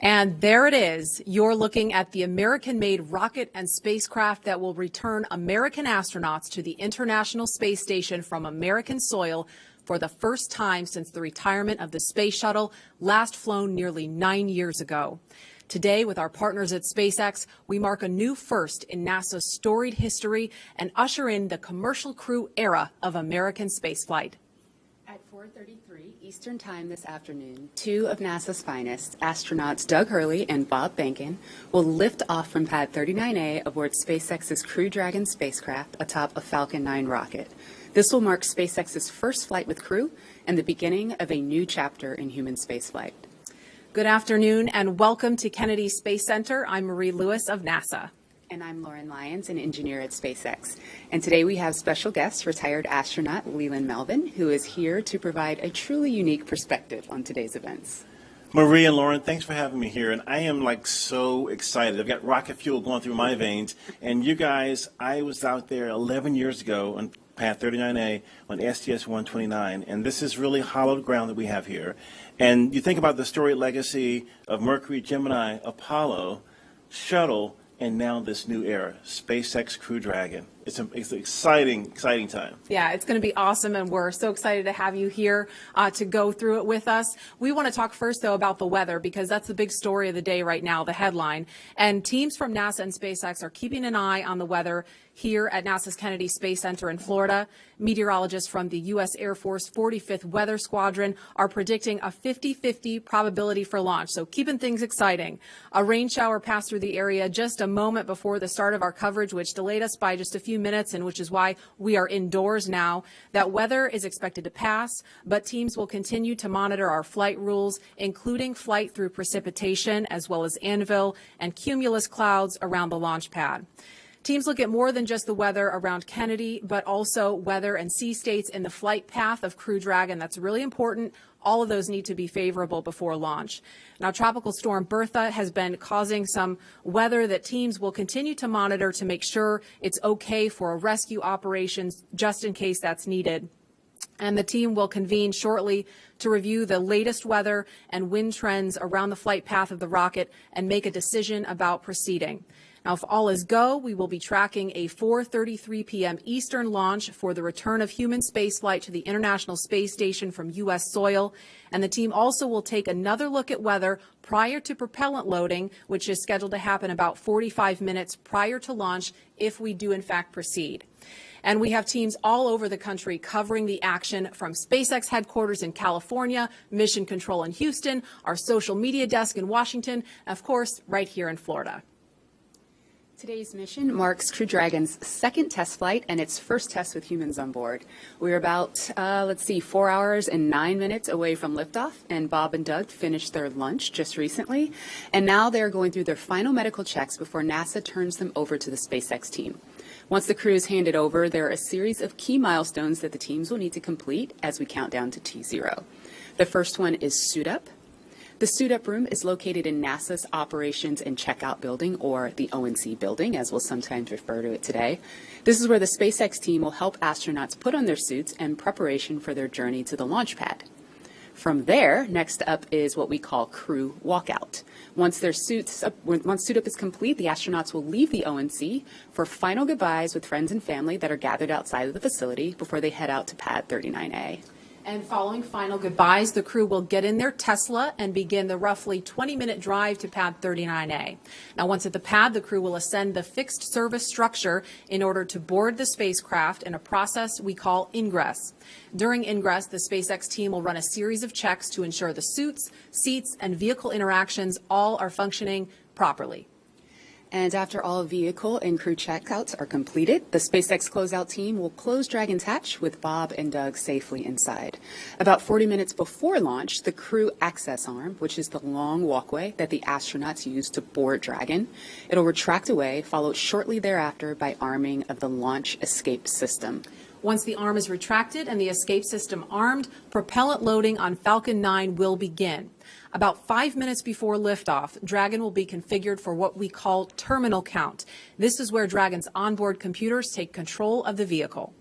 And there it is. You're looking at the American-made rocket and spacecraft that will return American astronauts to the International Space Station from American soil for the first time since the retirement of the space shuttle, last flown nearly 9 years ago. Today, with our partners at SpaceX, we mark a new first in NASA's storied history and usher in the commercial crew era of American spaceflight. At 4:33 Eastern Time this afternoon, two of NASA's finest, astronauts Doug Hurley and Bob Behnken, will lift off from Pad 39A aboard SpaceX's Crew Dragon spacecraft atop a Falcon 9 rocket. This will mark SpaceX's first flight with crew and the beginning of a new chapter in human spaceflight. Good afternoon and welcome to Kennedy Space Center. I'm Marie Lewis of NASA. And I'm Lauren Lyons, an engineer at SpaceX. And today we have special guest, retired astronaut Leland Melvin, who is here to provide a truly unique perspective on today's events. Marie and Lauren, thanks for having me here. And I am so excited. I've got rocket fuel going through my veins. And you guys, I was out there 11 years ago on Pad 39A on STS-129. And this is really hallowed ground that we have here. And you think about the storied legacy of Mercury, Gemini, Apollo, Shuttle, and now this new era, SpaceX Crew Dragon. It's an exciting time. Yeah, it's going to be awesome, and we're so excited to have you here to go through it with us. We want to talk first, though, about the weather, because that's the big story of the day right now, the headline. And teams from NASA and SpaceX are keeping an eye on the weather here at NASA's Kennedy Space Center in Florida. Meteorologists from the U.S. Air Force 45th Weather Squadron are predicting a 50-50 probability for launch, so keeping things exciting. A rain shower passed through the area just a moment before the start of our coverage, which delayed us by just a few minutes, and which is why we are indoors now. That weather is expected to pass, but teams will continue to monitor our flight rules, including flight through precipitation, as well as anvil and cumulus clouds around the launch pad. Teams look at more than just the weather around Kennedy, but also weather and sea states in the flight path of Crew Dragon. That's really important. All of those need to be favorable before launch. Now, Tropical Storm Bertha has been causing some weather that teams will continue to monitor to make sure it's okay for rescue operations, just in case that's needed. And the team will convene shortly to review the latest weather and wind trends around the flight path of the rocket and make a decision about proceeding. Now, if all is go, we will be tracking a 4:33 p.m. Eastern launch for the return of human spaceflight to the International Space Station from U.S. soil. And the team also will take another look at weather prior to propellant loading, which is scheduled to happen about 45 minutes prior to launch if we do, in fact, proceed. And we have teams all over the country covering the action, from SpaceX headquarters in California, Mission Control in Houston, our social media desk in Washington, and of course, right here in Florida. Today's mission marks Crew Dragon's second test flight and its first test with humans on board. We're about, 4 hours and 9 minutes away from liftoff, and Bob and Doug finished their lunch just recently, and now they're going through their final medical checks before NASA turns them over to the SpaceX team. Once the crew is handed over, there are a series of key milestones that the teams will need to complete as we count down to T0. The first one is suit up. The suit-up room is located in NASA's Operations and Checkout Building, or the ONC building, as we'll sometimes refer to it today. This is where the SpaceX team will help astronauts put on their suits in preparation for their journey to the launch pad. From there, next up is what we call crew walkout. Once suit up is complete, the astronauts will leave the ONC for final goodbyes with friends and family that are gathered outside of the facility before they head out to pad 39A. And following final goodbyes, the crew will get in their Tesla and begin the roughly 20-minute drive to pad 39A. Now, once at the pad, the crew will ascend the fixed service structure in order to board the spacecraft in a process we call ingress. During ingress, the SpaceX team will run a series of checks to ensure the suits, seats, and vehicle interactions all are functioning properly. And after all vehicle and crew checkouts are completed, the SpaceX closeout team will close Dragon's hatch with Bob and Doug safely inside. About 40 minutes before launch, the crew access arm, which is the long walkway that the astronauts use to board Dragon, it'll retract away, followed shortly thereafter by arming of the launch escape system. Once the arm is retracted and the escape system armed, propellant loading on Falcon 9 will begin. About 5 minutes before liftoff, Dragon will be configured for what we call terminal count. This is where Dragon's onboard computers take control of the vehicle.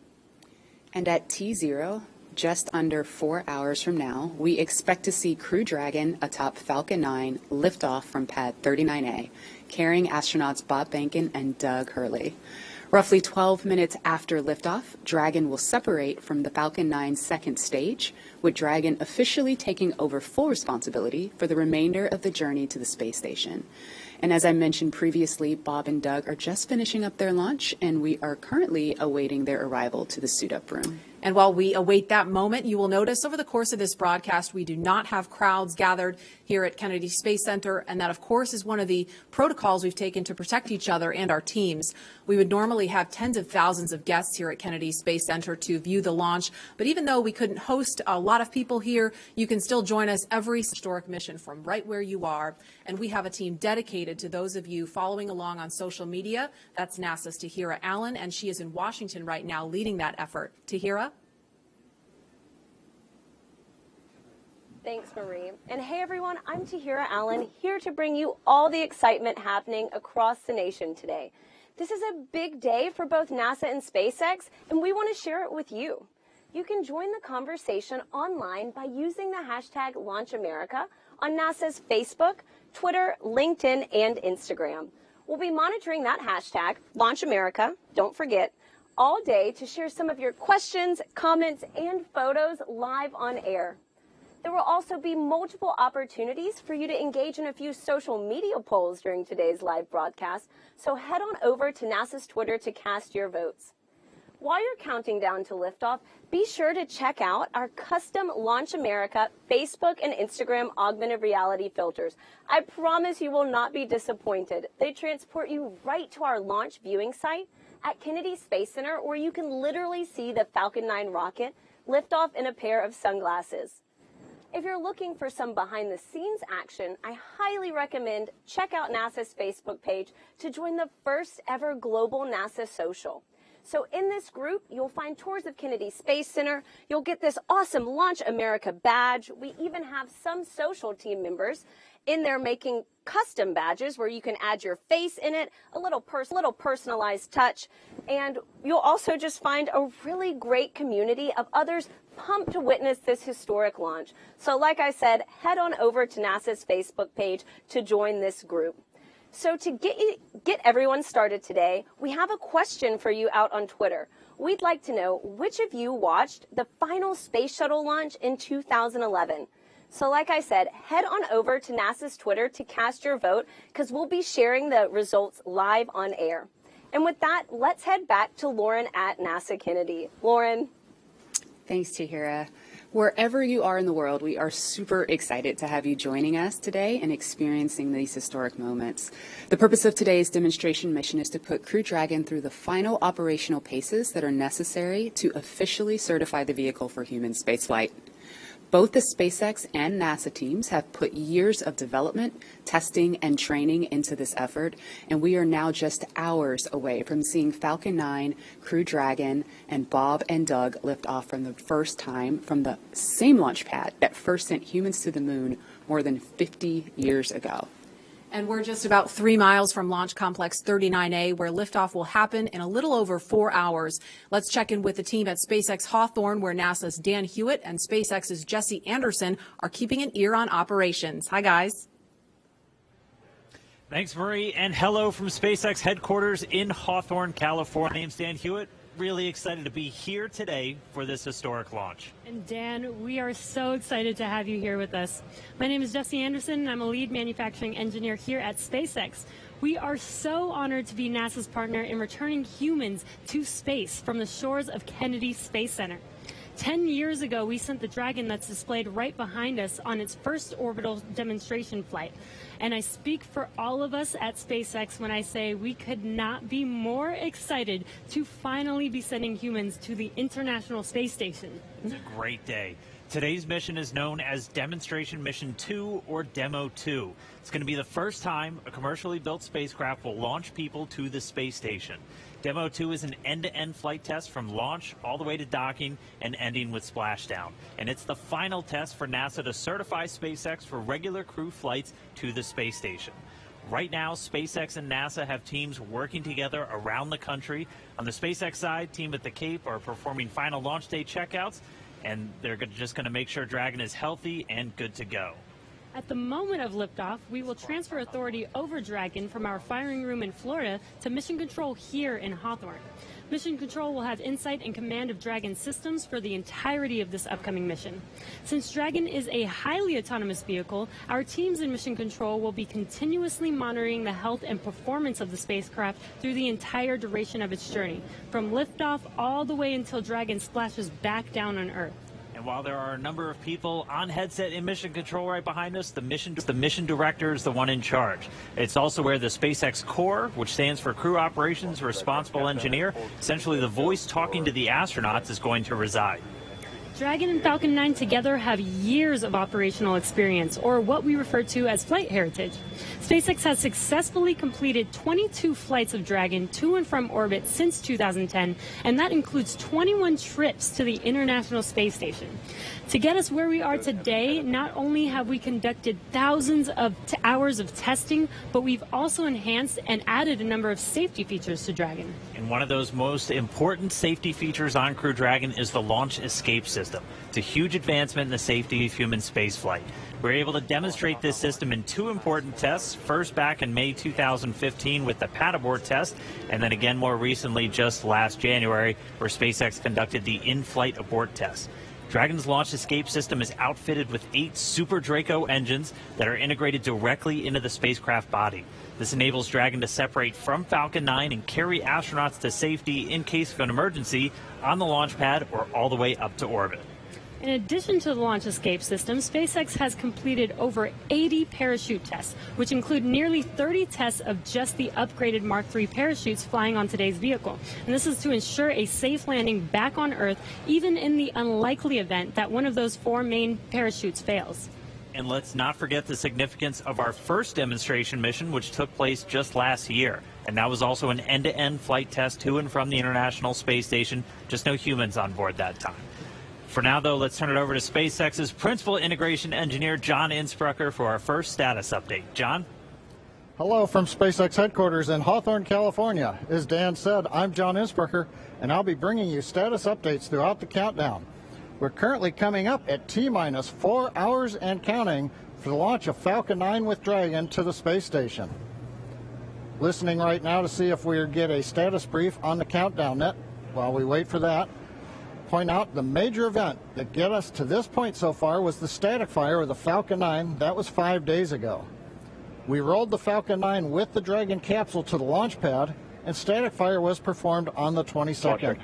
And at T0, just under 4 hours from now, we expect to see Crew Dragon atop Falcon 9 lift off from pad 39A, carrying astronauts Bob Behnken and Doug Hurley. Roughly 12 minutes after liftoff, Dragon will separate from the Falcon 9 second stage, with Dragon officially taking over full responsibility for the remainder of the journey to the space station. And as I mentioned previously, Bob and Doug are just finishing up their lunch, and we are currently awaiting their arrival to the suit-up room. And while we await that moment, you will notice over the course of this broadcast, we do not have crowds gathered here at Kennedy Space Center. And that, of course, is one of the protocols we've taken to protect each other and our teams. We would normally have tens of thousands of guests here at Kennedy Space Center to view the launch. But even though we couldn't host a lot of people here, you can still join us every historic mission from right where you are. And we have a team dedicated to those of you following along on social media. That's NASA's Tahira Allen, and she is in Washington right now leading that effort. Tahira? Thanks, Marie. And hey, everyone, I'm Tahira Allen, here to bring you all the excitement happening across the nation today. This is a big day for both NASA and SpaceX, and we want to share it with you. You can join the conversation online by using the hashtag LaunchAmerica on NASA's Facebook, Twitter, LinkedIn, and Instagram. We'll be monitoring that hashtag, LaunchAmerica, don't forget, all day to share some of your questions, comments, and photos live on air. There will also be multiple opportunities for you to engage in a few social media polls during today's live broadcast, so head on over to NASA's Twitter to cast your votes. While you're counting down to liftoff, be sure to check out our custom Launch America Facebook and Instagram augmented reality filters. I promise you will not be disappointed. They transport you right to our launch viewing site at Kennedy Space Center, where you can literally see the Falcon 9 rocket lift off in a pair of sunglasses. If you're looking for some behind-the-scenes action, I highly recommend check out NASA's Facebook page to join the first ever global NASA social. So in this group, you'll find tours of Kennedy Space Center. You'll get this awesome Launch America badge. We even have some social team members in there making custom badges where you can add your face in it, a little personalized touch. And you'll also just find a really great community of others pumped to witness this historic launch. So like I said, head on over to NASA's Facebook page to join this group. So to get everyone started today, we have a question for you out on Twitter. We'd like to know which of you watched the final space shuttle launch in 2011. So like I said, head on over to NASA's Twitter to cast your vote, because we'll be sharing the results live on air. And with that, let's head back to Lauren at NASA Kennedy. Lauren. Thanks, Tahira. Wherever you are in the world, we are super excited to have you joining us today and experiencing these historic moments. The purpose of today's demonstration mission is to put Crew Dragon through the final operational paces that are necessary to officially certify the vehicle for human spaceflight. Both the SpaceX and NASA teams have put years of development, testing, and training into this effort, and we are now just hours away from seeing Falcon 9, Crew Dragon, and Bob and Doug lift off for the first time from the same launch pad that first sent humans to the moon more than 50 years ago. And we're just about 3 miles from Launch Complex 39A, where liftoff will happen in a little over 4 hours. Let's check in with the team at SpaceX Hawthorne, where NASA's Dan Hewitt and SpaceX's Jesse Anderson are keeping an ear on operations. Hi, guys. Thanks, Marie, and hello from SpaceX headquarters in Hawthorne, California. My name's Dan Hewitt. Really excited to be here today for this historic launch. And Dan, we are so excited to have you here with us. My name is Jesse Anderson, and I'm a lead manufacturing engineer here at SpaceX. We are so honored to be NASA's partner in returning humans to space from the shores of Kennedy Space Center. 10 years ago, we sent the Dragon that's displayed right behind us on its first orbital demonstration flight. And I speak for all of us at SpaceX when I say we could not be more excited to finally be sending humans to the International Space Station. It's a great day. Today's mission is known as Demonstration Mission 2, or Demo 2. It's going to be the first time a commercially built spacecraft will launch people to the space station. Demo 2 is an end-to-end flight test from launch all the way to docking and ending with splashdown. And it's the final test for NASA to certify SpaceX for regular crew flights to the space station. Right now, SpaceX and NASA have teams working together around the country. On the SpaceX side, team at the Cape are performing final launch day checkouts, and they're just going to make sure Dragon is healthy and good to go. At the moment of liftoff, we will transfer authority over Dragon from our firing room in Florida to Mission Control here in Hawthorne. Mission Control will have insight and command of Dragon systems for the entirety of this upcoming mission. Since Dragon is a highly autonomous vehicle, our teams in Mission Control will be continuously monitoring the health and performance of the spacecraft through the entire duration of its journey, from liftoff all the way until Dragon splashes back down on Earth. And while there are a number of people on headset in Mission Control right behind us, the mission director is the one in charge. It's also where the SpaceX Core, which stands for Crew Operations Responsible Engineer, essentially the voice talking to the astronauts, is going to reside. Dragon and Falcon 9 together have years of operational experience, or what we refer to as flight heritage. SpaceX has successfully completed 22 flights of Dragon to and from orbit since 2010, and that includes 21 trips to the International Space Station. To get us where we are today, not only have we conducted thousands of hours of testing, but we've also enhanced and added a number of safety features to Dragon. And one of those most important safety features on Crew Dragon is the launch escape system. It's a huge advancement in the safety of human spaceflight. We were able to demonstrate this system in two important tests, first back in May 2015 with the pad abort test, and then again more recently just last January where SpaceX conducted the in-flight abort test. Dragon's launch escape system is outfitted with 8 Super Draco engines that are integrated directly into the spacecraft body. This enables Dragon to separate from Falcon 9 and carry astronauts to safety in case of an emergency on the launch pad or all the way up to orbit. In addition to the launch escape system, SpaceX has completed over 80 parachute tests, which include nearly 30 tests of just the upgraded Mark III parachutes flying on today's vehicle. And this is to ensure a safe landing back on Earth, even in the unlikely event that one of those 4 main parachutes fails. And let's not forget the significance of our first demonstration mission, which took place just last year. And that was also an end-to-end flight test to and from the International Space Station. Just no humans on board that time. For now, though, let's turn it over to SpaceX's Principal Integration Engineer, John Insprucker, for our first status update. John? Hello from SpaceX headquarters in Hawthorne, California. As Dan said, I'm John Insprucker, and I'll be bringing you status updates throughout the countdown. We're currently coming up at T-minus 4 hours and counting for the launch of Falcon 9 with Dragon to the space station. Listening right now to see if we get a status brief on the countdown net. While we wait for that, point out the major event that get us to this point so far was the static fire of the Falcon 9. That was 5 days ago. We rolled the Falcon 9 with the Dragon capsule to the launch pad, and static fire was performed on the 22nd.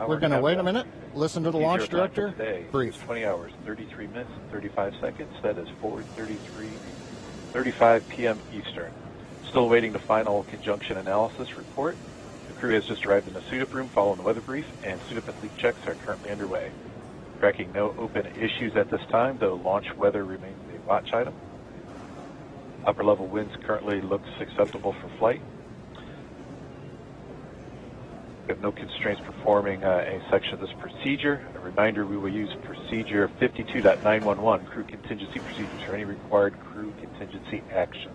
We're going to wait a minute, listen to the launch director. Brief. 20 hours, 33 minutes, and 35 seconds. That is 4:35 p.m. Eastern. Still waiting the final conjunction analysis report. The crew has just arrived in the suit-up room following the weather brief, and suit-up and leak checks are currently underway. Tracking no open issues at this time, though launch weather remains a watch item. Upper level winds currently looks acceptable for flight. We have no constraints performing any section of this procedure. A reminder, we will use procedure 52.911, crew contingency procedures, for any required crew contingency actions.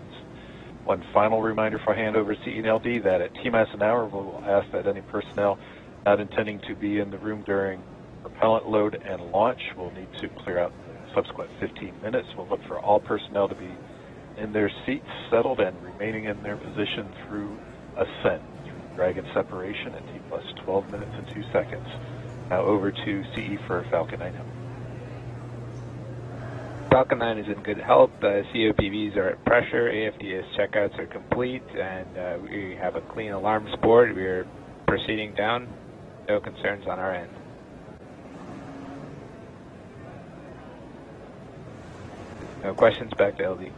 One final reminder for handover to CE&LD that at T-minus an hour, we'll ask that any personnel not intending to be in the room during propellant load and launch will need to clear out the subsequent 15 minutes. We'll look for all personnel to be in their seats, settled, and remaining in their position through ascent, through Dragon separation at T plus 12 minutes and 2 seconds. Now over to CE for Falcon 9. Falcon 9 is in good health. COPVs are at pressure. AFDS checkouts are complete, and we have a clean alarms board. We are proceeding down. No concerns on our end. No questions. Back to LD.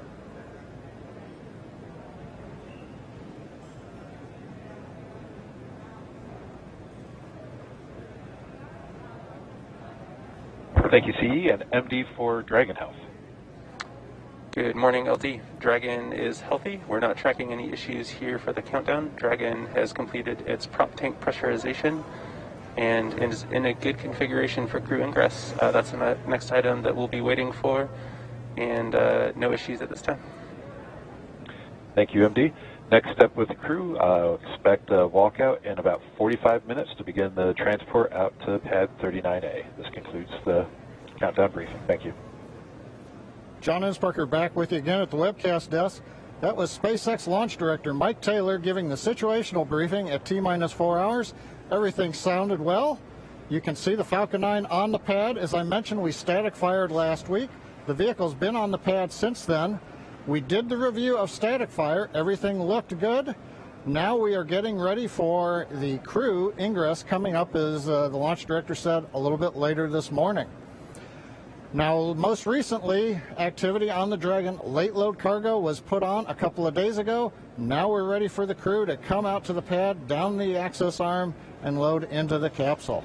Thank you, CE, and MD for Dragon Health. Good morning, LD. Dragon is healthy. We're not tracking any issues here for the countdown. Dragon has completed its prop tank pressurization and is in a good configuration for crew ingress. That's the next item that we'll be waiting for, and no issues at this time. Thank you, MD. Next step with the crew, expect a walkout in about 45 minutes to begin the transport out to pad 39A. This concludes the countdown briefing. Thank you. John Insparker back with you again at the webcast desk. That was SpaceX Launch Director Mike Taylor giving the situational briefing at T-minus 4 hours. Everything sounded well. You can see the Falcon 9 on the pad. As I mentioned, we static fired last week. The vehicle's been on the pad since then. We did the review of static fire. Everything looked good. Now we are getting ready for the crew ingress coming up, as the launch director said, a little bit later this morning. Now, most recently, activity on the Dragon late load cargo was put on a couple of days ago. Now we're ready for the crew to come out to the pad, down the access arm, and load into the capsule.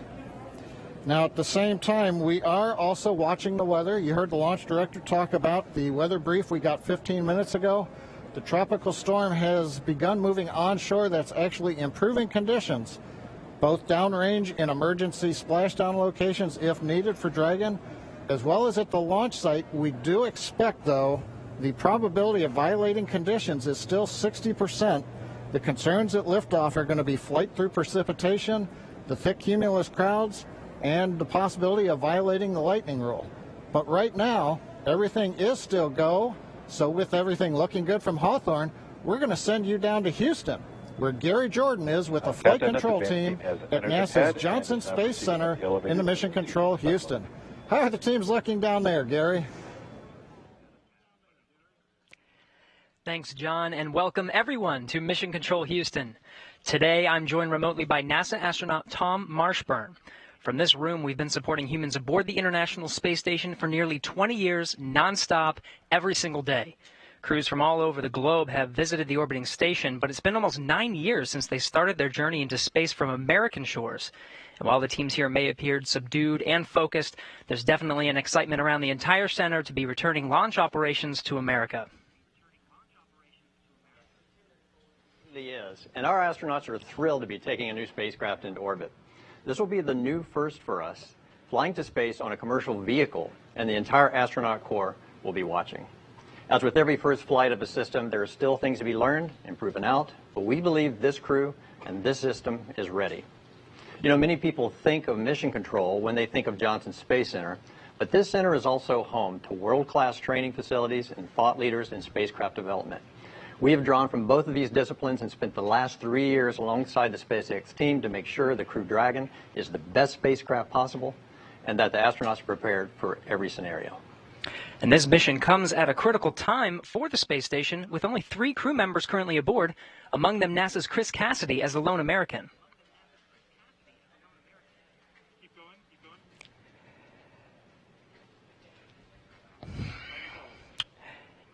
Now, at the same time, we are also watching the weather. You heard the launch director talk about the weather brief we got 15 minutes ago. The tropical storm has begun moving onshore. That's actually improving conditions, both downrange in emergency splashdown locations if needed for Dragon, as well as at the launch site. We do expect, though, the probability of violating conditions is still 60%. The concerns at liftoff are going to be flight through precipitation, the thick cumulus clouds, and the possibility of violating the lightning rule. But right now, everything is still go. So with everything looking good from Hawthorne, we're going to send you down to Houston, where Gary Jordan is with the flight control team at NASA's Johnson Space Center in the Mission Control Houston. How are the teams looking down there, Gary? Thanks, John, and welcome everyone to Mission Control Houston. Today, I'm joined remotely by NASA astronaut Tom Marshburn. From this room, we've been supporting humans aboard the International Space Station for nearly 20 years, nonstop, every single day. Crews from all over the globe have visited the orbiting station, but it's been almost 9 years since they started their journey into space from American shores. And while the teams here may appear subdued and focused, there's definitely an excitement around the entire center to be returning launch operations to America. It really is, and our astronauts are thrilled to be taking a new spacecraft into orbit. This will be the new first for us, flying to space on a commercial vehicle, and the entire astronaut corps will be watching. As with every first flight of a system, there are still things to be learned and proven out, but we believe this crew and this system is ready. You know, many people think of mission control when they think of Johnson Space Center, but this center is also home to world-class training facilities and thought leaders in spacecraft development. We have drawn from both of these disciplines and spent the last 3 years alongside the SpaceX team to make sure the Crew Dragon is the best spacecraft possible and that the astronauts are prepared for every scenario. And this mission comes at a critical time for the space station, with only 3 crew members currently aboard, among them NASA's Chris Cassidy as the lone American.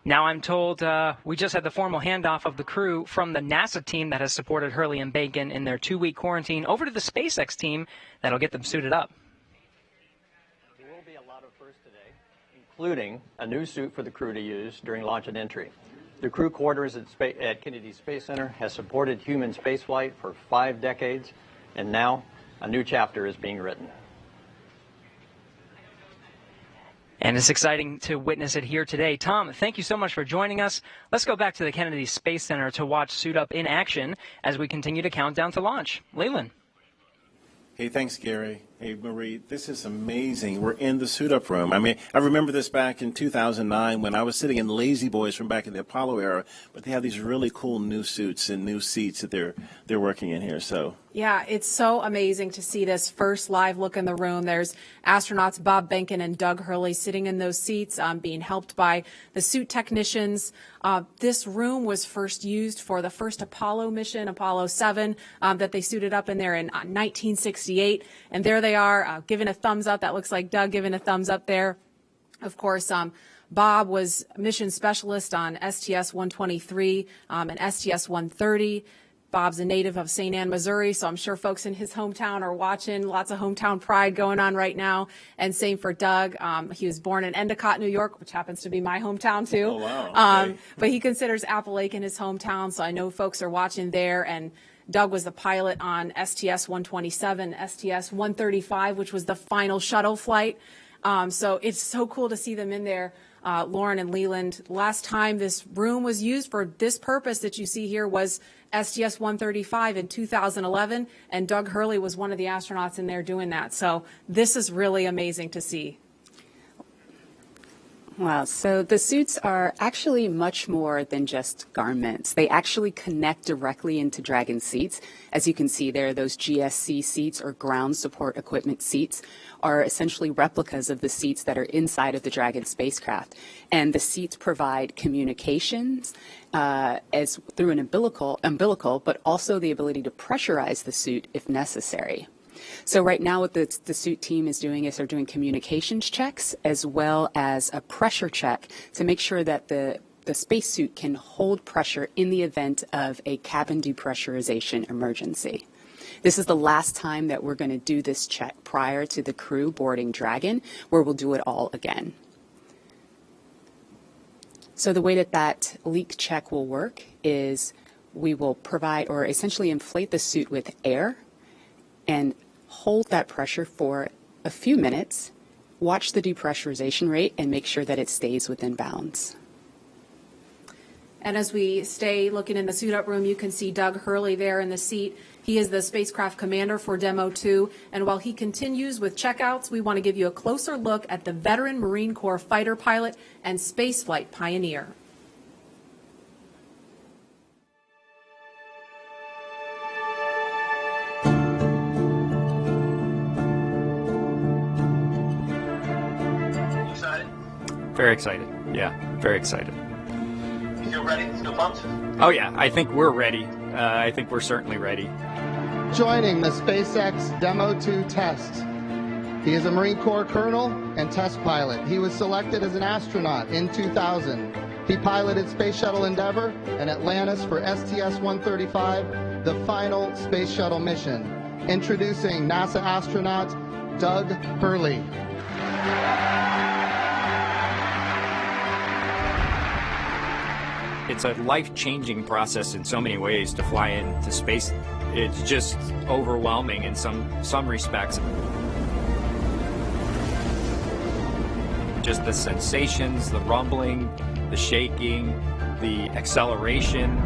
Now I'm told we just had the formal handoff of the crew from the NASA team that has supported Hurley and Bacon in their 2-week quarantine over to the SpaceX team that'll get them suited up. There will be a lot of firsts today, including a new suit for the crew to use during launch and entry. The crew quarters at Kennedy Space Center has supported human spaceflight for 5 decades, And now, a new chapter is being written. And it's exciting to witness it here today. Tom, thank you so much for joining us. Let's go back to the Kennedy Space Center to watch Suit Up in action as we continue to count down to launch. Leland. Hey, thanks, Gary. Hey, Marie, this is amazing. We're in the suit-up room. I mean, I remember this back in 2009 when I was sitting in Lazy Boys from back in the Apollo era, but they have these really cool new suits and new seats that they're working in here. So Yeah, it's so amazing to see this first live look in the room. There's astronauts Bob Behnken and Doug Hurley sitting in those seats, being helped by the suit technicians. This room was first used for the first Apollo mission, Apollo 7, that they suited up in there in 1968. And there they are, giving a thumbs up. That looks like Doug giving a thumbs up there. Of course, Bob was mission specialist on STS-123 and STS-130. Bob's a native of St. Ann, Missouri, so I'm sure folks in his hometown are watching. Lots of hometown pride going on right now. And same for Doug. He was born in Endicott, New York, which happens to be my hometown, too. Oh, wow. Okay. But he considers Appalachian his hometown, so I know folks are watching there. And Doug was the pilot on STS-127, STS-135, which was the final shuttle flight. So it's so cool to see them in there. Lauren and Leland, last time this room was used for this purpose that you see here was STS-135 in 2011, and Doug Hurley was one of the astronauts in there doing that. So this is really amazing to see. Wow, so the suits are actually much more than just garments. They actually connect directly into Dragon seats. As you can see there, those GSC seats or ground support equipment seats are essentially replicas of the seats that are inside of the Dragon spacecraft. And the seats provide communications as through an umbilical, but also the ability to pressurize the suit if necessary. So right now what the suit team is doing is they're doing communications checks as well as a pressure check to make sure that the spacesuit can hold pressure in the event of a cabin depressurization emergency. This is the last time that we're going to do this check prior to the crew boarding Dragon, where we'll do it all again. So the way that leak check will work is we will provide or essentially inflate the suit with air and hold that pressure for a few minutes, watch the depressurization rate, and make sure that it stays within bounds. And as we stay looking in the suit-up room, you can see Doug Hurley there in the seat. He is the spacecraft commander for Demo 2, and while he continues with checkouts, we want to give you a closer look at the veteran Marine Corps fighter pilot and spaceflight pioneer. Very excited. Yeah, very excited. You feel ready? Still pumped? Oh, yeah. I think we're ready. I think we're certainly ready. Joining the SpaceX Demo 2 test. He is a Marine Corps colonel and test pilot. He was selected as an astronaut in 2000. He piloted Space Shuttle Endeavour and Atlantis for STS-135, the final Space Shuttle mission. Introducing NASA astronaut Doug Hurley. It's a life-changing process in so many ways to fly into space. It's just overwhelming in some respects. Just the sensations, the rumbling, the shaking, the acceleration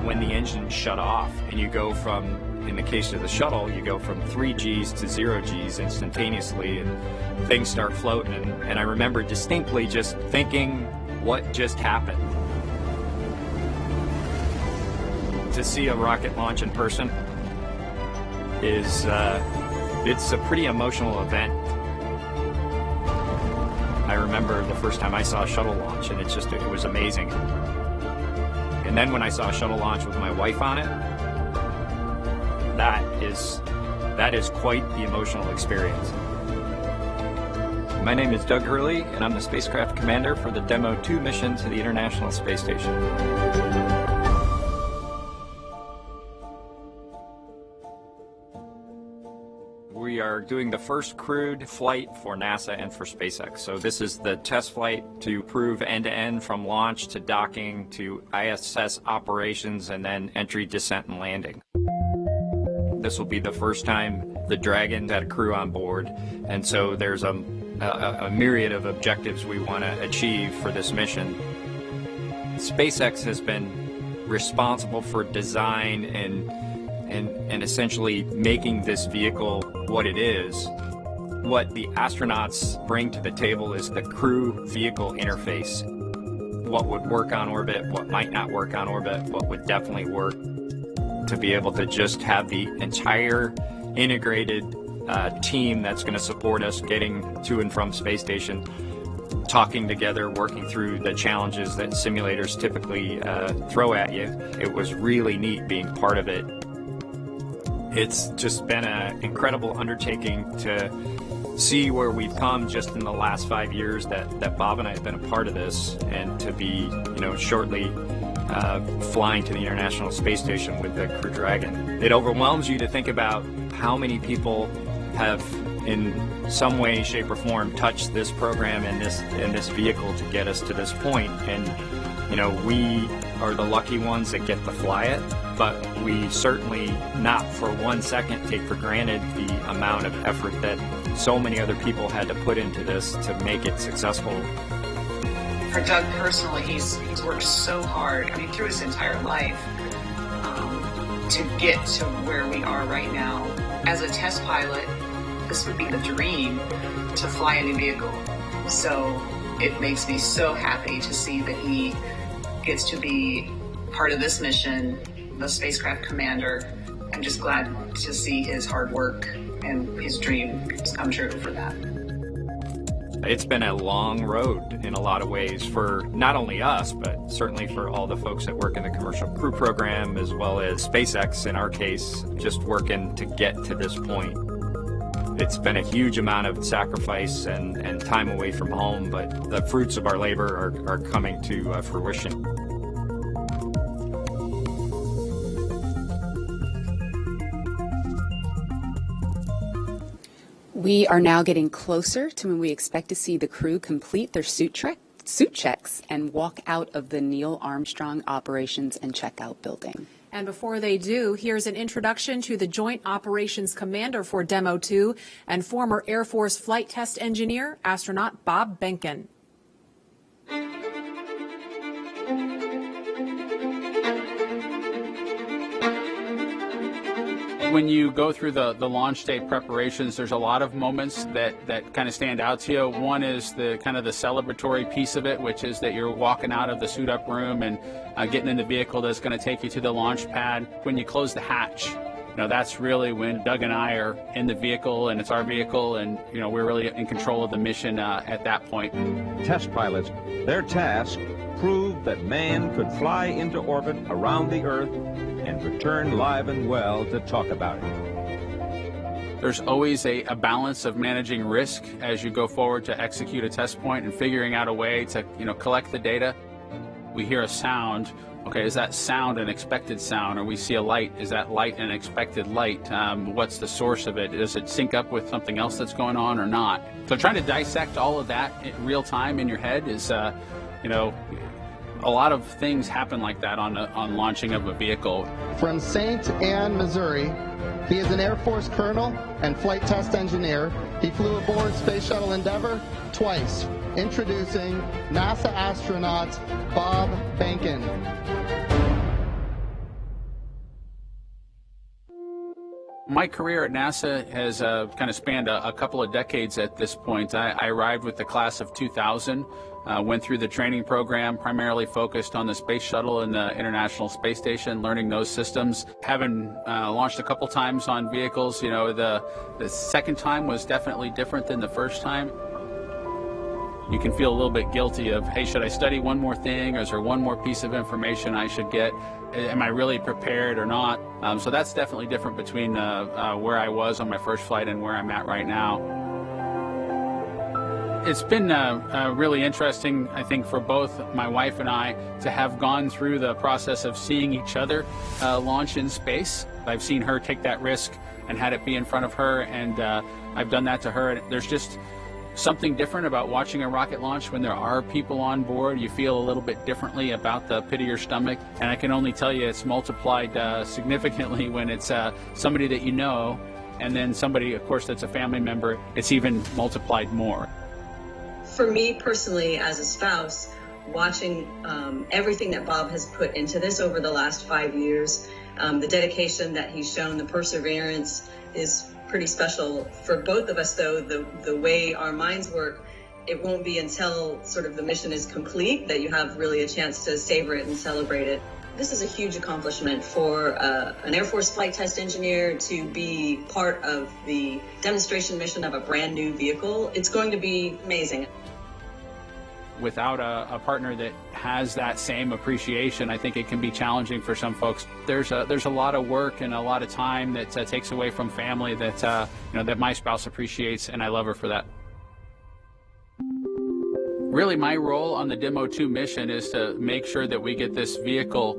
when the engine shut off and you go from, in the case of the shuttle, you go from 3 Gs to 0 Gs instantaneously and things start floating. And I remember distinctly just thinking, what just happened? To see a rocket launch in person is, it's a pretty emotional event. I remember the first time I saw a shuttle launch and it was amazing. And then when I saw a shuttle launch with my wife on it, that is quite the emotional experience. My name is Doug Hurley, and I'm the spacecraft commander for the Demo 2 mission to the International Space Station. We are doing the first crewed flight for NASA and for SpaceX. So this is the test flight to prove end-to-end from launch to docking to ISS operations and then entry, descent, and landing. This will be the first time the Dragon had a crew on board, and so there's a myriad of objectives we want to achieve for this mission. SpaceX has been responsible for design and essentially making this vehicle what it is. What the astronauts bring to the table is the crew vehicle interface. What would work on orbit, what might not work on orbit, what would definitely work. To be able to just have the entire integrated team that's going to support us getting to and from space station, talking together, working through the challenges that simulators typically throw at you. It was really neat being part of it. It's just been an incredible undertaking to see where we've come just in the last 5 years that Bob and I have been a part of this, and to be, shortly flying to the International Space Station with the Crew Dragon. It overwhelms you to think about how many people have, in some way, shape, or form, touched this program and this vehicle to get us to this point. And we are the lucky ones that get to fly it, but we certainly not for 1 second take for granted the amount of effort that so many other people had to put into this to make it successful. For Doug personally, he's worked so hard, through his entire life, to get to where we are right now. As a test pilot, this would be the dream to fly a new vehicle. So it makes me so happy to see that he gets to be part of this mission, the spacecraft commander. I'm just glad to see his hard work and his dream come true for that. It's been a long road in a lot of ways for not only us, but certainly for all the folks that work in the commercial crew program, as well as SpaceX in our case, just working to get to this point. It's been a huge amount of sacrifice and time away from home, but the fruits of our labor are coming to fruition. We are now getting closer to when we expect to see the crew complete their suit checks and walk out of the Neil Armstrong Operations and Checkout Building. And before they do, here's an introduction to the Joint Operations Commander for Demo 2 and former Air Force flight test engineer, astronaut Bob Behnken. When you go through the launch day preparations, there's a lot of moments that kind of stand out to you. One is the kind of the celebratory piece of it, which is that you're walking out of the suit up room and getting in the vehicle that's going to take you to the launch pad. When you close the hatch, that's really when Doug and I are in the vehicle, and it's our vehicle, and we're really in control of the mission at that point. Test pilots, their task proved that man could fly into orbit around the Earth and return live and well to talk about it. There's always a balance of managing risk as you go forward to execute a test point and figuring out a way to collect the data. We hear a sound. Okay, is that sound an expected sound? Or we see a light, is that light an expected light? What's the source of it? Does it sync up with something else that's going on or not? So trying to dissect all of that in real time in your head is, a lot of things happen like that on launching of a vehicle. From St. Anne, Missouri, he is an Air Force colonel and flight test engineer. He flew aboard Space Shuttle Endeavour twice. Introducing NASA astronaut Bob Behnken. My career at NASA has kind of spanned a couple of decades at this point. I arrived with the class of 2000, went through the training program, primarily focused on the Space Shuttle and the International Space Station, learning those systems. Having launched a couple times on vehicles, the second time was definitely different than the first time. You can feel a little bit guilty of, hey, should I study one more thing, or is there one more piece of information I should get? Am I really prepared or not? So that's definitely different between where I was on my first flight and where I'm at right now. It's been really interesting, I think, for both my wife and I to have gone through the process of seeing each other launch in space. I've seen her take that risk and had it be in front of her, and I've done that to her. There's just something different about watching a rocket launch when there are people on board. You feel a little bit differently about the pit of your stomach, and I can only tell you it's multiplied significantly when it's somebody that you know, and then somebody, of course, that's a family member. It's even multiplied more. For me personally, as a spouse, watching everything that Bob has put into this over the last 5 years, the dedication that he's shown, the perseverance is pretty special. For both of us, though, the way our minds work, it won't be until sort of the mission is complete that you have really a chance to savor it and celebrate it. This is a huge accomplishment for an Air Force flight test engineer to be part of the demonstration mission of a brand new vehicle. It's going to be amazing. Without a partner that has that same appreciation, I think it can be challenging for some folks. There's a lot of work and a lot of time that takes away from family that that my spouse appreciates, and I love her for that. Really, my role on the Demo 2 mission is to make sure that we get this vehicle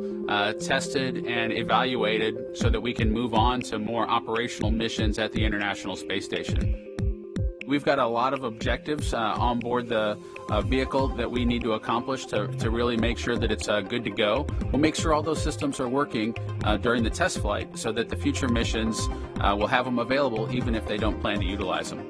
tested and evaluated so that we can move on to more operational missions at the International Space Station. We've got a lot of objectives on board the vehicle that we need to accomplish to really make sure that it's good to go. We'll make sure all those systems are working during the test flight so that the future missions will have them available even if they don't plan to utilize them.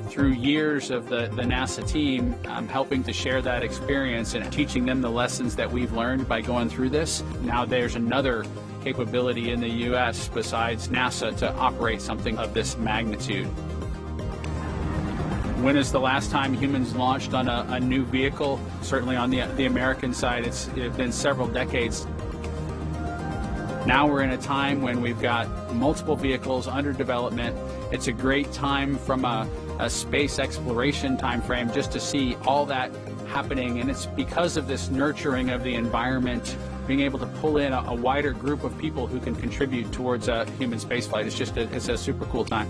Through years of the NASA team, I'm helping to share that experience and teaching them the lessons that we've learned by going through this. Now there's another capability in the U.S. besides NASA to operate something of this magnitude. When is the last time humans launched on a new vehicle? Certainly on the American side, it's been several decades. Now we're in a time when we've got multiple vehicles under development. It's a great time from a space exploration time frame just to see all that happening, and it's because of this nurturing of the environment, being able to pull in a wider group of people who can contribute towards human spaceflight. It's a super cool time.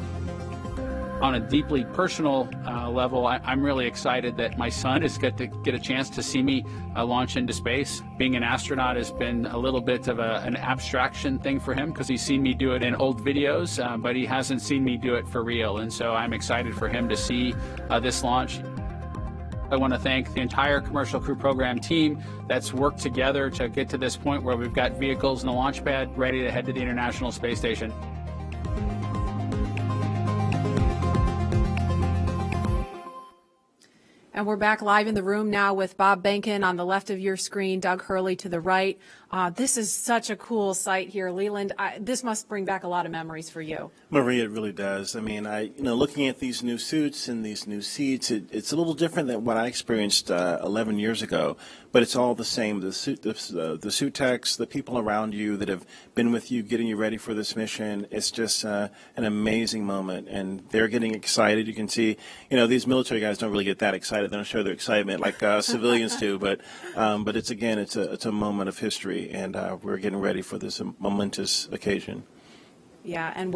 On a deeply personal level, I'm really excited that my son is going to get a chance to see me launch into space. Being an astronaut has been a little bit of an abstraction thing for him because he's seen me do it in old videos, but he hasn't seen me do it for real. And so I'm excited for him to see this launch. I want to thank the entire Commercial Crew Program team that's worked together to get to this point where we've got vehicles and a launch pad ready to head to the International Space Station. And we're back live in the room now with Bob Behnken on the left of your screen, Doug Hurley to the right. This is such a cool site here, Leland. This must bring back a lot of memories for you. Marie, it really does. I mean, looking at these new suits and these new seats, it's a little different than what I experienced 11 years ago, but it's all the same. The suit techs, the people around you that have been with you, getting you ready for this mission, it's just an amazing moment, and they're getting excited. You can see, these military guys don't really get that excited. They don't show their excitement like civilians do, but it's a moment of history. And we're getting ready for this momentous occasion. Yeah, and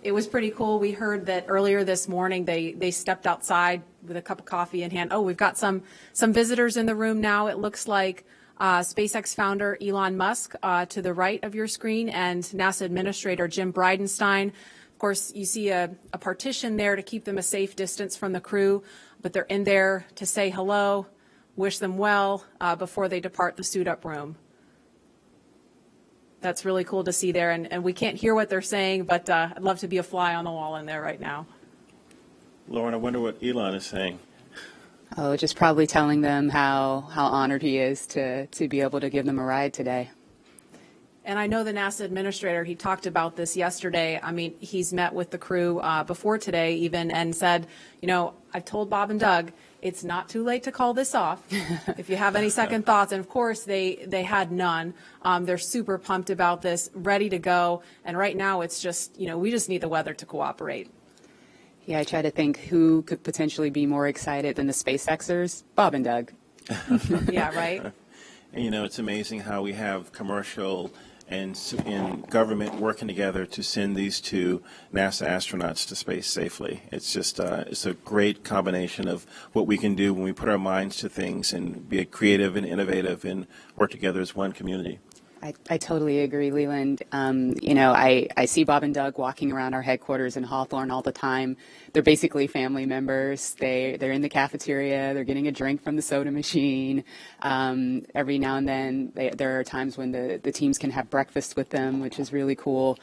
it was pretty cool. We heard that earlier this morning they stepped outside with a cup of coffee in hand. Oh, we've got some visitors in the room now. It looks like SpaceX founder Elon Musk to the right of your screen, and NASA Administrator Jim Bridenstine. Of course, you see a partition there to keep them a safe distance from the crew, but they're in there to say hello, wish them well before they depart the suit-up room. That's really cool to see there, and we can't hear what they're saying, but I'd love to be a fly on the wall in there right now. Lauren, I wonder what Elon is saying. Oh, just probably telling them how honored he is to be able to give them a ride today. And I know the NASA administrator, he talked about this yesterday. I mean, he's met with the crew before today even and said, I've told Bob and Doug, it's not too late to call this off if you have any second thoughts. And of course, they had none. They're super pumped about this, ready to go. And right now it's just, we just need the weather to cooperate. Yeah, I try to think who could potentially be more excited than the SpaceXers, Bob and Doug. Yeah, right. And, it's amazing how we have commercial and government working together to send these two NASA astronauts to space safely. It's just it's a great combination of what we can do when we put our minds to things and be creative and innovative and work together as one community. I totally agree, Leland. I see Bob and Doug walking around our headquarters in Hawthorne all the time. They're basically family members. They're in the cafeteria. They're getting a drink from the soda machine. Every now and then, there are times when the teams can have breakfast with them, which is really cool.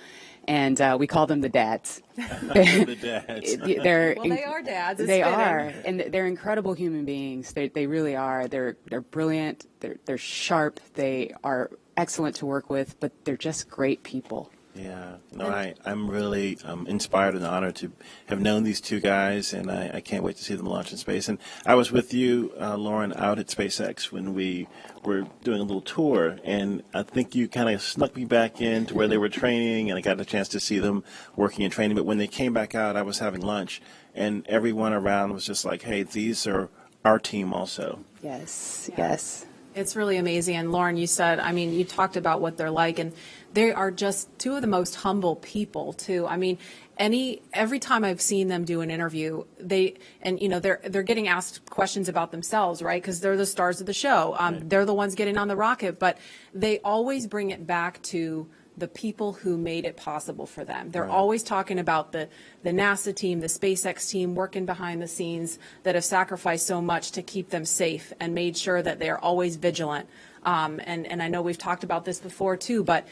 And we call them the dads. The dads. They are dads. They are, and they're incredible human beings. They really are. They're brilliant. They're sharp. They are excellent to work with, but they're just great people. Yeah, no, I'm really inspired and honored to have known these two guys, and I can't wait to see them launch in space. And I was with you, Lauren, out at SpaceX when we were doing a little tour, and I think you kind of snuck me back in to where they were training, and I got a chance to see them working and training. But when they came back out, I was having lunch, and everyone around was just like, hey, these are our team also. Yes, yes. It's really amazing. And Lauren, you said, you talked about what they're like, and they are just two of the most humble people too. Every time I've seen them do an interview, they're getting asked questions about themselves, right? Because they're the stars of the show. Right. They're the ones getting on the rocket, but they always bring it back to the people who made it possible for them. They're always talking about the NASA team, the SpaceX team working behind the scenes that have sacrificed so much to keep them safe and made sure that they are always vigilant. And I know we've talked about this before too, but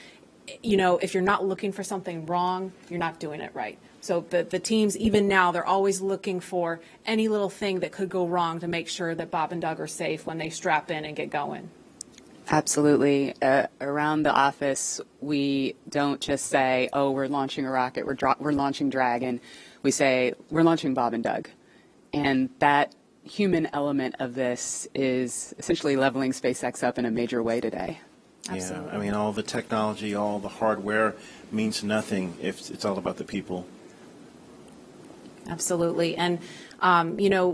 if you're not looking for something wrong, you're not doing it right. So the teams, even now, they're always looking for any little thing that could go wrong to make sure that Bob and Doug are safe when they strap in and get going. Absolutely. Around the office, we don't just say, oh, we're launching a rocket, we're launching Dragon. We say, we're launching Bob and Doug. And that human element of this is essentially leveling SpaceX up in a major way today. Absolutely. Yeah, all the technology, all the hardware means nothing if it's all about the people. Absolutely. And,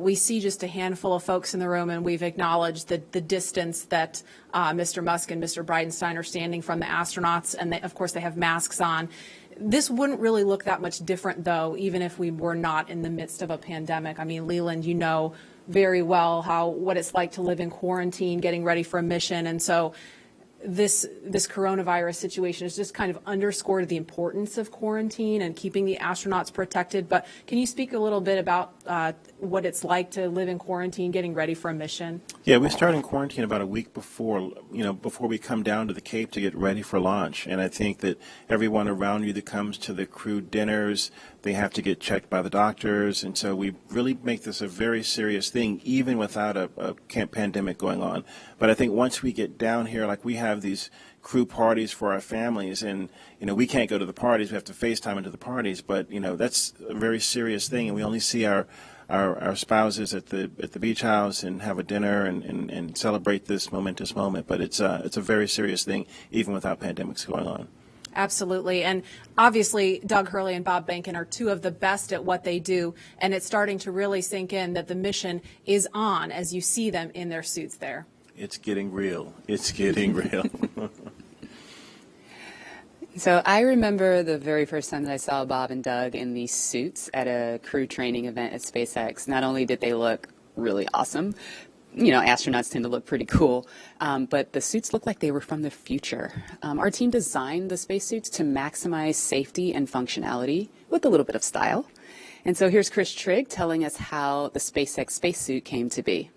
we see just a handful of folks in the room, and we've acknowledged the distance that Mr. Musk and Mr. Bridenstine are standing from the astronauts. And, of course, they have masks on. This wouldn't really look that much different, though, even if we were not in the midst of a pandemic. Leland, you know very well what it's like to live in quarantine, getting ready for a mission. And so this coronavirus situation has just kind of underscored the importance of quarantine and keeping the astronauts protected. But can you speak a little bit about what it's like to live in quarantine, getting ready for a mission? Yeah, we start in quarantine about a week before we come down to the Cape to get ready for launch. And I think that everyone around you that comes to the crew dinners, they have to get checked by the doctors. And so we really make this a very serious thing, even without a pandemic going on. But I think once we get down here, like we have these crew parties for our families, and we can't go to the parties, we have to FaceTime into the parties, but that's a very serious thing, and we only see our spouses at the beach house and have a dinner and celebrate this momentous moment. But it's a very serious thing, even without pandemics going on. Absolutely. And obviously, Doug Hurley and Bob Behnken are two of the best at what they do, and it's starting to really sink in that the mission is on as you see them in their suits there. It's getting real. It's getting real. So I remember the very first time that I saw Bob and Doug in these suits at a crew training event at SpaceX. Not only did they look really awesome, astronauts tend to look pretty cool, but the suits looked like they were from the future. Our team designed the spacesuits to maximize safety and functionality with a little bit of style. And so here's Chris Trigg telling us how the SpaceX spacesuit came to be.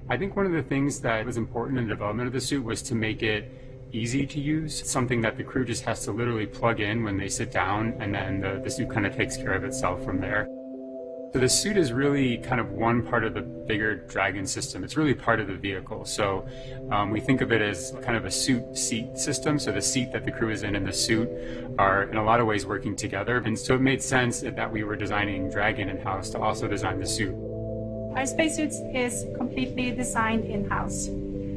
I think one of the things that was important in the development of the suit was to make it easy to use, something that the crew just has to literally plug in when they sit down, and then the suit kind of takes care of itself from there. So the suit is really kind of one part of the bigger Dragon system. It's really part of the vehicle. So we think of it as kind of a suit seat system. So the seat that the crew is in and the suit are in a lot of ways working together. And so it made sense that we were designing Dragon in-house to also design the suit. Our spacesuit is completely designed in-house.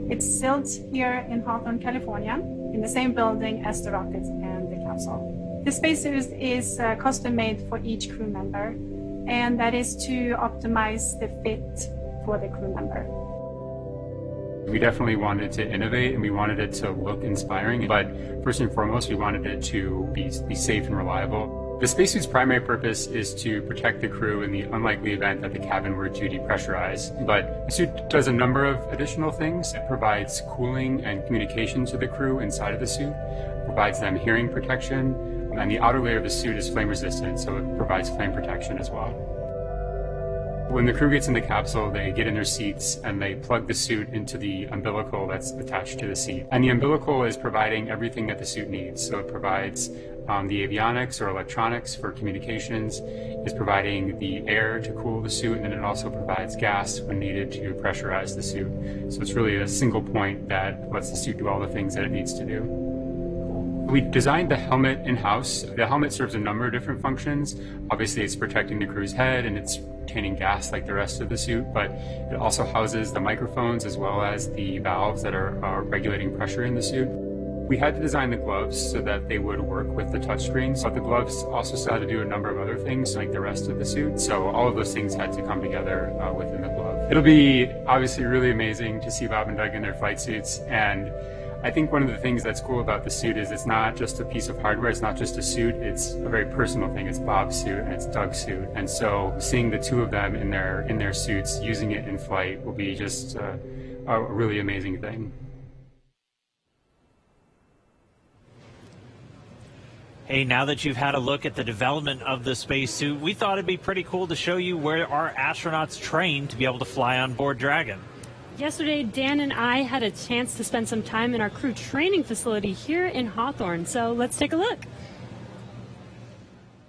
It's built here in Hawthorne, California, in the same building as the rocket and the capsule. The spacesuit is custom-made for each crew member, and that is to optimize the fit for the crew member. We definitely wanted to innovate, and we wanted it to look inspiring, but first and foremost, we wanted it to be safe and reliable. The spacesuit's primary purpose is to protect the crew in the unlikely event that the cabin were to depressurize. But the suit does a number of additional things. It provides cooling and communication to the crew inside of the suit, provides them hearing protection, and the outer layer of the suit is flame resistant, so it provides flame protection as well. When the crew gets in the capsule, they get in their seats and they plug the suit into the umbilical that's attached to the seat. And the umbilical is providing everything that the suit needs. So it provides the avionics or electronics for communications, is providing the air to cool the suit, and then it also provides gas when needed to pressurize the suit. So it's really a single point that lets the suit do all the things that it needs to do. We designed the helmet in-house. The helmet serves a number of different functions. Obviously, it's protecting the crew's head and it's retaining gas like the rest of the suit, but it also houses the microphones as well as the valves that are regulating pressure in the suit. We had to design the gloves so that they would work with the touchscreens, but the gloves also still had to do a number of other things like the rest of the suit. So all of those things had to come together within the glove. It'll be obviously really amazing to see Bob and Doug in their flight suits, and I think one of the things that's cool about the suit is it's not just a piece of hardware, it's not just a suit, it's a very personal thing. It's Bob's suit and it's Doug's suit. And so seeing the two of them in their suits using it in flight will be just a really amazing thing. Hey, now that you've had a look at the development of the spacesuit, we thought it'd be pretty cool to show you where our astronauts train to be able to fly on board Dragon. Yesterday, Dan and I had a chance to spend some time in our crew training facility here in Hawthorne, so let's take a look.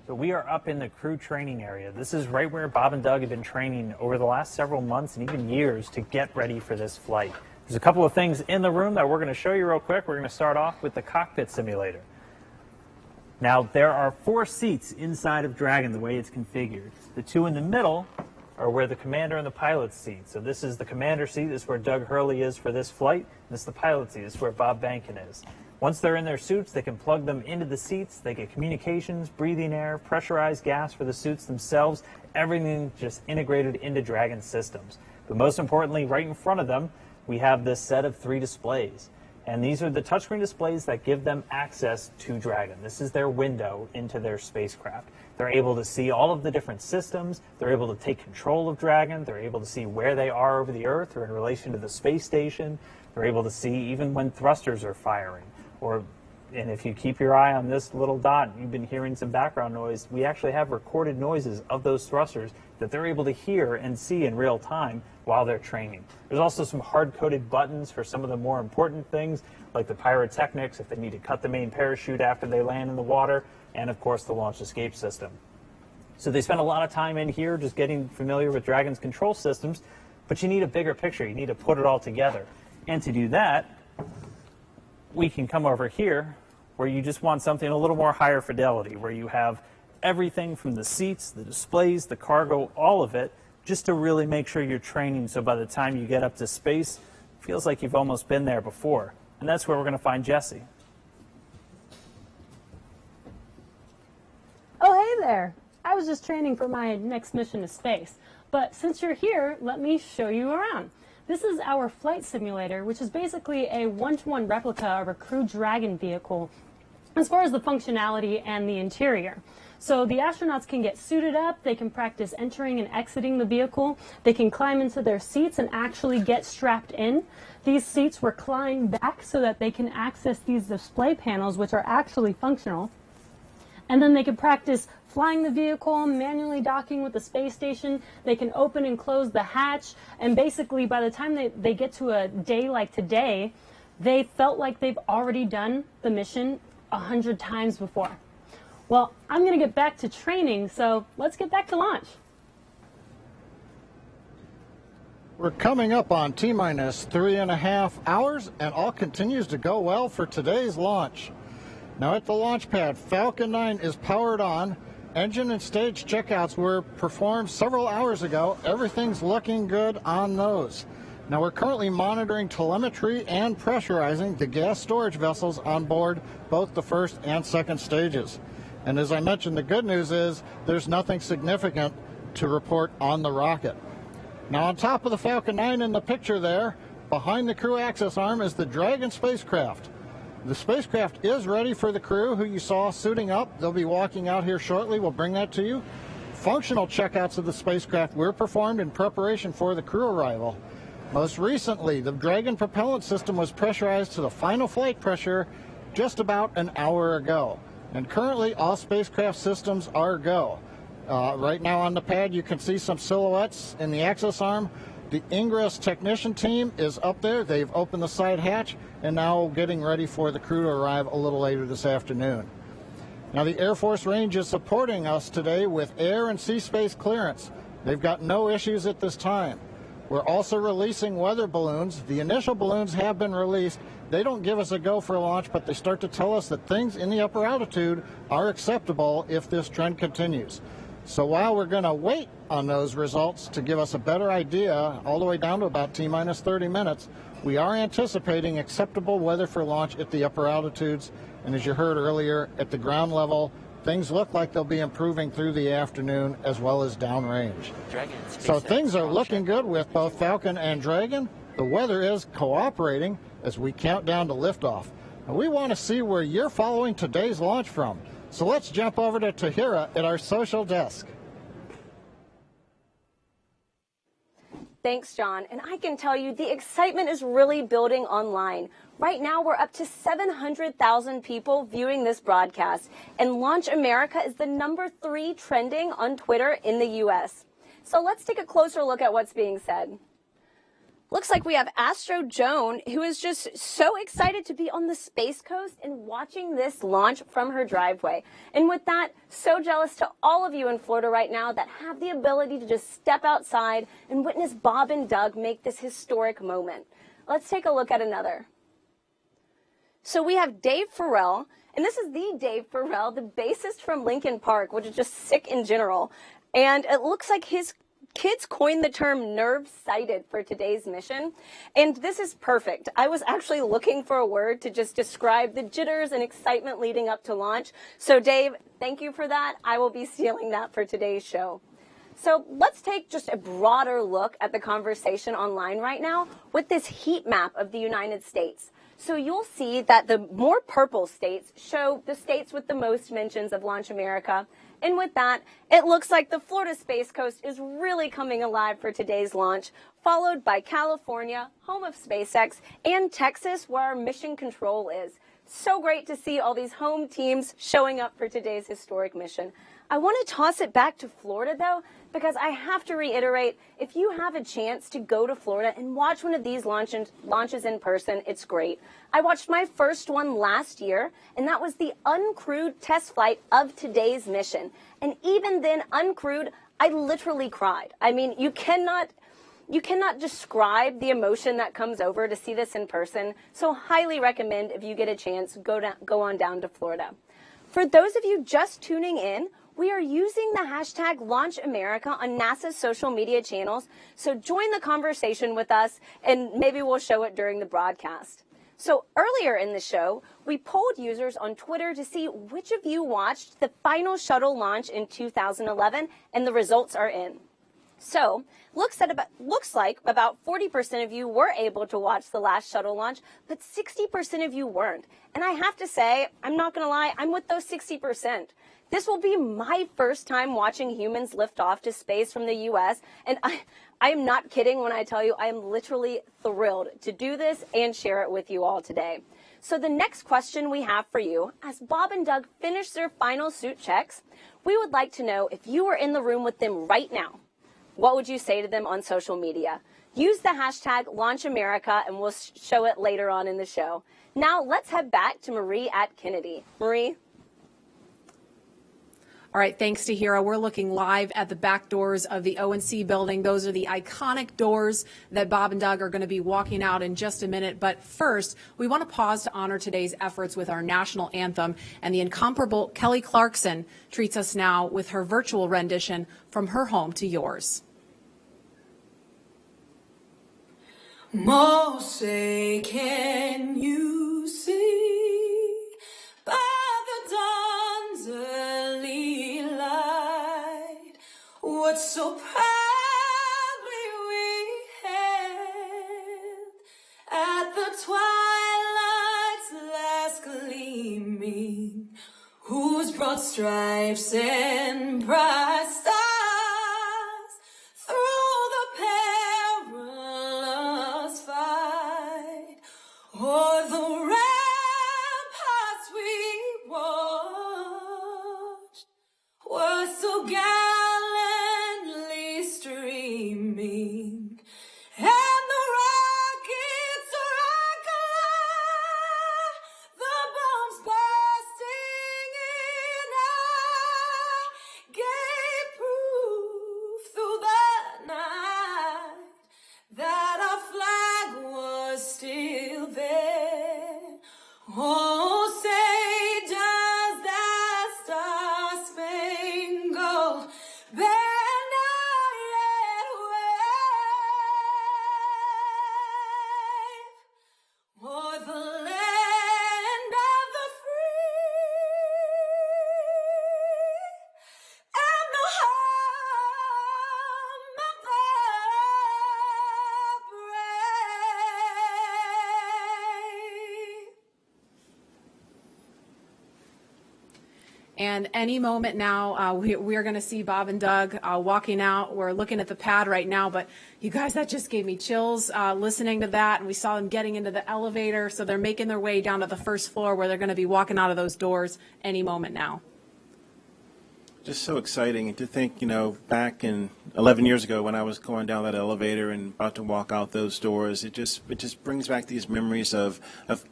So we are up in the crew training area. This is right where Bob and Doug have been training over the last several months and even years to get ready for this flight. There's a couple of things in the room that we're going to show you real quick. We're going to start off with the cockpit simulator. Now, there are 4 seats inside of Dragon the way it's configured. The 2 in the middle are where the commander and the pilot's seat. So this is the commander seat. This is where Doug Hurley is for this flight. This is the pilot seat. This is where Bob Bankin is. Once they're in their suits, they can plug them into the seats. They get communications, breathing air, pressurized gas for the suits themselves. Everything just integrated into Dragon systems. But most importantly, right in front of them, we have this set of 3 displays. And these are the touchscreen displays that give them access to Dragon. This is their window into their spacecraft. They're able to see all of the different systems. They're able to take control of Dragon. They're able to see where they are over the Earth or in relation to the space station. They're able to see even when thrusters are firing. And if you keep your eye on this little dot, you've been hearing some background noise. We actually have recorded noises of those thrusters that they're able to hear and see in real time while they're training. There's also some hard-coded buttons for some of the more important things, like the pyrotechnics, if they need to cut the main parachute after they land in the water, and of course the launch escape system. So they spend a lot of time in here just getting familiar with Dragon's control systems, but you need a bigger picture. You need to put it all together. And to do that, we can come over here where you just want something a little more higher fidelity, where you have everything from the seats, the displays, the cargo, all of it, just to really make sure you're training so by the time you get up to space, it feels like you've almost been there before. And that's where we're going to find Jesse. Oh, hey there. I was just training for my next mission to space. But since you're here, let me show you around. This is our flight simulator, which is basically a one-to-one replica of a Crew Dragon vehicle as far as the functionality and the interior. So the astronauts can get suited up, they can practice entering and exiting the vehicle, they can climb into their seats and actually get strapped in. These seats recline back so that they can access these display panels, which are actually functional. And then they can practice flying the vehicle, manually docking with the space station. They can open and close the hatch. And basically, by the time they get to a day like today, they felt like they've already done the mission 100 times before. Well, I'm going to get back to training, so let's get back to launch. We're coming up on T-minus 3.5 hours, and all continues to go well for today's launch. Now at the launch pad, Falcon 9 is powered on. Engine and stage checkouts were performed several hours ago. Everything's looking good on those. Now we're currently monitoring telemetry and pressurizing the gas storage vessels on board both the first and second stages. And as I mentioned, the good news is there's nothing significant to report on the rocket. Now on top of the Falcon 9 in the picture there, behind the crew access arm is the Dragon spacecraft. The spacecraft is ready for the crew who you saw suiting up. They'll be walking out here shortly. We'll bring that to you. Functional checkouts of the spacecraft were performed in preparation for the crew arrival. Most recently, the Dragon propellant system was pressurized to the final flight pressure just about an hour ago. And currently, all spacecraft systems are go. Right now on the pad, you can see some silhouettes in the access arm. The Ingress technician team is up there. They've opened the side hatch and now getting ready for the crew to arrive a little later this afternoon. Now, the Air Force Range is supporting us today with air and sea space clearance. They've got no issues at this time. We're also releasing weather balloons. The initial balloons have been released. They don't give us a go for launch, but they start to tell us that things in the upper altitude are acceptable if this trend continues. So while we're going to wait on those results to give us a better idea, all the way down to about T-minus 30 minutes, we are anticipating acceptable weather for launch at the upper altitudes. And as you heard earlier, at the ground level, things look like they'll be improving through the afternoon as well as downrange. So things are looking good with both Falcon and Dragon. The weather is cooperating as we count down to liftoff. And we want to see where you're following today's launch from. So let's jump over to Tahira at our social desk. Thanks, John. And I can tell you the excitement is really building online. Right now, we're up to 700,000 people viewing this broadcast. And Launch America is the #3 trending on Twitter in the U.S. So let's take a closer look at what's being said. Looks like we have Astro Joan, who is just so excited to be on the Space Coast and watching this launch from her driveway. And with that, so jealous to all of you in Florida right now that have the ability to just step outside and witness Bob and Doug make this historic moment. Let's take a look at another. So we have Dave Farrell, and this is the Dave Farrell, the bassist from Linkin Park, which is just sick in general. And it looks like his kids coined the term nerve-sighted for today's mission, and this is perfect. I was actually looking for a word to just describe the jitters and excitement leading up to launch. So Dave, thank you for that. I will be stealing that for today's show. So let's take just a broader look at the conversation online right now with this heat map of the United States. So you'll see that the more purple states show the states with the most mentions of Launch America. And with that, it looks like the Florida Space Coast is really coming alive for today's launch, followed by California, home of SpaceX, and Texas, where our mission control is. So great to see all these home teams showing up for today's historic mission. I want to toss it back to Florida, though, because I have to reiterate, if you have a chance to go to Florida and watch one of these launches in person, it's great. I watched my first one last year, and that was the uncrewed test flight of today's mission. And even then, uncrewed, I literally cried. I mean, you cannot describe the emotion that comes over to see this in person. So highly recommend, if you get a chance, go on down to Florida. For those of you just tuning in, we are using the hashtag #LaunchAmerica on NASA's social media channels, so join the conversation with us, and maybe we'll show it during the broadcast. So earlier in the show, we polled users on Twitter to see which of you watched the final shuttle launch in 2011, and the results are in. So, looks like about 40% of you were able to watch the last shuttle launch, but 60% of you weren't. And I have to say, I'm not going to lie, I'm with those 60%. This will be my first time watching humans lift off to space from the U.S., and I am not kidding when I tell you I am literally thrilled to do this and share it with you all today. So the next question we have for you, as Bob and Doug finish their final suit checks, we would like to know if you were in the room with them right now, what would you say to them on social media? Use the hashtag #LaunchAmerica, and we'll show it later on in the show. Now let's head back to Marie at Kennedy. Marie? All right, thanks to Hira. We're looking live at the back doors of the O&C building. Those are the iconic doors that Bob and Doug are going to be walking out in just a minute. But first, we want to pause to honor today's efforts with our national anthem. And the incomparable Kelly Clarkson treats us now with her virtual rendition from her home to yours. Moshe, can you see by the dawn's early light what so proudly we hailed at the twilight's last broad stripes and bright stars through the perilous fight, o'er the ramparts we watched were so gallantly streaming, and the rockets rock-a-lie, the bombs bursting in air, gave proof through the night that our flag was still there. Oh, say does that star-spangled banner yet wave o'er the land of the free and the home of the brave. And any moment now, we are going to see Bob and Doug walking out. We're looking at the pad right now, but you guys, that just gave me chills listening to that. And we saw them getting into the elevator. So they're making their way down to the first floor where they're going to be walking out of those doors any moment now. Just so exciting. And to think, back in 11 years ago when I was going down that elevator and about to walk out those doors, it just brings back these memories of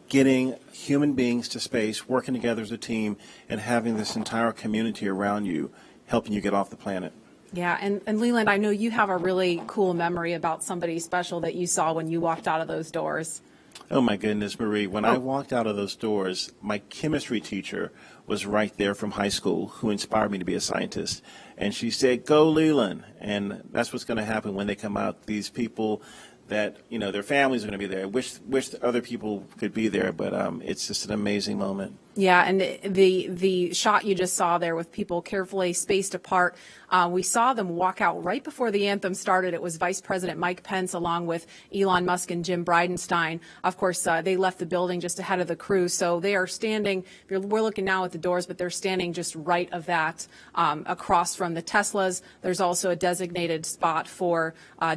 getting human beings to space, working together as a team, and having this entire community around you helping you get off the planet. Yeah, and Leland, I know you have a really cool memory about somebody special that you saw when you walked out of those doors. Oh my goodness, Marie, when I walked out of those doors, my chemistry teacher was right there from high school who inspired me to be a scientist. And she said, "Go Leland." And that's what's going to happen when they come out. These people that, their families are going to be there. Wish other people could be there, but it's just an amazing moment. Yeah, and the shot you just saw there with people carefully spaced apart, we saw them walk out right before the anthem started. It was Vice President Mike Pence along with Elon Musk and Jim Bridenstine. Of course, they left the building just ahead of the crew, so they are standing. We're looking now at the doors, but they're standing just right of that, across from the Teslas. There's also a designated spot for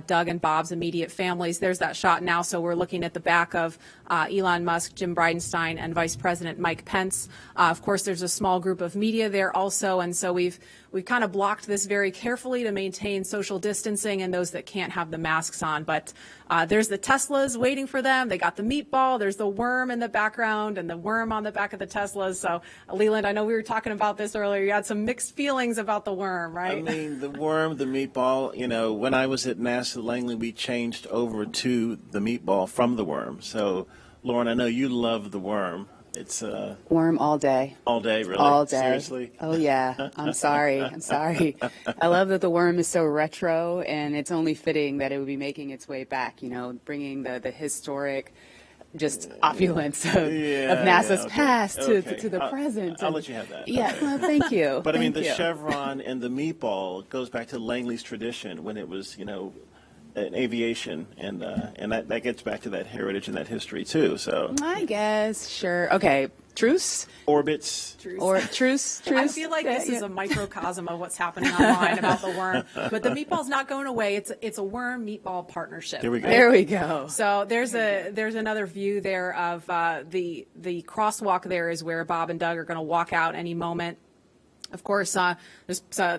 Doug and Bob's immediate families. There's that shot now, so we're looking at the back of Elon Musk, Jim Bridenstine, and Vice President Mike Pence. Of course, there's a small group of media there also, and so we've kind of blocked this very carefully to maintain social distancing and those that can't have the masks on. But there's the Teslas waiting for them. They got the meatball. There's the worm in the background and the worm on the back of the Teslas. So, Leland, I know we were talking about this earlier. You had some mixed feelings about the worm, right? I mean, the worm, the meatball, when I was at NASA Langley, we changed over to the meatball from the worm. So, Lauren, I know you love the worm. It's worm all day. All day, really? All day. Seriously? Oh, yeah. I'm sorry. I love that the worm is so retro, and it's only fitting that it would be making its way back, bringing the historic just opulence of NASA's past to the present. I'll let you have that. Yeah, well, thank you. But I mean, the chevron and the meatball goes back to Langley's tradition when it was, in aviation, and that gets back to that heritage and that history too. So I guess, sure. Okay, truce? Orbits. Or truce? I feel like this is a microcosm of what's happening online about the worm. But the meatball's not going away. It's a worm meatball partnership. There we go. Right? There we go. So there's another view there of the crosswalk. There is where Bob and Doug are going to walk out any moment. Of course, they're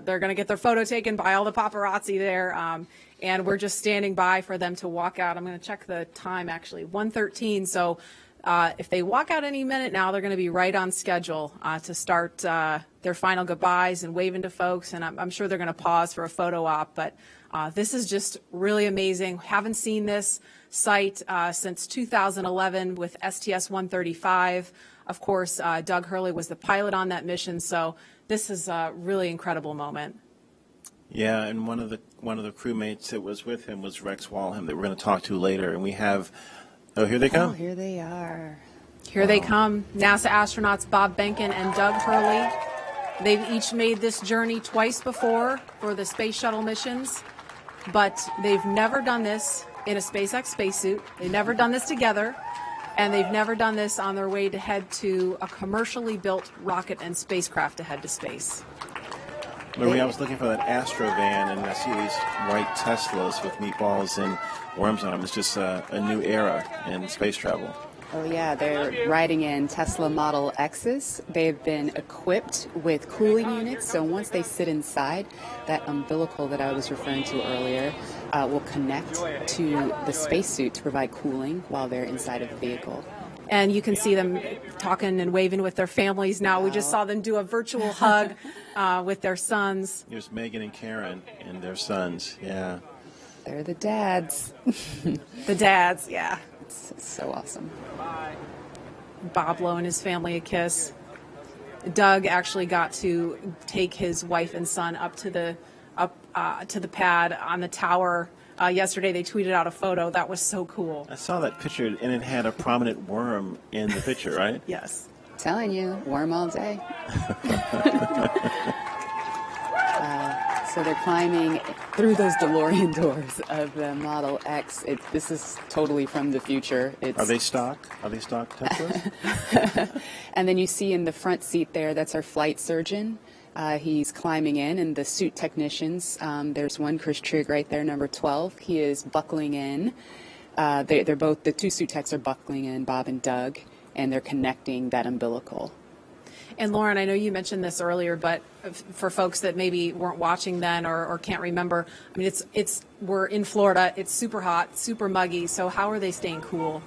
going to get their photo taken by all the paparazzi there. And we're just standing by for them to walk out. I'm going to check the time, actually, 1:13. So if they walk out any minute now, they're going to be right on schedule to start their final goodbyes and waving to folks. And I'm sure they're going to pause for a photo op. But this is just really amazing. Haven't seen this site since 2011 with STS-135. Of course, Doug Hurley was the pilot on that mission. So this is a really incredible moment. Yeah, and one of the crewmates that was with him was Rex Walham that we're going to talk to later. And we have, here they come. Oh, here they are. Here they come, NASA astronauts Bob Behnken and Doug Hurley. They've each made this journey twice before for the space shuttle missions, but they've never done this in a SpaceX spacesuit. They've never done this together. And they've never done this on their way to head to a commercially built rocket and spacecraft to head to space. Marie, I was looking for that Astro van, and I see these white Teslas with meatballs and worms on them. It's just a new era in space travel. Oh yeah, they're riding in Tesla Model X's. They've been equipped with cooling units, so once they sit inside, that umbilical that I was referring to earlier will connect to the spacesuit to provide cooling while they're inside of the vehicle. And you can see them talking and waving with their families now. We just saw them do a virtual hug with their sons. Here's Megan and Karen and their sons, yeah. They're the dads. The dads, yeah. It's so awesome. Bob blowing his family a kiss. Doug actually got to take his wife and son up to the pad on the tower. Yesterday they tweeted out a photo. That was so cool. I saw that picture, and it had a prominent worm in the picture, right? Yes. Telling you, worm all day. So they're climbing through those DeLorean doors of the Model X. This is totally from the future. Are they stock? Are they stock Teslas? And then you see in the front seat there, that's our flight surgeon. He's climbing in, and the suit technicians, there's one, Chris Trigg right there, number 12. He is buckling in. They're both, the two suit techs are buckling in, Bob and Doug, and they're connecting that umbilical. And Lauren, I know you mentioned this earlier, but for folks that maybe weren't watching then or can't remember, I mean, we're in Florida. It's super hot, super muggy. So how are they staying cool?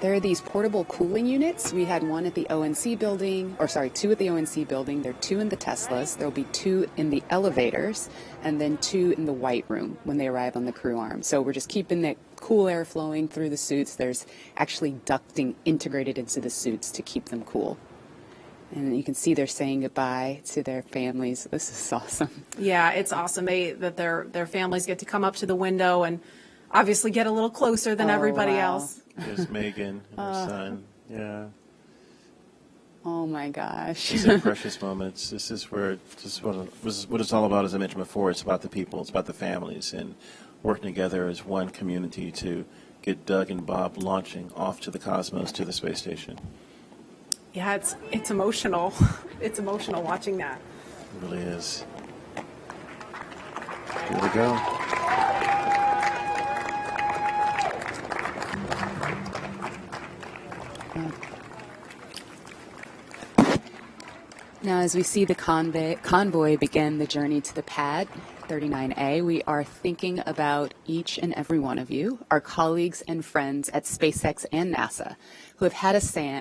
There are these portable cooling units. We had one at the ONC building, two at the ONC building. There are two in the Teslas. There'll be two in the elevators, and then two in the white room when they arrive on the crew arm. So we're just keeping that cool air flowing through the suits. There's actually ducting integrated into the suits to keep them cool. And you can see they're saying goodbye to their families. This is awesome. Yeah, it's awesome that their families get to come up to the window and obviously get a little closer than everybody else. There's Megan and her son. Yeah. Oh my gosh. These are precious moments. This is what it's all about, as I mentioned before. It's about the people. It's about the families and working together as one community to get Doug and Bob launching off to the cosmos, to the space station. Yeah, it's emotional. It's emotional watching that. It really is. Here we go. Now, as we see the convoy begin the journey to the pad, 39A, we are thinking about each and every one of you, our colleagues and friends at SpaceX and NASA, who have had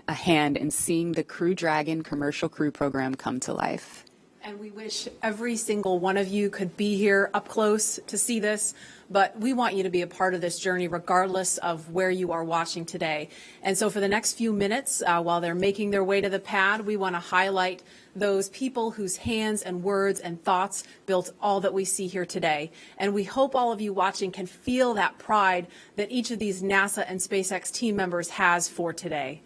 a hand in seeing the Crew Dragon commercial crew program come to life. And we wish every single one of you could be here up close to see this, but we want you to be a part of this journey regardless of where you are watching today. And so for the next few minutes, while they're making their way to the pad, we want to highlight those people whose hands and words and thoughts built all that we see here today. And we hope all of you watching can feel that pride that each of these NASA and SpaceX team members has for today.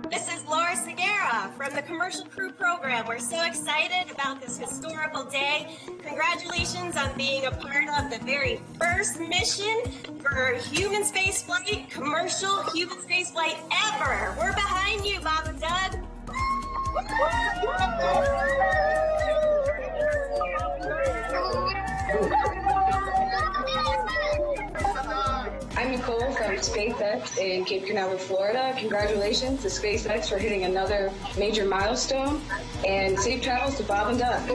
This is Laura Segura from the Commercial Crew Program. We're so excited about this historical day. Congratulations on being a part of the very first mission for human spaceflight, commercial human spaceflight ever. We're behind you, Bob and Doug. I'm Nicole from SpaceX in Cape Canaveral, Florida. Congratulations to SpaceX for hitting another major milestone, and safe travels to Bob and Doug.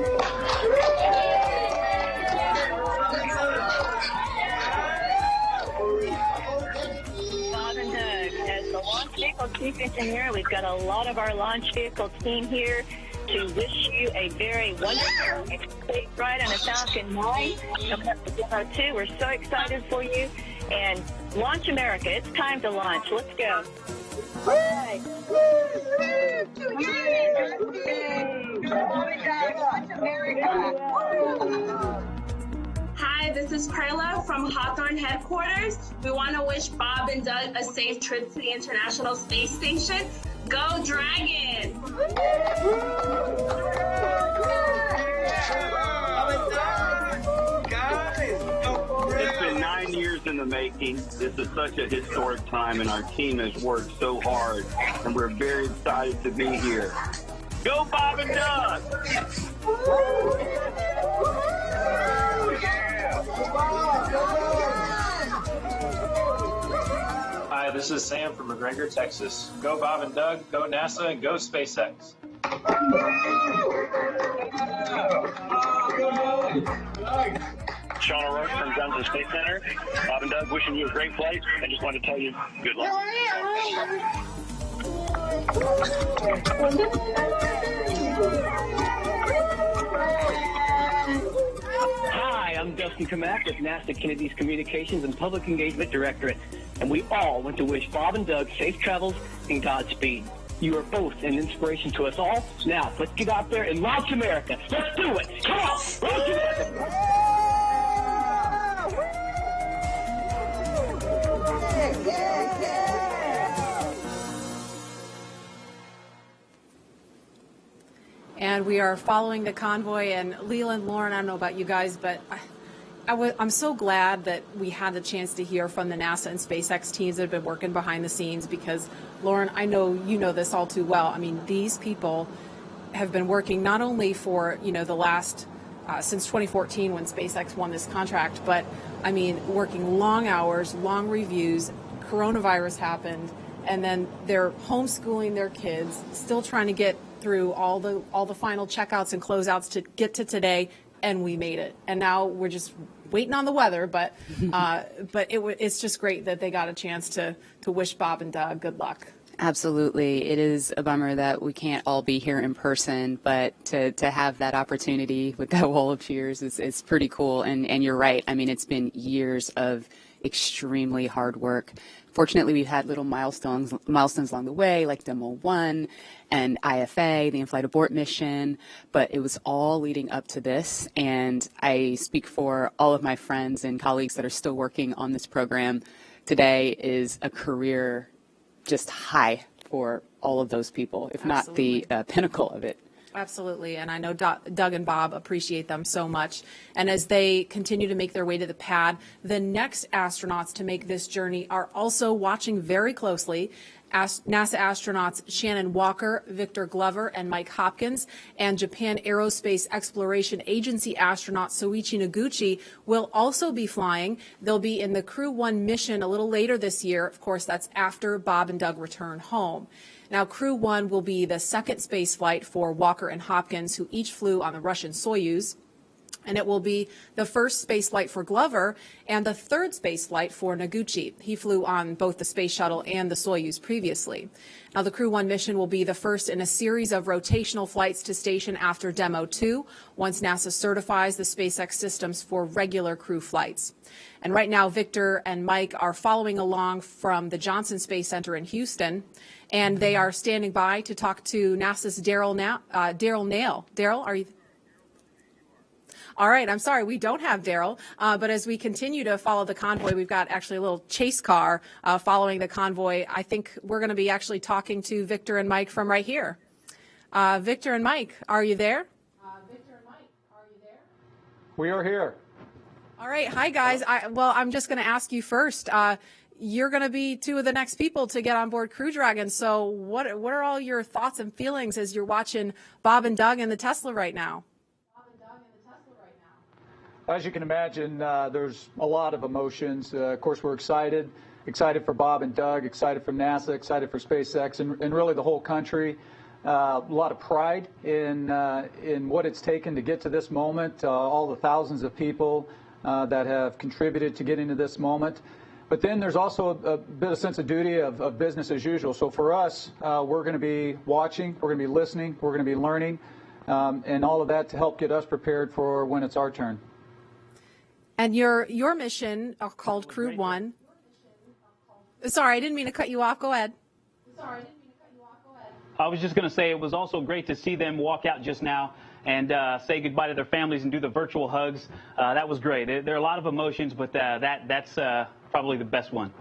Bob and Doug, as the launch vehicle chief engineer, we've got a lot of our launch vehicle team here to wish you a very wonderful space ride on a Falcon 9 coming up to Demo 2. We're so excited for you. And launch America. It's time to launch. Let's go. Hi, this is Perla from Hawthorne headquarters. We want to wish Bob and Doug a safe trip to the International Space Station. Go Dragon! It's been 9 years. years in the making. This is such a historic time, and our team has worked so hard, and we're very excited to be here. Go Bob and Doug! Hi, this is Sam from McGregor, Texas. Go Bob and Doug, go NASA, and go SpaceX. Sean O'Rourke from Johnson Space Center. Bob and Doug, wishing you a great flight. I just wanted to tell you good luck. Hi, I'm Dustin Kamak with NASA Kennedy's Communications and Public Engagement Directorate, and we all want to wish Bob and Doug safe travels and Godspeed. You are both an inspiration to us all. Now, let's get out there and launch America. Let's do it. Come on, launch America. And we are following the convoy. And Leland, Lauren, I don't know about you guys, but I'm so glad that we had the chance to hear from the NASA and SpaceX teams that have been working behind the scenes, because, Lauren, I know you know this all too well. I mean, these people have been working not only for, the last, since 2014 when SpaceX won this contract, but, I mean, working long hours, long reviews. Coronavirus happened, and then they're homeschooling their kids, still trying to get through all the final checkouts and closeouts to get to today, and we made it. And now we're just waiting on the weather, but it's just great that they got a chance to wish Bob and Doug good luck. Absolutely. It is a bummer that we can't all be here in person, but to have that opportunity with that wall of cheers is pretty cool. And you're right. I mean, it's been years of extremely hard work. Fortunately, we've had little milestones along the way, like Demo 1 and IFA, the in-flight abort mission, but it was all leading up to this. And I speak for all of my friends and colleagues that are still working on this program. Today is a career just high for all of those people, if Absolutely. not the pinnacle of it. Absolutely, and I know Doug and Bob appreciate them so much. And as they continue to make their way to the pad, the next astronauts to make this journey are also watching very closely. NASA astronauts Shannon Walker, Victor Glover, and Mike Hopkins, and Japan Aerospace Exploration Agency astronaut Soichi Noguchi will also be flying. They'll be in the Crew 1 mission a little later this year. Of course, that's after Bob and Doug return home. Now, Crew 1 will be the second space flight for Walker and Hopkins, who each flew on the Russian Soyuz. And it will be the first space flight for Glover and the third space flight for Noguchi. He flew on both the space shuttle and the Soyuz previously. Now, the Crew 1 mission will be the first in a series of rotational flights to station after Demo 2, once NASA certifies the SpaceX systems for regular crew flights. And right now, Victor and Mike are following along from the Johnson Space Center in Houston, and they are standing by to talk to NASA's Daryl Nail. Daryl, are you? All right, I'm sorry, we don't have Daryl, but as we continue to follow the convoy, we've got actually a little chase car following the convoy. I think we're going to be actually talking to Victor and Mike from right here. Victor and Mike, are you there? We are here. All right, hi guys. I'm just going to ask you first. You're going to be two of the next people to get on board Crew Dragon. So what are all your thoughts and feelings as you're watching Bob and Doug in the Tesla right now? As you can imagine, there's a lot of emotions. Of course, we're excited for Bob and Doug, excited for NASA, excited for SpaceX, and really the whole country. A lot of pride in what it's taken to get to this moment, all the thousands of people that have contributed to getting to this moment. But then there's also a bit of sense of duty of business as usual. So for us, we're going to be watching, we're going to be listening, we're going to be learning, and all of that to help get us prepared for when it's our turn. And your mission called Crew 1. Sorry, I didn't mean to cut you off. Go ahead. I was just going to say it was also great to see them walk out just now and say goodbye to their families and do the virtual hugs. That was great. There are a lot of emotions, but that's probably the best one.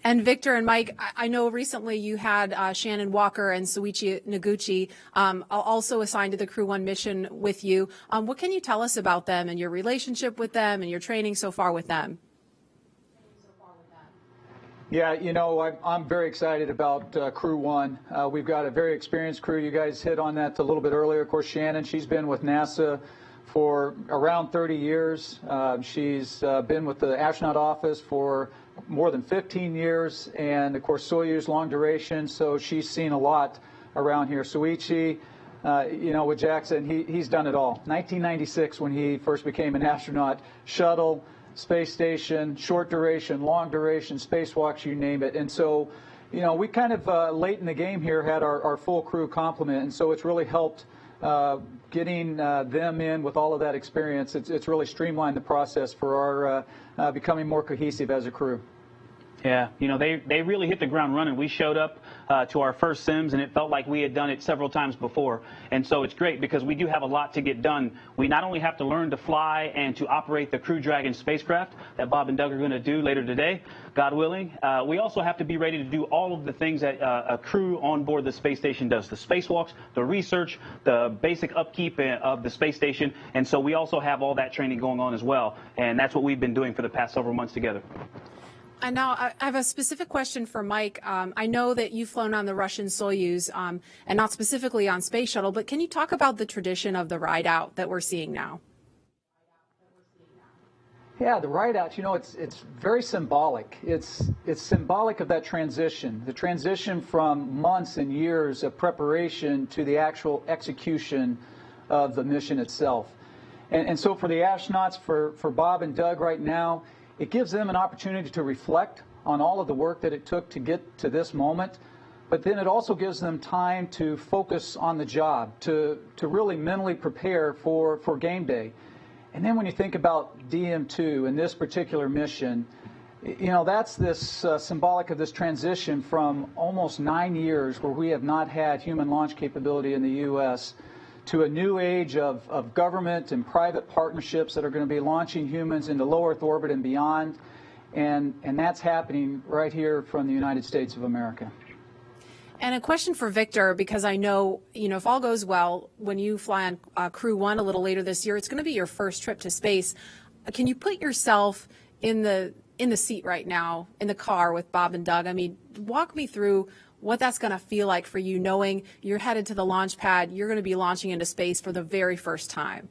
And Victor and Mike, I know recently you had Shannon Walker and Soichi Noguchi also assigned to the Crew 1 mission with you. What can you tell us about them and your relationship with them and your training so far with them? Yeah, you know, I'm very excited about Crew 1. We've got a very experienced crew. You guys hit on that a little bit earlier. Of course, Shannon, she's been with NASA for around 30 years. She's been with the astronaut office for more than 15 years, and of course Soyuz long duration, so she's seen a lot around here. Soichi, you know, with Jackson, he's done it all. 1996 when he first became an astronaut, shuttle, space station, short duration, long duration, spacewalks, you name it. And so, you know, we kind of late in the game here had our full crew complement, and so it's really helped getting them in with all of that experience. It's really streamlined the process for our becoming more cohesive as a crew. Yeah, you know, they really hit the ground running. We showed up to our first sims, and it felt like we had done it several times before. And so it's great because we do have a lot to get done. We not only have to learn to fly and to operate the Crew Dragon spacecraft that Bob and Doug are going to do later today, God willing. We also have to be ready to do all of the things that a crew on board the space station does, the spacewalks, the research, the basic upkeep of the space station. And so we also have all that training going on as well. And that's what we've been doing for the past several months together. And now I have a specific question for Mike. I know that you've flown on the Russian Soyuz and not specifically on Space Shuttle, but can you talk about the tradition of the ride out that we're seeing now? Yeah, the ride out, you know, it's very symbolic. It's symbolic of that transition, the transition from months and years of preparation to the actual execution of the mission itself. And so for the astronauts, for Bob and Doug right now, it gives them an opportunity to reflect on all of the work that it took to get to this moment, but then it also gives them time to focus on the job, to really mentally prepare for game day. And then when you think about DM2 and this particular mission, you know, that's this symbolic of this transition from almost 9 years where we have not had human launch capability in the U.S. to a new age of government and private partnerships that are going to be launching humans into low Earth orbit and beyond. And that's happening right here from the United States of America. And a question for Victor, because I know, you know, if all goes well, when you fly on Crew 1 a little later this year, it's going to be your first trip to space. Can you put yourself in the seat right now, in the car with Bob and Doug? I mean, walk me through what that's going to feel like for you, knowing you're headed to the launch pad, you're going to be launching into space for the very first time.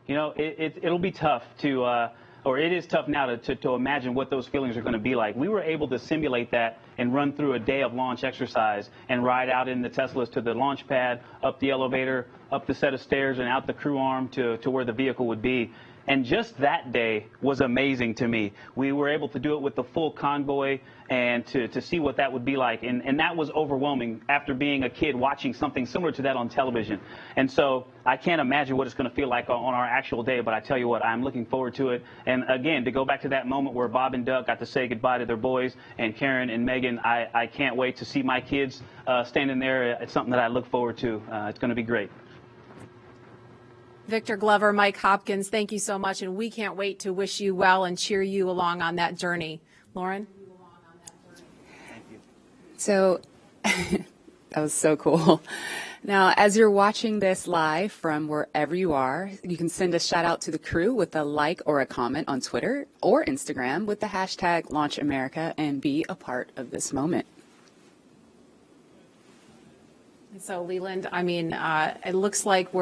You know, it'll be tough to, or it is tough now to imagine what those feelings are going to be like. We were able to simulate that and run through a day of launch exercise and ride out in the Teslas to the launch pad, up the elevator, up the set of stairs, and out the crew arm to where the vehicle would be. And just that day was amazing to me. We were able to do it with the full convoy and to see what that would be like. And that was overwhelming after being a kid watching something similar to that on television. And so I can't imagine what it's going to feel like on our actual day, but I tell you what, I'm looking forward to it. And again, to go back to that moment where Bob and Doug got to say goodbye to their boys, and Karen and Megan, I can't wait to see my kids standing there. It's something that I look forward to. It's going to be great. Victor Glover, Mike Hopkins, thank you so much, and we can't wait to wish you well and cheer you along on that journey. Lauren? So that was so cool. Now, as you're watching this live from wherever you are, you can send a shout out to the crew with a like or a comment on Twitter or Instagram with the hashtag LaunchAmerica and be a part of this moment. So, Leland, I mean, it looks like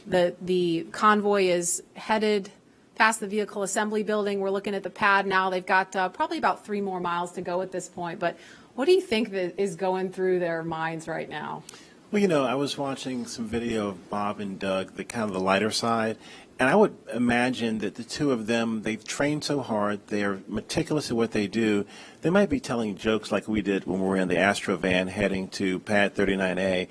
the convoy is headed past the vehicle assembly building. We're looking at the pad now. They've got probably about 3 more miles to go at this point. But what do you think that is going through their minds right now? Well, you know, I was watching some video of Bob and Doug, the kind of the lighter side, and I would imagine that the two of them, they've trained so hard, they're meticulous at what they do. They might be telling jokes like we did when we were in the Astro van heading to Pad 39A.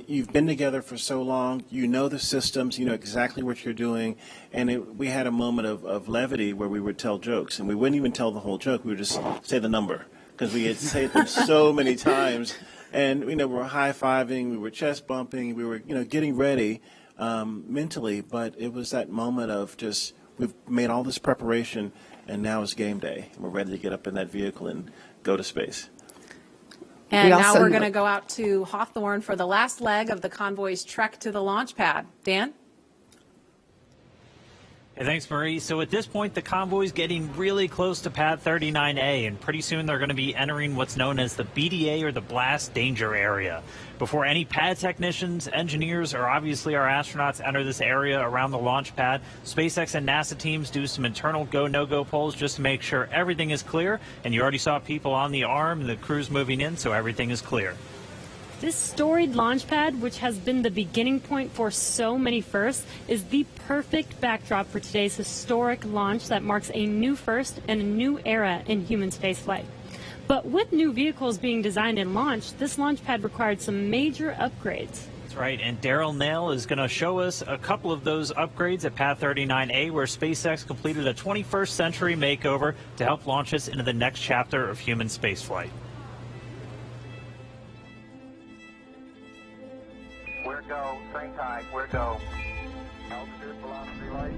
You've been together for so long, you know the systems, you know exactly what you're doing, and we had a moment of levity where we would tell jokes, and we wouldn't even tell the whole joke, we would just say the number, because we had said them so many times. And, you know, we were high-fiving, we were chest bumping, we were, you know, getting ready mentally, but it was that moment of just, we've made all this preparation, and now it's game day. We're ready to get up in that vehicle and go to space. And now we're going to go out to Hawthorne for the last leg of the convoy's trek to the launch pad. Dan? Hey, thanks, Marie. So at this point, the convoy's getting really close to Pad 39A, and pretty soon they're going to be entering what's known as the BDA, or the Blast Danger Area. Before any pad technicians, engineers, or obviously our astronauts enter this area around the launch pad, SpaceX and NASA teams do some internal go, no-go polls just to make sure everything is clear. And you already saw people on the arm and the crew's moving in, so everything is clear. This storied launch pad, which has been the beginning point for so many firsts, is the perfect backdrop for today's historic launch that marks a new first and a new era in human spaceflight. But with new vehicles being designed and launched, this launch pad required some major upgrades. That's right, and Daryl Nail is going to show us a couple of those upgrades at Pad 39A, where SpaceX completed a 21st century makeover to help launch us into the next chapter of human spaceflight. We're go, same time, we're go. Altitude, velocity, light.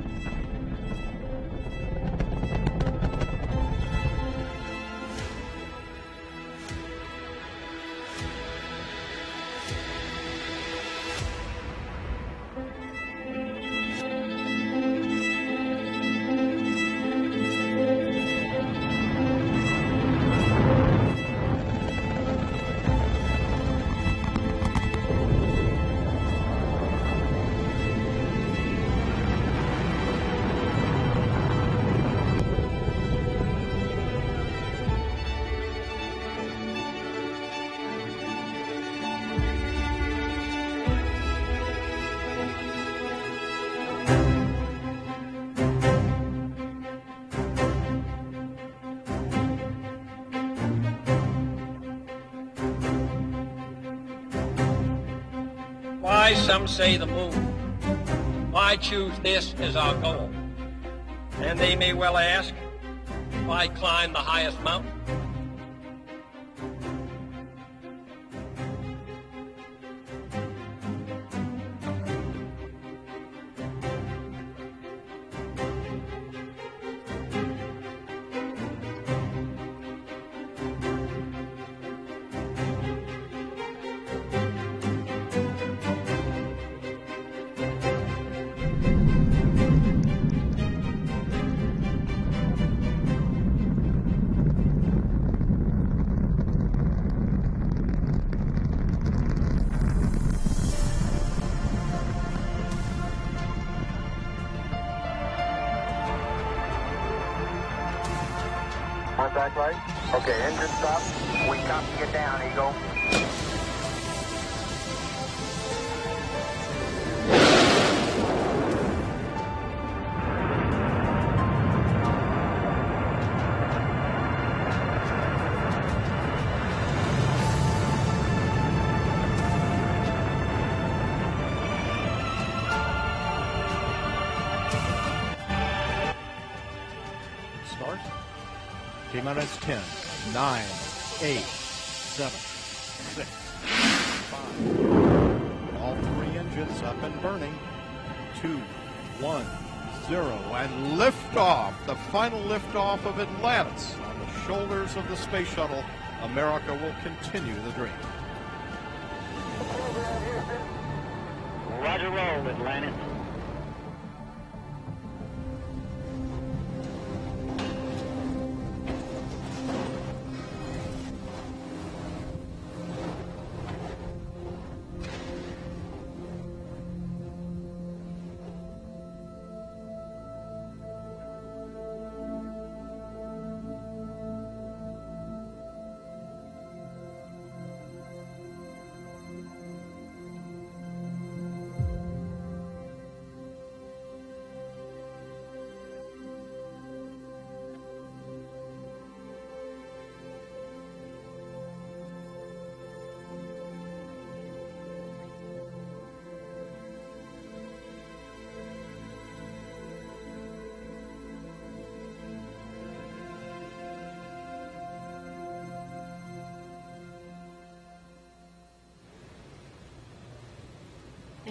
Why, some say the moon. Why choose this as our goal? And they may well ask, why climb the highest mountain? Contact light. Okay, engine stop. We copy you down, Eagle. Start. T-minus 10, 9, 8, 7, 6, 5. All three engines up and burning. 2, 1, 0, and liftoff. The final liftoff of Atlantis on the shoulders of the space shuttle. America will continue the dream. Roger, roll, Atlantis.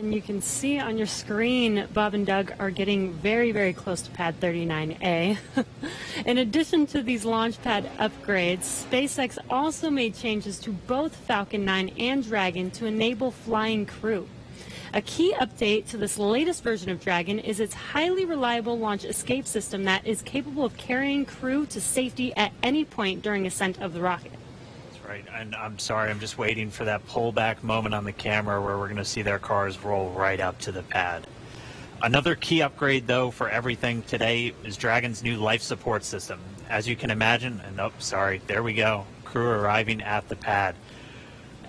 And you can see on your screen, Bob and Doug are getting very, very close to pad 39A. In addition to these launch pad upgrades, SpaceX also made changes to both Falcon 9 and Dragon to enable flying crew. A key update to this latest version of Dragon is its highly reliable launch escape system that is capable of carrying crew to safety at any point during ascent of the rocket. Right, and I'm sorry, I'm just waiting for that pullback moment on the camera where we're going to see their cars roll right up to the pad. Another key upgrade, though, for everything today is Dragon's new life support system. As you can imagine, and oh, sorry, there we go, crew arriving at the pad.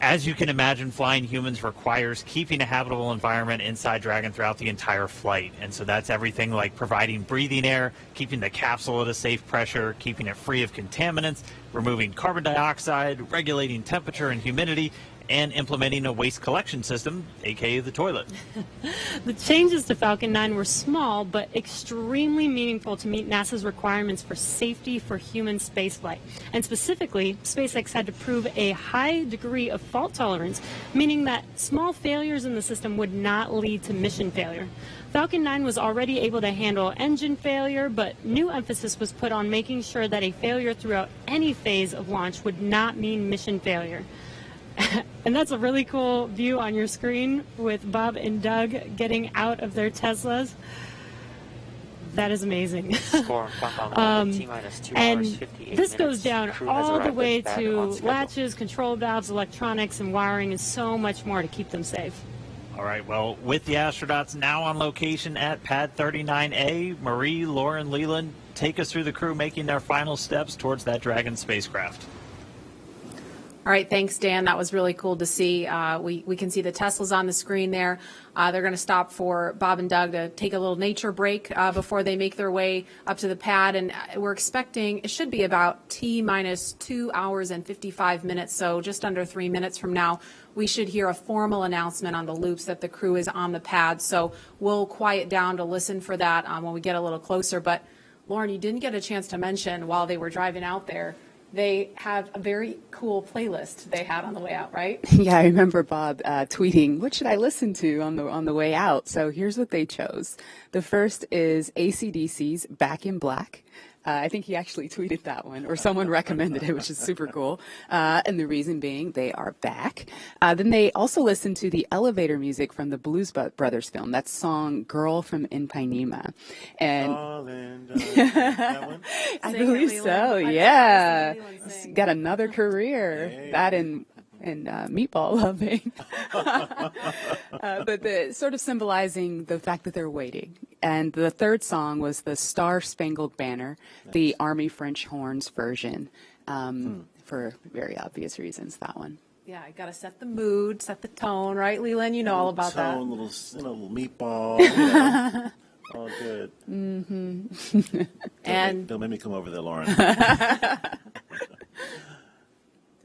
As you can imagine, flying humans requires keeping a habitable environment inside Dragon throughout the entire flight. And so that's everything like providing breathing air, keeping the capsule at a safe pressure, keeping it free of contaminants, removing carbon dioxide, regulating temperature and humidity, and implementing a waste collection system, aka the toilet. The changes to Falcon 9 were small, but extremely meaningful to meet NASA's requirements for safety for human spaceflight. And specifically, SpaceX had to prove a high degree of fault tolerance, meaning that small failures in the system would not lead to mission failure. Falcon 9 was already able to handle engine failure, but new emphasis was put on making sure that a failure throughout any phase of launch would not mean mission failure. And that's a really cool view on your screen with Bob and Doug getting out of their Teslas. That is amazing. And this goes down all the way to latches, control valves, electronics, and wiring, and so much more to keep them safe. All right, well, with the astronauts now on location at pad 39A, Marie, Lauren, Leland, take us through the crew making their final steps towards that Dragon spacecraft. All right, thanks, Dan. That was really cool to see. We can see the Teslas on the screen there. They're going to stop for Bob and Doug to take a little nature break before they make their way up to the pad. And we're expecting it should be about T-minus 2 hours and 55 minutes, so just under 3 minutes from now, we should hear a formal announcement on the loops that the crew is on the pad. So we'll quiet down to listen for that when we get a little closer. But, Lauren, you didn't get a chance to mention while they were driving out there, they have a very cool playlist they had on the way out, right? Yeah, I remember Bob tweeting, what should I listen to on the way out? So here's what they chose. The first is AC/DC's Back in Black. I think he actually tweeted that one, or someone recommended it, which is super cool. And the reason being, they are back. Then they also listened to the elevator music from the Blues Brothers film. That song, Girl from Ipanema. And that one? I believe so, yeah. Got another career. That and meatball loving. But the sort of symbolizing the fact that they're waiting. And the third song was the Star Spangled Banner, the Army French horns version, for very obvious reasons, that one. Yeah, I got to set the mood, set the tone, right, Leland? You know all about that. Little meatball, you know. All good. Mm-hmm. And don't make me come over there, Lauren.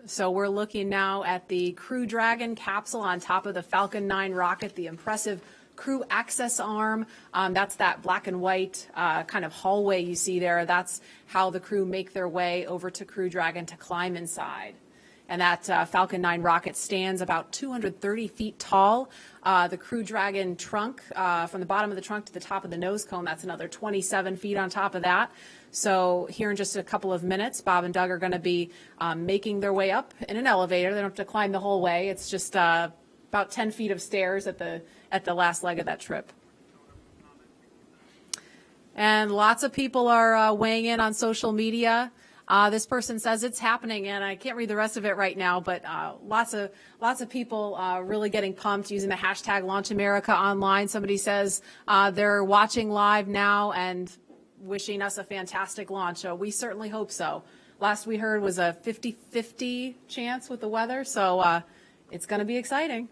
So we're looking now at the Crew Dragon capsule on top of the Falcon 9 rocket, the impressive crew access arm. That's that black and white kind of hallway you see there. That's how the crew make their way over to Crew Dragon to climb inside. And that Falcon 9 rocket stands about 230 feet tall. The Crew Dragon trunk, from the bottom of the trunk to the top of the nose cone, that's another 27 feet on top of that. So here in just a couple of minutes, Bob and Doug are going to be making their way up in an elevator. They don't have to climb the whole way. It's just about 10 feet of stairs at the last leg of that trip. And lots of people are weighing in on social media. This person says it's happening, and I can't read the rest of it right now, but lots of people really getting pumped using the hashtag #LaunchAmerica online. Somebody says they're watching live now and wishing us a fantastic launch. So we certainly hope so. Last we heard was a 50-50 chance with the weather, so it's going to be exciting.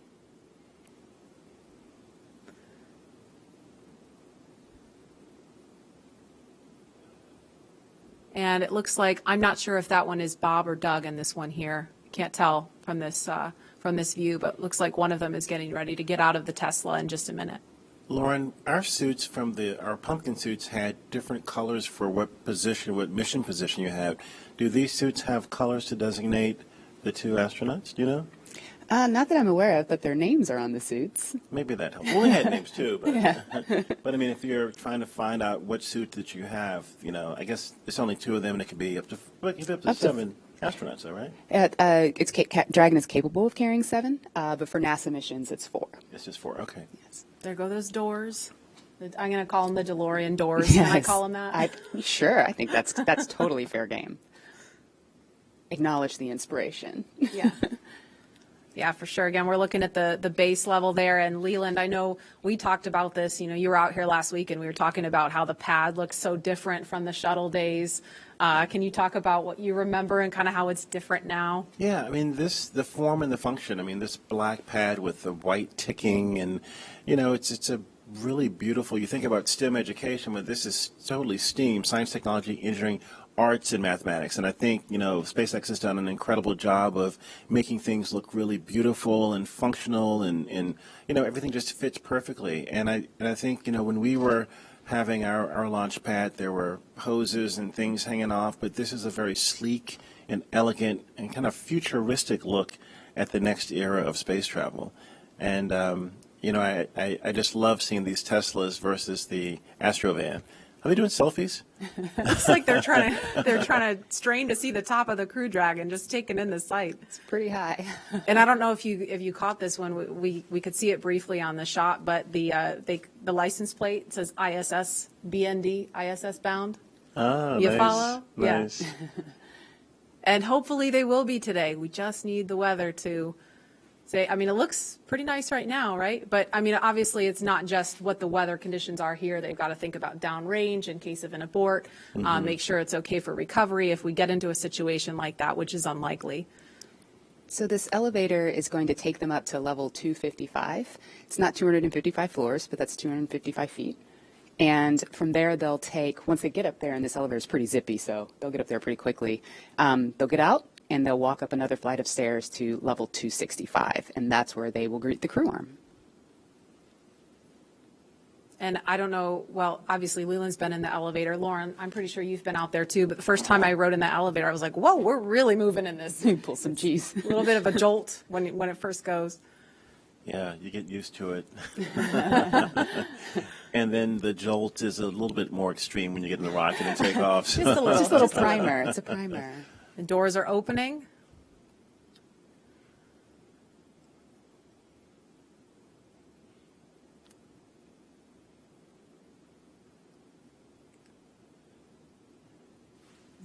And it looks like, I'm not sure if that one is Bob or Doug in this one here. Can't tell from this view, but it looks like one of them is getting ready to get out of the Tesla in just a minute. Lauren, our suits our pumpkin suits had different colors for what mission position you have. Do these suits have colors to designate the two astronauts? Do you know? Not that I'm aware of, but their names are on the suits. Maybe that helps. Well, we had names too, but Yeah. but I mean, if you're trying to find out what suit that you have, I guess it's only 2 of them, and it could be up to Up to 7 astronauts, all right? Dragon is capable of carrying 7, but for NASA missions, it's 4. It's just 4. Okay. There go those doors. I'm going to call them the DeLorean doors. Can I call them that? Sure, I think that's totally fair game. Acknowledge the inspiration. Yeah. Yeah, for sure. Again, we're looking at the base level there. And Leland, I know we talked about this. You were out here last week and we were talking about how the pad looks so different from the shuttle days. Can you talk about what you remember and kind of how it's different now? Yeah, I mean, the form and the function. I mean, this black pad with the white ticking, and it's a really beautiful. You think about STEM education, but this is totally STEAM: science, technology, engineering, arts, and mathematics. And I think SpaceX has done an incredible job of making things look really beautiful and functional, and everything just fits perfectly. And I think when we were having our launch pad, there were hoses and things hanging off, but this is a very sleek and elegant and kind of futuristic look at the next era of space travel. And I just love seeing these Teslas versus the Astrovan. Are they doing selfies? Looks like they're trying to strain to see the top of the Crew Dragon, just taking in the sight. It's pretty high. And I don't know if you caught this one. We could see it briefly on the shot, but the license plate says ISS BND, ISS bound. Oh, you nice. Follow? Nice. Yeah. And hopefully they will be today. We just need the weather to say, it looks pretty nice right now, right? But obviously it's not just what the weather conditions are here. They've got to think about downrange in case of an abort, make sure it's okay for recovery if we get into a situation like that, which is unlikely. So this elevator is going to take them up to level 255. It's not 255 floors, but that's 255 feet. And from there, they'll take, once they get up there, and this elevator is pretty zippy, so they'll get up there pretty quickly, they'll get out, and they'll walk up another flight of stairs to level 265, and that's where they will greet the crew arm. And I don't know, well, obviously Leland's been in the elevator. Lauren, I'm pretty sure you've been out there too, but the first time I rode in the elevator, I was like, whoa, we're really moving in this. Pull some G's. A little bit of a jolt when it first goes. Yeah, you get used to it. And then the jolt is a little bit more extreme when you get in the rocket and take off. So. Just a little primer. It's a primer. The doors are opening.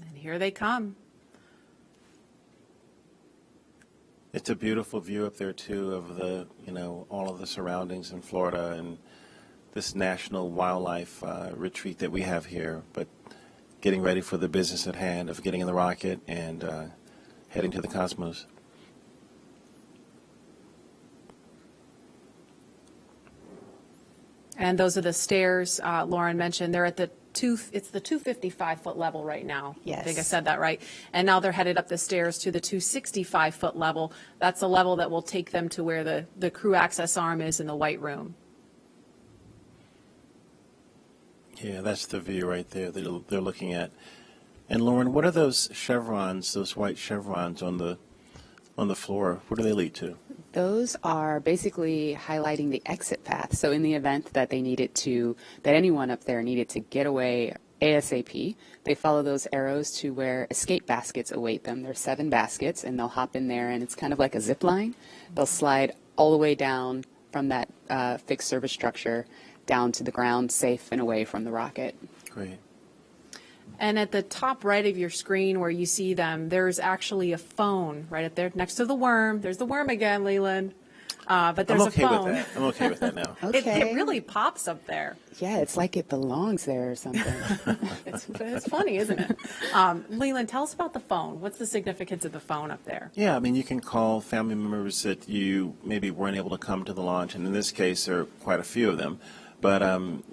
And here they come. It's a beautiful view up there too of the, all of the surroundings in Florida and this national wildlife retreat that we have here. But getting ready for the business at hand of getting in the rocket and heading to the cosmos. And those are the stairs Lauren mentioned. They're at it's the 255-foot level right now. Yes. I think I said that right. And now they're headed up the stairs to the 265-foot level. That's the level that will take them to where the crew access arm is in the white room. Yeah, that's the view right there that they're looking at. And Lauren, what are those chevrons, those white chevrons on the floor? What do they lead to? Those are basically highlighting the exit path. So in the event that that anyone up there needed to get away ASAP, they follow those arrows to where escape baskets await them. There's 7 baskets, and they'll hop in there, and it's kind of like a zip line. They'll slide all the way down from that fixed service structure down to the ground, safe and away from the rocket. Great. And at the top right of your screen where you see them, there's actually a phone right up there next to the worm. There's the worm again, Leland. But there's a phone. I'm okay with that now. Okay. It really pops up there. Yeah, it's like it belongs there or something. It's funny, isn't it? Leland, tell us about the phone. What's the significance of the phone up there? Yeah, you can call family members that you maybe weren't able to come to the launch, and in this case, there are quite a few of them. But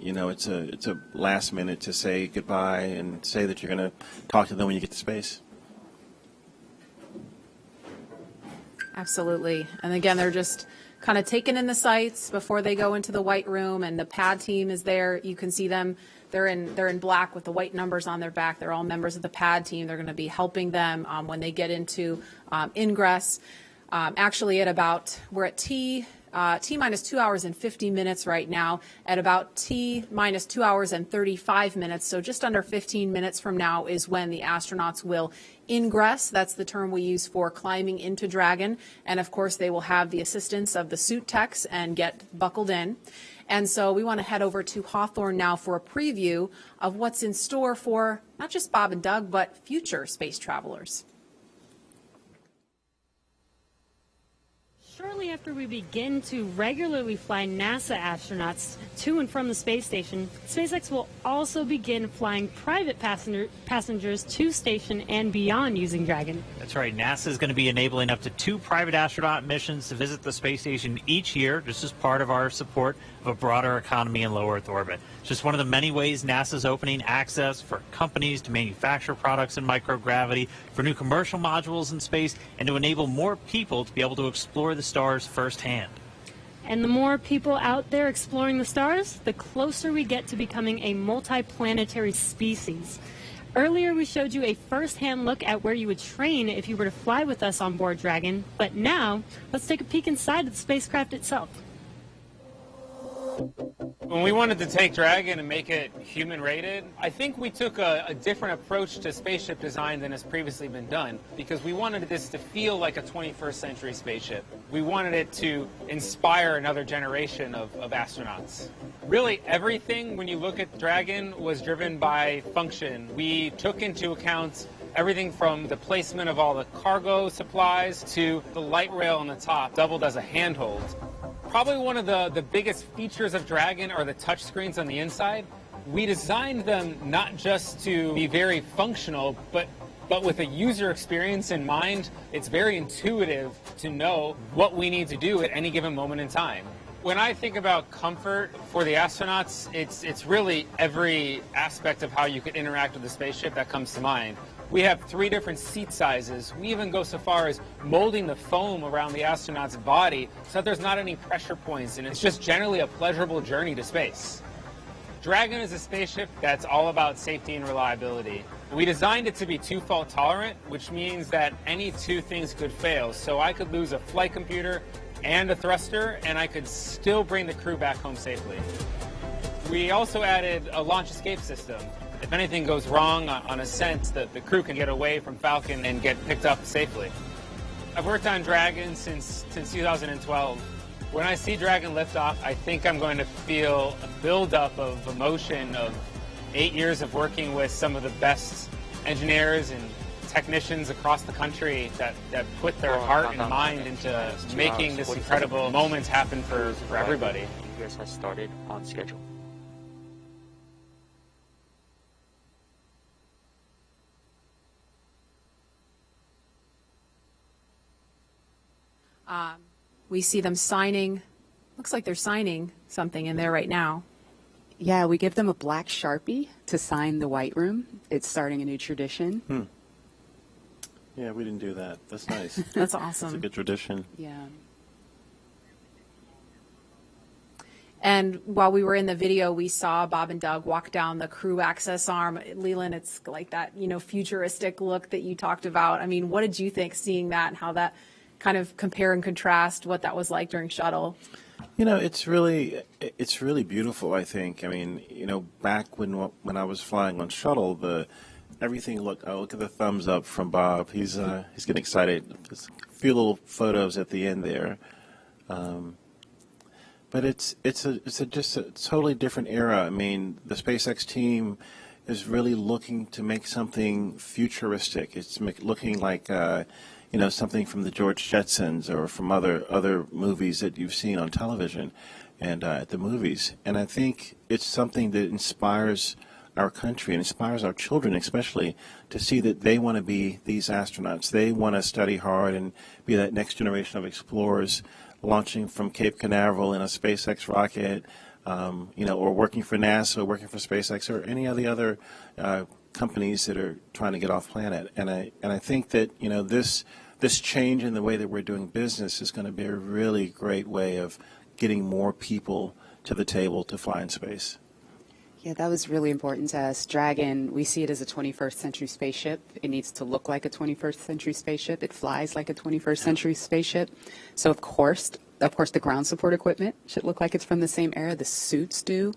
it's a last minute to say goodbye and say that you're going to talk to them when you get to space. Absolutely. And again, they're just kind of taking in the sights before they go into the white room, and the pad team is there. You can see them. They're in black with the white numbers on their back. They're all members of the pad team. They're going to be helping them when they get into ingress. Actually, we're at T minus 2 hours and 50 minutes right now, at about T minus 2 hours and 35 minutes. So just under 15 minutes from now is when the astronauts will ingress. That's the term we use for climbing into Dragon. And of course, they will have the assistance of the suit techs and get buckled in. And so we want to head over to Hawthorne now for a preview of what's in store for not just Bob and Doug, but future space travelers. Shortly after we begin to regularly fly NASA astronauts to and from the space station, SpaceX will also begin flying private passengers to station and beyond using Dragon. That's right. NASA is going to be enabling up to 2 private astronaut missions to visit the space station each year, just as part of our support of a broader economy in low Earth orbit. It's just one of the many ways NASA's opening access for companies to manufacture products in microgravity, for new commercial modules in space, and to enable more people to be able to explore the stars firsthand. And the more people out there exploring the stars, the closer we get to becoming a multiplanetary species. Earlier, we showed you a first-hand look at where you would train if you were to fly with us on board Dragon. But now, let's take a peek inside of the spacecraft itself. When we wanted to take Dragon and make it human-rated, I think we took a different approach to spaceship design than has previously been done, because we wanted this to feel like a 21st century spaceship. We wanted it to inspire another generation of astronauts. Really, everything, when you look at Dragon, was driven by function. We took into account everything from the placement of all the cargo supplies to the light rail on the top, doubled as a handhold. Probably one of the biggest features of Dragon are the touch screens on the inside. We designed them not just to be very functional, but with a user experience in mind. It's very intuitive to know what we need to do at any given moment in time. When I think about comfort for the astronauts, it's really every aspect of how you could interact with the spaceship that comes to mind. We have 3 different seat sizes. We even go so far as molding the foam around the astronaut's body so that there's not any pressure points, and it's just generally a pleasurable journey to space. Dragon is a spaceship that's all about safety and reliability. We designed it to be 2-fault tolerant, which means that any 2 things could fail. So I could lose a flight computer and a thruster, and I could still bring the crew back home safely. We also added a launch escape system. If anything goes wrong on ascent, the crew can get away from Falcon and get picked up safely. I've worked on Dragon since 2012. When I see Dragon lift off, I think I'm going to feel a buildup of emotion of 8 years of working with some of the best engineers and technicians across the country that put their heart and mind into making this incredible moment happen for everybody. Ingress has started on schedule. We see them signing. Looks like they're signing something in there right now. Yeah, we give them a black Sharpie to sign the White Room. It's starting a new tradition. Yeah, we didn't do that. That's nice. That's awesome. It's a good tradition. Yeah. And while we were in the video, we saw Bob and Doug walk down the crew access arm. Leland, it's like that, futuristic look that you talked about. I mean, what did you think seeing that and how that kind of compare and contrast what that was like during shuttle? It's really beautiful, I think. I mean, back when I was flying on shuttle, everything looked. Oh, look at the thumbs up from Bob. He's getting excited. There's a few little photos at the end there, but it's just a totally different era. I mean, the SpaceX team is really looking to make something futuristic. It's looking like something from the George Jetsons or from other movies that you've seen on television and at the movies. And I think it's something that inspires our country and inspires our children especially to see that they want to be these astronauts. They want to study hard and be that next generation of explorers launching from Cape Canaveral in a SpaceX rocket, or working for NASA, or working for SpaceX, or any of the other companies that are trying to get off planet. And I think that this change in the way that we're doing business is going to be a really great way of getting more people to the table to fly in space. Yeah, that was really important to us. Dragon, we see it as a 21st century spaceship. It needs to look like a 21st century spaceship. It flies like a 21st century spaceship. So of course, the ground support equipment should look like it's from the same era. The suits do.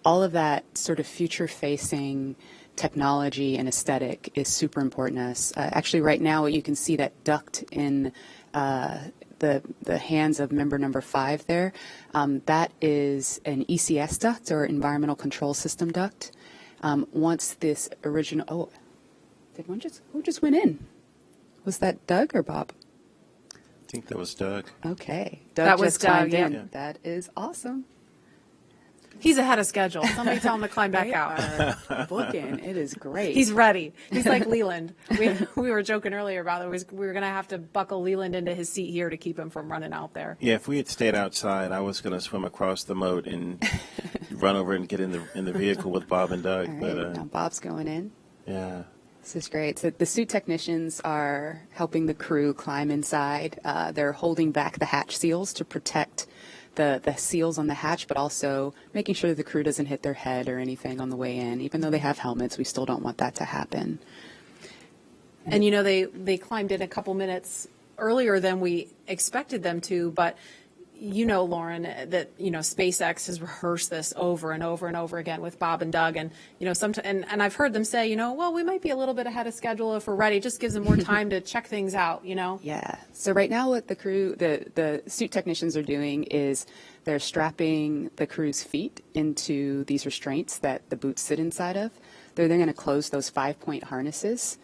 All of that sort of future-facing technology and aesthetic is super important to us. Actually, right now, you can see that duct in the hands of member number 5 there. That is an ECS duct, or Environmental Control System duct. Once this original, who just went in? Was that Doug or Bob? I think that was Doug. Okay. Doug That was just climbed Doug, in. yeah. That is awesome. He's ahead of schedule. Somebody tell him to climb back They out. are booking. It is great. He's ready. He's like Leland. We were joking earlier about it. We were going to have to buckle Leland into his seat here to keep him from running out there. Yeah, if we had stayed outside, I was going to swim across the moat and run over and get in the vehicle with Bob and Doug. All right, But now Bob's going in. yeah. This is great. So the suit technicians are helping the crew climb inside. They're holding back the hatch seals to protect the seals on the hatch, but also making sure the crew doesn't hit their head or anything on the way in. Even though they have helmets, we still don't want that to happen. And, you know, they climbed in a couple minutes earlier than we expected them to, but you know, Lauren, that, you know, SpaceX has rehearsed this over and over and over again with Bob and Doug. And, you know, and I've heard them say, you know, well, we might be a little bit ahead of schedule if we're ready. It just gives them more time to check things out, you know? Yeah. So right now what the crew, the suit technicians are doing is they're strapping the crew's feet into these restraints that the boots sit inside of. They're then going to close those 5-point harnesses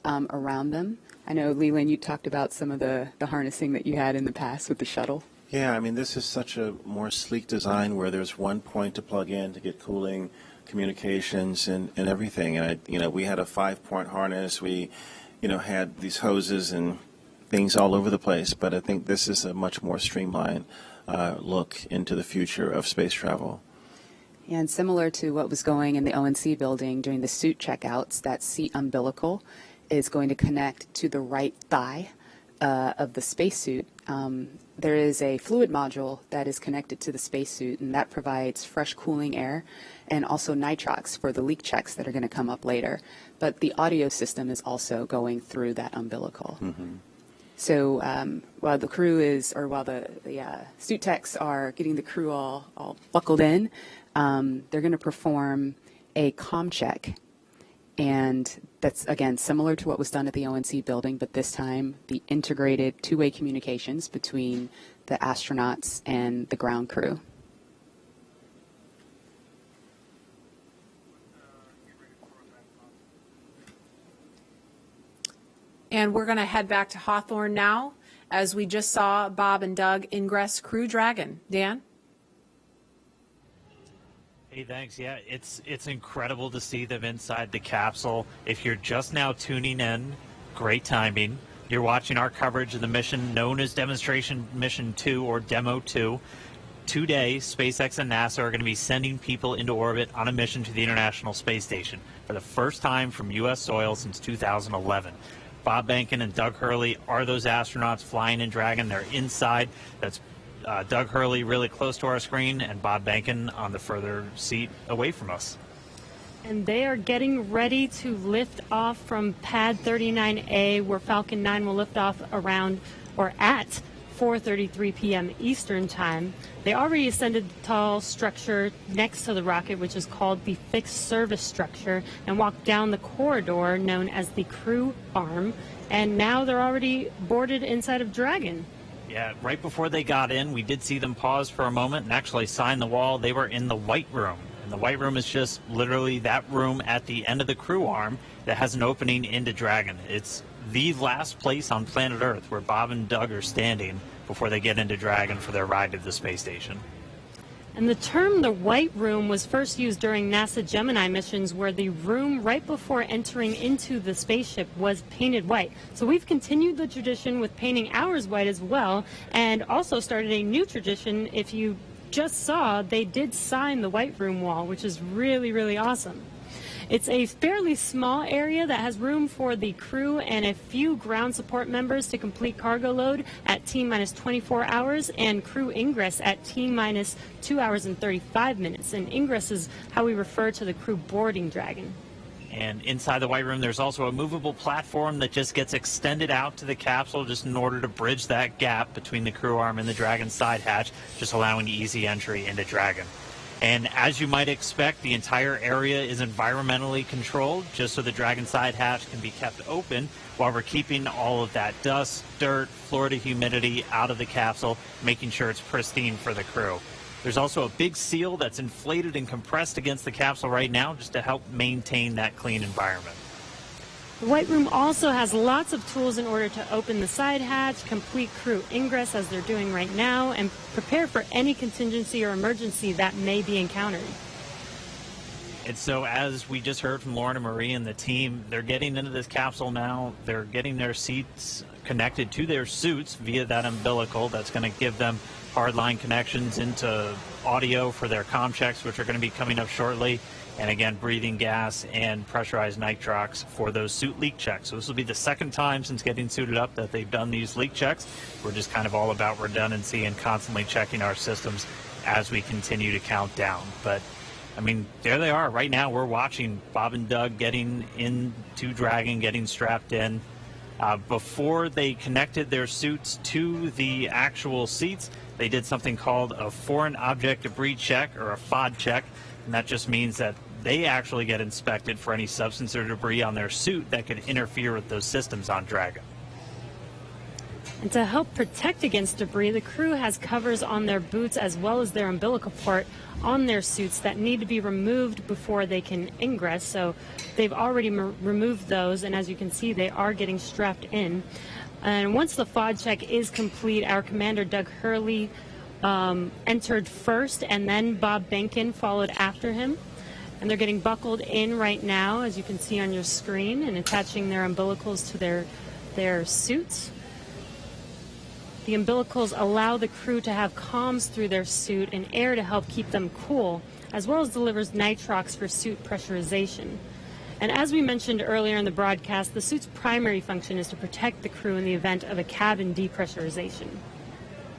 around them. I know, Leland, you talked about some of the harnessing that you had in the past with the shuttle. Yeah, I mean, this is such a more sleek design where there's one point to plug in to get cooling, communications, and everything. And, we had a 5-point harness. We, had these hoses and things all over the place. But I think this is a much more streamlined look into the future of space travel. And similar to what was going in the ONC building during the suit checkouts, that seat umbilical is going to connect to the right thigh of the spacesuit. There is a fluid module that is connected to the spacesuit, and that provides fresh cooling air and also nitrox for the leak checks that are going to come up later. But the audio system is also going through that umbilical. So while the crew while the suit techs are getting the crew all buckled in, they're going to perform a comm check. And that's, again, similar to what was done at the ONC building, but this time the integrated two-way communications between the astronauts and the ground crew. And we're going to head back to Hawthorne now, as we just saw Bob and Doug ingress Crew Dragon. Dan? Hey, thanks. Yeah, it's incredible to see them inside the capsule. If you're just now tuning in, great timing. You're watching our coverage of the mission known as Demonstration Mission 2 or Demo 2. Today, SpaceX and NASA are going to be sending people into orbit on a mission to the International Space Station for the first time from U.S. soil since 2011. Bob Behnken and Doug Hurley are those astronauts flying in Dragon. They're inside. That's Doug Hurley really close to our screen and Bob Behnken on the further seat away from us. And they are getting ready to lift off from pad 39A, where Falcon 9 will lift off around or at 4:33 p.m. Eastern Time. They already ascended the tall structure next to the rocket, which is called the fixed service structure, and walked down the corridor known as the crew arm. And now they're already boarded inside of Dragon. Yeah, right before they got in, we did see them pause for a moment and actually sign the wall. They were in the White Room. And the White Room is just literally that room at the end of the crew arm that has an opening into Dragon. It's the last place on planet Earth where Bob and Doug are standing before they get into Dragon for their ride to the space station. And the term the White Room was first used during NASA Gemini missions, where the room right before entering into the spaceship was painted white. So we've continued the tradition with painting ours white as well, and also started a new tradition. If you just saw, they did sign the White Room wall, which is really, really awesome. It's a fairly small area that has room for the crew and a few ground support members to complete cargo load at T-minus 24 hours and crew ingress at T-minus 2 hours and 35 minutes. And ingress is how we refer to the crew boarding Dragon. And inside the White Room, there's also a movable platform that just gets extended out to the capsule just in order to bridge that gap between the crew arm and the Dragon side hatch, just allowing easy entry into Dragon. And as you might expect, the entire area is environmentally controlled just so the Dragon side hatch can be kept open while we're keeping all of that dust, dirt, Florida humidity out of the capsule, making sure it's pristine for the crew. There's also a big seal that's inflated and compressed against the capsule right now just to help maintain that clean environment. The White Room also has lots of tools in order to open the side hatch, complete crew ingress as they're doing right now, and prepare for any contingency or emergency that may be encountered. And so as we just heard from Lauren and Marie and the team, they're getting into this capsule now. They're getting their seats connected to their suits via that umbilical that's going to give them hardline connections into audio for their comm checks, which are going to be coming up shortly. And again, breathing gas and pressurized nitrox for those suit leak checks. So this will be the second time since getting suited up that they've done these leak checks. We're just kind of all about redundancy and constantly checking our systems as we continue to count down. But I mean, there they are. Right now, we're watching Bob and Doug getting into Dragon, getting strapped in. Before they connected their suits to the actual seats, they did something called a foreign object debris check, or a FOD check, and that just means that they actually get inspected for any substance or debris on their suit that could interfere with those systems on Dragon. And to help protect against debris, the crew has covers on their boots as well as their umbilical port on their suits that need to be removed before they can ingress. So they've already removed those, and as you can see, they are getting strapped in. And once the FOD check is complete, our commander, Doug Hurley, entered first, and then Bob Behnken followed after him. And they're getting buckled in right now, as you can see on your screen, and attaching their umbilicals to their suits. The umbilicals allow the crew to have comms through their suit and air to help keep them cool, as well as delivers nitrox for suit pressurization. And as we mentioned earlier in the broadcast, the suit's primary function is to protect the crew in the event of a cabin depressurization.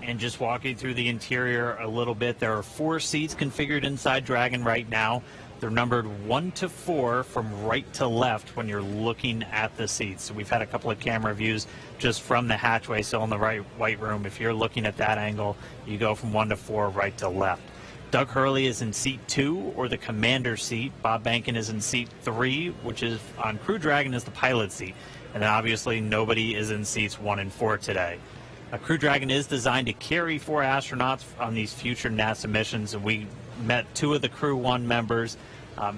And just walking through the interior a little bit, there are 4 seats configured inside Dragon right now. They're numbered 1 to 4 from right to left when you're looking at the seats. So we've had a couple of camera views just from the hatchway, so in the White Room. If you're looking at that angle, you go from 1 to 4 right to left. Doug Hurley is in seat 2, or the commander seat. Bob Behnken is in seat 3, which is on Crew Dragon is the pilot seat. And then obviously nobody is in seats 1 and 4 today. Crew Dragon is designed to carry 4 astronauts on these future NASA missions, and we met 2 of the Crew 1 members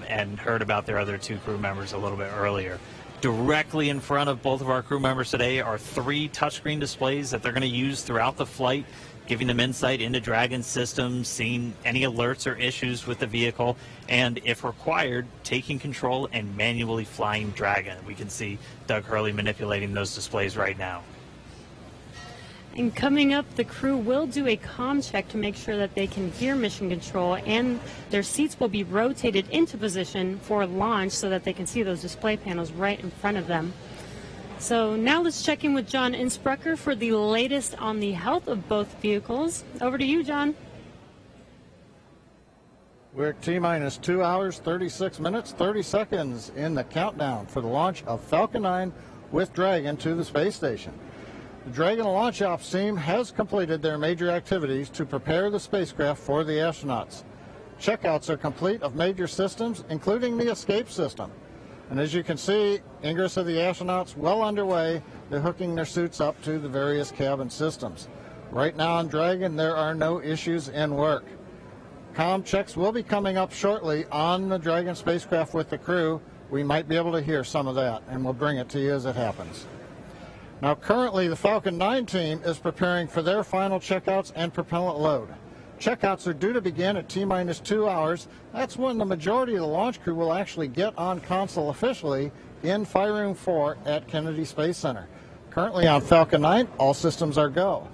and heard about their other 2 crew members a little bit earlier. Directly in front of both of our crew members today are 3 touchscreen displays that they're going to use throughout the flight, giving them insight into Dragon systems, seeing any alerts or issues with the vehicle, and if required, taking control and manually flying Dragon. We can see Doug Hurley manipulating those displays right now. And coming up, the crew will do a comm check to make sure that they can hear mission control, and their seats will be rotated into position for launch so that they can see those display panels right in front of them. So now let's check in with John Innsbrucker for the latest on the health of both vehicles. Over to you, John. We're at T-minus 2 hours, 36 minutes, 30 seconds in the countdown for the launch of Falcon 9 with Dragon to the space station. The Dragon launch ops team has completed their major activities to prepare the spacecraft for the astronauts. Checkouts are complete of major systems, including the escape system. And as you can see, ingress of the astronauts well underway. They're hooking their suits up to the various cabin systems. Right now on Dragon, there are no issues in work. Comm checks will be coming up shortly on the Dragon spacecraft with the crew. We might be able to hear some of that, and we'll bring it to you as it happens. Now, currently, the Falcon 9 team is preparing for their final checkouts and propellant load. Checkouts are due to begin at T-minus 2 hours. That's when the majority of the launch crew will actually get on console officially in Fire Room 4 at Kennedy Space Center. Currently on Falcon 9, all systems are go.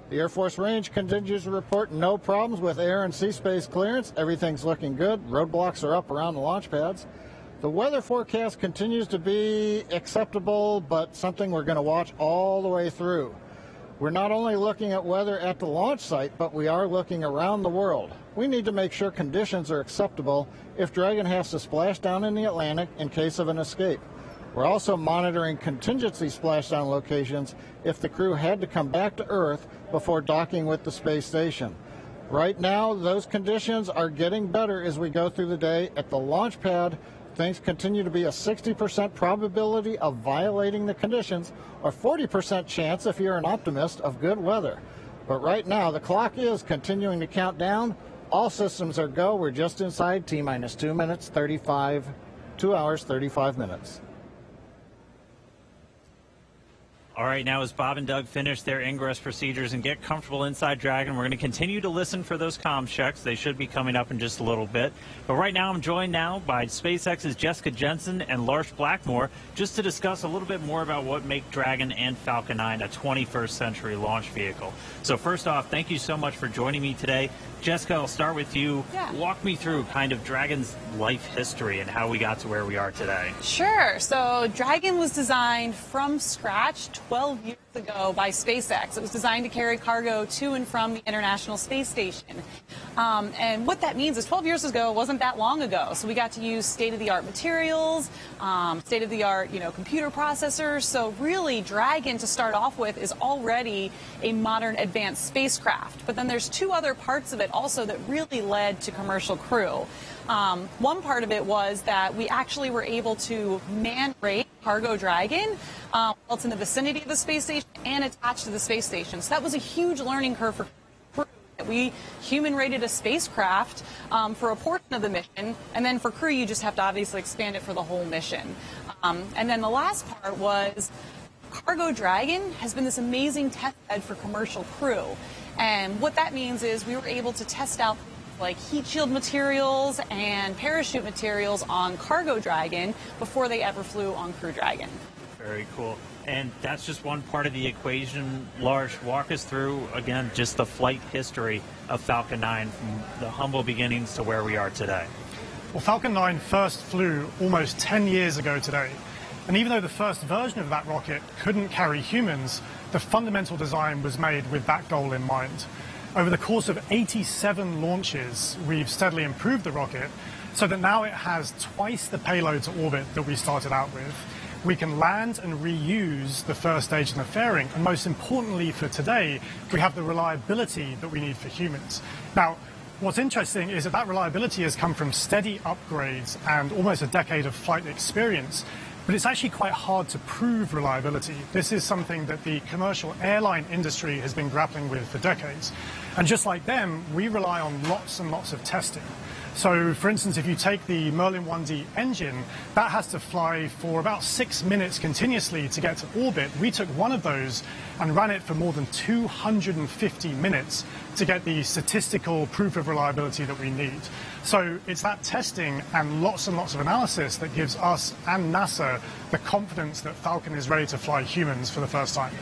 The Air Force Range continues to report no problems with air and sea space clearance. Everything's looking good. Roadblocks are up around the launch pads. The weather forecast continues to be acceptable, but something we're going to watch all the way through. We're not only looking at weather at the launch site, but we are looking around the world. We need to make sure conditions are acceptable if Dragon has to splash down in the Atlantic in case of an escape. We're also monitoring contingency splashdown locations if the crew had to come back to Earth before docking with the space station. Right now, those conditions are getting better as we go through the day. At the launch pad, things continue to be a 60% probability of violating the conditions, or 40% chance, if you're an optimist, of good weather. But right now, the clock is continuing to count down. All systems are go. We're just inside T-minus 2 hours, 35 minutes. All right, now as Bob and Doug finish their ingress procedures and get comfortable inside Dragon, we're going to continue to listen for those comm checks. They should be coming up in just a little bit. But right now I'm joined now by SpaceX's Jessica Jensen and Lars Blackmore just to discuss a little bit more about what make Dragon and Falcon 9 a 21st century launch vehicle. So first off, thank you so much for joining me today. Jessica, I'll start with you. Yeah. Walk me through kind of Dragon's life history and how we got to where we are today. Sure. So Dragon was designed from scratch 12 years ago by SpaceX. It was designed to carry cargo to and from the International Space Station. And what that means is 12 years ago wasn't that long ago. So we got to use state-of-the-art materials, state-of-the-art, computer processors. So really, Dragon, to start off with, is already a modern advanced spacecraft. But then there's two other parts of it also that really led to commercial crew. One part of it was that we actually were able to man-rate cargo Dragon while it's in the vicinity of the space station and attached to the space station. So that was a huge learning curve for crew. We human-rated a spacecraft for a portion of the mission, and then for crew, you just have to obviously expand it for the whole mission. And then the last part was Cargo Dragon has been this amazing test bed for commercial crew. And what that means is we were able to test out like heat shield materials and parachute materials on Cargo Dragon before they ever flew on Crew Dragon. Very cool. And that's just one part of the equation. Lars, walk us through, again, just the flight history of Falcon 9 from the humble beginnings to where we are today. Well, Falcon 9 first flew almost 10 years ago today. And even though the first version of that rocket couldn't carry humans, the fundamental design was made with that goal in mind. Over the course of 87 launches, we've steadily improved the rocket so that now it has twice the payload to orbit that we started out with. We can land and reuse the first stage and the fairing, and most importantly for today, we have the reliability that we need for humans. Now, what's interesting is that reliability has come from steady upgrades and almost a decade of flight experience. But it's actually quite hard to prove reliability. This is something that the commercial airline industry has been grappling with for decades. And just like them, we rely on lots and lots of testing. So, for instance, if you take the Merlin 1D engine, that has to fly for about 6 minutes continuously to get to orbit. We took one of those and ran it for more than 250 minutes to get the statistical proof of reliability that we need. So it's that testing and lots of analysis that gives us and NASA the confidence that Falcon is ready to fly humans for the first time.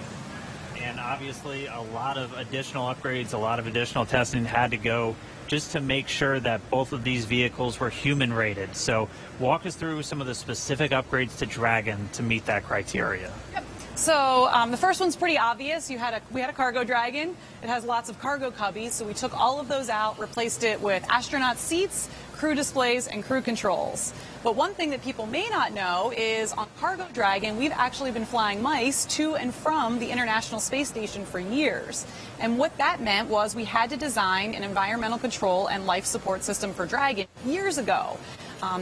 And obviously a lot of additional upgrades, a lot of additional testing had to go just to make sure that both of these vehicles were human rated. So walk us through some of the specific upgrades to Dragon to meet that criteria. Yep. So the first one's pretty obvious. We had a Cargo Dragon. It has lots of cargo cubbies, so we took all of those out, replaced it with astronaut seats, crew displays, and crew controls. But one thing that people may not know is on Cargo Dragon, we've actually been flying mice to and from the International Space Station for years. And what that meant was we had to design an environmental control and life support system for Dragon years ago.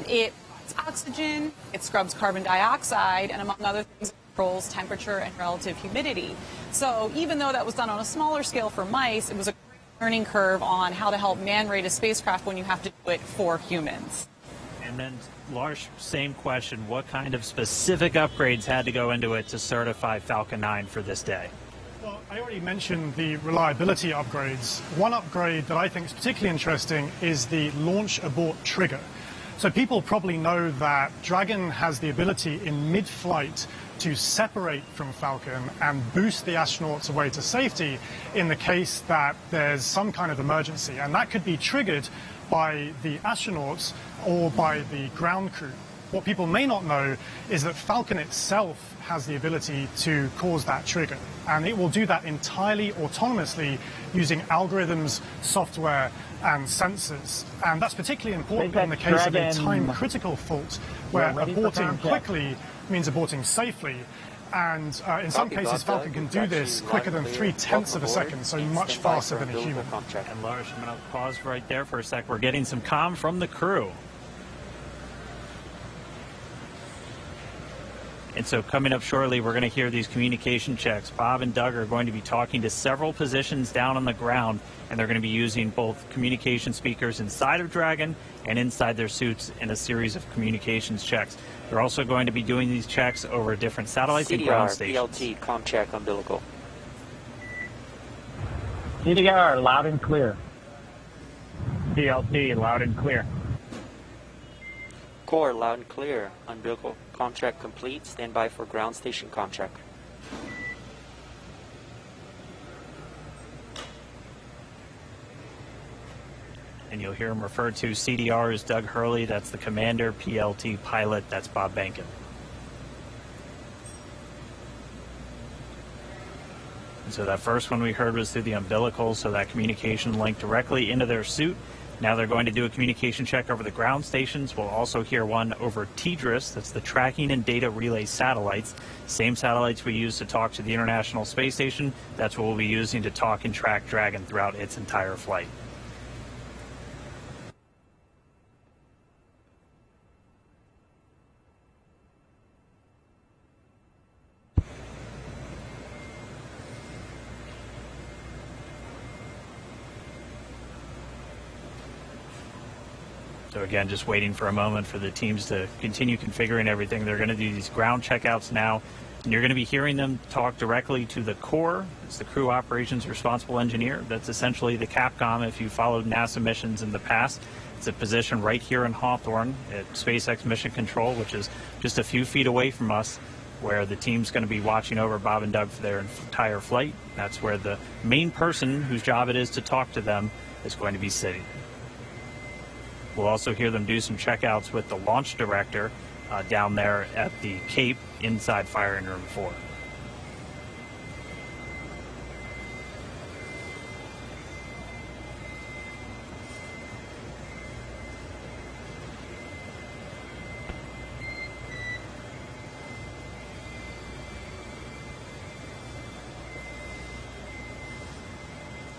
It provides oxygen, it scrubs carbon dioxide, and among other things, controls temperature and relative humidity. So even though that was done on a smaller scale for mice, it was a great learning curve on how to help man-rate a spacecraft when you have to do it for humans. And then, Lars, same question. What kind of specific upgrades had to go into it to certify Falcon 9 for this day? Well, I already mentioned the reliability upgrades. One upgrade that I think is particularly interesting is the launch abort trigger. So people probably know that Dragon has the ability in mid-flight to separate from Falcon and boost the astronauts away to safety in the case that there's some kind of emergency. And that could be triggered by the astronauts or by the ground crew. What people may not know is that Falcon itself has the ability to cause that trigger, and it will do that entirely autonomously using algorithms, software, and sensors. And that's particularly important in the case of a time-critical fault, where aborting quickly means aborting safely. And in some cases, Falcon can do this quicker than 0.3 of a second, so much faster than a human. And Lars, I'm going to pause right there for a sec. We're getting some comm from the crew. And so coming up shortly, we're going to hear these communication checks. Bob and Doug are going to be talking to several positions down on the ground, and they're going to be using both communication speakers inside of Dragon and inside their suits in a series of communications checks. They're also going to be doing these checks over different satellites and ground stations. PLT, comm check, umbilical. CDR, loud and clear. PLT, loud and clear. Core, loud and clear. Umbilical contract complete. Stand by for ground station contract. And you'll hear him referred to CDR as Doug Hurley. That's the commander. PLT pilot. That's Bob Bankin. And so that first one we heard was through the umbilical, so that communication linked directly into their suit. Now they're going to do a communication check over the ground stations. We'll also hear one over TDRS, that's the Tracking and Data Relay Satellites. Same satellites we use to talk to the International Space Station. That's what we'll be using to talk and track Dragon throughout its entire flight. So again, just waiting for a moment for the teams to continue configuring everything. They're going to do these ground checkouts now, and you're going to be hearing them talk directly to the core. It's the Crew Operations Responsible Engineer. That's essentially the Capcom if you followed NASA missions in the past. It's a position right here in Hawthorne at SpaceX Mission Control, which is just a few feet away from us, where the team's going to be watching over Bob and Doug for their entire flight. That's where the main person whose job it is to talk to them is going to be sitting. We'll also hear them do some checkouts with the launch director down there at the Cape inside firing room 4.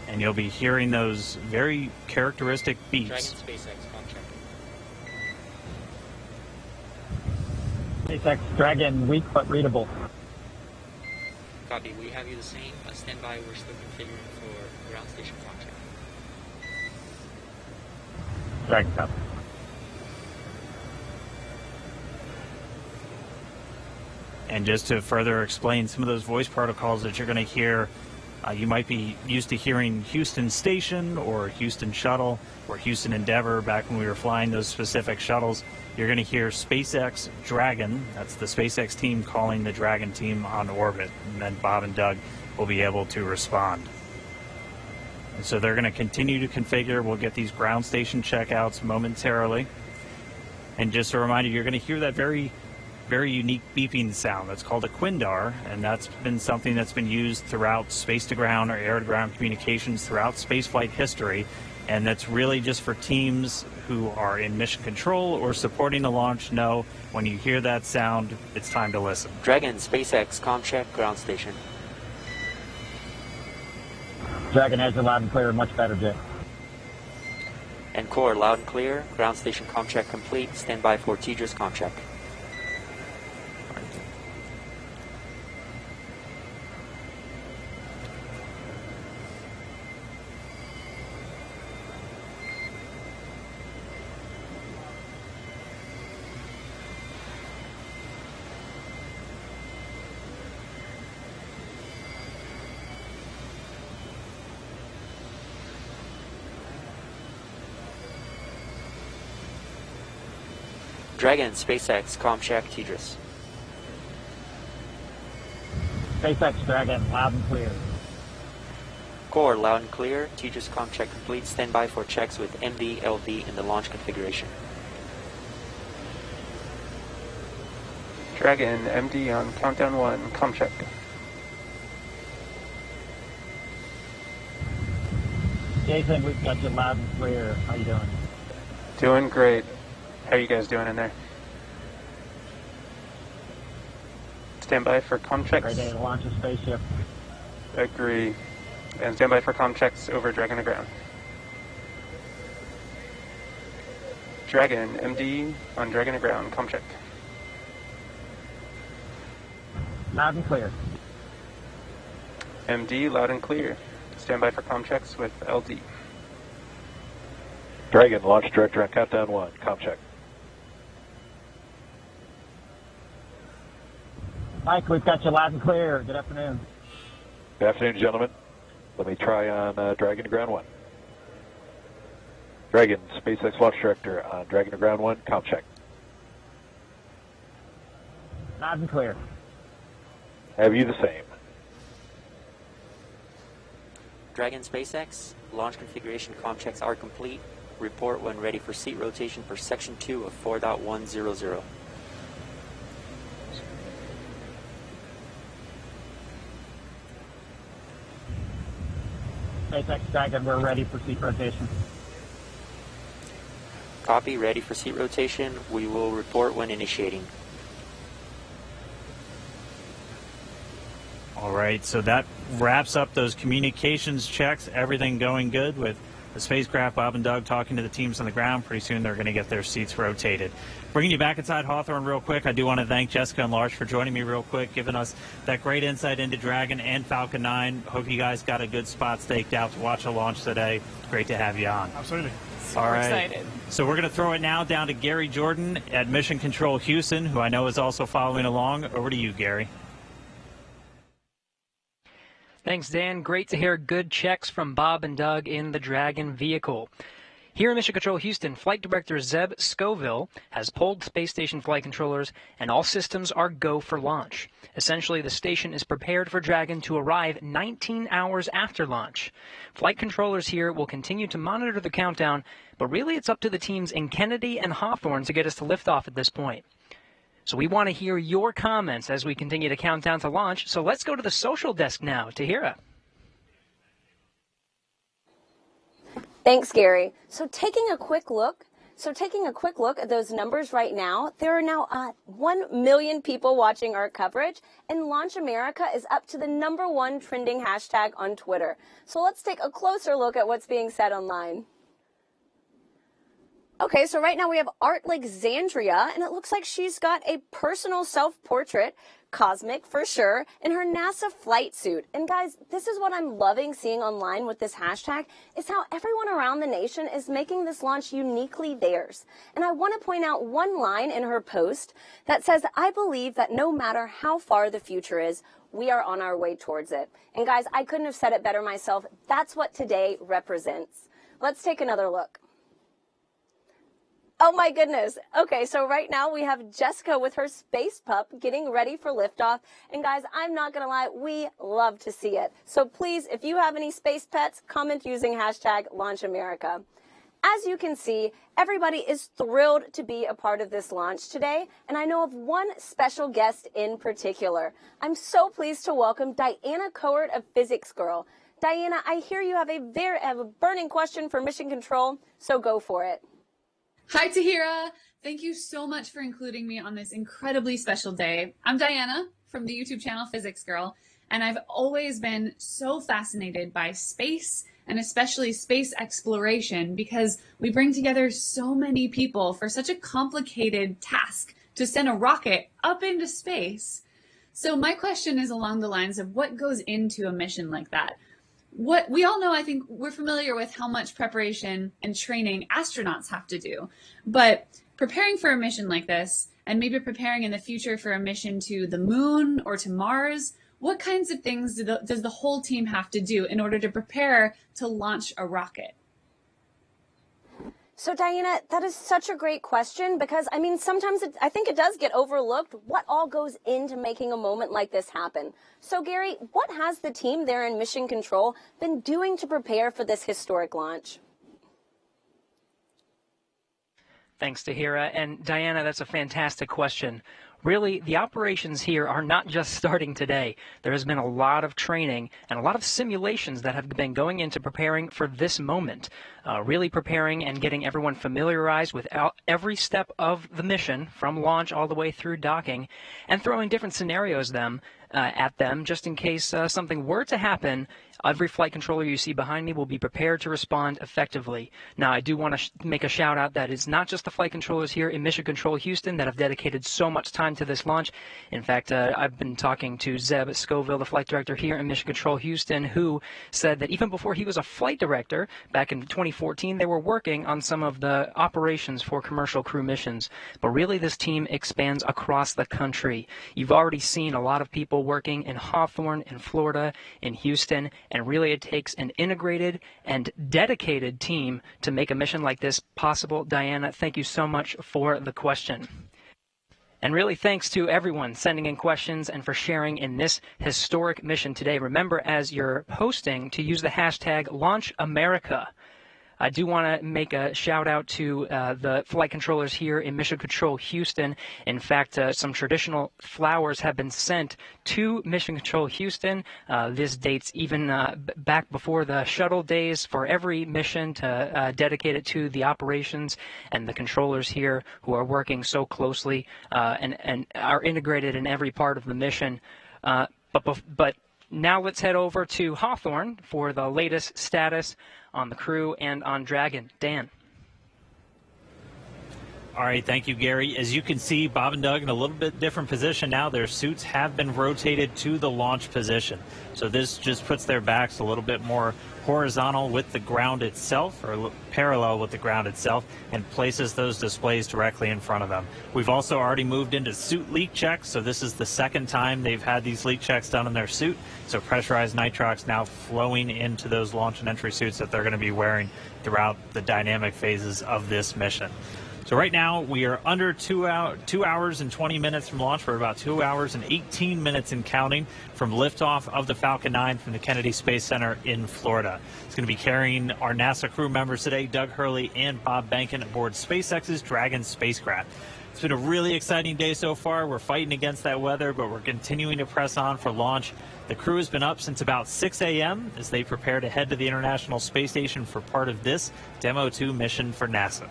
And you'll be hearing those very characteristic beeps. Dragon SpaceX contract. SpaceX Dragon, weak but readable. Copy. We have you the same. Stand by. We're still configuring for ground station contract. Dragon copy. And just to further explain some of those voice protocols that you're going to hear, you might be used to hearing Houston Station or Houston Shuttle or Houston Endeavor back when we were flying those specific shuttles. You're going to hear SpaceX Dragon. That's the SpaceX team calling the Dragon team on orbit. And then Bob and Doug will be able to respond. And so they're going to continue to configure. We'll get these ground station checkouts momentarily. And just a reminder, you're going to hear that very unique beeping sound. That's called a quindar, and that's been something that's been used throughout space-to-ground or air-to-ground communications throughout spaceflight history, and that's really just for teams who are in mission control or supporting the launch. Know when you hear that sound, it's time to listen. Dragon SpaceX comm check, ground station. Dragon has a loud and clear, much better, Jay. And core, loud and clear. Ground station comm check complete. Stand by for TDRS comm check. Dragon SpaceX comm check, TDRS. SpaceX Dragon, loud and clear. Core, loud and clear. TDRS comm check complete. Stand by for checks with MD, LV in the launch configuration. Dragon, MD on countdown 1, com check. Jason, we've got you loud and clear. How you doing? Doing great. How are you guys doing in there? Stand by for com checks. Great day to launch a spaceship. Agree. And stand by for com checks over Dragon to ground. Dragon, MD on Dragon to ground, com check. Loud and clear. MD, loud and clear. Stand by for com checks with LD. Dragon, launch director on countdown 1, com check. Mike, we've got you loud and clear. Good afternoon. Good afternoon, gentlemen. Let me try on Dragon to ground 1. Dragon, SpaceX launch director on Dragon to ground 1, com check. Loud and clear. Have you the same? Dragon SpaceX, launch configuration comm checks are complete. Report when ready for seat rotation for section 2 of 4.100. SpaceX Dragon, we're ready for seat rotation. Copy, ready for seat rotation. We will report when initiating. All right, so that wraps up those communications checks. Everything going good with the spacecraft. Bob and Doug talking to the teams on the ground. Pretty soon they're going to get their seats rotated. Bringing you back inside Hawthorne real quick, I do want to thank Jessica and Lars for joining me real quick, giving us that great insight into Dragon and Falcon 9. Hope you guys got a good spot staked out to watch the launch today. Great to have you on. Absolutely. All right. Excited. So we're going to throw it now down to Gary Jordan at Mission Control Houston, who I know is also following along. Over to you, Gary. Thanks, Dan. Great to hear good checks from Bob and Doug in the Dragon vehicle. Here in Mission Control Houston, Flight Director Zeb Scoville has pulled space station flight controllers, and all systems are go for launch. Essentially, the station is prepared for Dragon to arrive 19 hours after launch. Flight controllers here will continue to monitor the countdown, but really it's up to the teams in Kennedy and Hawthorne to get us to liftoff at this point. So we want to hear your comments as we continue to count down to launch. So let's go to the social desk now. Tahira. Thanks, Gary. So taking a quick look at those numbers right now, there are now 1 million people watching our coverage, and Launch America is up to the #1 trending hashtag on Twitter. So let's take a closer look at what's being said online. Okay, so right now we have Art Alexandria, and it looks like she's got a personal self-portrait, cosmic for sure, in her NASA flight suit. And guys, this is what I'm loving seeing online with this hashtag, is how everyone around the nation is making this launch uniquely theirs. And I want to point out one line in her post that says, "I believe that no matter how far the future is, we are on our way towards it." And guys, I couldn't have said it better myself. That's what today represents. Let's take another look. Oh my goodness. Okay, so right now we have Jessica with her space pup getting ready for liftoff. And guys, I'm not going to lie, we love to see it. So please, if you have any space pets, comment using hashtag #LaunchAmerica. As you can see, everybody is thrilled to be a part of this launch today. And I know of one special guest in particular. I'm so pleased to welcome Diana Cohort of Physics Girl. Diana, I hear you have a burning question for Mission Control, so go for it. Hi, Tahira. Thank you so much for including me on this incredibly special day. I'm Diana from the YouTube channel Physics Girl, and I've always been so fascinated by space and especially space exploration because we bring together so many people for such a complicated task to send a rocket up into space. So my question is along the lines of what goes into a mission like that? What we all know, I think we're familiar with how much preparation and training astronauts have to do, but preparing for a mission like this and maybe preparing in the future for a mission to the moon or to Mars, what kinds of things does the whole team have to do in order to prepare to launch a rocket? So Diana, that is such a great question because, I mean, sometimes I think it does get overlooked what all goes into making a moment like this happen. So Gary, what has the team there in Mission Control been doing to prepare for this historic launch? Thanks, Tahira. And Diana, that's a fantastic question. really, the operations here are not just starting today. There has been a lot of training and a lot of simulations that have been going into preparing for this moment, really preparing and getting everyone familiarized with every step of the mission, from launch all the way through docking, and throwing different scenarios at them just in case something were to happen. Every flight controller you see behind me will be prepared to respond effectively. Now, I do want to make a shout out that it's not just the flight controllers here in Mission Control Houston that have dedicated so much time to this launch. In fact, I've been talking to Zeb Scoville, the flight director here in Mission Control Houston, who said that even before he was a flight director back in 2014, they were working on some of the operations for commercial crew missions. But really, this team expands across the country. You've already seen a lot of people working in Hawthorne, in Florida, in Houston, and really it takes an integrated and dedicated team to make a mission like this possible. Diana, thank you so much for the question. And really thanks to everyone sending in questions and for sharing in this historic mission today. Remember, as you're posting, to use the hashtag #LaunchAmerica. I do want to make a shout out to the flight controllers here in Mission Control Houston. In fact, some traditional flowers have been sent to Mission Control Houston. This dates even back before the shuttle days for every mission to dedicate it to the operations and the controllers here who are working so closely and are integrated in every part of the mission. But now let's head over to Hawthorne for the latest status on the crew and on Dragon. Dan. All right, thank you, Gary. As you can see, Bob and Doug in a little bit different position now. Their suits have been rotated to the launch position. So this just puts their backs a little bit more horizontal with the ground itself, or parallel with the ground itself, and places those displays directly in front of them. We've also already moved into suit leak checks, so this is the second time they've had these leak checks done in their suit. So pressurized nitrox now flowing into those launch and entry suits that they're going to be wearing throughout the dynamic phases of this mission. So right now we are under 2 hours and 20 minutes from launch. We're about 2 hours and 18 minutes and counting from liftoff of the Falcon 9 from the Kennedy Space Center in Florida. It's going to be carrying our NASA crew members today, Doug Hurley and Bob Behnken, aboard SpaceX's Dragon spacecraft. It's been a really exciting day so far. We're fighting against that weather, but we're continuing to press on for launch. The crew has been up since about 6 a.m. as they prepare to head to the International Space Station for part of this Demo 2 mission for NASA.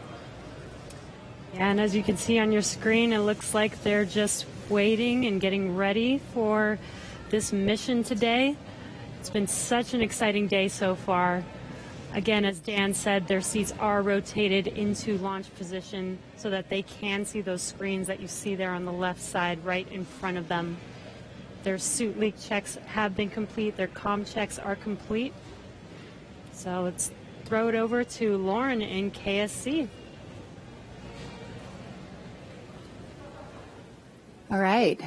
Yeah, and as you can see on your screen, it looks like they're just waiting and getting ready for this mission today. It's been such an exciting day so far. Again, as Dan said, their seats are rotated into launch position so that they can see those screens that you see there on the left side right in front of them. Their suit leak checks have been complete. Their comm checks are complete. So let's throw it over to Lauren in KSC. All right.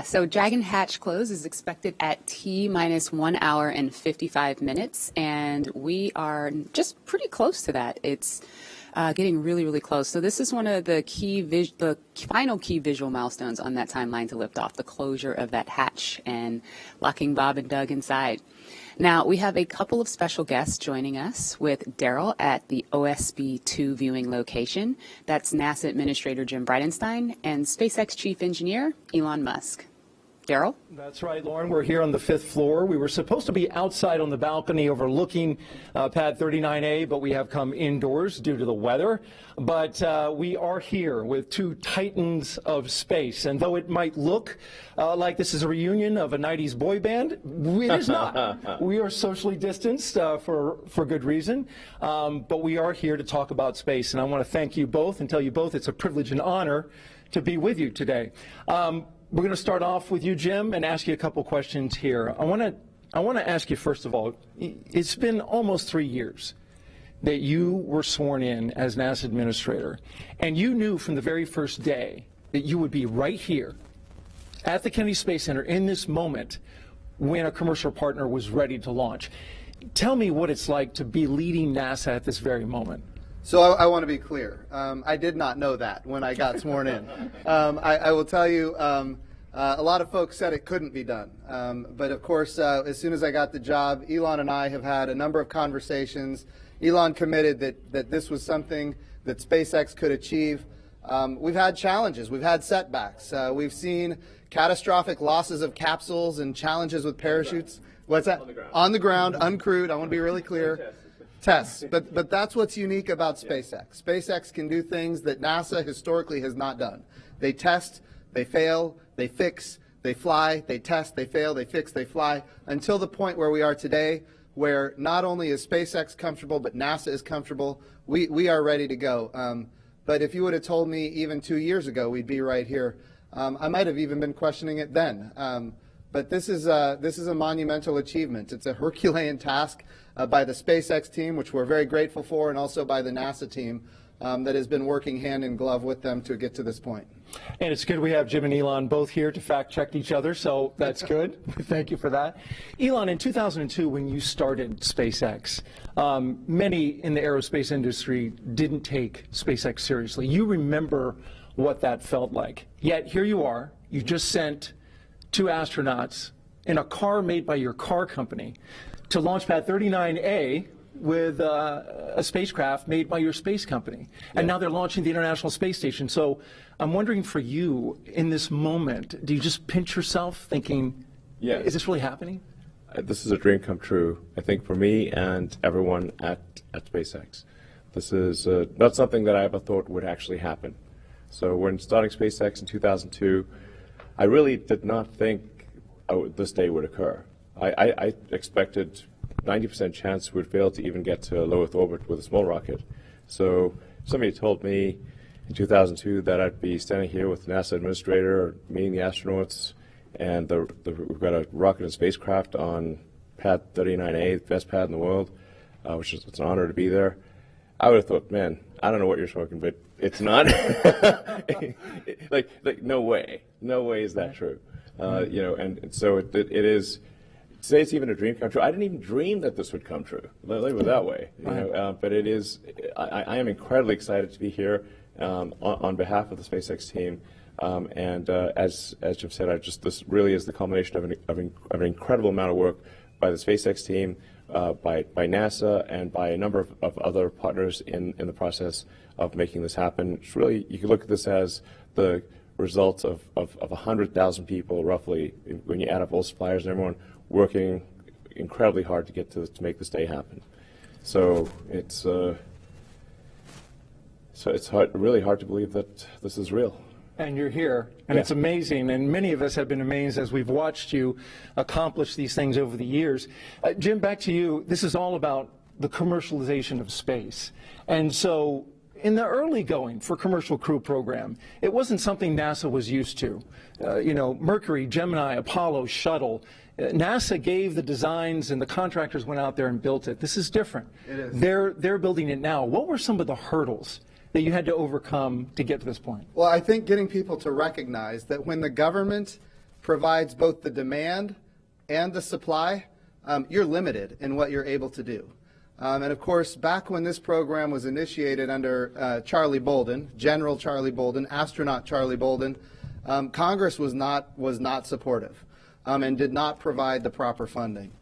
So Dragon hatch close is expected at T-1 hour and 55 minutes, and we are just pretty close to that. It's getting really, really close. So this is one of the the final key visual milestones on that timeline to lift off, the closure of that hatch and locking Bob and Doug inside. Now, we have a couple of special guests joining us with Daryl at the OSB-2 viewing location. That's NASA Administrator Jim Bridenstine and SpaceX Chief Engineer Elon Musk. Daryl? That's right, Lauren. We're here on the 5th floor. We were supposed to be outside on the balcony overlooking pad 39A, but we have come indoors due to the weather. But we are here with two titans of space. And though it might look like this is a reunion of a 90s boy band, it is not. We are socially distanced for good reason. But we are here to talk about space. And I want to thank you both and tell you both it's a privilege and honor to be with you today. We're going to start off with you, Jim, and ask you a couple questions here. I want to ask you, first of all, it's been almost 3 years that you were sworn in as NASA Administrator, and you knew from the very first day that you would be right here at the Kennedy Space Center in this moment when a commercial partner was ready to launch. Tell me what it's like to be leading NASA at this very moment. So I want to be clear. I did not know that when I got sworn in. I will tell you, a lot of folks said it couldn't be done. But of course, as soon as I got the job, Elon and I have had a number of conversations. Elon committed that this was something that SpaceX could achieve. We've had challenges. We've had setbacks. We've seen catastrophic losses of capsules and challenges with parachutes. What's that? On the ground, uncrewed. I want to be really clear. Tests. But that's what's unique about SpaceX. SpaceX can do things that NASA historically has not done. They test, they fail, they fix, they fly, they test, they fail, they fix, they fly, until the point where we are today, where not only is SpaceX comfortable, but NASA is comfortable. We are ready to go. But if you would have told me even 2 years ago we'd be right here, I might have even been questioning it then. But this is a monumental achievement. It's a Herculean task by the SpaceX team, which we're very grateful for, and also by the NASA team that has been working hand in glove with them to get to this point. And it's good we have Jim and Elon both here to fact check each other, so that's good. Thank you for that. Elon, in 2002, when you started SpaceX, many in the aerospace industry didn't take SpaceX seriously. You remember what that felt like. Yet here you are. You just sent 2 astronauts in a car made by your car company to launch pad 39A with a spacecraft made by your space company. And now they're launching the International Space Station. So I'm wondering, for you, in this moment, do you just pinch yourself thinking, is this really happening? This is a dream come true, I think, for me and everyone at SpaceX. This is not something that I ever thought would actually happen. So when starting SpaceX in 2002, I really did not think this day would occur. I expected 90% chance we'd fail to even get to low Earth orbit with a small rocket. So somebody told me in 2002 that I'd be standing here with the NASA administrator, meeting the astronauts, and we've got a rocket and spacecraft on pad 39A, the best pad in the world, which is it's an honor to be there. I would have thought, man, I don't know what you're smoking, but it's not. like no way is that true. And so it is. Today it's even a dream come true. I didn't even dream that this would come true. Let me put it that way. But it is. I am incredibly excited to be here on behalf of the SpaceX team. As Jim said, this really is the culmination of an incredible amount of work by the SpaceX team, by NASA, and by a number of other partners in the process of making this happen. It's really, you can look at this as the results of 100,000 people, roughly, when you add up all suppliers and everyone working incredibly hard to get to make this day happen. So it's really hard to believe that this is real. And you're here, and it's amazing, and many of us have been amazed as we've watched you accomplish these things over the years. Jim, back to you. This is all about the commercialization of space. And so in the early going for commercial crew program, it wasn't something NASA was used to. Mercury, Gemini, Apollo, Shuttle. NASA gave the designs and the contractors went out there and built it. This is different. It is. They're building it now. What were some of the hurdles that you had to overcome to get to this point? Well, I think getting people to recognize that when the government provides both the demand and the supply, you're limited in what you're able to do. And of course, back when this program was initiated under Charlie Bolden, General Charlie Bolden, astronaut Charlie Bolden, Congress was not supportive and did not provide the proper funding.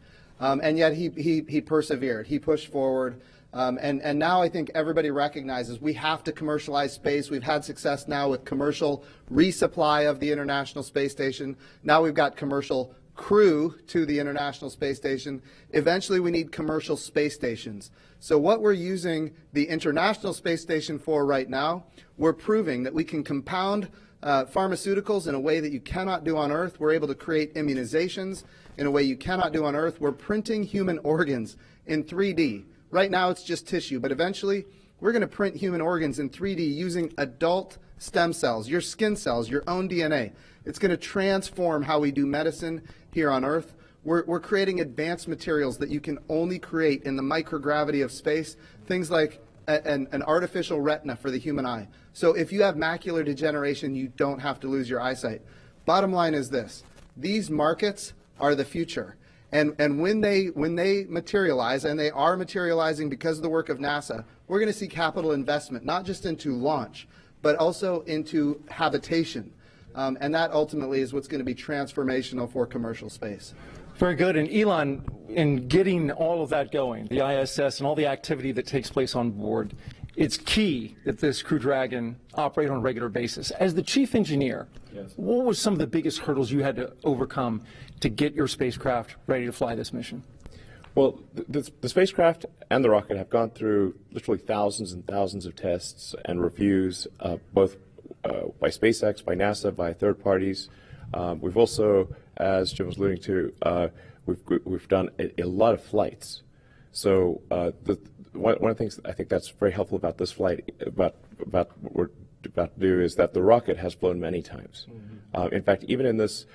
And yet he persevered. He pushed forward. And now I think everybody recognizes we have to commercialize space. We've had success now with commercial resupply of the International Space Station. Now we've got commercial crew to the International Space Station. Eventually we need commercial space stations. So what we're using the International Space Station for right now, we're proving that we can compound pharmaceuticals in a way that you cannot do on Earth. We're able to create immunizations in a way you cannot do on Earth. We're printing human organs in 3D. Right now it's just tissue, but eventually we're going to print human organs in 3D using adult stem cells, your skin cells, your own DNA. It's going to transform how we do medicine here on Earth. We're creating advanced materials that you can only create in the microgravity of space, things like an artificial retina for the human eye. So if you have macular degeneration, you don't have to lose your eyesight. Bottom line is this: these markets are the future. And when they materialize, and they are materializing because of the work of NASA, we're going to see capital investment, not just into launch, but also into habitation. And that ultimately is what's going to be transformational for commercial space. Very good. And Elon, in getting all of that going, the ISS and all the activity that takes place on board, it's key that this Crew Dragon operate on a regular basis. As the chief engineer, what were some of the biggest hurdles you had to overcome to get your spacecraft ready to fly this mission? Well, the spacecraft and the rocket have gone through literally thousands and thousands of tests and reviews, both by SpaceX, by NASA, by third parties. We've also, as Jim was alluding to, we've done a lot of flights. So one of the things I think that's very helpful about this flight, about what we're about to do, is that the rocket has flown many times. In fact, even in this,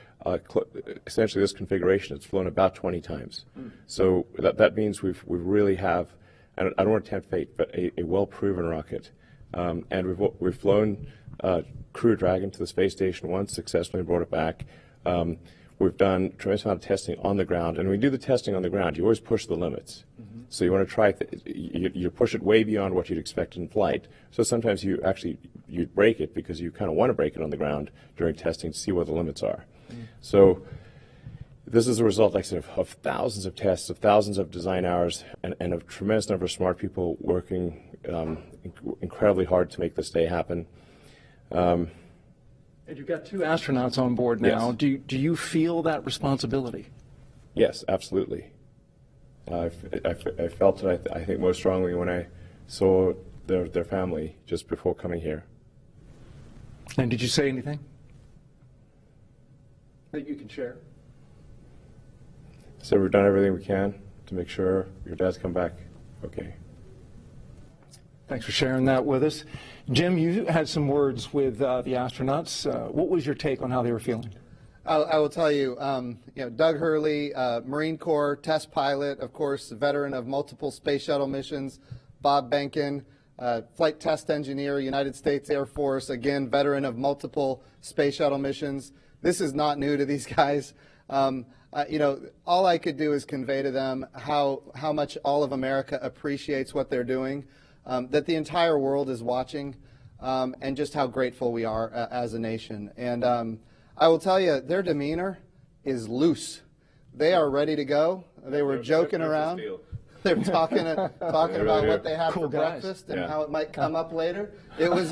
essentially this configuration, it's flown about 20 times. So that means we really have, I don't want to tempt fate, but a well-proven rocket. And we've flown Crew Dragon to the space station once, successfully brought it back. We've done a tremendous amount of testing on the ground, and when you do the testing on the ground, you always push the limits. So you want to try, you push it way beyond what you'd expect in flight. So sometimes you break it because you kind of want to break it on the ground during testing to see what the limits are. So this is a result, like I said, of thousands of tests, of thousands of design hours, and a tremendous number of smart people working incredibly hard to make this day happen. And you've got 2 astronauts on board now. Yes. Do you feel that responsibility? Yes, absolutely. I felt it, I think, most strongly when I saw their family just before coming here. And did you say anything that you can share? So we've done everything we can to make sure your dad's come back okay. Thanks for sharing that with us. Jim, you had some words with the astronauts. What was your take on how they were feeling? I will tell you, Doug Hurley, Marine Corps test pilot, of course, veteran of multiple space shuttle missions. Bob Benkin, flight test engineer, United States Air Force, again, veteran of multiple space shuttle missions. This is not new to these guys. All I could do is convey to them how much all of America appreciates what they're doing, that the entire world is watching, and just how grateful we are as a nation. And I will tell you, their demeanor is loose. They are ready to go. They were joking around. They were talking about what they had for breakfast and how it might come up later. It was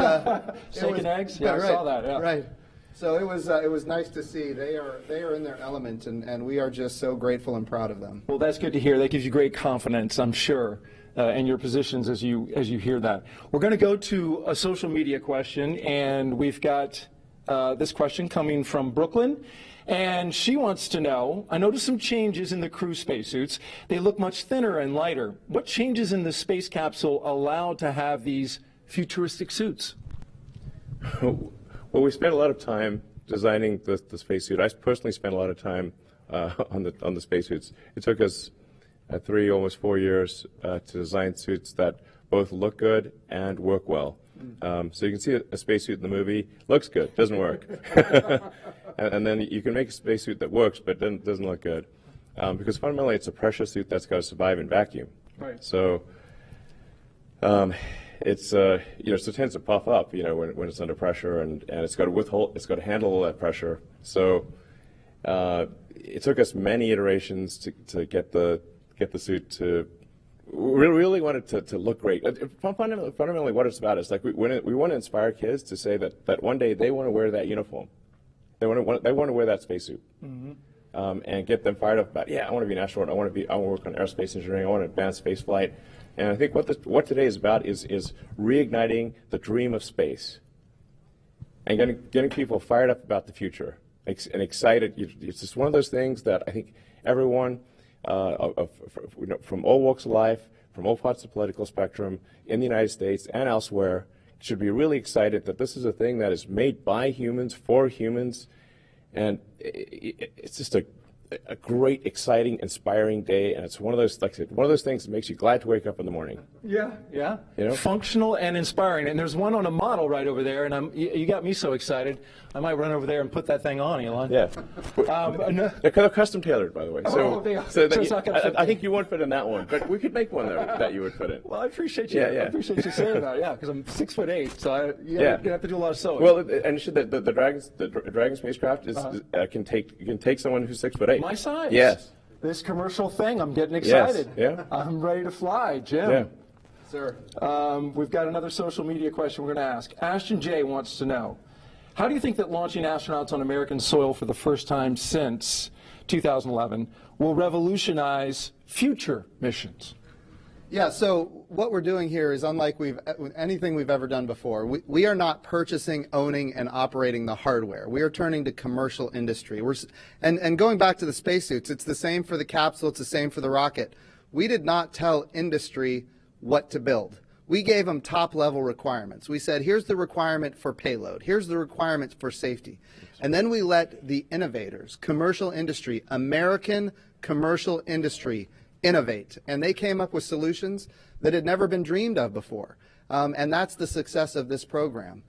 steak and eggs. Yeah, I saw that. Yeah. Right. So it was nice to see. They are in their element, and we are just so grateful and proud of them. Well, that's good to hear. That gives you great confidence, I'm sure, in your positions as you hear that. We're going to go to a social media question, and we've got this question coming from Brooklyn. And she wants to know, I noticed some changes in the crew spacesuits. They look much thinner and lighter. What changes in the space capsule allow to have these futuristic suits? Well, we spent a lot of time designing the spacesuit. I personally spent a lot of time on the spacesuits. It took us 3, almost 4 years to design suits that both look good and work well. So you can see a spacesuit in the movie, looks good, doesn't work. and then you can make a spacesuit that works but doesn't look good. Because fundamentally it's a pressure suit that's got to survive in vacuum. Right. So it's so it tends to puff up, when it's under pressure, and it's got to handle all that pressure. So it took us many iterations to get the suit to. We really wanted to look great. Fundamentally, what it's about is like we want to inspire kids to say that one day they want to wear that uniform. They want to wear that spacesuit, and get them fired up about, I want to be an astronaut. I want to work on aerospace engineering. I want to advance space flight. And I think what today is about is reigniting the dream of space, and getting people fired up about the future and excited. It's just one of those things that I think everyone. From all walks of life, from all parts of the political spectrum in the United States and elsewhere, should be really excited that this is a thing that is made by humans, for humans, and it's just a great, exciting, inspiring day, and it's one of those, like I said, one of those things that makes you glad to wake up in the morning. Yeah. Functional and inspiring. And there's one on a model right over there, and you got me so excited. I might run over there and put that thing on, Elon. Yeah. They're custom tailored, by the way. I think you won't fit in that one, but we could make one that you would fit in. Well, I appreciate you. I appreciate you saying that. Yeah, because I'm 6'8", so you're gonna have to do a lot of sewing. Well, and the Dragon spacecraft can take someone who's 6'8". My size. Yes. This commercial thing, I'm getting excited. Yes. Yeah. I'm ready to fly, Jim. Yeah. Sir. We've got another social media question we're going to ask. Ashton J. wants to know, how do you think that launching astronauts on American soil for the first time since 2011 will revolutionize future missions? Yeah, so what we're doing here is unlike anything we've ever done before. We are not purchasing, owning, and operating the hardware. We are turning to commercial industry. And going back to the spacesuits, it's the same for the capsule, it's the same for the rocket. We did not tell industry what to build. We gave them top-level requirements. We said, here's the requirement for payload. Here's the requirement for safety. And then we let the innovators, commercial industry, American commercial industry, innovate. And they came up with solutions that had never been dreamed of before. And that's the success of this program.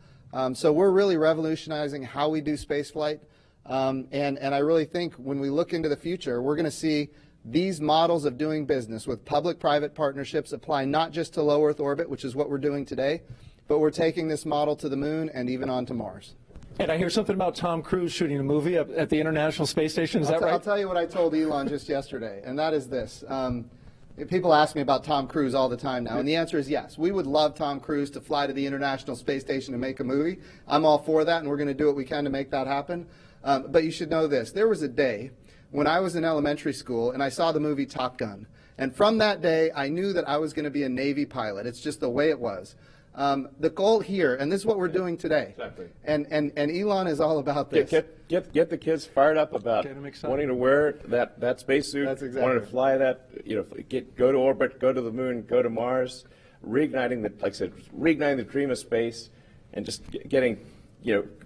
So we're really revolutionizing how we do spaceflight. And I really think when we look into the future, we're going to see these models of doing business with public-private partnerships apply not just to low Earth orbit, which is what we're doing today, but we're taking this model to the moon and even on to Mars. And I hear something about Tom Cruise shooting a movie at the International Space Station. Is that right? I'll tell you what I told Elon just yesterday, and that is this. People ask me about Tom Cruise all the time now, and the answer is yes. We would love Tom Cruise to fly to the International Space Station and make a movie. I'm all for that, and we're going to do what we can to make that happen. But you should know this. There was a day when I was in elementary school and I saw the movie Top Gun. And from that day, I knew that I was going to be a Navy pilot. It's just the way it was. The goal here, and this is what we're doing today. Exactly. And Elon is all about this. Get the kids fired up about wanting to wear that spacesuit, That's exactly wanting to fly that, go to orbit, go to the moon, go to Mars, reigniting the dream of space, and just getting,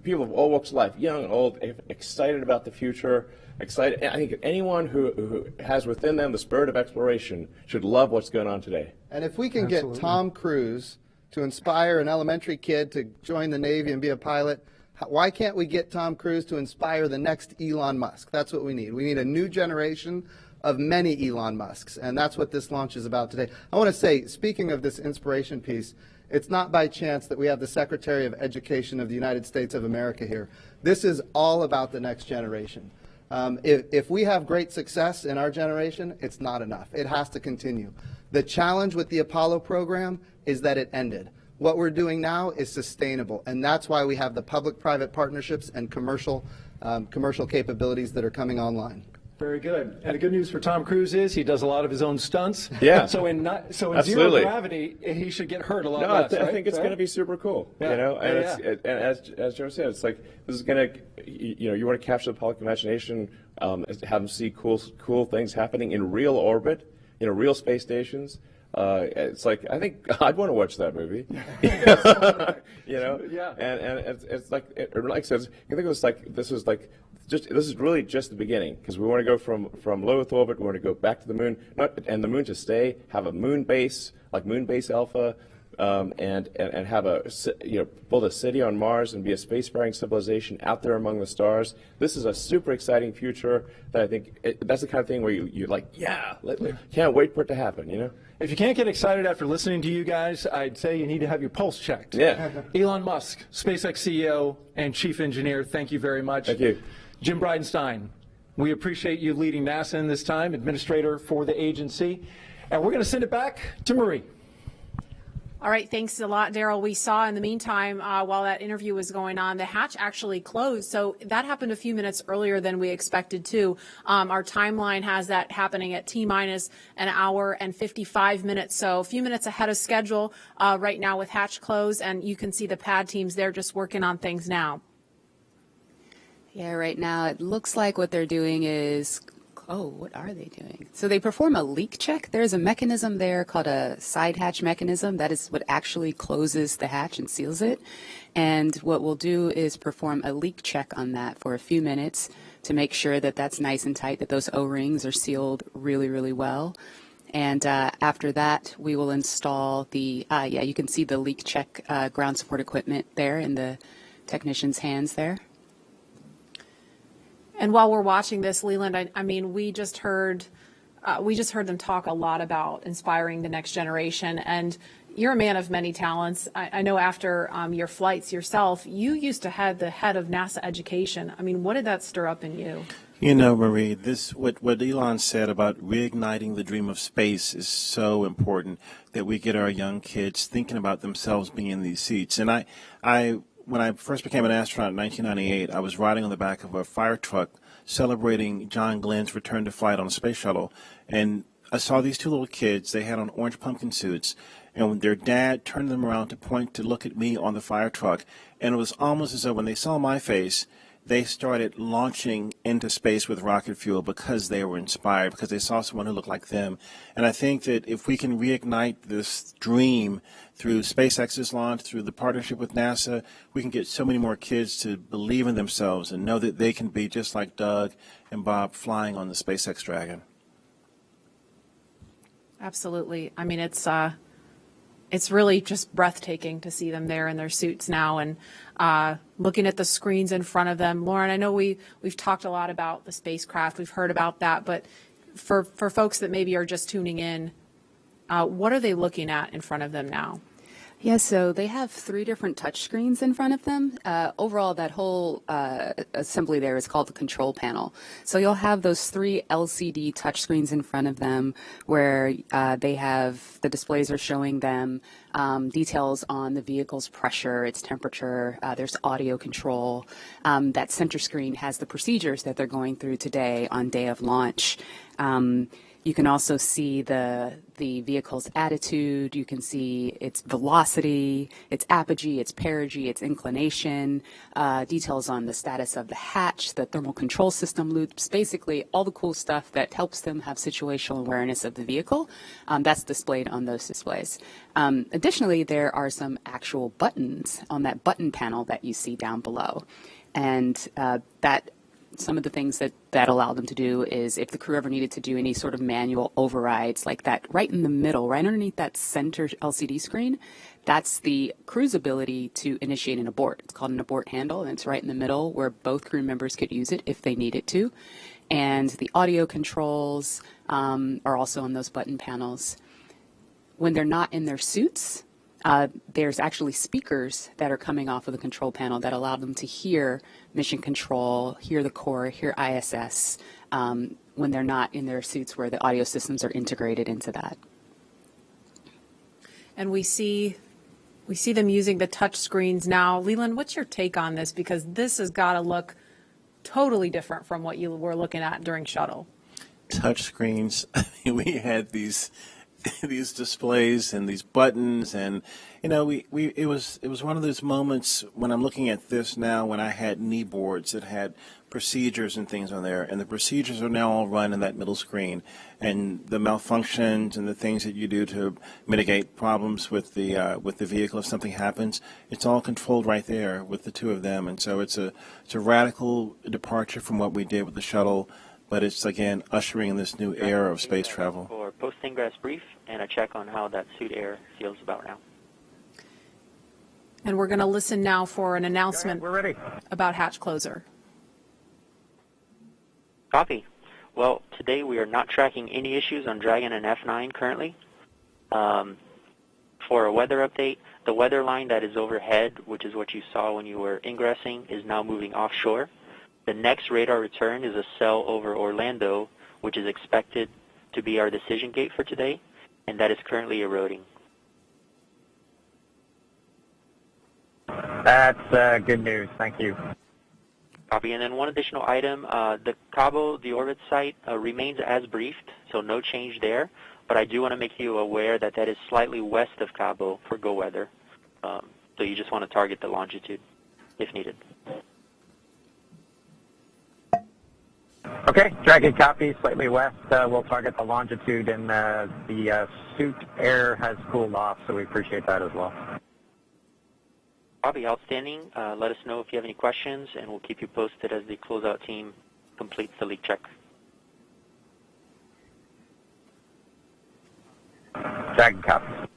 people of all walks of life, young, old, excited about the future. Excited. I think anyone who has within them the spirit of exploration should love what's going on today. And if we can get Tom Cruise to inspire an elementary kid to join the Navy and be a pilot, why can't we get Tom Cruise to inspire the next Elon Musk? That's what we need. We need a new generation of many Elon Musks, and that's what this launch is about today. I want to say, speaking of this inspiration piece, it's not by chance that we have the Secretary of Education of the United States of America here. This is all about the next generation. If we have great success in our generation, it's not enough. It has to continue. The challenge with the Apollo program is that it ended. What we're doing now is sustainable, and that's why we have the public-private partnerships and commercial capabilities that are coming online. Very good. And the good news for Tom Cruise is he does a lot of his own stunts. Yeah. So in Absolutely. zero gravity, he should get hurt a lot less. I think it's going to be super cool. Yeah. And as Joe said, it's like this is going to, you want to capture the public imagination, have them see cool things happening in real orbit, real space stations. It's like, I think I'd want to watch that movie. Yeah. And it's like I said, I think it was like this is really just the beginning, because we want to go from low Earth orbit, we want to go back to the moon, and the moon to stay, have a moon base like Moon Base Alpha, and have build a city on Mars and be a spacefaring civilization out there among the stars. This is a super exciting future that I think that's the kind of thing where you're like, can't wait for it to happen. If you can't get excited after listening to you guys, I'd say you need to have your pulse checked. Yeah. Elon Musk, SpaceX CEO and Chief Engineer, thank you very much. Thank you. Jim Bridenstine, we appreciate you leading NASA in this time, Administrator for the agency. And we're going to send it back to Marie. All right, thanks a lot, Daryl. We saw in the meantime, while that interview was going on, the hatch actually closed. So that happened a few minutes earlier than we expected to. Our timeline has that happening at T-minus an hour and 55 minutes. So a few minutes ahead of schedule right now with hatch closed. And you can see the pad teams there just working on things now. Yeah, right now it looks like what they're doing is, what are they doing? So they perform a leak check. There's a mechanism there called a side hatch mechanism. That is what actually closes the hatch and seals it. And what we'll do is perform a leak check on that for a few minutes to make sure that that's nice and tight, that those O-rings are sealed really, really well. And after that, we will install the, you can see the leak check ground support equipment there in the technician's hands there. And while we're watching this, Leland, I mean, we just heard them talk a lot about inspiring the next generation. And you're a man of many talents. I know after your flights yourself, you used to head the head of NASA education. I mean, what did that stir up in you? You know, Marie, what Elon said about reigniting the dream of space is so important that we get our young kids thinking about themselves being in these seats. And when I first became an astronaut in 1998, I was riding on the back of a fire truck celebrating John Glenn's return to flight on a space shuttle. And I saw these two little kids. They had on orange pumpkin suits. And when their dad turned them around to point to look at me on the fire truck, and it was almost as though when they saw my face, they started launching into space with rocket fuel because they were inspired, because they saw someone who looked like them. And I think that if we can reignite this dream through SpaceX's launch, through the partnership with NASA, we can get so many more kids to believe in themselves and know that they can be just like Doug and Bob flying on the SpaceX Dragon. Absolutely. I mean, it's really just breathtaking to see them there in their suits now and looking at the screens in front of them. Lauren, I know we've talked a lot about the spacecraft. We've heard about that. But for folks that maybe are just tuning in, what are they looking at in front of them now? Yeah, so they have 3 different touch screens in front of them. Overall, that whole assembly there is called the control panel. So you'll have those 3 LCD touch screens in front of them where they have the displays are showing them details on the vehicle's pressure, its temperature. There's audio control. That center screen has the procedures that they're going through today on day of launch. You can also see the vehicle's attitude. You can see its velocity, its apogee, its perigee, its inclination, details on the status of the hatch, the thermal control system loops, basically all the cool stuff that helps them have situational awareness of the vehicle. That's displayed on those displays. Additionally, there are some actual buttons on that button panel that you see down below. And some of the things that allow them to do is if the crew ever needed to do any sort of manual overrides like that, right in the middle, right underneath that center LCD screen, that's the crew's ability to initiate an abort. It's called an abort handle, and it's right in the middle where both crew members could use it if they needed to. And the audio controls are also on those button panels. When they're not in their suits, there's actually speakers that are coming off of the control panel that allow them to hear mission control, hear the core, hear ISS when they're not in their suits where the audio systems are integrated into that. And we see them using the touch screens now. Leland, what's your take on this? Because this has got to look totally different from what you were looking at during shuttle. Touch screens. We had these displays and these buttons, and it was one of those moments when I'm looking at this now when I had knee boards that had procedures and things on there, and the procedures are now all run in that middle screen, and the malfunctions and the things that you do to mitigate problems with the vehicle if something happens, it's all controlled right there with the 2 of them. And so it's a radical departure from what we did with the shuttle, but it's again ushering in this new era of space travel. For post-ingress brief and a check on how that suit air feels about now. And we're going to listen now for an announcement about hatch closer. Copy. Well, today we are not tracking any issues on Dragon and F9 currently. For a weather update, the weather line that is overhead, which is what you saw when you were ingressing, is now moving offshore. The next radar return is a cell over Orlando, which is expected to be our decision gate for today, and that is currently eroding. That's good news. Thank you. Copy. And then one additional item, the Cabo, the orbit site, remains as briefed, so no change there. But I do want to make you aware that that is slightly west of Cabo for go weather. So you just want to target the longitude if needed. Okay, Dragon copy, slightly west. We'll target the longitude, and the suit air has cooled off, so we appreciate that as well. Copy, outstanding. Let us know if you have any questions, and we'll keep you posted as the closeout team completes the leak check. Dragon copy.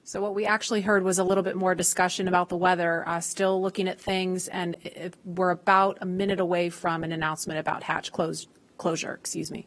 So what we actually heard was a little bit more discussion about the weather, still looking at things, and we're about a minute away from an announcement about hatch closure. Excuse me.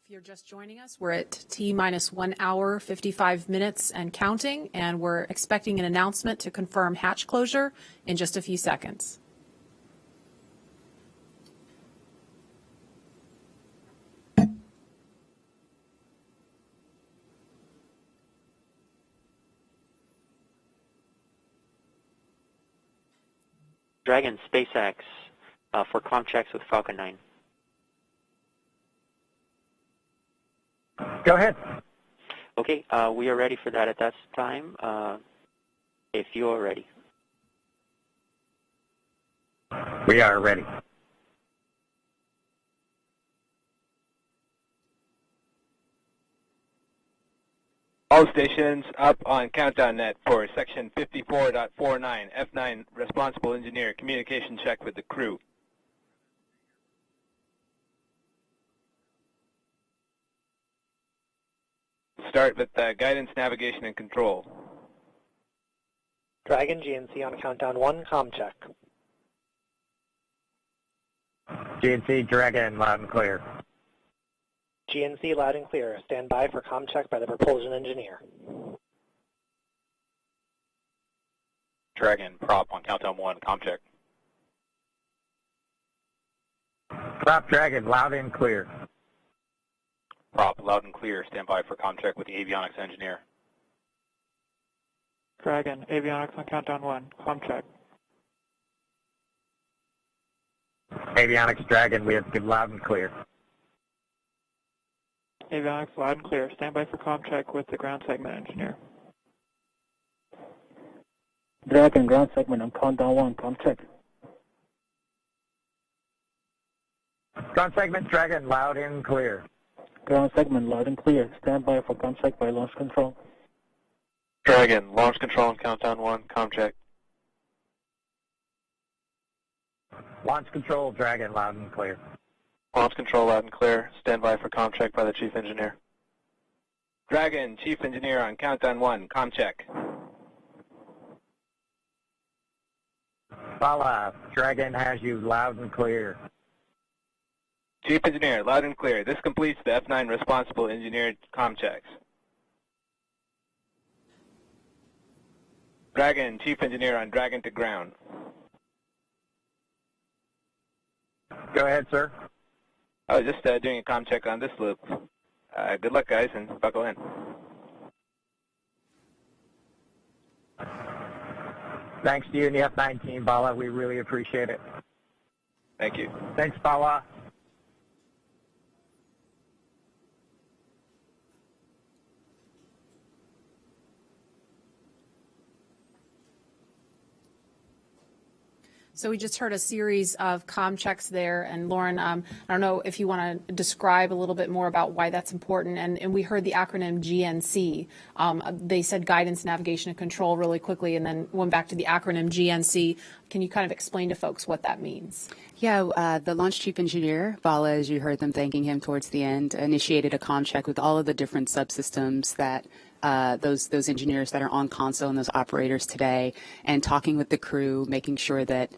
If you're just joining us, we're at T-minus 1 hour, 55 minutes and counting, and we're expecting an announcement to confirm hatch closure in just a few seconds. Dragon, SpaceX, for comm checks with Falcon 9. Go ahead. Okay, we are ready for that at that time, if you are ready. We are ready. All stations up on countdown net for section 54.49, F9 responsible engineer, communication check with the crew. Start with guidance, navigation, and control. Dragon GNC on countdown 1, comm check. GNC Dragon, loud and clear. GNC loud and clear. Stand by for comm check by the propulsion engineer. Dragon, prop on countdown 1, comm check. Prop Dragon, loud and clear. Prop, loud and clear. Stand by for comm check with the avionics engineer. Dragon, avionics on countdown 1, comm check. Avionics Dragon, we have good loud and clear. Avionics loud and clear. Stand by for comm check with the ground segment engineer. Dragon ground segment on countdown 1, comm check. Ground segment Dragon, loud and clear. Ground segment loud and clear. Stand by for comm check by launch control. Dragon, launch control on countdown 1, comm check. Launch control Dragon, loud and clear. Launch control loud and clear. Stand by for comm check by the chief engineer. Dragon, chief engineer on countdown 1, comm check. Bala, Dragon has you loud and clear. Chief engineer, loud and clear. This completes the F9 responsible engineer comm checks. Dragon, chief engineer on Dragon to ground. Go ahead, sir. I was just doing a comm check on this loop. Good luck, guys, and buckle in. Thanks to you and the F-19, Bala. We really appreciate it. Thank you. Thanks, Bala. So we just heard a series of comm checks there. And Lauren, I don't know if you want to describe a little bit more about why that's important. And we heard the acronym GNC. They said guidance, navigation, and control really quickly, and then went back to the acronym GNC. Can you kind of explain to folks what that means? Yeah, the launch chief engineer, Bala, as you heard them thanking him towards the end, initiated a comm check with all of the different subsystems that those engineers that are on console and those operators today, and talking with the crew, making sure that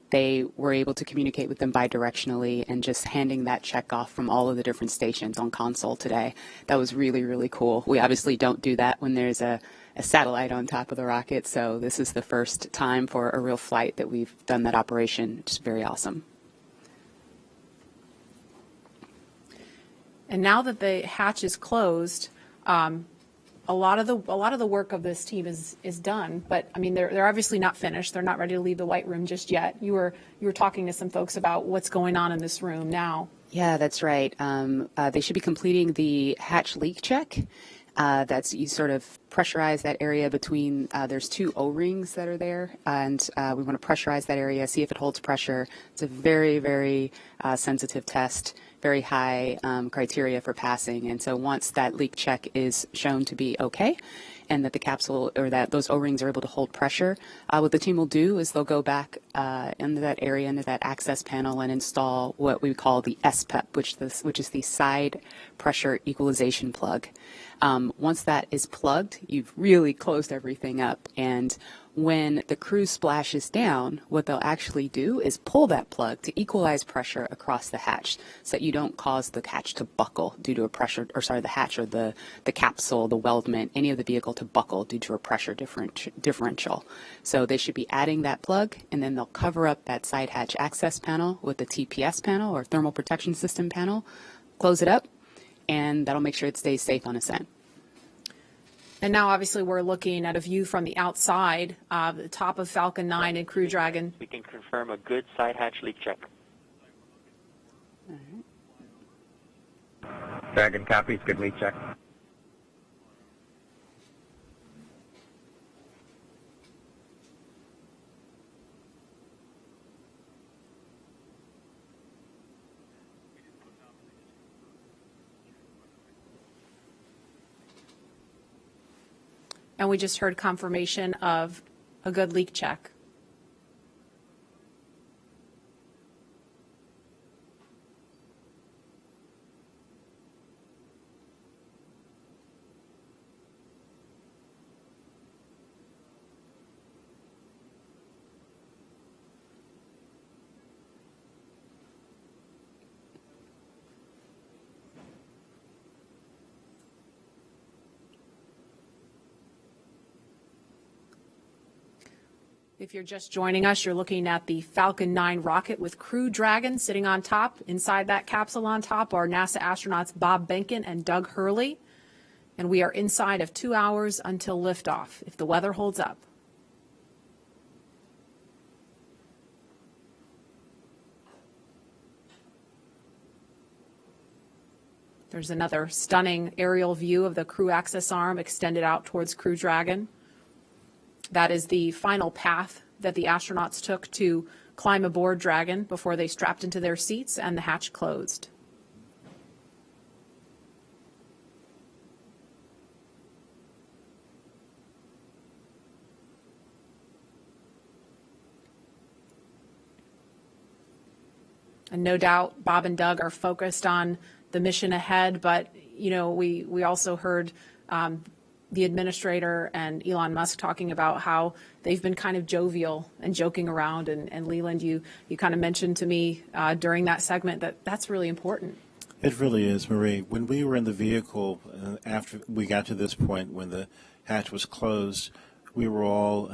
they were able to communicate with them bidirectionally, and just handing that check off from all of the different stations on console today. That was really, really cool. We obviously don't do that when there's a satellite on top of the rocket, so this is the first time for a real flight that we've done that operation, which is very awesome. And now that the hatch is closed, a lot of the work of this team is done, but I mean they're obviously not finished. They're not ready to leave the white room just yet. You were talking to some folks about what's going on in this room now. Yeah, that's right. They should be completing the hatch leak check. That's you sort of pressurize that area between, there's two O-rings that are there, and we want to pressurize that area, see if it holds pressure. It's a very, very sensitive test, very high criteria for passing. And so once that leak check is shown to be okay, and that the capsule or that those O-rings are able to hold pressure. What the team will do is they'll go back into that area, into that access panel, and install what we call the SPEP, which is the side pressure equalization plug. Once that is plugged, you've really closed everything up. And when the crew splashes down, what they'll actually do is pull that plug to equalize pressure across the hatch so that you don't cause the hatch to buckle due to a pressure, or sorry, the hatch or the capsule, the weldment, any of the vehicle to buckle due to a pressure differential. So they should be adding that plug, and then they'll cover up that side hatch access panel with the TPS panel or thermal protection system panel, close it up, and that'll make sure it stays safe on ascent. And now, obviously, we're looking at a view from the outside, the top of Falcon 9 and Crew Dragon. We can confirm a good side hatch leak check. Dragon copies, good leak check. And we just heard confirmation of a good leak check. If you're just joining us, you're looking at the Falcon 9 rocket with Crew Dragon sitting on top. Inside that capsule on top are NASA astronauts Bob Behnken and Doug Hurley. And we are inside of 2 hours until liftoff, if the weather holds up. There's another stunning aerial view of the crew access arm extended out towards Crew Dragon. That is the final path that the astronauts took to climb aboard Dragon before they strapped into their seats and the hatch closed. And no doubt Bob and Doug are focused on the mission ahead, but you know, we also heard the administrator and Elon Musk talking about how they've been kind of jovial and joking around. And Leland, you kind of mentioned to me during that segment that that's really important. It really is, Marie. When we were in the vehicle, after we got to this point when the hatch was closed, we were all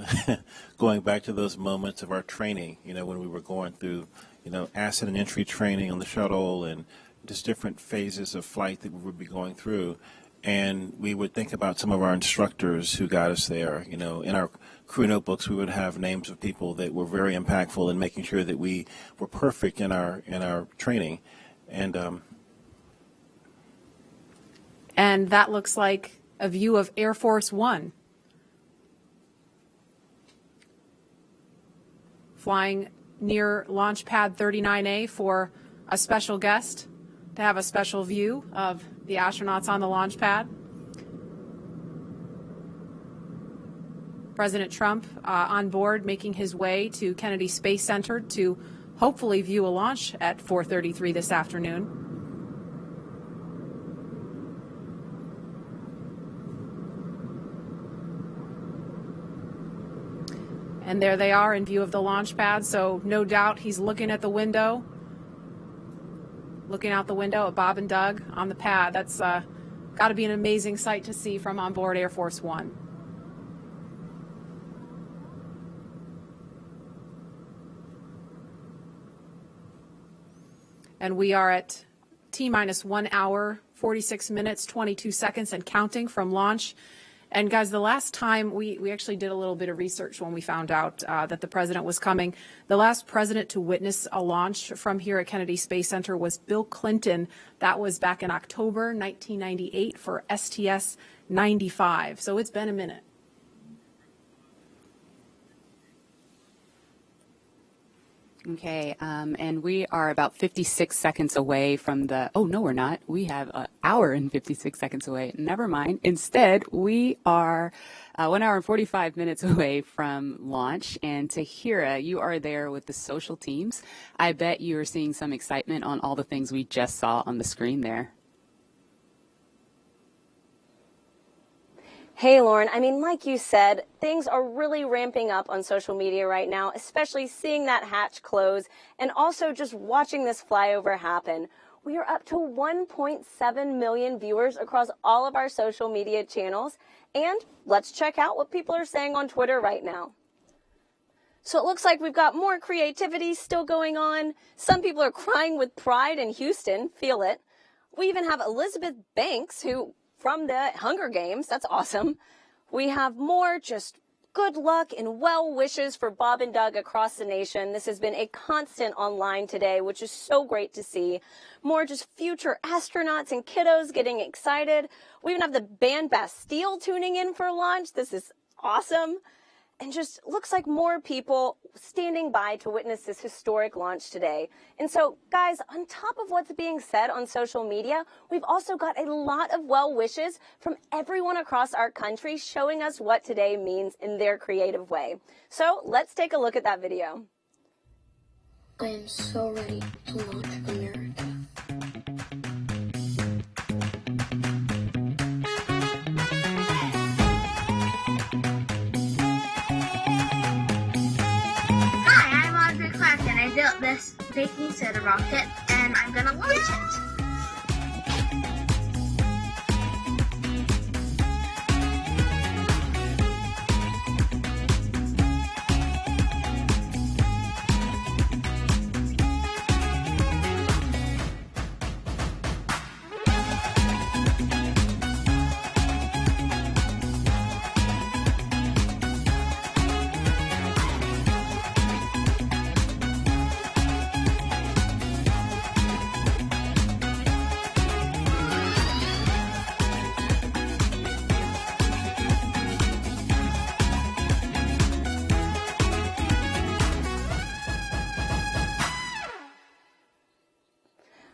going back to those moments of our training, you know, when we were going through, you know, ascent and entry training on the shuttle and just different phases of flight that we would be going through. And we would think about some of our instructors who got us there. You know, in our crew notebooks, we would have names of people that were very impactful in making sure that we were perfect in our training. And that looks like a view of Air Force One flying near Launch Pad 39A for a special guest to have a special view of the astronauts on the launch pad. President Trump on board, making his way to Kennedy Space Center to hopefully view a launch at 4:33 this afternoon. And there they are in view of the launch pad, so no doubt he's looking at the window, looking out the window at Bob and Doug on the pad. That's got to be an amazing sight to see from on board Air Force One. And we are at T-minus 1 hour, 46 minutes, 22 seconds and counting from launch. And guys, the last time we actually did a little bit of research when we found out that the president was coming. The last president to witness a launch from here at Kennedy Space Center was Bill Clinton. That was back in October 1998 for STS-95. So it's been a minute. Okay, and we are about 56 seconds away from the, oh, no, we're not. We have an hour and 56 seconds away. Never mind. Instead, we are 1 hour and 45 minutes away from launch. And Tahira, you are there with the social teams. I bet you are seeing some excitement on all the things we just saw on the screen there. Hey, Lauren, I mean, like you said, things are really ramping up on social media right now, especially seeing that hatch close and also just watching this flyover happen. We are up to 1.7 million viewers across all of our social media channels. And let's check out what people are saying on Twitter right now. So it looks like we've got more creativity still going on. Some people are crying with pride in Houston. Feel it. We even have Elizabeth Banks, who from the Hunger Games. That's awesome. We have more just good luck and well wishes for Bob and Doug across the nation. This has been a constant online today, which is so great to see. More just future astronauts and kiddos getting excited. We even have the band Bastille tuning in for launch. This is awesome. And just looks like more people standing by to witness this historic launch today. And so, guys, on top of what's being said on social media, we've also got a lot of well wishes from everyone across our country showing us what today means in their creative way. So let's take a look at that video. I am so ready to launch America. I built this baking soda rocket and I'm gonna launch it.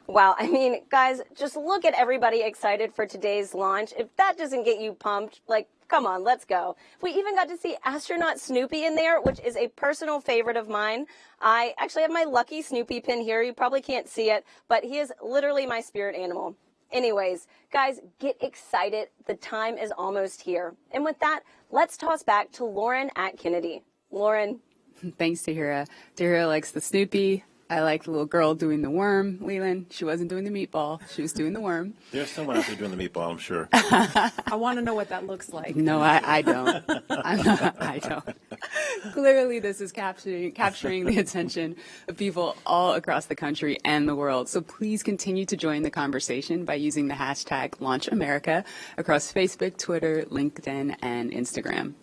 Wow, I mean, guys, just look at everybody excited for today's launch. If that doesn't get you pumped, like, come on, let's go. We even got to see astronaut Snoopy in there, which is a personal favorite of mine. I actually have my lucky Snoopy pin here. You probably can't see it, but he is literally my spirit animal. Anyways, guys, get excited. The time is almost here. And with that, let's toss back to Lauren at Kennedy. Lauren. Thanks, Tahira. Tahira likes the Snoopy. I like the little girl doing the worm. Leland, she wasn't doing the meatball. She was doing the worm. There's someone out there doing the meatball, I'm sure. I want to know what that looks like. No, I don't. I don't. Clearly, this is capturing the attention of people all across the country and the world. So please continue to join the conversation by using the hashtag #LaunchAmerica across Facebook, Twitter, LinkedIn, and Instagram.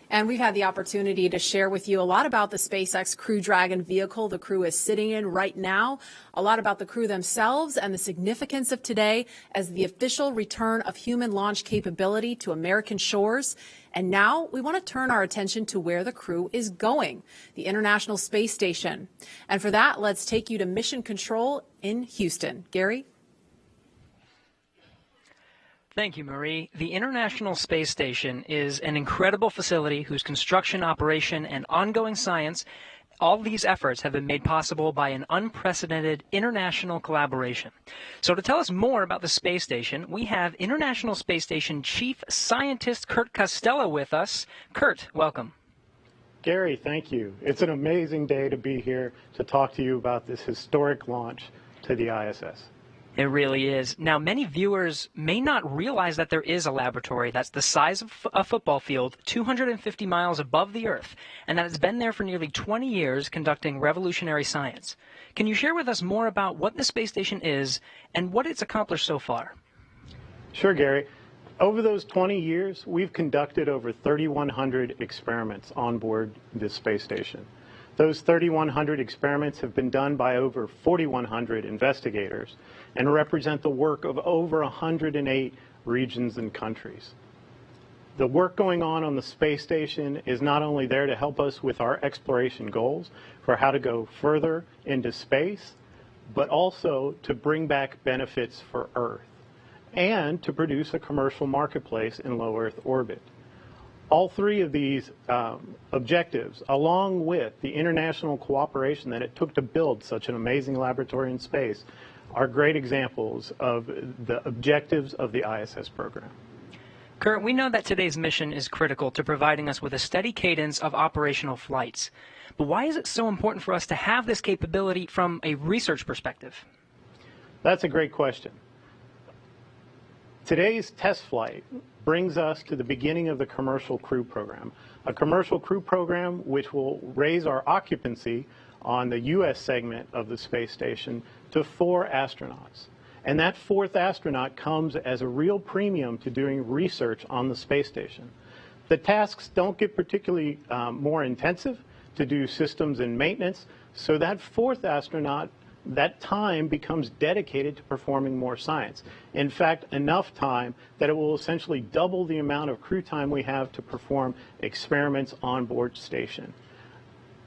And we've had the opportunity to share with you a lot about the SpaceX Crew Dragon vehicle the crew is sitting in right now, a lot about the crew themselves and the significance of today as the official return of human launch capability to American shores. And now we want to turn our attention to where the crew is going, the International Space Station. And for that, let's take you to Mission Control in Houston. Gary? Thank you, Marie. The International Space Station is an incredible facility whose construction, operation, and ongoing science, all these efforts have been made possible by an unprecedented international collaboration. So to tell us more about the space station, we have International Space Station Chief Scientist Kurt Costello with us. Kurt, welcome. Gary, thank you. It's an amazing day to be here to talk to you about this historic launch to the ISS. It really is. Now, many viewers may not realize that there is a laboratory that's the size of a football field, 250 miles above the Earth, and that it's been there for nearly 20 years conducting revolutionary science. Can you share with us more about what the space station is and what it's accomplished so far? Sure, Gary. Over those 20 years, we've conducted over 3,100 experiments on board this space station. Those 3,100 experiments have been done by over 4,100 investigators and represent the work of over 108 regions and countries. The work going on the space station is not only there to help us with our exploration goals for how to go further into space, but also to bring back benefits for Earth and to produce a commercial marketplace in low Earth orbit. All three of these objectives, along with the international cooperation that it took to build such an amazing laboratory in space, are great examples of the objectives of the ISS program. Kurt, we know that today's mission is critical to providing us with a steady cadence of operational flights. But why is it so important for us to have this capability from a research perspective? That's a great question. Today's test flight brings us to the beginning of the commercial crew program, a commercial crew program which will raise our occupancy on the U.S. segment of the space station to 4 astronauts. And that 4th astronaut comes as a real premium to doing research on the space station. The tasks don't get particularly more intensive to do systems and maintenance, so that 4th astronaut, that time becomes dedicated to performing more science. In fact, enough time that it will essentially double the amount of crew time we have to perform experiments on board station.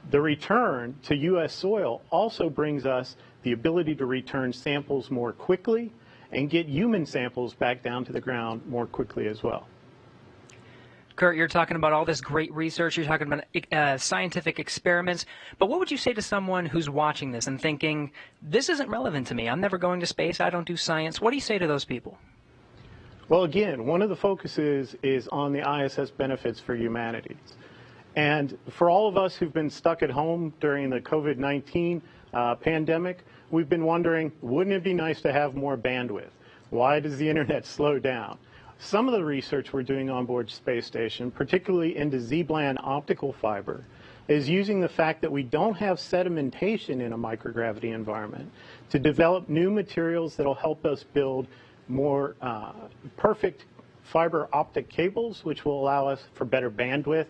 The return to U.S. soil also brings us the ability to return samples more quickly and get human samples back down to the ground more quickly as well. Kurt, you're talking about all this great research, you're talking about scientific experiments, but what would you say to someone who's watching this and thinking, this isn't relevant to me, I'm never going to space, I don't do science? What do you say to those people? Well, again, one of the focuses is on the ISS benefits for humanity. And for all of us who've been stuck at home during the COVID-19 pandemic, we've been wondering, wouldn't it be nice to have more bandwidth? Why does the internet slow down? Some of the research we're doing on board space station, particularly into Z-band optical fiber, is using the fact that we don't have sedimentation in a microgravity environment to develop new materials that will help us build more perfect fiber optic cables, which will allow us for better bandwidth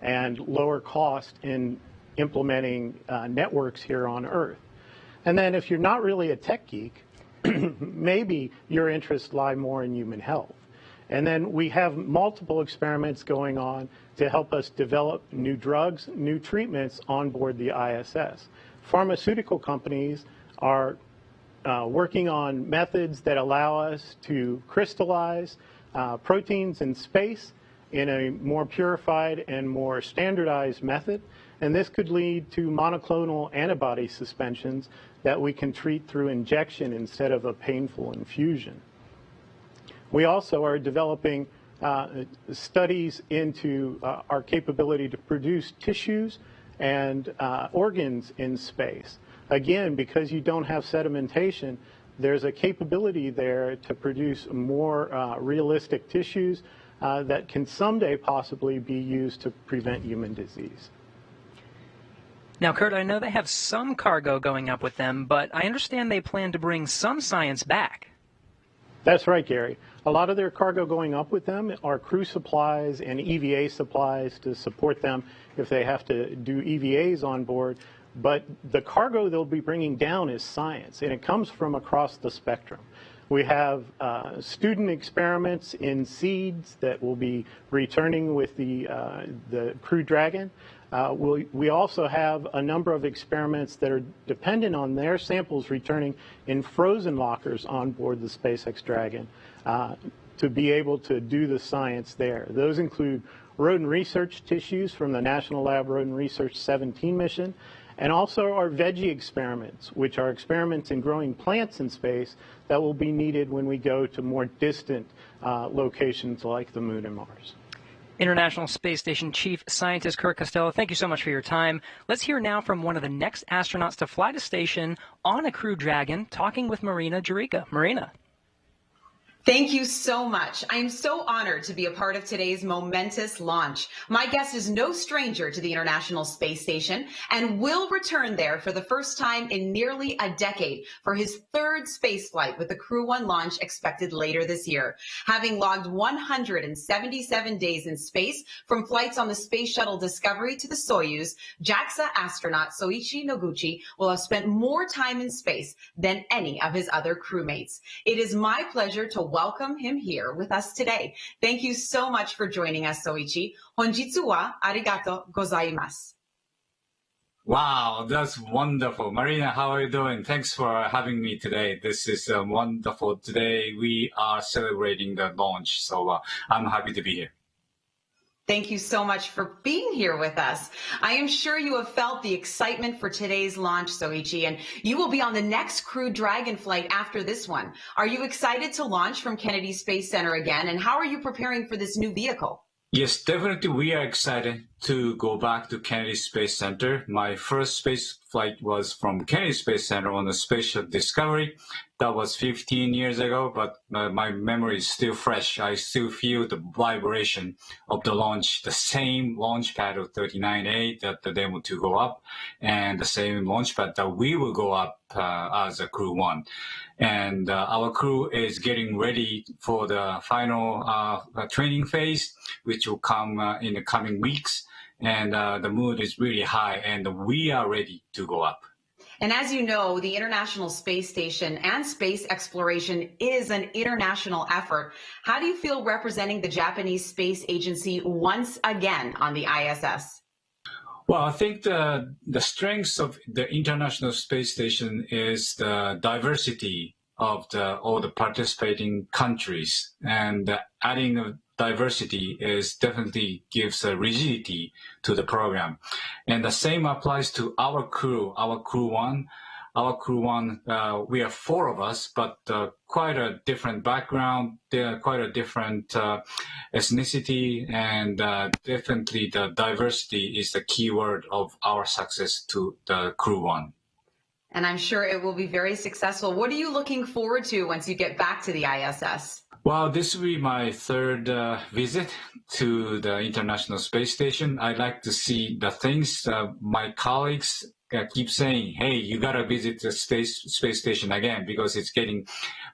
and lower cost in implementing networks here on Earth. And then if you're not really a tech geek, maybe your interests lie more in human health. And then we have multiple experiments going on to help us develop new drugs, new treatments on board the ISS. Pharmaceutical companies are working on methods that allow us to crystallize proteins in space in a more purified and more standardized method. And this could lead to monoclonal antibody suspensions that we can treat through injection instead of a painful infusion. We also are developing studies into our capability to produce tissues and organs in space. Again, because you don't have sedimentation, there's a capability there to produce more realistic tissues that can someday possibly be used to prevent human disease. Now, Kurt, I know they have some cargo going up with them, but I understand they plan to bring some science back. That's right, Gary. A lot of their cargo going up with them are crew supplies and EVA supplies to support them if they have to do EVAs on board. But the cargo they'll be bringing down is science, and it comes from across the spectrum. We have student experiments in seeds that will be returning with the Crew Dragon. We also have a number of experiments that are dependent on their samples returning in frozen lockers on board the SpaceX Dragon to be able to do the science there. Those include rodent research tissues from the National Lab Rodent Research 17 mission, and also our veggie experiments, which are experiments in growing plants in space that will be needed when we go to more distant locations like the Moon and Mars. International Space Station Chief Scientist Kurt Costello, thank you so much for your time. Let's hear now from one of the next astronauts to fly to station on a Crew Dragon, talking with Marina Jurica. Marina. Thank you so much. I am so honored to be a part of today's momentous launch. My guest is no stranger to the International Space Station and will return there for the first time in nearly a decade for his third space flight with the Crew 1 launch expected later this year. Having logged 177 days in space from flights on the Space Shuttle Discovery to the Soyuz, JAXA astronaut Soichi Noguchi will have spent more time in space than any of his other crewmates. It is my pleasure to welcome him here with us today. Thank you so much for joining us, Soichi. Honjitsu wa arigato gozaimasu. Wow, that's wonderful. Marina, how are you doing? Thanks for having me today. This is wonderful. Today we are celebrating the launch, so I'm happy to be here. Thank you so much for being here with us. I am sure you have felt the excitement for today's launch, Soichi, and you will be on the next Crew Dragon flight after this one. Are you excited to launch from Kennedy Space Center again, and how are you preparing for this new vehicle? Yes, definitely we are excited to go back to Kennedy Space Center. My first space flight was from Kennedy Space Center on the Space Discovery. That was 15 years ago, but my memory is still fresh. I still feel the vibration of the launch, the same launch pad of 39A that the demo to go up, and the same launch pad that we will go up as a Crew 1. And our crew is getting ready for the final training phase, which will come in the coming weeks. And the mood is really high, and we are ready to go up. And as you know, the International Space Station and space exploration is an international effort. How do you feel representing the Japanese Space Agency once again on the ISS? Well, I think the strength of the International Space Station is the diversity of all the participating countries, and adding diversity is definitely gives a rigidity to the program. And the same applies to our crew 1. Our crew 1, we are 4 of us, but quite a different background, quite a different ethnicity, and definitely the diversity is the key word of our success to the crew 1. And I'm sure it will be very successful. What are you looking forward to once you get back to the ISS? Well, this will be my third visit to the International Space Station. I'd like to see the things my colleagues keep saying, hey, you got to visit the space station again because it's getting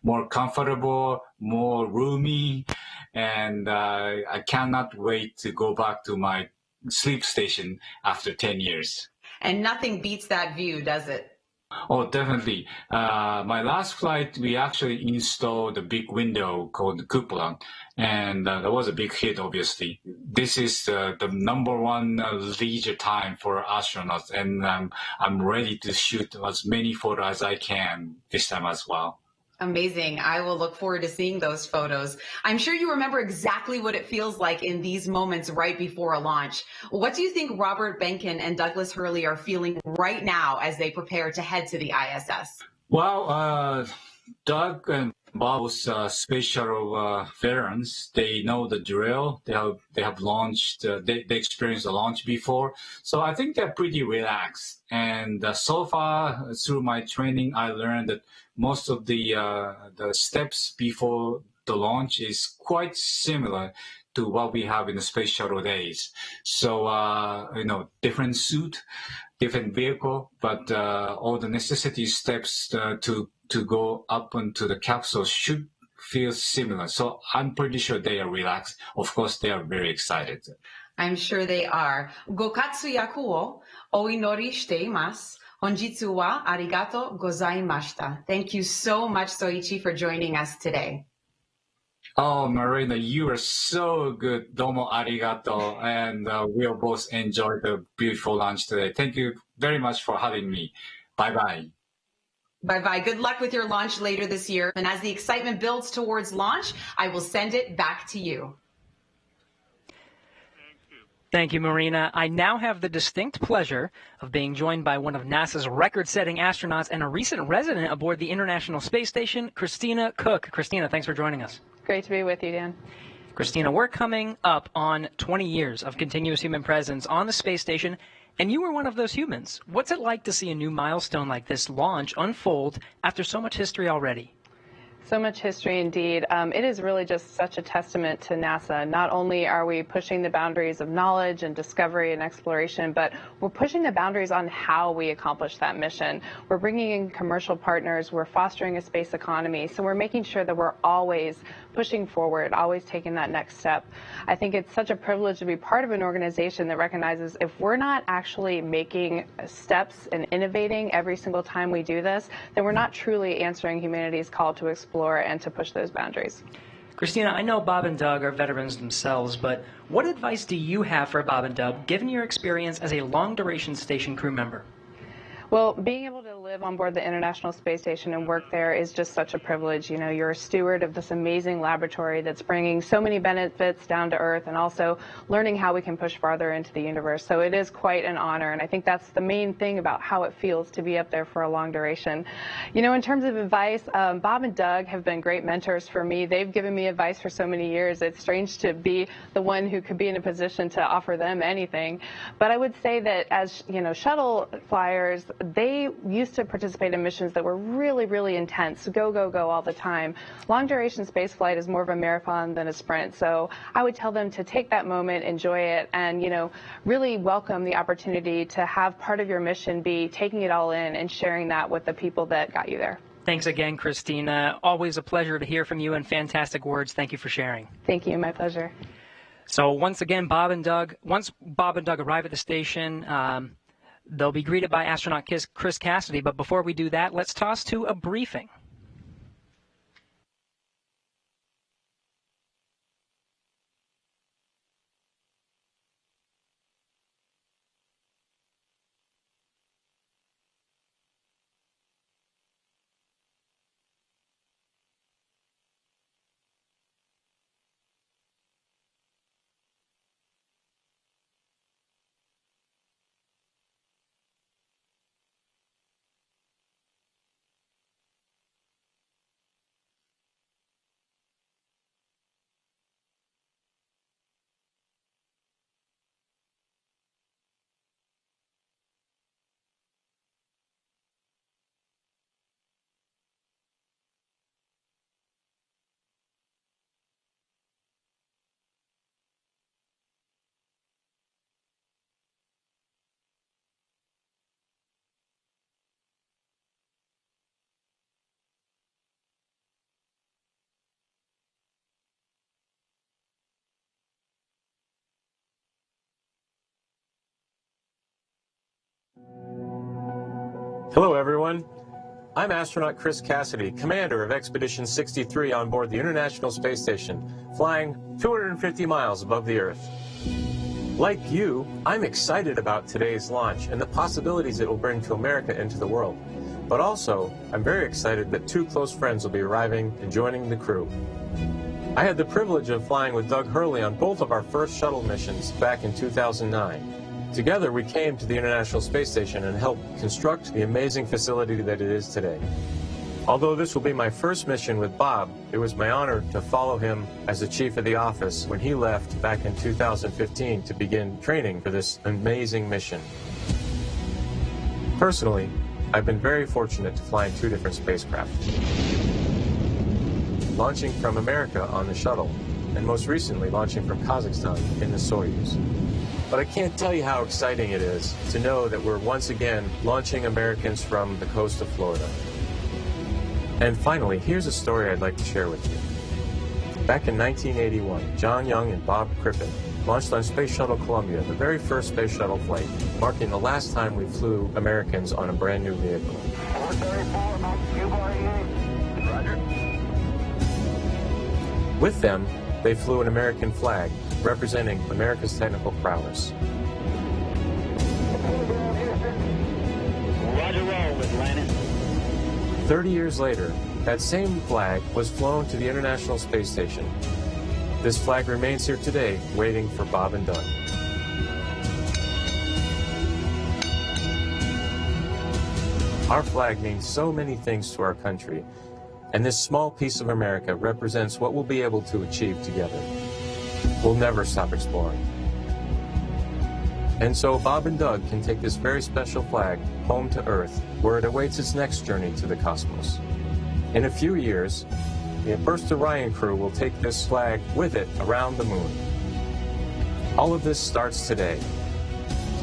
more comfortable, more roomy, and I cannot wait to go back to my sleep station after 10 years. And nothing beats that view, does it? Oh, definitely. My last flight, we actually installed a big window called the cupola, and that was a big hit, obviously. This is the #1 leisure time for astronauts, and I'm ready to shoot as many photos as I can this time as well. Amazing. I will look forward to seeing those photos. I'm sure you remember exactly what it feels like in these moments right before a launch. What do you think Robert Behnken and Douglas Hurley are feeling right now as they prepare to head to the ISS? Well, Doug and Bob's space shuttle veterans, they know the drill. They have launched, they experienced the launch before. So I think they're pretty relaxed. And so far through my training, I learned that most of the steps before the launch is quite similar to what we have in the space shuttle days. So, different suit, different vehicle, but all the necessity steps to go up into the capsule should feel similar. So I'm pretty sure they are relaxed. Of course, they are very excited. I'm sure they are. Gokatsu yaku wo oinori shite imasu. Honjitsu wa arigato gozaimashita. Thank you so much, Soichi, for joining us today. Oh, Marina, you are so good. Domo arigato. And we'll both enjoy the beautiful lunch today. Thank you very much for having me. Bye-bye. Bye-bye. Good luck with your launch later this year. And as the excitement builds towards launch, I will send it back to you. Thank you, Marina. I now have the distinct pleasure of being joined by one of NASA's record-setting astronauts and a recent resident aboard the International Space Station, Christina Cook. Christina, thanks for joining us. Great to be with you, Dan. Christina, we're coming up on 20 years of continuous human presence on the space station, and you were one of those humans. What's it like to see a new milestone like this launch unfold after so much history already? So much history indeed. It is really just such a testament to NASA. Not only are we pushing the boundaries of knowledge and discovery and exploration, but we're pushing the boundaries on how we accomplish that mission. We're bringing in commercial partners. We're fostering a space economy. So we're making sure that we're always pushing forward, always taking that next step. I think it's such a privilege to be part of an organization that recognizes if we're not actually making steps and innovating every single time we do this, then we're not truly answering humanity's call to explore explore and to push those boundaries. Christina, I know Bob and Doug are veterans themselves, but what advice do you have for Bob and Doug, given your experience as a long-duration station crew member? Well, being able to live on board the International Space Station and work there is just such a privilege. You know, you're a steward of this amazing laboratory that's bringing so many benefits down to Earth and also learning how we can push farther into the universe. So it is quite an honor, and I think that's the main thing about how it feels to be up there for a long duration. You know, in terms of advice, Bob and Doug have been great mentors for me. They've given me advice for so many years. It's strange to be the one who could be in a position to offer them anything. But I would say that as, you know, shuttle flyers, they used to participate in missions that were really, really intense, go, go, go all the time. Long duration space flight is more of a marathon than a sprint. So I would tell them to take that moment, enjoy it, and, you know, really welcome the opportunity to have part of your mission be taking it all in and sharing that with the people that got you there. Thanks again, Christina. Always a pleasure to hear from you and fantastic words. Thank you for sharing. Thank you. My pleasure. So once again, once Bob and Doug arrive at the station, they'll be greeted by astronaut Chris Cassidy, but before we do that, let's toss to a briefing. Hello, everyone. I'm astronaut Chris Cassidy, commander of Expedition 63 on board the International Space Station, flying 250 miles above the Earth. Like you, I'm excited about today's launch and the possibilities it will bring to America and to the world. But also, I'm very excited that two close friends will be arriving and joining the crew. I had the privilege of flying with Doug Hurley on both of our first shuttle missions back in 2009. Together, we came to the International Space Station and helped construct the amazing facility that it is today. Although this will be my first mission with Bob, it was my honor to follow him as the chief of the office when he left back in 2015 to begin training for this amazing mission. Personally, I've been very fortunate to fly in two different spacecraft. Launching from America on the shuttle, and most recently launching from Kazakhstan in the Soyuz. But I can't tell you how exciting it is to know that we're once again launching Americans from the coast of Florida. And finally, here's a story I'd like to share with you. Back in 1981, John Young and Bob Crippen launched on Space Shuttle Columbia, the very first space shuttle flight, marking the last time we flew Americans on a brand new vehicle. With them, they flew an American flag, representing America's technical prowess. Roger, roll with Atlantis. 30 years later, that same flag was flown to the International Space Station. This flag remains here today, waiting for Bob and Doug. Our flag means so many things to our country, and this small piece of America represents what we'll be able to achieve together. We'll never stop exploring. And so Bob and Doug can take this very special flag home to Earth, where it awaits its next journey to the cosmos. In a few years, the first Orion crew will take this flag with it around the moon. All of this starts today.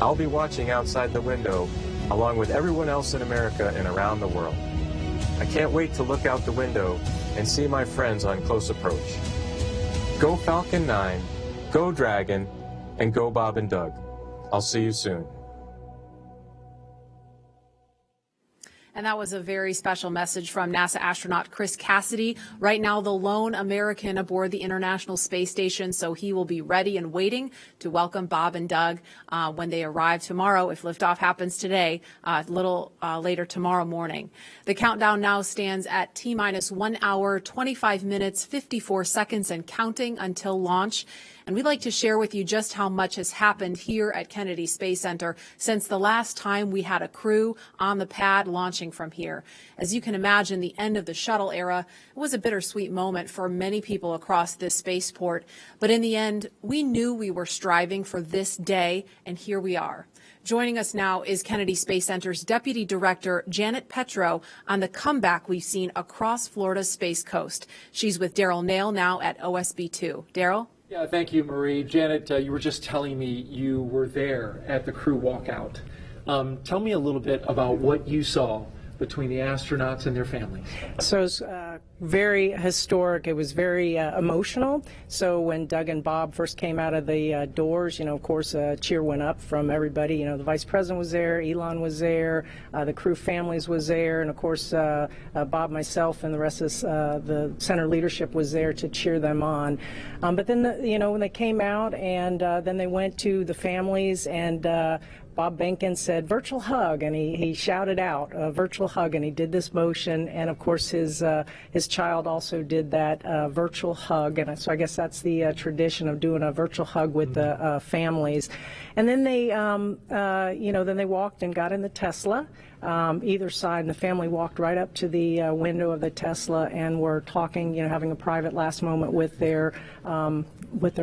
I'll be watching outside the window, along with everyone else in America and around the world. I can't wait to look out the window and see my friends on close approach. Go Falcon 9, go Dragon, and go Bob and Doug. I'll see you soon. And that was a very special message from NASA astronaut Chris Cassidy, right now the lone American aboard the International Space Station. So he will be ready and waiting to welcome Bob and Doug when they arrive tomorrow, if liftoff happens today, a little later tomorrow morning. The countdown now stands at T-minus 1 hour, 25 minutes, 54 seconds and counting until launch. And we'd like to share with you just how much has happened here at Kennedy Space Center since the last time we had a crew on the pad launching from here. As you can imagine, the end of the shuttle era was a bittersweet moment for many people across this spaceport. But in the end, we knew we were striving for this day, and here we are. Joining us now is Kennedy Space Center's Deputy Director, Janet Petro, on the comeback we've seen across Florida's Space Coast. She's with Daryl Nail now at OSB-2. Daryl? Yeah, thank you, Marie. Janet, you were just telling me you were there at the crew walkout. Tell me a little bit about what you saw between the astronauts and their families. So it was very historic. It was very emotional. So when Doug and Bob first came out of the doors, of course, a cheer went up from everybody. The Vice President was there, Elon was there, the crew families was there, and of course, Bob, myself, and the rest of the center leadership was there to cheer them on. But then, when they came out and then they went to the families and Bob Benkin said, virtual hug, and he shouted out, virtual hug, and he did this motion, and of course his child also did that virtual hug, and so I guess that's the tradition of doing a virtual hug with the families. And then they, then they walked and got in the Tesla, either side, and the family walked right up to the window of the Tesla and were talking, having a private last moment with their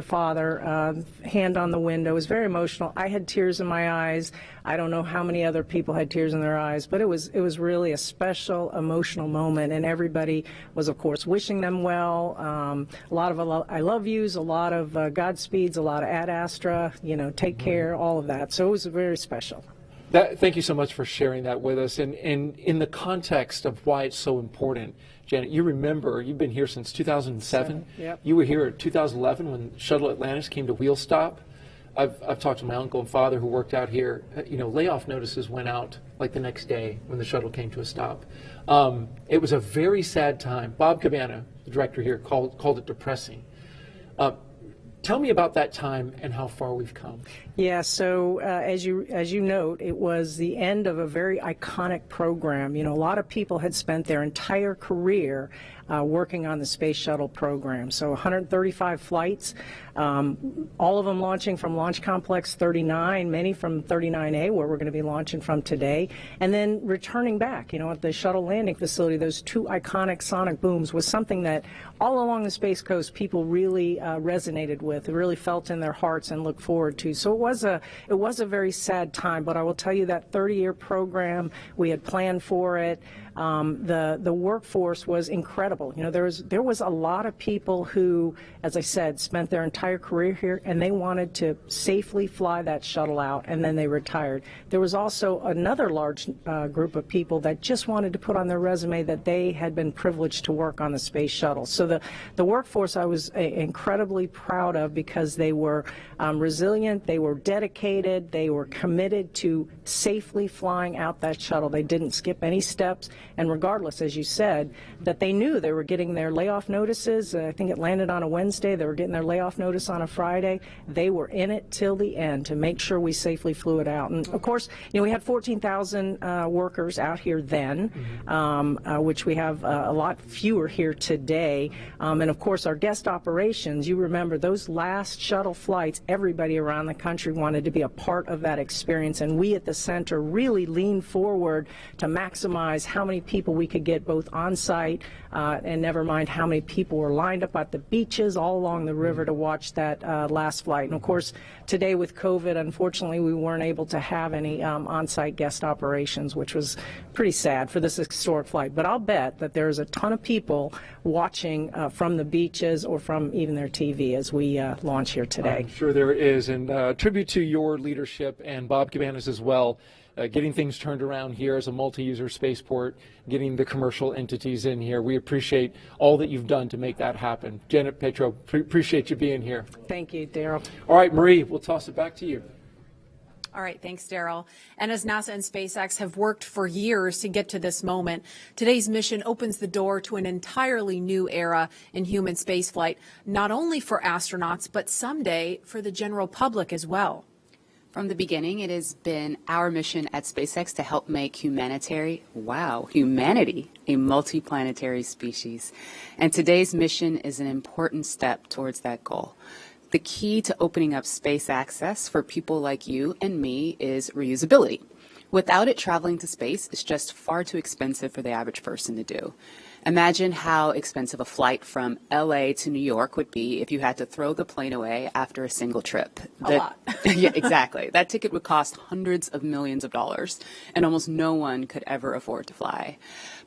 father, hand on the window. It was very emotional. I had tears in my eyes. I don't know how many other people had tears in their eyes, but it was really a special, emotional moment, and everybody was, of course, wishing them well. A lot of I love yous, a lot of Godspeeds, a lot of Ad Astra, take care, all of that. So it was very special. Thank you so much for sharing that with us. And in the context of why it's so important, Janet, you remember, you've been here since 2007. Yep. You were here in 2011 when Shuttle Atlantis came to wheel stop. I've talked to my uncle and father who worked out here. Layoff notices went out like the next day when the shuttle came to a stop. It was a very sad time. Bob Cabana, the director here, called it depressing. Tell me about that time and how far we've come. Yeah, so as you note, it was the end of a very iconic program. A lot of people had spent their entire career working on the Space Shuttle program. So 135 flights, all of them launching from Launch Complex 39, many from 39A, where we're going to be launching from today, and then returning back, at the shuttle landing facility. Those two iconic sonic booms was something that all along the Space Coast people really resonated with, really felt in their hearts and looked forward to. So it was a very sad time, but I will tell you that 30-year program, we had planned for it. The workforce was incredible. There was a lot of people who, as I said, spent their entire career here, and they wanted to safely fly that shuttle out, and then they retired. There was also another large group of people that just wanted to put on their resume that they had been privileged to work on the space shuttle. So the workforce I was incredibly proud of, because they were resilient, they were dedicated, they were committed to safely flying out that shuttle. They didn't skip any steps. And regardless, as you said, that they knew they were getting their layoff notices. I think it landed on a Wednesday. They were getting their layoff notice on a Friday. They were in it till the end to make sure we safely flew it out. And of course, we had 14,000 workers out here then, which we have a lot fewer here today. And of course, our guest operations, you remember those last shuttle flights, everybody around the country wanted to be a part of that experience. And we at the center really leaned forward to maximize how many people we could get both on site and never mind how many people were lined up at the beaches all along the river to watch that last flight. And of course, today with COVID, unfortunately, we weren't able to have any on-site guest operations, which was pretty sad for this historic flight. But I'll bet that there's a ton of people watching from the beaches or from even their TV as we launch here today. I'm sure there is, and tribute to your leadership and Bob Cabana's as well. Getting things turned around here as a multi-user spaceport, getting the commercial entities in here. We appreciate all that you've done to make that happen. Janet Petro, appreciate you being here. Thank you, Daryl. All right, Marie, we'll toss it back to you. All right, thanks, Daryl. And as NASA and SpaceX have worked for years to get to this moment, today's mission opens the door to an entirely new era in human spaceflight, not only for astronauts, but someday for the general public as well. From the beginning, it has been our mission at SpaceX to help make humanity a multiplanetary species. And today's mission is an important step towards that goal. The key to opening up space access for people like you and me is reusability. Without it, traveling to space is just far too expensive for the average person to do. Imagine how expensive a flight from LA to New York would be if you had to throw the plane away after a single trip. A lot. Yeah, exactly. That ticket would cost hundreds of millions of dollars, and almost no one could ever afford to fly.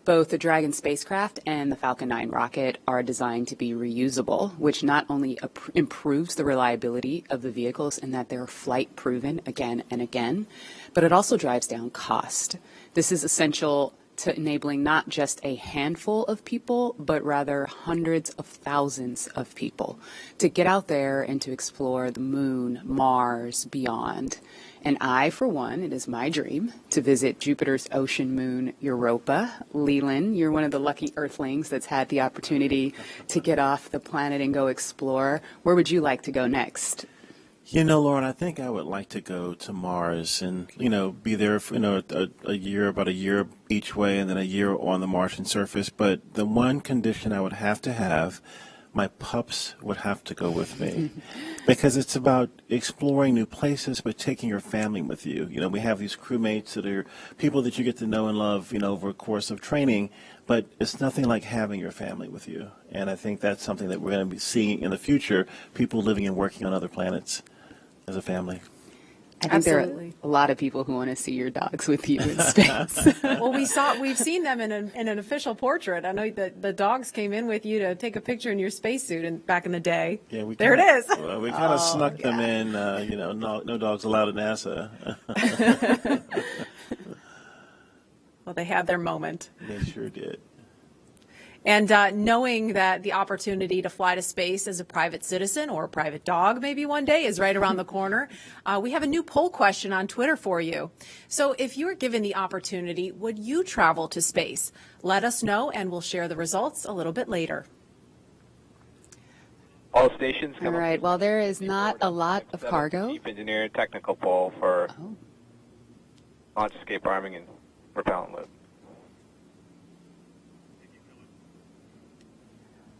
Both the Dragon spacecraft and the Falcon 9 rocket are designed to be reusable, which not only improves the reliability of the vehicles in that they're flight proven again and again, but it also drives down cost. This is essential to enabling not just a handful of people, but rather hundreds of thousands of people to get out there and to explore the moon, Mars, beyond. And I, for one, it is my dream to visit Jupiter's ocean moon, Europa. Leland, you're one of the lucky Earthlings that's had the opportunity to get off the planet and go explore. Where would you like to go next? You know, Lauren, I think I would like to go to Mars and, be there for, about a year each way and then a year on the Martian surface. But the one condition I would have to have, my pups would have to go with me because it's about exploring new places, but taking your family with you. We have these crewmates that are people that you get to know and love, over a course of training, but it's nothing like having your family with you. And I think that's something that we're going to be seeing in the future, people living and working on other planets as a family. I think there are a lot of people who want to see your dogs with you in space. Well, we've seen them in an official portrait. I know that the dogs came in with you to take a picture in your spacesuit back in the day. Yeah, it is. Well, we kind of snuck them in. No dogs allowed at NASA. Well, they had their moment. They sure did. And knowing that the opportunity to fly to space as a private citizen or a private dog maybe one day is right around the corner, we have a new poll question on Twitter for you. So if you were given the opportunity, would you travel to space? Let us know, and we'll share the results a little bit later. All stations come All right. Well, there is not a lot of cargo. Chief Engineer Technical Poll for launch escape arming and propellant load.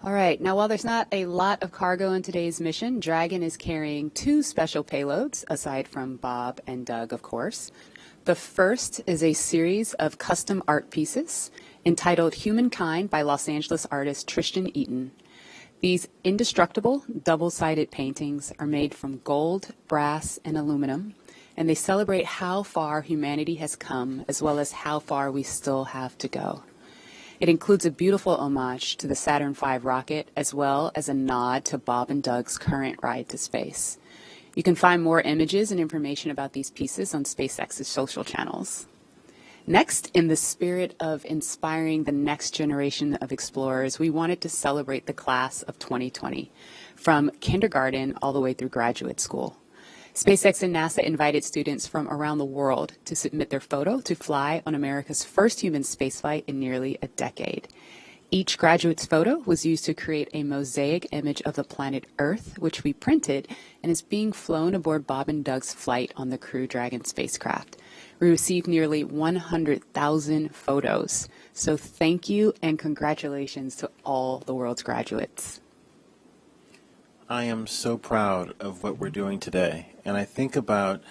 All right. Now, while there's not a lot of cargo in today's mission, Dragon is carrying 2 special payloads, aside from Bob and Doug, of course. The first is a series of custom art pieces entitled Humankind by Los Angeles artist Tristan Eaton. These indestructible, double-sided paintings are made from gold, brass, and aluminum, and they celebrate how far humanity has come, as well as how far we still have to go. It includes a beautiful homage to the Saturn V rocket, as well as a nod to Bob and Doug's current ride to space. You can find more images and information about these pieces on SpaceX's social channels. Next, in the spirit of inspiring the next generation of explorers, we wanted to celebrate the class of 2020, from kindergarten all the way through graduate school. SpaceX and NASA invited students from around the world to submit their photo to fly on America's first human spaceflight in nearly a decade. Each graduate's photo was used to create a mosaic image of the planet Earth, which we printed and is being flown aboard Bob and Doug's flight on the Crew Dragon spacecraft. We received nearly 100,000 photos. So thank you and congratulations to all the world's graduates. I am so proud of what we're doing today. And I think about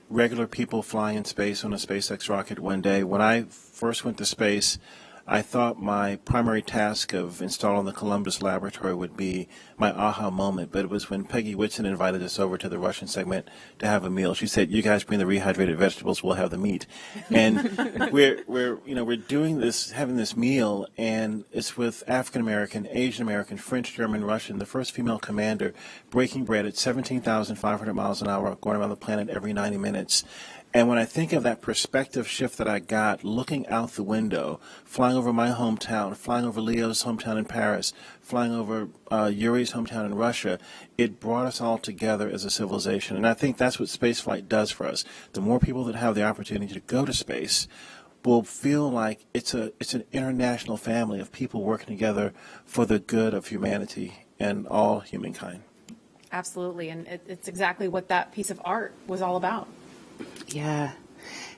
regular people flying in space on a SpaceX rocket one day. When I first went to space, I thought my primary task of installing the Columbus laboratory would be my aha moment, but it was when Peggy Whitson invited us over to the Russian segment to have a meal. She said, "You guys bring the rehydrated vegetables, we'll have the meat." And we're doing this, having this meal, and it's with African American, Asian American, French, German, Russian, the first female commander breaking bread at 17,500 miles an hour, going around the planet every 90 minutes. And when I think of that perspective shift that I got looking out the window, flying over my hometown, flying over Leo's hometown in Paris, flying over Yuri's hometown in Russia, it brought us all together as a civilization. And I think that's what spaceflight does for us. The more people that have the opportunity to go to space will feel like it's an international family of people working together for the good of humanity and all humankind. Absolutely, and it's exactly what that piece of art was all about. Yeah.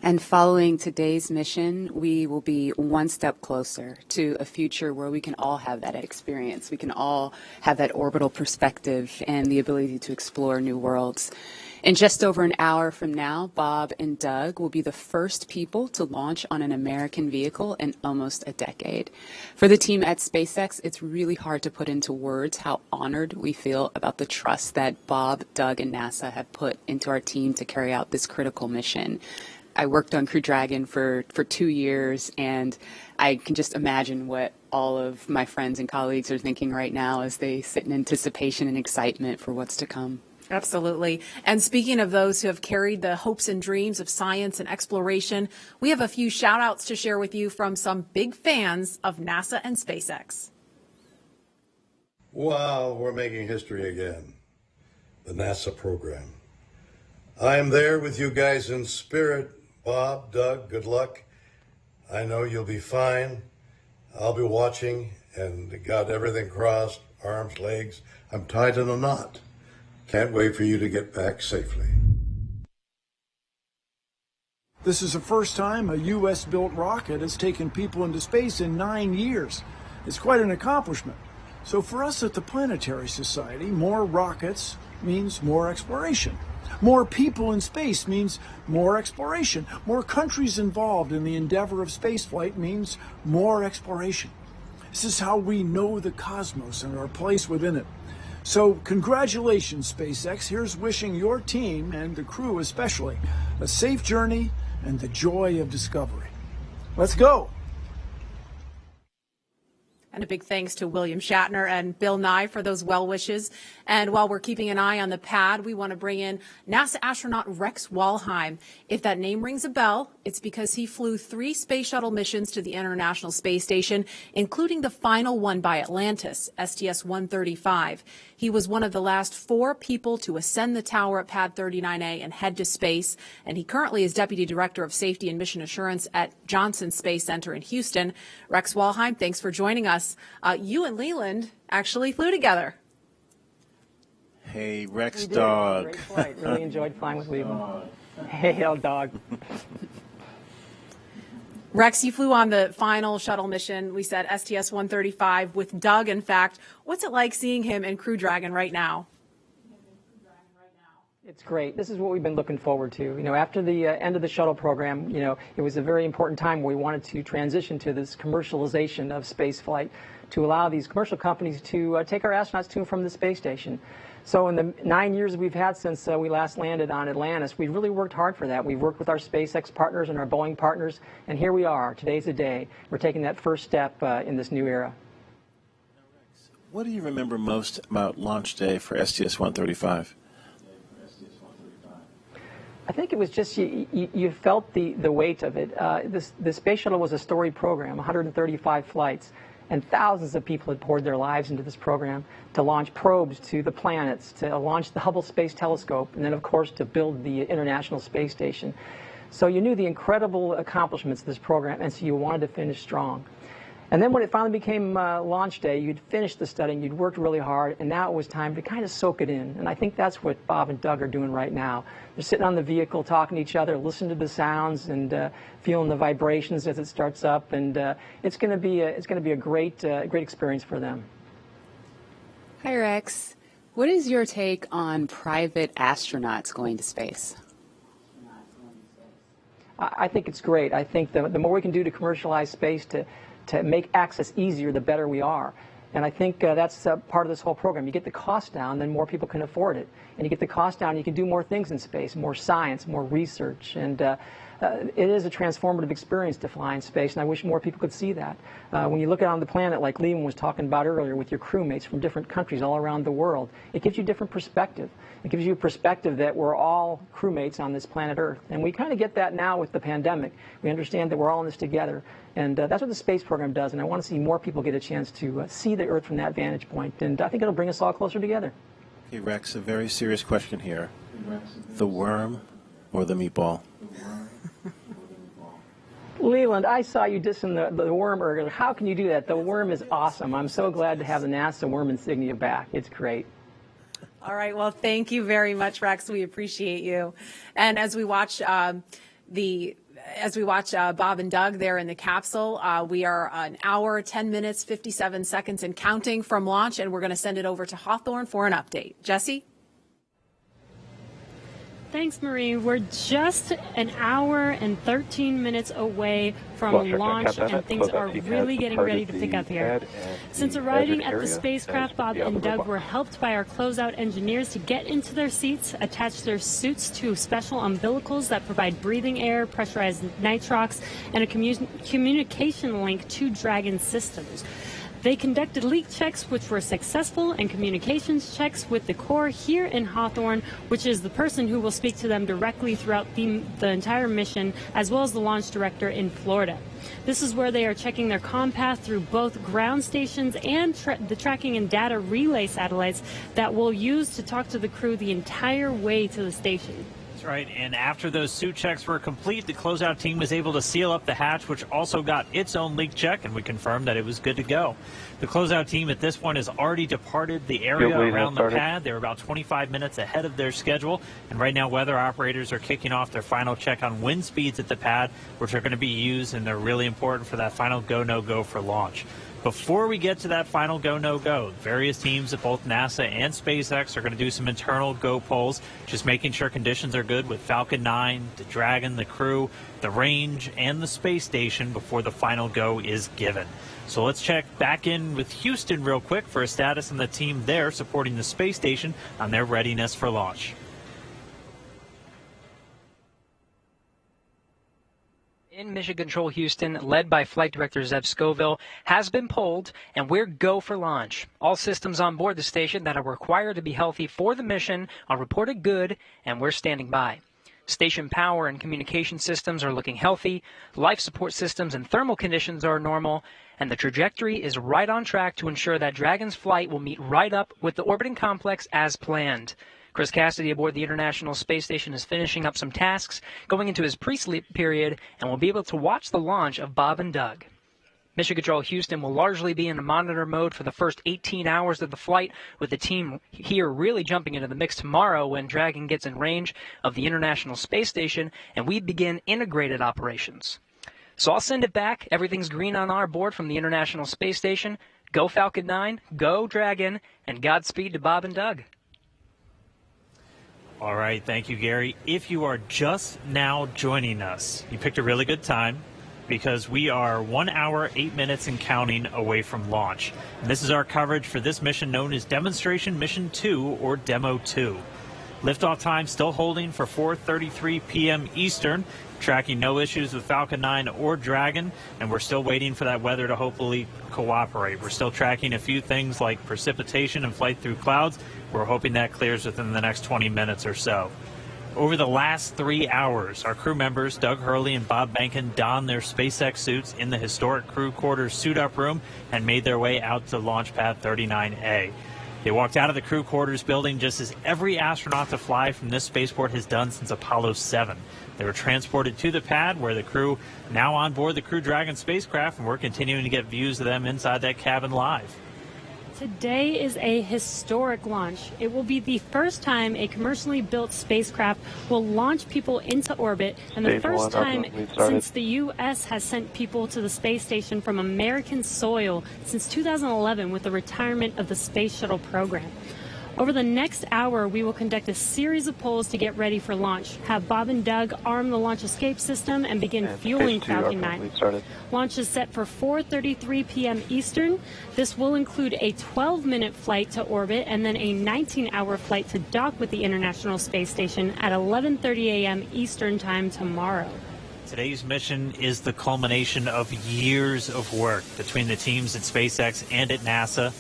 And following today's mission, we will be one step closer to a future where we can all have that experience. We can all have that orbital perspective and the ability to explore new worlds. In just over an hour from now, Bob and Doug will be the first people to launch on an American vehicle in almost a decade. For the team at SpaceX, it's really hard to put into words how honored we feel about the trust that Bob, Doug, and NASA have put into our team to carry out this critical mission. I worked on Crew Dragon for 2 years, and I can just imagine what all of my friends and colleagues are thinking right now as they sit in anticipation and excitement for what's to come. Absolutely. And speaking of those who have carried the hopes and dreams of science and exploration, we have a few shout outs to share with you from some big fans of NASA and SpaceX. Wow, we're making history again. The NASA program. I am there with you guys in spirit. Bob, Doug, good luck. I know you'll be fine. I'll be watching and got everything crossed, arms, legs. I'm tied in a knot. Can't wait for you to get back safely. This is the first time a U.S.-built rocket has taken people into space in 9 years. It's quite an accomplishment. So for us at the Planetary Society, more rockets means more exploration. More people in space means more exploration. More countries involved in the endeavor of spaceflight means more exploration. This is how we know the cosmos and our place within it. So congratulations, SpaceX. Here's wishing your team, and the crew especially, a safe journey and the joy of discovery. Let's go. And a big thanks to William Shatner and Bill Nye for those well wishes. And while we're keeping an eye on the pad, we want to bring in NASA astronaut Rex Walheim. If that name rings a bell, it's because he flew 3 space shuttle missions to the International Space Station, including the final one by Atlantis, STS-135. He was one of the last 4 people to ascend the tower at Pad 39A and head to space. And he currently is Deputy Director of Safety and Mission Assurance at Johnson Space Center in Houston. Rex Walheim, thanks for joining us. You and Leland actually flew together. Hey, Rex Dog. Great flight. Really enjoyed flying with Leland. Hey, old dog. Rex, you flew on the final shuttle mission, we said STS-135 with Doug, in fact. What's it like seeing him in Crew Dragon right now? It's great. This is what we've been looking forward to. You know, after the end of the shuttle program, you know, it was a very important time where we wanted to transition to this commercialization of space flight to allow these commercial companies to take our astronauts to and from the space station. So in the 9 years we've had since we last landed on Atlantis, we've really worked hard for that. We've worked with our SpaceX partners and our Boeing partners, and here we are. Today's the day. We're taking that first step in this new era. What do you remember most about launch day for STS-135? I think it was just you felt the weight of it. The space shuttle was a storied program, 135 flights, and thousands of people had poured their lives into this program to launch probes to the planets, to launch the Hubble Space Telescope, and then, of course, to build the International Space Station. So you knew the incredible accomplishments of this program, and so you wanted to finish strong. And then when it finally became launch day, you'd finished the studying, you'd worked really hard, and now it was time to kind of soak it in. And I think that's what Bob and Doug are doing right now. They're sitting on the vehicle, talking to each other, listening to the sounds, and feeling the vibrations as it starts up. And it's going to be a great experience for them. Hi, Rex. What is your take on private astronauts going to space? I think it's great. I think the more we can do to commercialize space, to make access easier, the better we are. And I think that's part of this whole program. You get the cost down, then more people can afford it. And you get the cost down, you can do more things in space, more science, more research. And it is a transformative experience to fly in space, and I wish more people could see that. When you look out on the planet, like Leland was talking about earlier, with your crewmates from different countries all around the world, it gives you a different perspective. It gives you a perspective that we're all crewmates on this planet Earth, and we kind of get that now with the pandemic. We understand that we're all in this together, and that's what the space program does, and I want to see more people get a chance to see the Earth from that vantage point, and I think it'll bring us all closer together. Hey, Rex, a very serious question here. The worm or the meatball? Leland, I saw you dissing the worm earlier. How can you do that? The worm is awesome. I'm so glad to have the NASA worm insignia back. It's great. All right. Well, thank you very much, Rex. We appreciate you. And as we watch Bob and Doug there in the capsule, we are an hour, 10 minutes, 57 seconds and counting from launch, and we're going to send it over to Hawthorne for an update. Jesse? Thanks, Marie. We're just an hour and 13 minutes away from launch, and things are really getting ready to pick up here. Since arriving at the spacecraft, Bob and Doug were helped by our closeout engineers to get into their seats, attach their suits to special umbilicals that provide breathing air, pressurized nitrox, and a communication link to Dragon systems. They conducted leak checks, which were successful, and communications checks with the Corps here in Hawthorne, which is the person who will speak to them directly throughout the entire mission, as well as the launch director in Florida. This is where they are checking their comm path through both ground stations and the tracking and data relay satellites that we'll use to talk to the crew the entire way to the station. That's right, and after those suit checks were complete, the closeout team was able to seal up the hatch, which also got its own leak check, and we confirmed that it was good to go. The closeout team at this point has already departed the area around the pad. They're about 25 minutes ahead of their schedule, and right now weather operators are kicking off their final check on wind speeds at the pad, which are going to be used, and they're really important for that final go, no-go for launch. Before we get to that final go, no-go, various teams at both NASA and SpaceX are going to do some internal go polls, just making sure conditions are good with Falcon 9, the Dragon, the crew, the range, and the space station before the final go is given. So let's check back in with Houston real quick for a status on the team there supporting the space station on their readiness for launch. In Mission Control Houston, led by Flight Director Zeb Scoville, has been pulled, and we're go for launch. All systems on board the station that are required to be healthy for the mission are reported good, and we're standing by. Station power and communication systems are looking healthy, life support systems and thermal conditions are normal, and the trajectory is right on track to ensure that Dragon's flight will meet right up with the orbiting complex as planned. Chris Cassidy aboard the International Space Station is finishing up some tasks, going into his pre-sleep period, and will be able to watch the launch of Bob and Doug. Mission Control Houston will largely be in monitor mode for the first 18 hours of the flight, with the team here really jumping into the mix tomorrow when Dragon gets in range of the International Space Station and we begin integrated operations. So I'll send it back. Everything's green on our board from the International Space Station. Go Falcon 9, go Dragon, and Godspeed to Bob and Doug. All right, thank you, Gary. If you are just now joining us, you picked a really good time because we are 1 hour, 8 minutes and counting away from launch. And this is our coverage for this mission known as Demonstration Mission 2 or Demo 2. Liftoff time still holding for 4:33 p.m. Eastern, tracking no issues with Falcon 9 or Dragon, and we're still waiting for that weather to hopefully cooperate. We're still tracking a few things like precipitation and flight through clouds. We're hoping that clears within the next 20 minutes or so. Over the last 3 hours, our crew members, Doug Hurley and Bob Behnken, donned their SpaceX suits in the historic crew quarters suit-up room and made their way out to Launch Pad 39A. They walked out of the crew quarters building just as every astronaut to fly from this spaceport has done since Apollo 7. They were transported to the pad where the crew now on board the Crew Dragon spacecraft, and we're continuing to get views of them inside that cabin live. Today is a historic launch. It will be the first time a commercially built spacecraft will launch people into orbit, and the first time since the U.S. has sent people to the space station from American soil since 2011 with the retirement of the Space Shuttle program. Over the next hour, we will conduct a series of polls to get ready for launch, have Bob and Doug arm the launch escape system, and begin fueling Falcon 9. Launch is set for 4:33 p.m. Eastern. This will include a 12-minute flight to orbit and then a 19-hour flight to dock with the International Space Station at 11:30 a.m. Eastern Time tomorrow. Today's mission is the culmination of years of work between the teams at SpaceX and at NASA.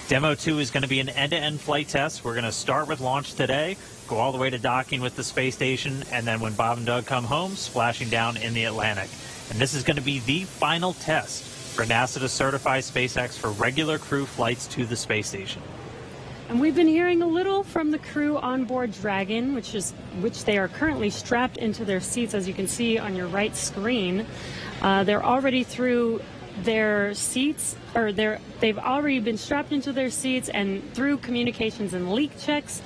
Demo 2 is going to be an end-to-end flight test. We're going to start with launch today, go all the way to docking with the space station, and then when Bob and Doug come home, splashing down in the Atlantic. And this is going to be the final test for NASA to certify SpaceX for regular crew flights to the space station. And we've been hearing a little from the crew on board Dragon, which they are currently strapped into their seats, as you can see on your right screen. They're already through their seats, or they've already been strapped into their seats, and through communications and leak checks,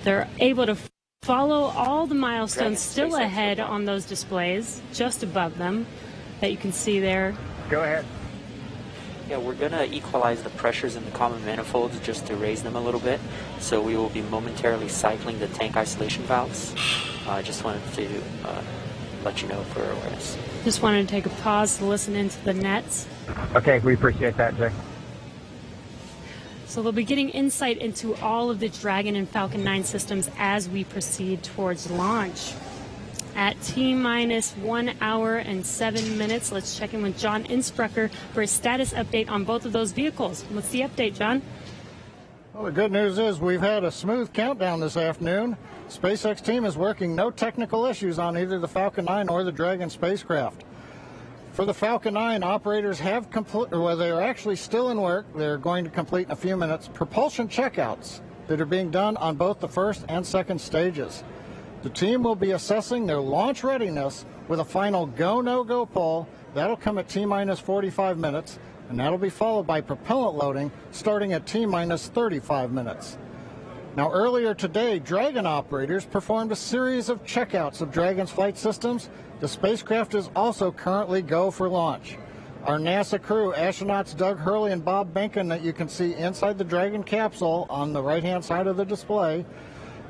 they're able to follow all the milestones still ahead on those displays just above them that you can see there. Go ahead. Yeah, we're going to equalize the pressures in the common manifolds just to raise them a little bit. So we will be momentarily cycling the tank isolation valves. I just wanted to let you know for awareness. Just wanted to take a pause to listen into the nets. Okay, we appreciate that, Jay. So they'll be getting insight into all of the Dragon and Falcon 9 systems as we proceed towards launch. At T-minus 1 hour and 7 minutes, let's check in with John Insprucker for a status update on both of those vehicles. What's the update, John? Well, the good news is we've had a smooth countdown this afternoon. SpaceX team is working no technical issues on either the Falcon 9 or the Dragon spacecraft. For the Falcon 9, operators have they're actually still in work. They're going to complete in a few minutes propulsion checkouts that are being done on both the first and second stages. The team will be assessing their launch readiness with a final go, no-go poll. That'll come at T-minus 45 minutes, and that'll be followed by propellant loading starting at T-minus 35 minutes. Now, earlier today, Dragon operators performed a series of checkouts of Dragon's flight systems. The spacecraft is also currently go for launch. Our NASA crew, astronauts Doug Hurley and Bob Behnken, that you can see inside the Dragon capsule on the right-hand side of the display,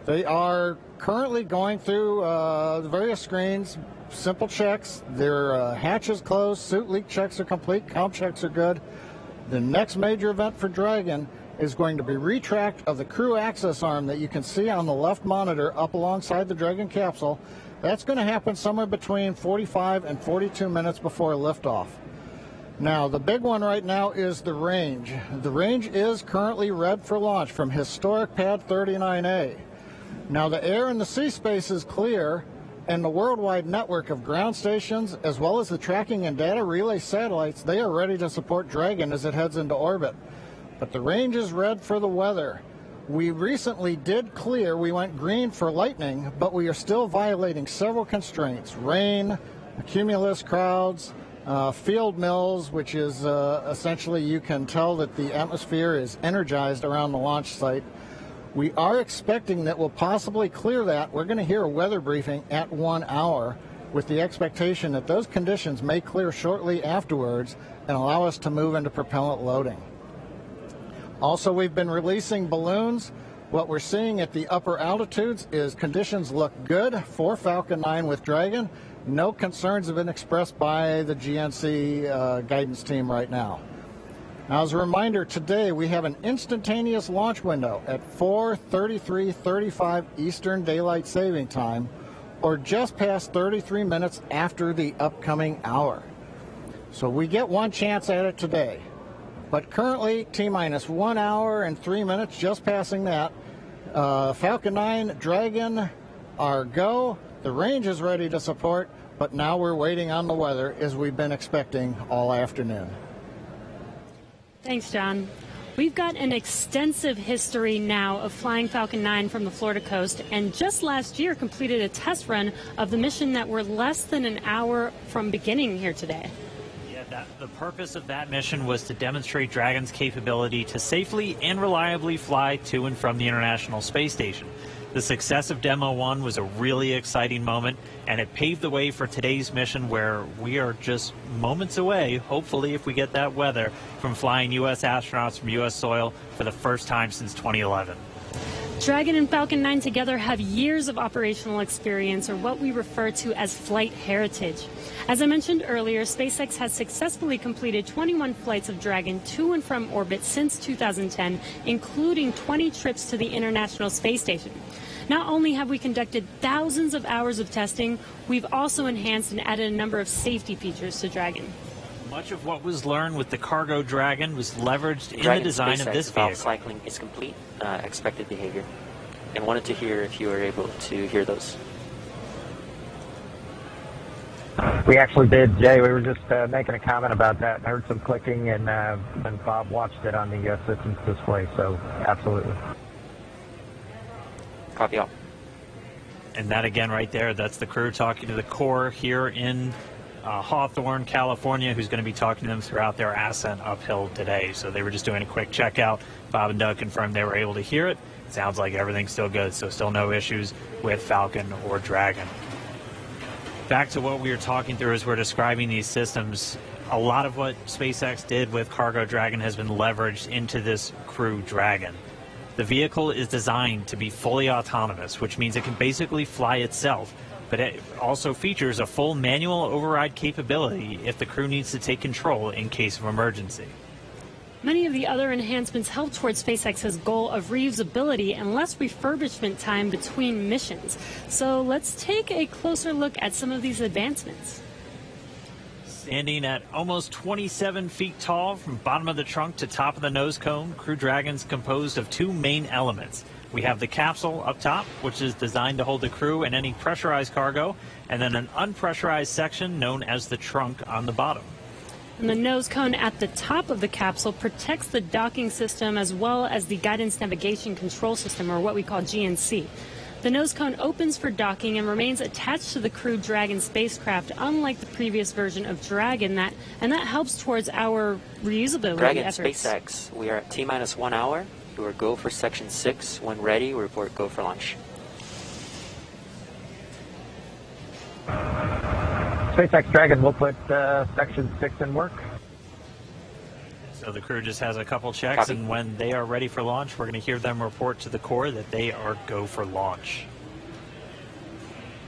they are currently going through the various screens, simple checks. Their hatches closed, suit leak checks are complete, comp checks are good. The next major event for Dragon is going to be retract of the crew access arm that you can see on the left monitor up alongside the Dragon capsule. That's going to happen somewhere between 45 and 42 minutes before liftoff. Now, the big one right now is the range. The range is currently red for launch from historic Pad 39A. Now, the air and the sea space is clear, and the worldwide network of ground stations, as well as the tracking and data relay satellites, they are ready to support Dragon as it heads into orbit. But the range is red for the weather. We recently did clear, we went green for lightning, but we are still violating several constraints. Rain, cumulus clouds, field mills, which is essentially you can tell that the atmosphere is energized around the launch site. We are expecting that we'll possibly clear that. We're going to hear a weather briefing at 1 hour with the expectation that those conditions may clear shortly afterwards and allow us to move into propellant loading. Also, we've been releasing balloons. What we're seeing at the upper altitudes is conditions look good for Falcon 9 with Dragon. No concerns have been expressed by the GNC guidance team right now. Now, as a reminder, today we have an instantaneous launch window at 4:33:35 Eastern Daylight Saving Time, or just past 33 minutes after the upcoming hour. So we get one chance at it today. But currently, T-minus 1 hour and 3 minutes, just passing that. Falcon 9, Dragon are go. The range is ready to support, but now we're waiting on the weather as we've been expecting all afternoon. Thanks, John. We've got an extensive history now of flying Falcon 9 from the Florida coast, and just last year completed a test run of the mission that we're less than an hour from beginning here today. The purpose of that mission was to demonstrate Dragon's capability to safely and reliably fly to and from the International Space Station. The success of Demo 1 was a really exciting moment, and it paved the way for today's mission, where we are just moments away, hopefully if we get that weather, from flying U.S. astronauts from U.S. soil for the first time since 2011. Dragon and Falcon 9 together have years of operational experience, or what we refer to as flight heritage. As I mentioned earlier, SpaceX has successfully completed 21 flights of Dragon to and from orbit since 2010, including 20 trips to the International Space Station. Not only have we conducted thousands of hours of testing, we've also enhanced and added a number of safety features to Dragon. Much of what was learned with the cargo Dragon was leveraged in the design of this vehicle. Valve cycling is complete, expected behavior, and wanted to hear if you were able to hear those. We actually did, Jay. We were just making a comment about that. I heard some clicking, and Bob watched it on the systems display, so absolutely. Copy all. And that again right there, that's the crew talking to the core here in Hawthorne, California, who's going to be talking to them throughout their ascent uphill today. So they were just doing a quick checkout. Bob and Doug confirmed they were able to hear it. Sounds like everything's still good, so still no issues with Falcon or Dragon. Back to what we were talking through as we're describing these systems. A lot of what SpaceX did with Cargo Dragon has been leveraged into this Crew Dragon. The vehicle is designed to be fully autonomous, which means it can basically fly itself, but it also features a full manual override capability if the crew needs to take control in case of emergency. Many of the other enhancements help towards SpaceX's goal of reusability and less refurbishment time between missions. So let's take a closer look at some of these advancements. Standing at almost 27 feet tall from bottom of the trunk to top of the nose cone, Crew Dragon's composed of two main elements. We have the capsule up top, which is designed to hold the crew and any pressurized cargo, and then an unpressurized section known as the trunk on the bottom. And the nose cone at the top of the capsule protects the docking system as well as the guidance navigation control system, or what we call GNC. The nose cone opens for docking and remains attached to the Crew Dragon spacecraft, unlike the previous version of Dragon, and that helps towards our reusability Dragon efforts. SpaceX, we are at T-minus 1 hour. You are go for section 6. When ready, we report go for launch. SpaceX Dragon, we'll put section 6 in work. So the crew just has a couple checks, Copy. and when they are ready for launch, we're going to hear them report to the core that they are go for launch.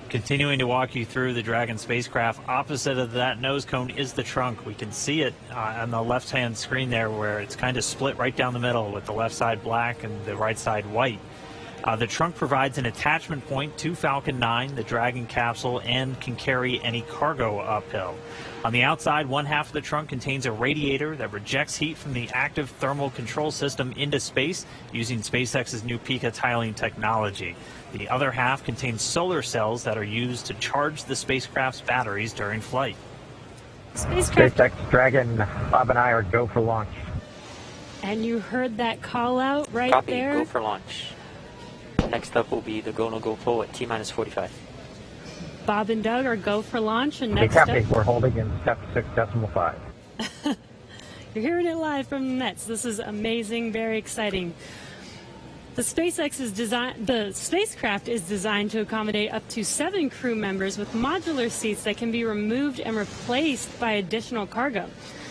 Continuing to walk you through the Dragon spacecraft, opposite of that nose cone is the trunk. We can see it on the left-hand screen there, where it's kind of split right down the middle with the left side black and the right side white. The trunk provides an attachment point to Falcon 9, the Dragon capsule, and can carry any cargo uphill. On the outside, one half of the trunk contains a radiator that rejects heat from the active thermal control system into space using SpaceX's new Pica tiling technology. The other half contains solar cells that are used to charge the spacecraft's batteries during flight. SpaceX Dragon, Bob and I are go for launch. And you heard that call out right Copy, there. go for launch. Next up will be the go no go pull at T-minus 45. Bob and Doug are go for launch, and Okay, next copy. up, We're holding in step 6.5. you're hearing it live from the nets. This is amazing, very exciting. The spacecraft is designed to accommodate up to 7 crew members with modular seats that can be removed and replaced by additional cargo.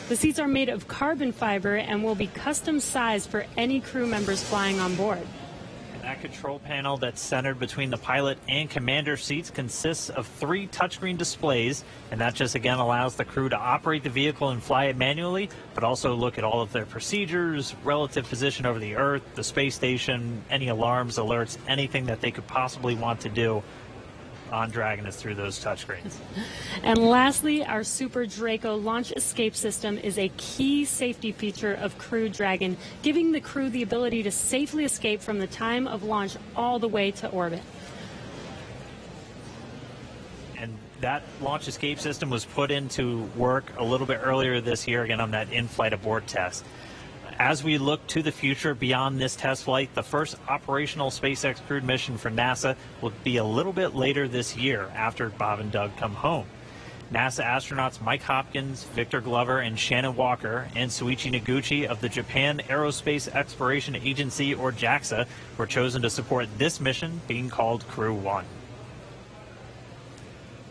The seats are made of carbon fiber and will be custom sized for any crew members flying on board. That control panel that's centered between the pilot and commander seats consists of 3 touchscreen displays, and that just again allows the crew to operate the vehicle and fly it manually, but also look at all of their procedures, relative position over the Earth, the space station, any alarms, alerts, anything that they could possibly want to do on Dragon is through those touchscreens. And lastly, our Super Draco launch escape system is a key safety feature of Crew Dragon, giving the crew the ability to safely escape from the time of launch all the way to orbit. And that launch escape system was put into work a little bit earlier this year, again on that in-flight abort test. As we look to the future beyond this test flight, the first operational SpaceX crewed mission for NASA will be a little bit later this year after Bob and Doug come home. NASA astronauts Mike Hopkins, Victor Glover, and Shannon Walker, and Soichi Noguchi of the Japan Aerospace Exploration Agency, or JAXA, were chosen to support this mission, being called Crew 1.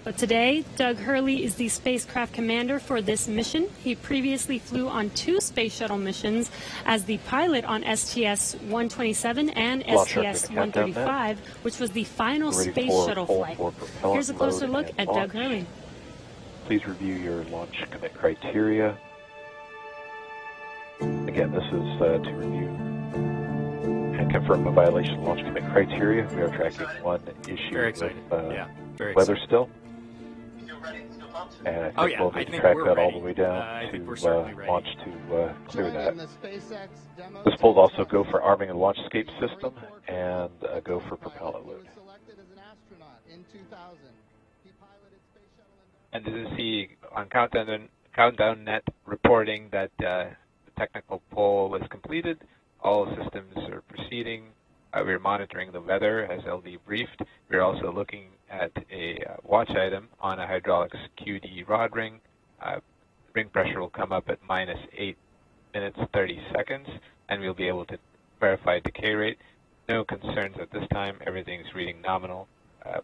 But today, Doug Hurley is the spacecraft commander for this mission. He previously flew on 2 space shuttle missions as the pilot on STS-127 and STS-135, which was the final space shuttle flight. Here's a closer look at Doug Hurley. Please review your launch commit criteria. Again, this is to review and confirm a violation of launch commit criteria. We are tracking one issue with weather still. And I think we'll need to track that all the way down to launch to clear that. This will also go for arming and launch escape system and go for propellant load. And this is the on Countdown Net reporting that the technical poll is completed. All systems are proceeding. We're monitoring the weather as LD briefed. We're also looking at a watch item on a hydraulics QD rod ring. Ring pressure will come up at -8 minutes 30 seconds, and we'll be able to verify decay rate. No concerns at this time. Everything's reading nominal,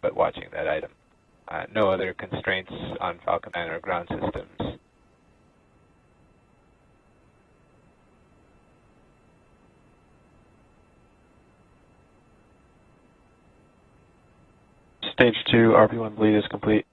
but watching that item. No other constraints on Falcon 9 or ground systems. Stage 2 RP1 bleed is complete.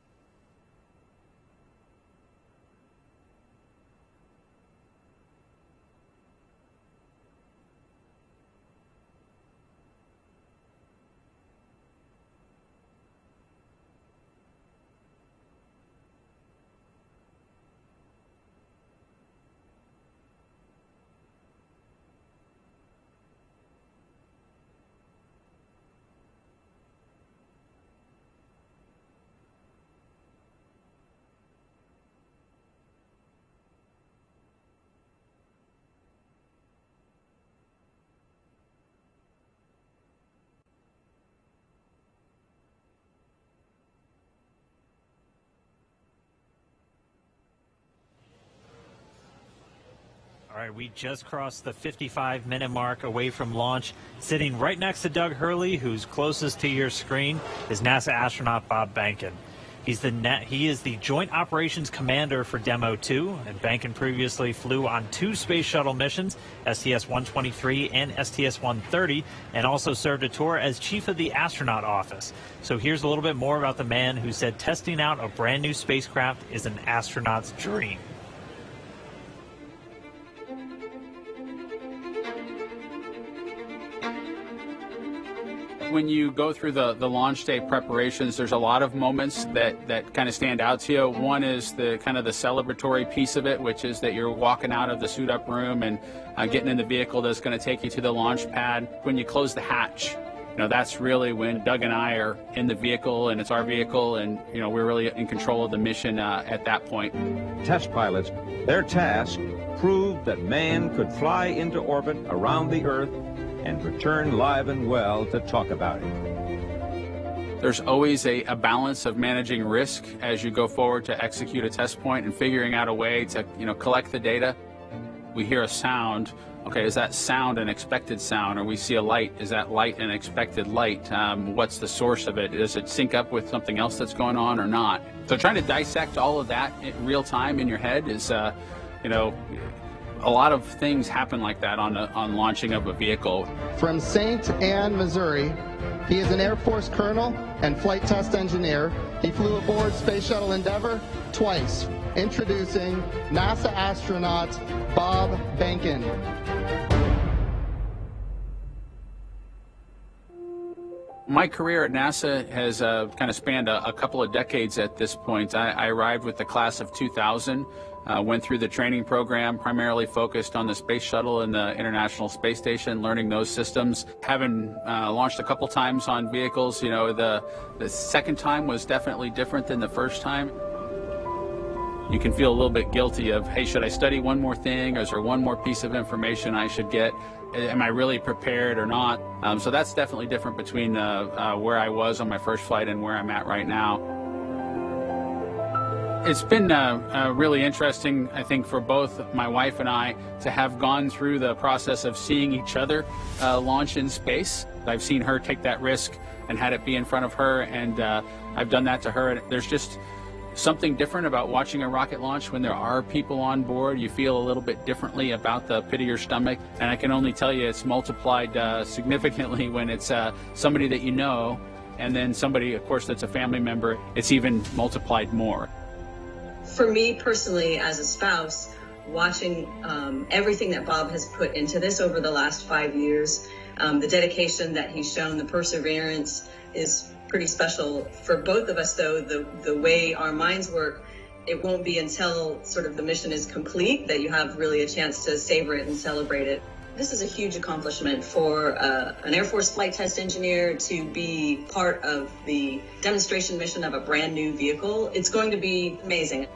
All right, we just crossed the 55-minute mark away from launch. Sitting right next to Doug Hurley, who's closest to your screen, is NASA astronaut Bob Behnken. He is the Joint Operations Commander for Demo 2, and Behnken previously flew on 2 space shuttle missions, STS-123 and STS-130, and also served a tour as Chief of the Astronaut Office. So here's a little bit more about the man who said testing out a brand new spacecraft is an astronaut's dream. When you go through the launch day preparations, there's a lot of moments that kind of stand out to you. One is the kind of the celebratory piece of it, which is that you're walking out of the suit up room and getting in the vehicle that's going to take you to the launch pad. When you close the hatch, that's really when Doug and I are in the vehicle, and it's our vehicle, and we're really in control of the mission at that point. Test pilots, their task proved that man could fly into orbit around the Earth and return live and well to talk about it. There's always a balance of managing risk as you go forward to execute a test point and figuring out a way to collect the data. We hear a sound. Okay, is that sound an expected sound? Or we see a light, is that light an expected light? What's the source of it? Does it sync up with something else that's going on or not? So trying to dissect all of that in real time in your head is, a lot of things happen like that on launching of a vehicle. From St. Anne, Missouri, he is an Air Force colonel and flight test engineer. He flew aboard Space Shuttle Endeavour twice. Introducing NASA astronaut Bob Behnken. My career at NASA has kind of spanned a couple of decades at this point. I arrived with the class of 2000. Went through the training program, primarily focused on the space shuttle and the International Space Station, learning those systems. Having launched a couple times on vehicles, the second time was definitely different than the first time. You can feel a little bit guilty of, hey, should I study one more thing? Or is there one more piece of information I should get? Am I really prepared or not? So that's definitely different between where I was on my first flight and where I'm at right now. It's been really interesting, I think, for both my wife and I to have gone through the process of seeing each other launch in space. I've seen her take that risk and had it be in front of her, and I've done that to her. There's just something different about watching a rocket launch when there are people on board. You feel a little bit differently about the pit of your stomach, and I can only tell you it's multiplied significantly when it's somebody that you know, and then somebody, of course, that's a family member. It's even multiplied more. For me personally, as a spouse, watching everything that Bob has put into this over the last 5 years, the dedication that he's shown, the perseverance is pretty special. For both of us, though, the way our minds work, it won't be until sort of the mission is complete that you have really a chance to savor it and celebrate it. This is a huge accomplishment for an Air Force flight test engineer to be part of the demonstration mission of a brand new vehicle. It's going to be amazing.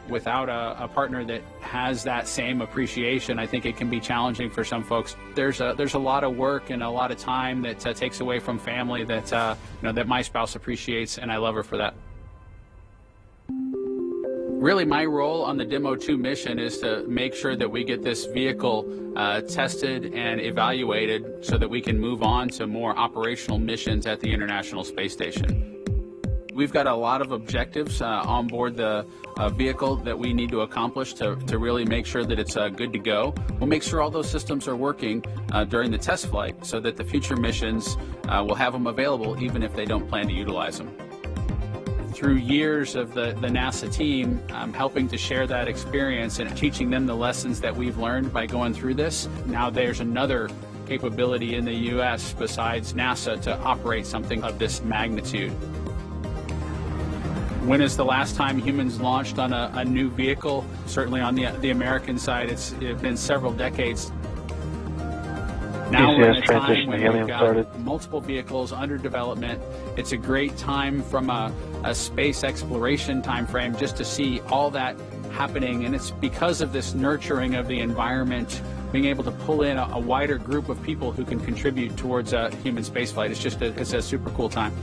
Without a partner that has that same appreciation, I think it can be challenging for some folks. There's a lot of work and a lot of time that takes away from family that that my spouse appreciates, and I love her for that. Really, my role on the Demo 2 mission is to make sure that we get this vehicle tested and evaluated so that we can move on to more operational missions at the International Space Station. We've got a lot of objectives on board the vehicle that we need to accomplish to really make sure that it's good to go. We'll make sure all those systems are working during the test flight so that the future missions will have them available even if they don't plan to utilize them. Through years of the NASA team, helping to share that experience and teaching them the lessons that we've learned by going through this. Now there's another capability in the U.S. besides NASA to operate something of this magnitude. When is the last time humans launched on a new vehicle? Certainly on the American side, it's been several decades. Now we're in a time when we've got multiple vehicles under development. It's a great time from a space exploration time frame just to see all that happening, and it's because of this nurturing of the environment, being able to pull in a wider group of people who can contribute towards human spaceflight. It's a super cool time.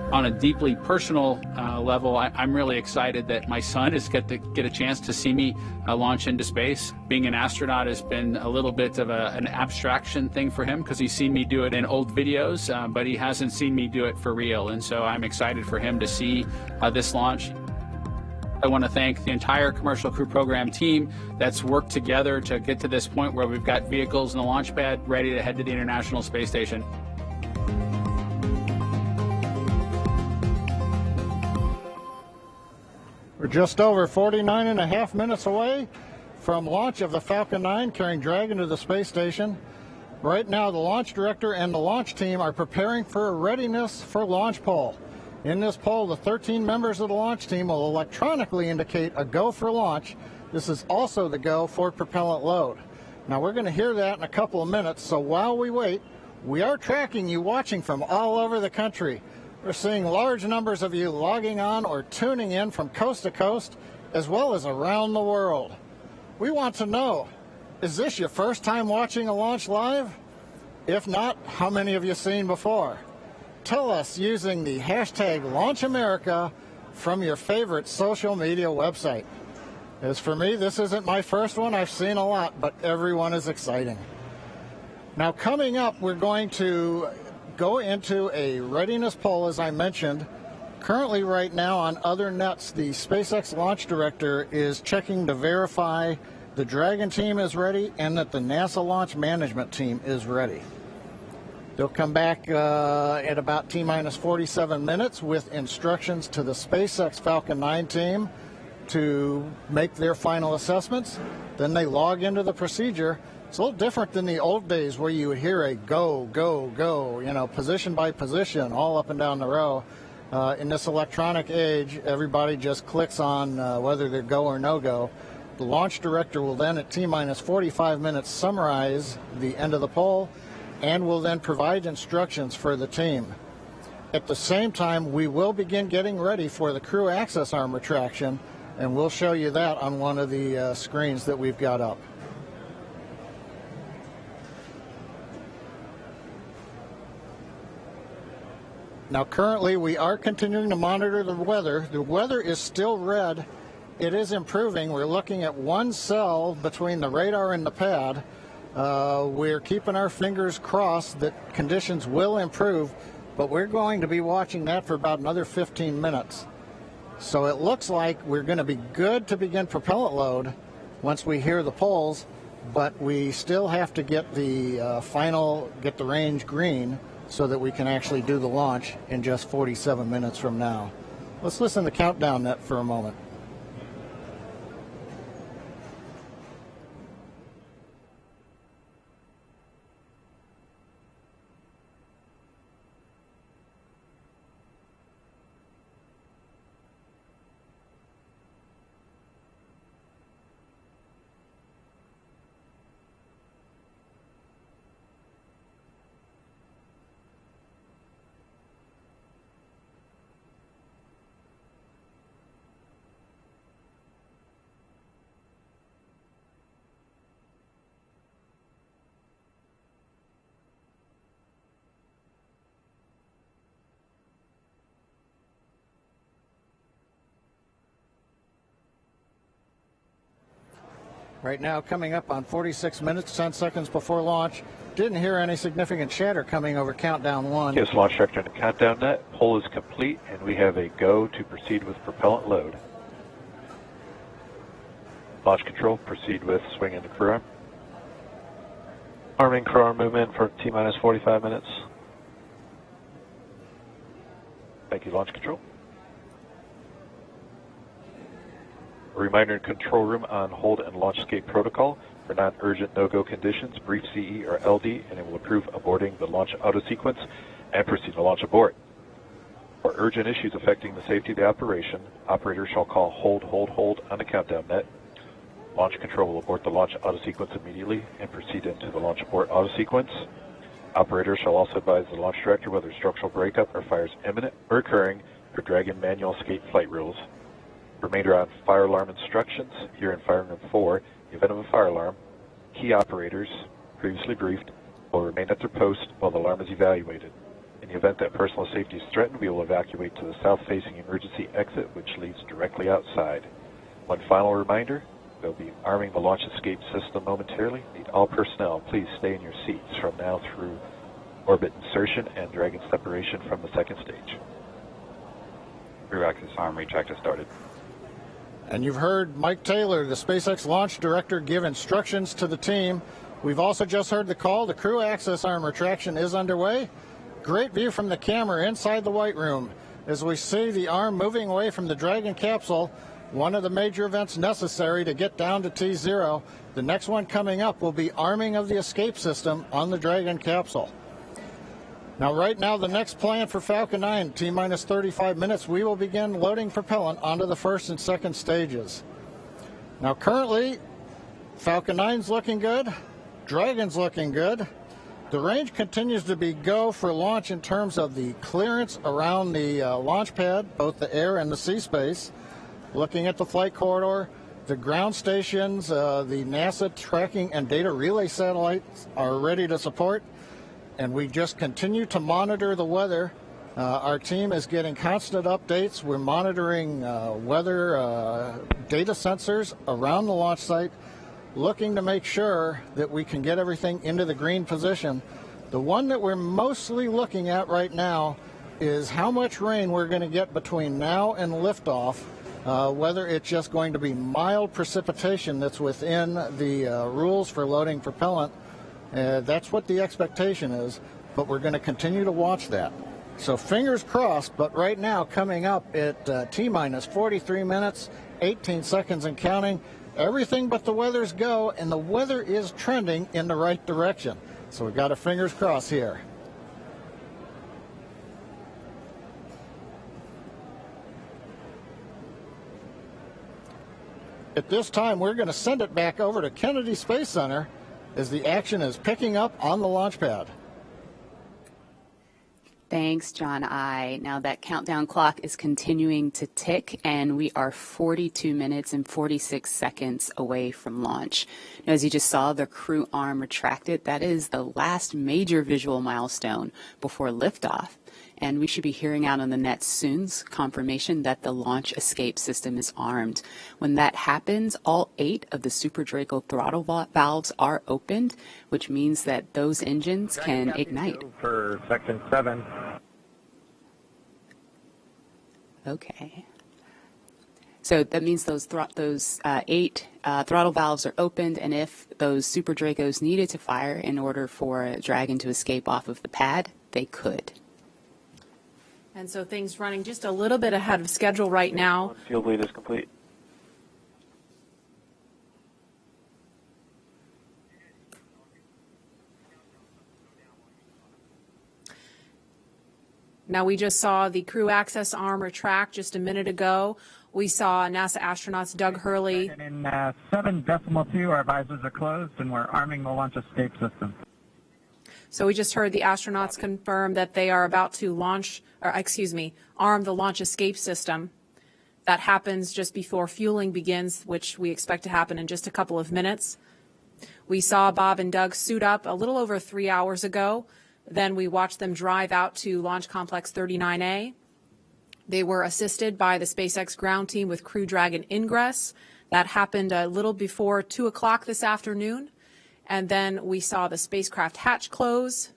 On a deeply personal level, I'm really excited that my son is get a chance to see me launch into space. Being an astronaut has been a little bit of an abstraction thing for him because he's seen me do it in old videos, but he hasn't seen me do it for real. And so I'm excited for him to see this launch. I want to thank the entire Commercial Crew Program team that's worked together to get to this point where we've got vehicles in the launch pad ready to head to the International Space Station. We're just over 49 and a half minutes away from launch of the Falcon 9 carrying Dragon to the space station. Right now, the launch director and the launch team are preparing for a readiness for launch poll. In this poll, the 13 members of the launch team will electronically indicate a go for launch. This is also the go for propellant load. Now, we're going to hear that in a couple of minutes, so while we wait, we are tracking you watching from all over the country. We're seeing large numbers of you logging on or tuning in from coast to coast, as well as around the world. We want to know, is this your first time watching a launch live? If not, how many have you seen before? Tell us using the hashtag LaunchAmerica from your favorite social media website. As for me, this isn't my first one. I've seen a lot, but everyone is exciting. Now, coming up, we're going to go into a readiness poll, as I mentioned. Currently, right now, on other nets, the SpaceX launch director is checking to verify the Dragon team is ready and that the NASA launch management team is ready. They'll come back at about T-minus 47 minutes with instructions to the SpaceX Falcon 9 team to make their final assessments. Then they log into the procedure. It's a little different than the old days where you would hear a go, go, go, position by position, all up and down the row. In this electronic age, everybody just clicks on whether they're go or no go. The launch director will then, at T-minus 45 minutes, summarize the end of the poll and will then provide instructions for the team. At the same time, we will begin getting ready for the crew access arm retraction, and we'll show you that on one of the screens that we've got up. Now, currently, we are continuing to monitor the weather. The weather is still red. It is improving. We're looking at one cell between the radar and the pad. We're keeping our fingers crossed that conditions will improve, but we're going to be watching that for about another 15 minutes. So it looks like we're going to be good to begin propellant load once we hear the polls, but we still have to get the get the range green so that we can actually do the launch in just 47 minutes from now. Let's listen to the countdown net for a moment. Right now, coming up on 46 minutes, 10 seconds before launch. Didn't hear any significant chatter coming over countdown 1. Yes, launch director in the countdown net. Poll is complete, and we have a go to proceed with propellant load. Launch control, proceed with swing into crew arm. Arming crew arm movement for T-minus 45 minutes. Thank you, launch control. A reminder in control room on hold and launch escape protocol. For non-urgent no-go conditions, brief CE or LD, and it will approve aborting the launch auto sequence and proceed to launch abort. For urgent issues affecting the safety of the operation, operators shall call hold on the countdown net. Launch control will abort the launch auto sequence immediately and proceed into the launch abort auto sequence. Operators shall also advise the launch director whether structural breakup or fire is imminent or occurring per Dragon manual escape flight rules. Remainder on fire alarm instructions. Here in Fire Room 4, in the event of a fire alarm, key operators, previously briefed, will remain at their post while the alarm is evaluated. In the event that personal safety is threatened, we will evacuate to the south-facing emergency exit, which leads directly outside. One final reminder, we'll be arming the launch escape system momentarily. Need all personnel, please stay in your seats from now through orbit insertion and Dragon separation from the second stage. Rear axis arm retractor started. And you've heard Mike Taylor, the SpaceX launch director, give instructions to the team. We've also just heard the call. The crew access arm retraction is underway. Great view from the camera inside the White Room as we see the arm moving away from the Dragon capsule, one of the major events necessary to get down to T0. The next one coming up will be arming of the escape system on the Dragon capsule. Now, right now, the next plan for Falcon 9, T-minus 35 minutes, we will begin loading propellant onto the first and second stages. Now, currently, Falcon 9's looking good. Dragon's looking good. The range continues to be go for launch in terms of the clearance around the launch pad, both the air and the sea space. Looking at the flight corridor, the ground stations, the NASA tracking and data relay satellites are ready to support. And we just continue to monitor the weather. Our team is getting constant updates. We're monitoring weather data sensors around the launch site, looking to make sure that we can get everything into the green position. The one that we're mostly looking at right now is how much rain we're going to get between now and liftoff, whether it's just going to be mild precipitation that's within the rules for loading propellant. That's what the expectation is, but we're going to continue to watch that. So fingers crossed, but right now coming up at T-minus 43 minutes, 18 seconds and counting, everything but the weather's go, and the weather is trending in the right direction. So we've got our fingers crossed here. At this time, we're going to send it back over to Kennedy Space Center as the action is picking up on the launch pad. Thanks, John I. Now that countdown clock is continuing to tick, and we are 42 minutes and 46 seconds away from launch. Now, as you just saw, the crew arm retracted. That is the last major visual milestone before liftoff. And we should be hearing out on the net soon confirmation that the launch escape system is armed. When that happens, all 8 of the Super Draco throttle valves are opened, which means that those engines can ignite. For section 7. Okay. So that means those 8 throttle valves are opened, and if those Super Dracos needed to fire in order for Dragon to escape off of the pad, they could. And so things running just a little bit ahead of schedule right now. Field lead is complete. Now, we just saw the crew access arm retract just a minute ago. We saw NASA astronauts Doug Hurley. In 7.2, our visors are closed, and we're arming the launch escape system. So we just heard the astronauts confirm that they are about to arm the launch escape system. That happens just before fueling begins, which we expect to happen in just a couple of minutes. We saw Bob and Doug suit up a little over 3 hours ago. Then we watched them drive out to Launch Complex 39A. They were assisted by the SpaceX ground team with Crew Dragon ingress. That happened a little before 2 o'clock this afternoon. And then we saw the spacecraft hatch close.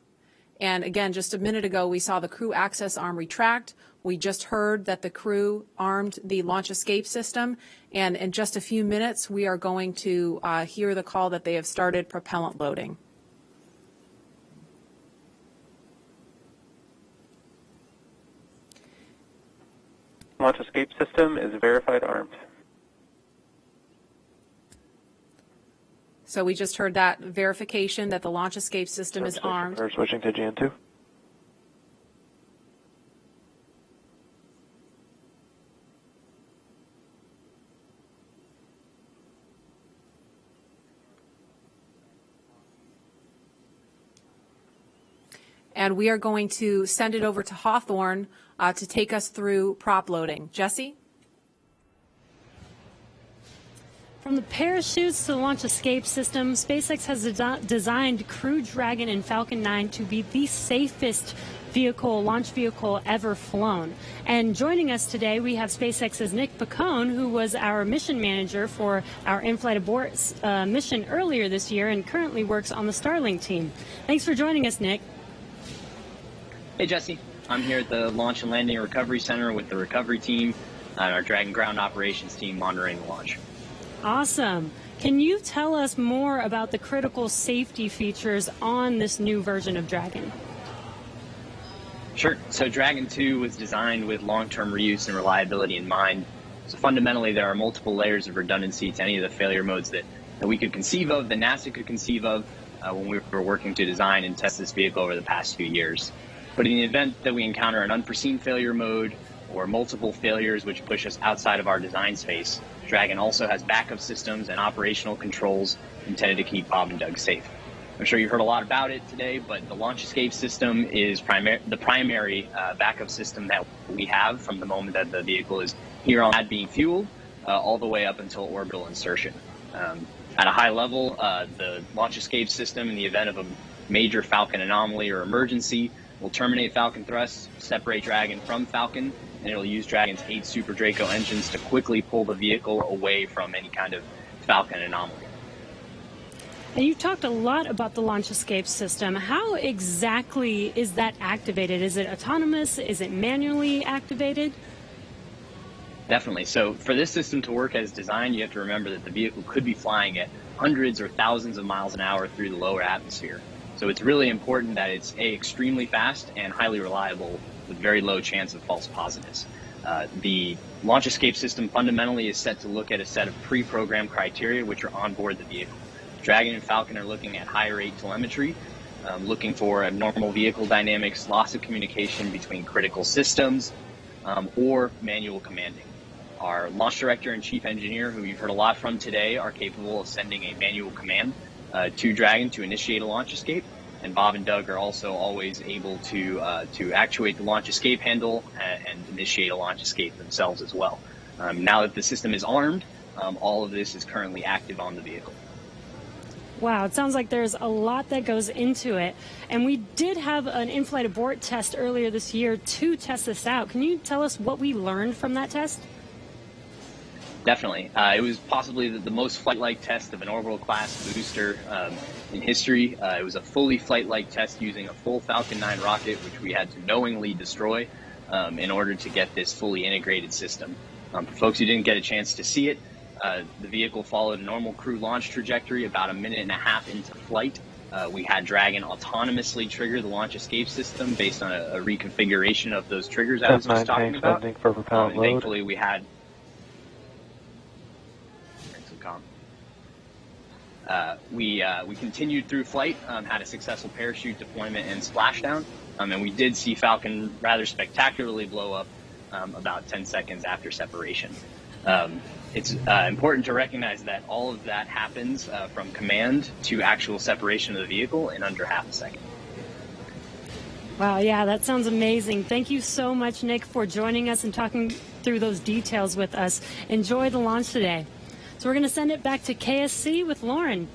And again, just a minute ago, we saw the crew access arm retract. We just heard that the crew armed the launch escape system. And in just a few minutes, we are going to hear the call that they have started propellant loading. Launch escape system is verified armed. So we just heard that verification that the launch escape system is armed. We're switching to Jan 2. And we are going to send it over to Hawthorne to take us through prop loading. Jesse? From the parachutes to the launch escape system, SpaceX has designed Crew Dragon and Falcon 9 to be the safest launch vehicle ever flown. And joining us today, we have SpaceX's Nick Picone, who was our mission manager for our in-flight abort mission earlier this year and currently works on the Starlink team. Thanks for joining us, Nick. Hey, Jesse. I'm here at the Launch and Landing Recovery Center with the recovery team and our Dragon ground operations team monitoring the launch. Awesome. Can you tell us more about the critical safety features on this new version of Dragon? Sure. So Dragon 2 was designed with long-term reuse and reliability in mind. So fundamentally, there are multiple layers of redundancy to any of the failure modes that we could conceive of, that NASA could conceive of when we were working to design and test this vehicle over the past few years. But in the event that we encounter an unforeseen failure mode or multiple failures which push us outside of our design space, Dragon also has backup systems and operational controls intended to keep Bob and Doug safe. I'm sure you've heard a lot about it today, but the launch escape system is the primary backup system that we have from the moment that the vehicle is here on pad being fueled all the way up until orbital insertion. At a high level, the launch escape system, in the event of a major Falcon anomaly or emergency, will terminate Falcon thrust, separate Dragon from Falcon, and it'll use Dragon's 8 Super Draco engines to quickly pull the vehicle away from any kind of Falcon anomaly. And you talked a lot about the launch escape system. How exactly is that activated? Is it autonomous? Is it manually activated? Definitely. So for this system to work as designed, you have to remember that the vehicle could be flying at hundreds or thousands of miles an hour through the lower atmosphere. So it's really important that it's extremely fast and highly reliable with very low chance of false positives. The launch escape system fundamentally is set to look at a set of pre-programmed criteria which are on board the vehicle. Dragon and Falcon are looking at high rate telemetry, looking for abnormal vehicle dynamics, loss of communication between critical systems, or manual commanding. Our launch director and chief engineer, who you've heard a lot from today, are capable of sending a manual command to Dragon to initiate a launch escape, and Bob and Doug are also always able to actuate the launch escape handle and initiate a launch escape themselves as well. Now that the system is armed, all of this is currently active on the vehicle. Wow, it sounds like there's a lot that goes into it. And we did have an in-flight abort test earlier this year to test this out. Can you tell us what we learned from that test? Definitely. It was possibly the most flight-like test of an orbital class booster in history. It was a fully flight-like test using a full Falcon 9 rocket, which we had to knowingly destroy in order to get this fully integrated system. For folks who didn't get a chance to see it, the vehicle followed a normal crew launch trajectory about a minute and a half into flight. We had Dragon autonomously trigger the launch escape system based on a reconfiguration of those triggers I was just talking about. For propellant load. Thankfully, we had we continued through flight, had a successful parachute deployment and splashdown, and we did see Falcon rather spectacularly blow up about 10 seconds after separation. It's important to recognize that all of that happens from command to actual separation of the vehicle in under half a second. Wow, yeah, that sounds amazing. Thank you so much, Nick, for joining us and talking through those details with us. Enjoy the launch today. So we're going to send it back to KSC with Lauren.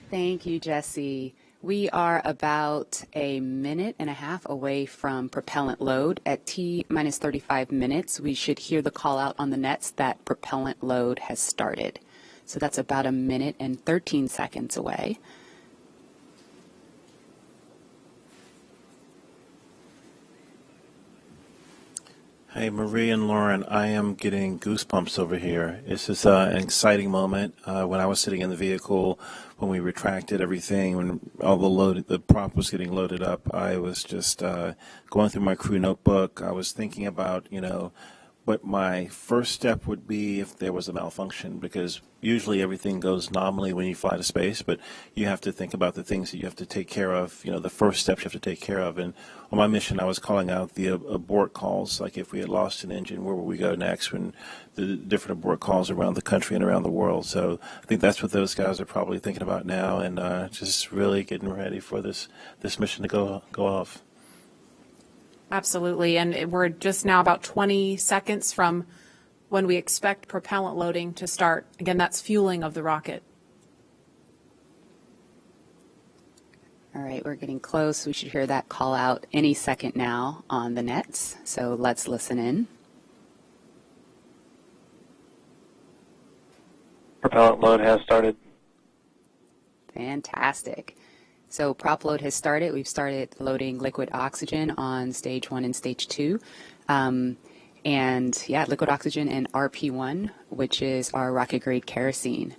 Thank you, Jesse. We are about a minute and a half away from propellant load. At T-minus 35 minutes, we should hear the call out on the nets that propellant load has started. So that's about a minute and 13 seconds away. Hey, Marie and Lauren, I am getting goosebumps over here. This is an exciting moment. When I was sitting in the vehicle, when we retracted everything, when all the prop was getting loaded up, I was just going through my crew notebook. I was thinking about, what my first step would be if there was a malfunction, because usually everything goes nominally when you fly to space, but you have to think about the things that you have to take care of, the first steps you have to take care of. And on my mission, I was calling out the abort calls, like if we had lost an engine, where would we go next, when the different abort calls around the country and around the world. So I think that's what those guys are probably thinking about now, and just really getting ready for this mission to go off. Absolutely. And we're just now about 20 seconds from when we expect propellant loading to start. Again, that's fueling of the rocket. All right, we're getting close. We should hear that call out any second now on the nets. So let's listen in. Propellant load has started. Fantastic. So prop load has started. We've started loading liquid oxygen on stage 1 and stage 2. And yeah, liquid oxygen and RP1, which is our rocket grade kerosene.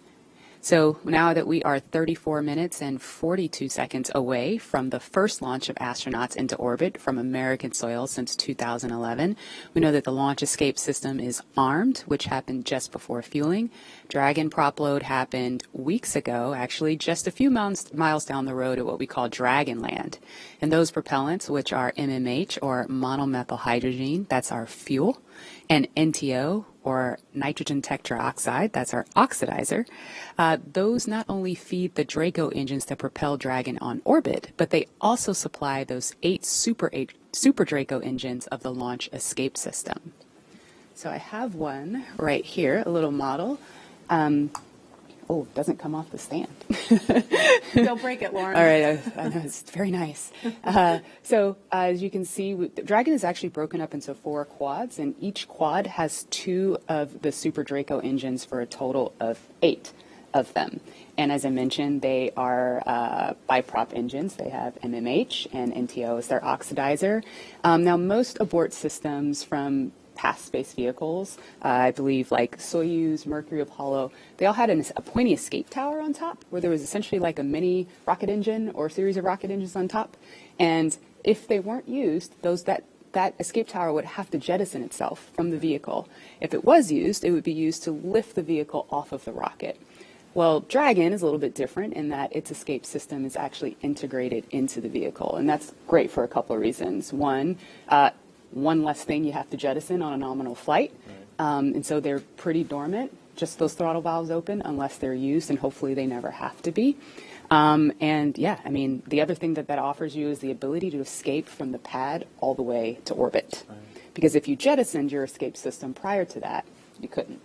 So now that we are 34 minutes and 42 seconds away from the first launch of astronauts into orbit from American soil since 2011, we know that the launch escape system is armed, which happened just before fueling. Dragon prop load happened weeks ago, actually just a few miles down the road at what we call Dragon Land. And those propellants, which are MMH or monomethyl hydrogen, that's our fuel, and NTO, or nitrogen tetroxide, that's our oxidizer, those not only feed the Draco engines that propel Dragon on orbit, but they also supply those 8 Super Draco engines of the launch escape system. So I have one right here, a little model. Oh, it doesn't come off the stand. Don't break it, Lauren. All right, I know, it's very nice. So as you can see, Dragon is actually broken up into 4 quads, and each quad has 2 of the Super Draco engines for a total of 8 of them. And as I mentioned, they are biprop engines. They have MMH and NTO as their oxidizer. Now, most abort systems from past space vehicles, I believe like Soyuz, Mercury, Apollo, they all had a pointy escape tower on top where there was essentially like a mini rocket engine or a series of rocket engines on top. And if they weren't used, that escape tower would have to jettison itself from the vehicle. If it was used, it would be used to lift the vehicle off of the rocket. Well, Dragon is a little bit different in that its escape system is actually integrated into the vehicle, and that's great for a couple of reasons. One less thing you have to jettison on a nominal flight, and so they're pretty dormant, just those throttle valves open unless they're used, and hopefully they never have to be. And yeah, I mean, the other thing that offers you is the ability to escape from the pad all the way to orbit. Because if you jettisoned your escape system prior to that, you couldn't.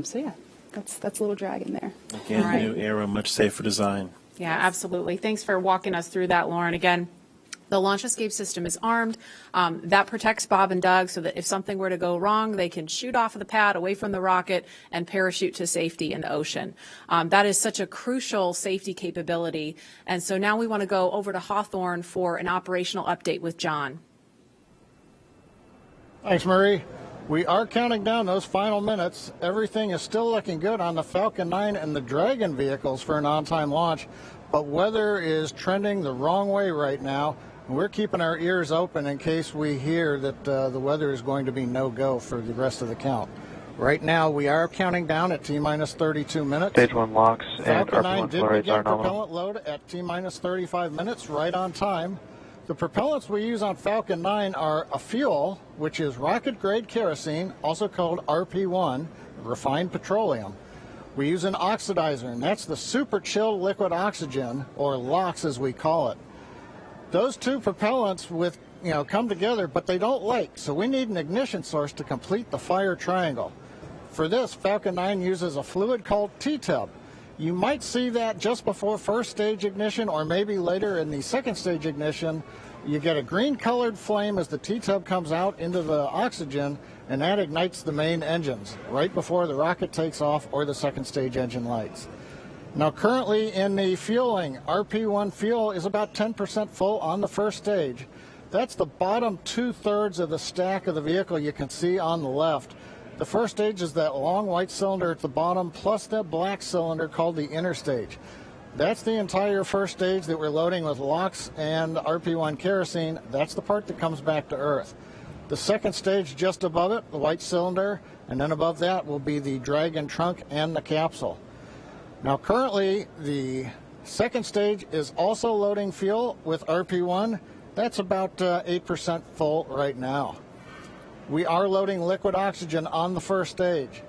So yeah. that's a little Dragon there. Again, All right. new era, much safer design. Yeah, absolutely. Thanks for walking us through that, Lauren. Again, the launch escape system is armed. That protects Bob and Doug so that if something were to go wrong, they can shoot off of the pad away from the rocket and parachute to safety in the ocean. That is such a crucial safety capability. And so now we want to go over to Hawthorne for an operational update with John. Thanks, Marie. We are counting down those final minutes. Everything is still looking good on the Falcon 9 and the Dragon vehicles for an on-time launch, but weather is trending the wrong way right now. We're keeping our ears open in case we hear that the weather is going to be no-go for the rest of the count. Right now, we are counting down at T-minus 32 minutes. Stage 1 locks and Falcon 9 RP1 did flow rates begin are nominal. propellant load at T-minus 35 minutes, right on time. The propellants we use on Falcon 9 are a fuel, which is rocket-grade kerosene, also called RP1, refined petroleum. We use an oxidizer, and that's the super chilled liquid oxygen, or LOX as we call it. Those two propellants come together, but they don't light, so we need an ignition source to complete the fire triangle. For this, Falcon 9 uses a fluid called T-tub. You might see that just before first stage ignition or maybe later in the second stage ignition. You get a green colored flame as the T-tub comes out into the oxygen, and that ignites the main engines right before the rocket takes off or the second stage engine lights. Now currently in the fueling, RP1 fuel is about 10% full on the first stage. That's the bottom 2/3 of the stack of the vehicle you can see on the left. The first stage is that long white cylinder at the bottom, plus that black cylinder called the inner stage. That's the entire first stage that we're loading with LOX and RP1 kerosene. That's the part that comes back to Earth. The second stage just above it, the white cylinder, and then above that will be the Dragon trunk and the capsule. Now currently, the second stage is also loading fuel with RP1. That's about 8% full right now. We are loading liquid oxygen on the first stage.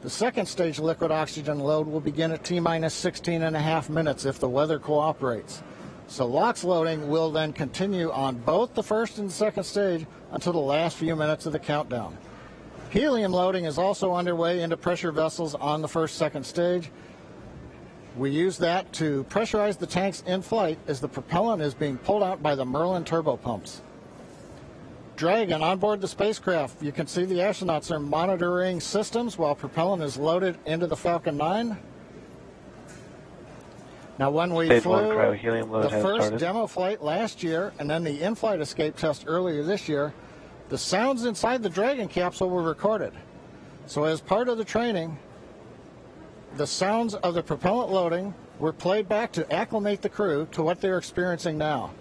The second stage liquid oxygen load will begin at T-minus 16.5 minutes if the weather cooperates. So LOX loading will then continue on both the first and second stage until the last few minutes of the countdown. Helium loading is also underway into pressure vessels on the second stage. We use that to pressurize the tanks in flight as the propellant is being pulled out by the Merlin turbopumps. Dragon on board the spacecraft. You can see the astronauts are monitoring systems while propellant is loaded into the Falcon 9. Now when we Stage flew 1 cryo-helium load the has first started. demo flight last year and then the in-flight escape test earlier this year, the sounds inside the Dragon capsule were recorded. So as part of the training, the sounds of the propellant loading were played back to acclimate the crew to what they're experiencing now.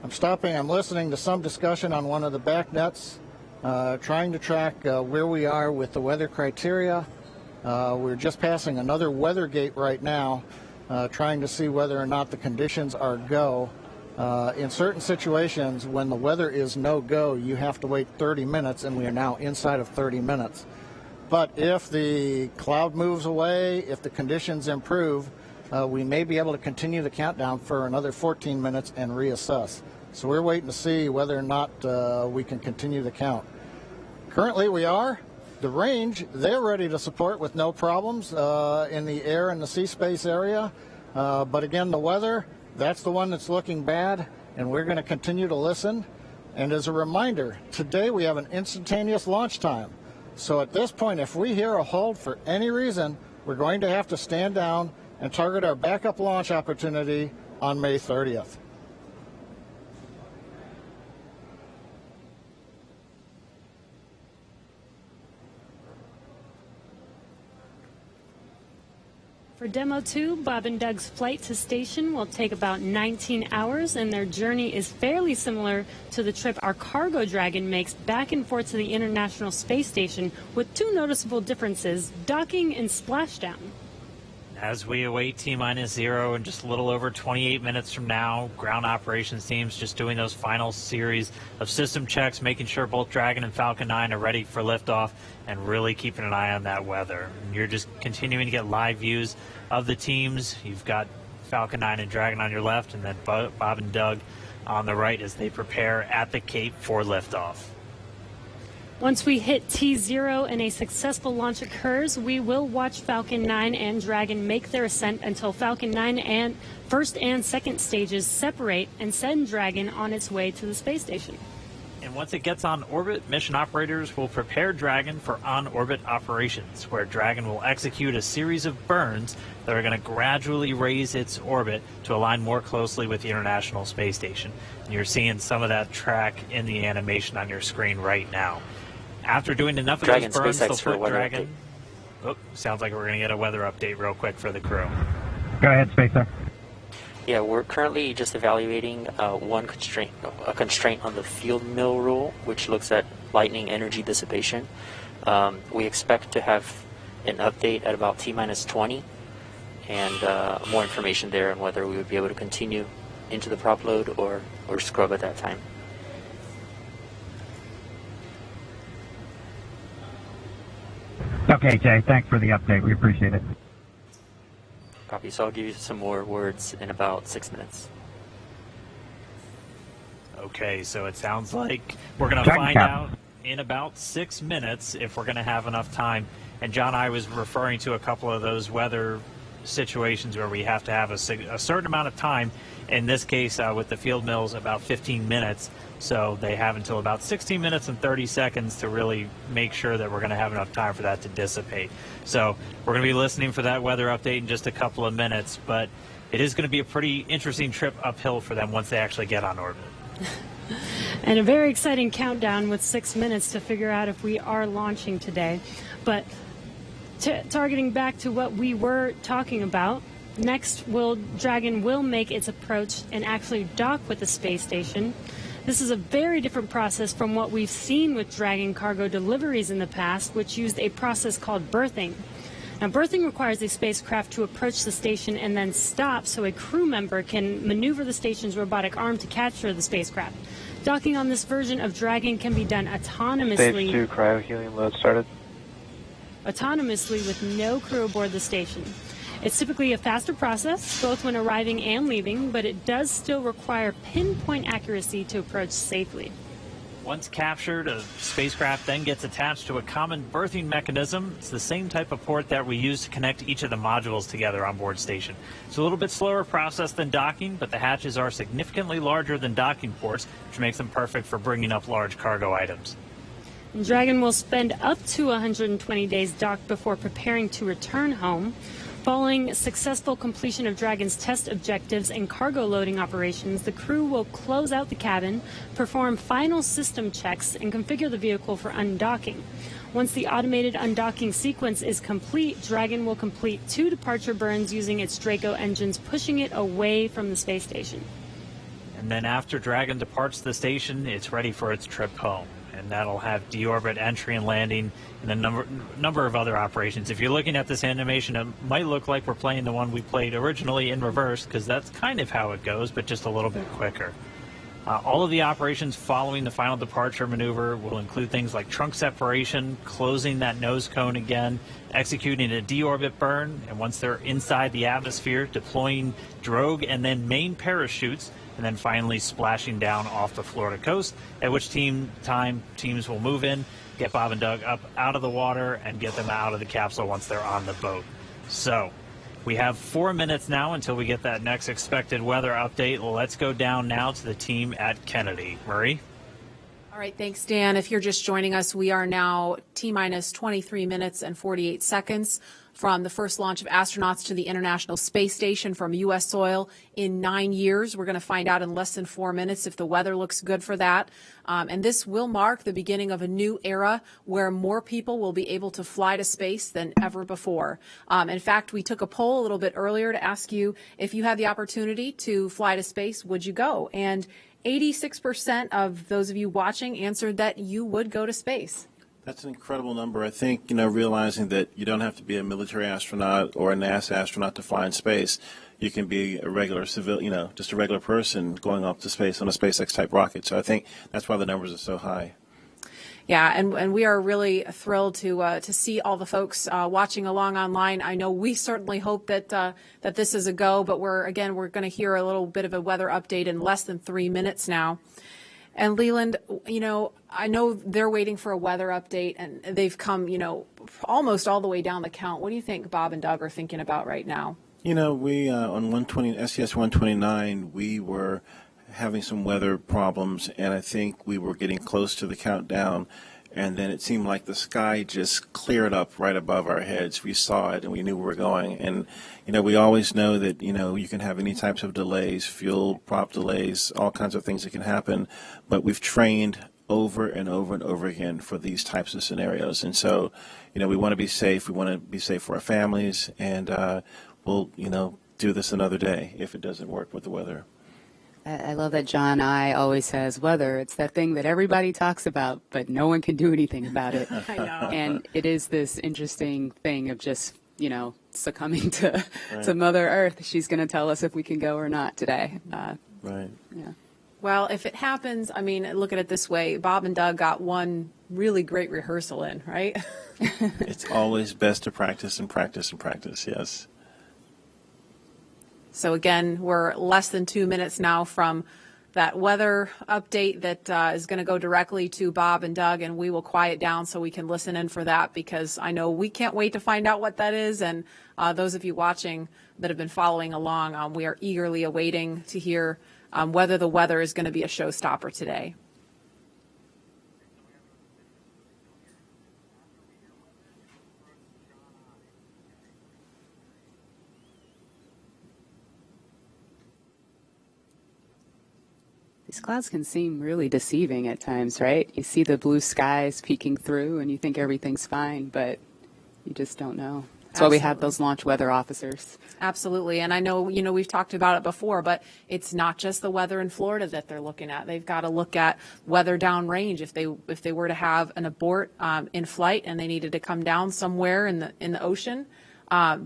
I'm listening to some discussion on one of the back nets, trying to track where we are with the weather criteria. We're just passing another weather gate right now, trying to see whether or not the conditions are go. In certain situations, when the weather is no go, you have to wait 30 minutes, and we are now inside of 30 minutes. But if the cloud moves away, if the conditions improve, we may be able to continue the countdown for another 14 minutes and reassess. So we're waiting to see whether or not we can continue the count. Currently we are. The range, they're ready to support with no problems in the air and the sea space area. But again, the weather, that's the one that's looking bad, and we're going to continue to listen. And as a reminder, today we have an instantaneous launch time. So at this point, if we hear a hold for any reason, we're going to have to stand down and target our backup launch opportunity on May 30th. For Demo 2, Bob and Doug's flight to station will take about 19 hours, and their journey is fairly similar to the trip our cargo Dragon makes back and forth to the International Space Station, with two noticeable differences: docking and splashdown. As we await T-minus 0 in just a little over 28 minutes from now, ground operations teams just doing those final series of system checks, making sure both Dragon and Falcon 9 are ready for liftoff, and really keeping an eye on that weather. And you're just continuing to get live views of the teams. You've got Falcon 9 and Dragon on your left, and then Bob and Doug on the right as they prepare at the Cape for liftoff. Once we hit T0 and a successful launch occurs, we will watch Falcon 9 and Dragon make their ascent until Falcon 9 and first and second stages separate and send Dragon on its way to the space station. And once it gets on orbit, mission operators will prepare Dragon for on-orbit operations, where Dragon will execute a series of burns that are going to gradually raise its orbit to align more closely with the International Space Station. And you're seeing some of that track in the animation on your screen right now. After doing enough of Dragon, those burns, SpaceX they'll for put weather Dragon... Oh, sounds like we're going to get a weather update real quick for the crew. Go ahead, SpaceX. Yeah, we're currently just evaluating a constraint on the field mill rule, which looks at lightning energy dissipation. We expect to have an update at about T-minus 20, and more information there on whether we would be able to continue into the prop load or scrub at that time. Okay, Jay, thanks for the update. We appreciate it. Copy. So I'll give you some more words in about 6 minutes. Okay, so it sounds like we're going to find out in about 6 minutes if we're going to have enough time. And John, I was referring to a couple of those weather situations where we have to have a certain amount of time. In this case, with the field mills, about 15 minutes. So they have until about 16 minutes and 30 seconds to really make sure that we're going to have enough time for that to dissipate. So we're going to be listening for that weather update in just a couple of minutes, but it is going to be a pretty interesting trip uphill for them once they actually get on orbit. And a very exciting countdown with 6 minutes to figure out if we are launching today. But targeting back to what we were talking about, next Dragon will make its approach and actually dock with the space station. This is a very different process from what we've seen with Dragon cargo deliveries in the past, which used a process called berthing. Now, berthing requires a spacecraft to approach the station and then stop so a crew member can maneuver the station's robotic arm to capture the spacecraft. Docking on this version of Dragon can be done autonomously. Stage 2 cryo-helium load started. Autonomously with no crew aboard the station. It's typically a faster process, both when arriving and leaving, but it does still require pinpoint accuracy to approach safely. Once captured, a spacecraft then gets attached to a common berthing mechanism. It's the same type of port that we use to connect each of the modules together on board station. It's a little bit slower process than docking, but the hatches are significantly larger than docking ports, which makes them perfect for bringing up large cargo items. And Dragon will spend up to 120 days docked before preparing to return home. Following successful completion of Dragon's test objectives and cargo loading operations, the crew will close out the cabin, perform final system checks, and configure the vehicle for undocking. Once the automated undocking sequence is complete, Dragon will complete 2 departure burns using its Draco engines, pushing it away from the space station. And then after Dragon departs the station, it's ready for its trip home. And that'll have deorbit entry and landing and a number of other operations. If you're looking at this animation, it might look like we're playing the one we played originally in reverse, because that's kind of how it goes, but just a little bit quicker. All of the operations following the final departure maneuver will include things like trunk separation, closing that nose cone again, executing a deorbit burn, and once they're inside the atmosphere, deploying drogue and then main parachutes, and then finally splashing down off the Florida coast, at which teams will move in, get Bob and Doug up out of the water, and get them out of the capsule once they're on the boat. So we have 4 minutes now until we get that next expected weather update. Let's go down now to the team at Kennedy. Murray? All right, thanks, Dan. If you're just joining us, we are now T-minus 23 minutes and 48 seconds from the first launch of astronauts to the International Space Station from U.S. soil in 9 years. We're going to find out in less than 4 minutes if the weather looks good for that. And this will mark the beginning of a new era where more people will be able to fly to space than ever before. In fact, we took a poll a little bit earlier to ask you if you had the opportunity to fly to space, would you go? And 86% of those of you watching answered that you would go to space. That's an incredible number. I think, realizing that you don't have to be a military astronaut or a NASA astronaut to fly in space. You can be a regular civilian, just a regular person going up to space on a SpaceX type rocket. So I think that's why the numbers are so high. Yeah, and we are really thrilled to see all the folks watching along online. I know we certainly hope that that this is a go, but we're going to hear a little bit of a weather update in less than 3 minutes now. And Leland, I know they're waiting for a weather update, and they've come, almost all the way down the count. What do you think Bob and Doug are thinking about right now? We on SES 129, we were having some weather problems, and I think we were getting close to the countdown. And then it seemed like the sky just cleared up right above our heads. We saw it and we knew where we were going. And, we always know that, you can have any types of delays, fuel prop delays, all kinds of things that can happen. But we've trained over and over and over again for these types of scenarios. And so, we want to be safe. We want to be safe for our families. And we'll, do this another day if it doesn't work with the weather. I love that John I always says weather. It's that thing that everybody talks about, but no one can do anything about it. I know. And it is this interesting thing of just, succumbing to Mother Earth. She's going to tell us if we can go or not today. Right. Yeah. Well, if it happens, look at it this way. Bob and Doug got one really great rehearsal in, right? It's always best to practice and practice and practice, yes. So again, we're less than 2 minutes now from that weather update that is going to go directly to Bob and Doug, and we will quiet down so we can listen in for that, because I know we can't wait to find out what that is. And those of you watching that have been following along, we are eagerly awaiting to hear whether the weather is going to be a showstopper today. These clouds can seem really deceiving at times, right? You see the blue skies peeking through and you think everything's fine, but you just don't know. That's why we have those launch weather officers. Absolutely. And I know, we've talked about it before, but it's not just the weather in Florida that they're looking at. They've got to look at weather downrange. If they were to have an abort in flight and they needed to come down somewhere in the ocean,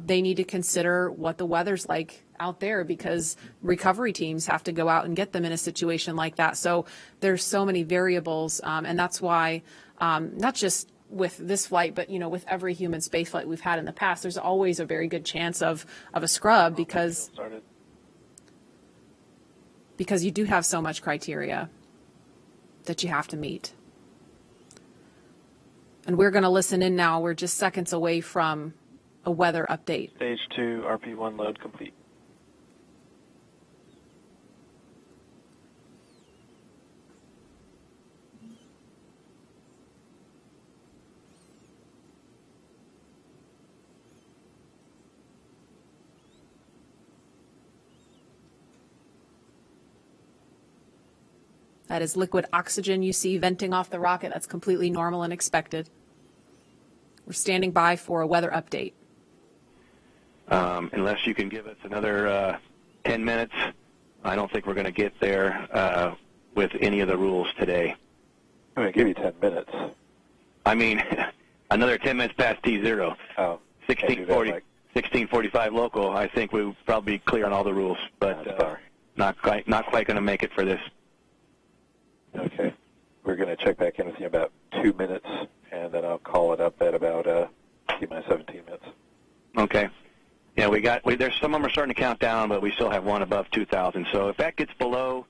they need to consider what the weather's like out there, because recovery teams have to go out and get them in a situation like that. So there's so many variables, and that's why not just with this flight, but with every human space flight we've had in the past, there's always a very good chance of a scrub, because you do have so much criteria that you have to meet. And we're going to listen in now. We're just seconds away from a weather update. Stage 2, RP1 load complete. That is liquid oxygen you see venting off the rocket. That's completely normal and expected. We're standing by for a weather update. Unless you can give us another 10 minutes, I don't think we're going to get there with any of the rules today. I'm going to give you 10 minutes. Another 10 minutes past T0. Oh, 16:45 local. I think we'll probably be clear on all the rules, but not quite going to make it for this. Okay. We're going to check back in with you in about 2 minutes, and then I'll call it up at about T-minus 17 minutes. Okay. Yeah, there's some of them are starting to count down, but we still have one above 2,000. So if that gets below,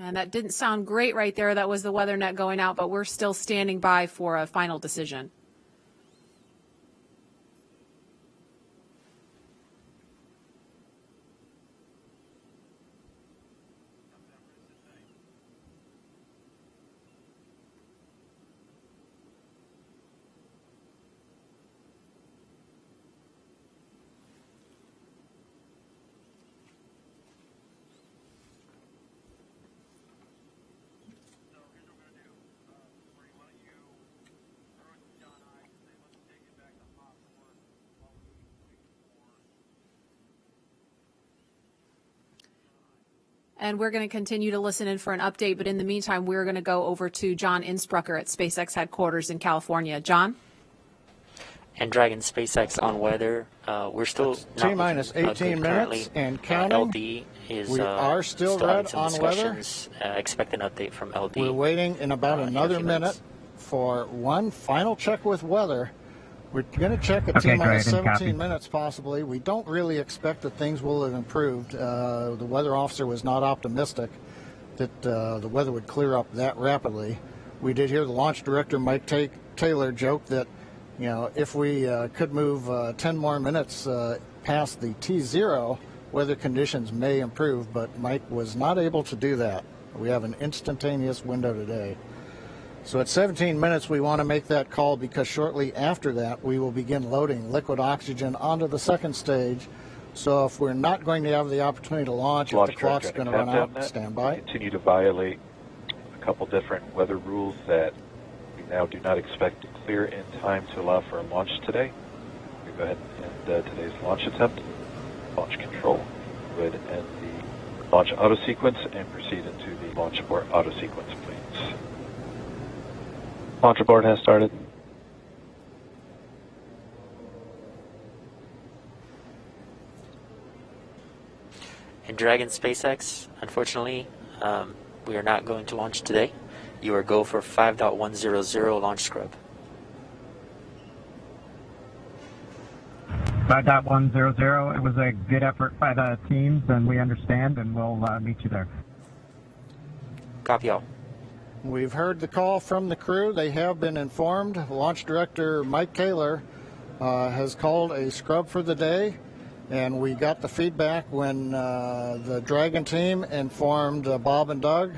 And that didn't sound great right there. That was the weather net going out, but we're still standing by for a final decision. And we're going to continue to listen in for an update. But in the meantime, we're going to go over to John Insprucker at SpaceX headquarters in California. John? And Dragon SpaceX on weather, we're still T-minus 18 minutes and counting. LD is we are still red on weather. Expect an update from LD. We're waiting in about another minute for one final check with weather. We're going to check at T-minus 17 minutes possibly. We don't really expect that things will have improved. The weather officer was not optimistic that the weather would clear up that rapidly. We did hear the launch director, Mike Taylor, joke that, you know, if we could move 10 more minutes past the T0, weather conditions may improve, but Mike was not able to do that. We have an instantaneous window today. So at 17 minutes, we want to make that call because shortly after that, we will begin loading liquid oxygen onto the second stage. So if we're not going to have the opportunity to launch, if the clock's going to run out, stand by. Continue to violate a couple different weather rules that we now do not expect to clear in time to allow for a launch today. We go ahead and end today's launch attempt. Launch control would end the launch auto sequence and proceed into the launch abort auto sequence, please. Launch abort has started. And Dragon SpaceX, unfortunately, we are not going to launch today. You are go for 5.100 launch scrub. 5.100. It was a good effort by the teams, and we understand, and we'll meet you there. Copy all. We've heard the call from the crew. They have been informed. Launch director Mike Taylor has called a scrub for the day, and we got the feedback when the Dragon team informed Bob and Doug.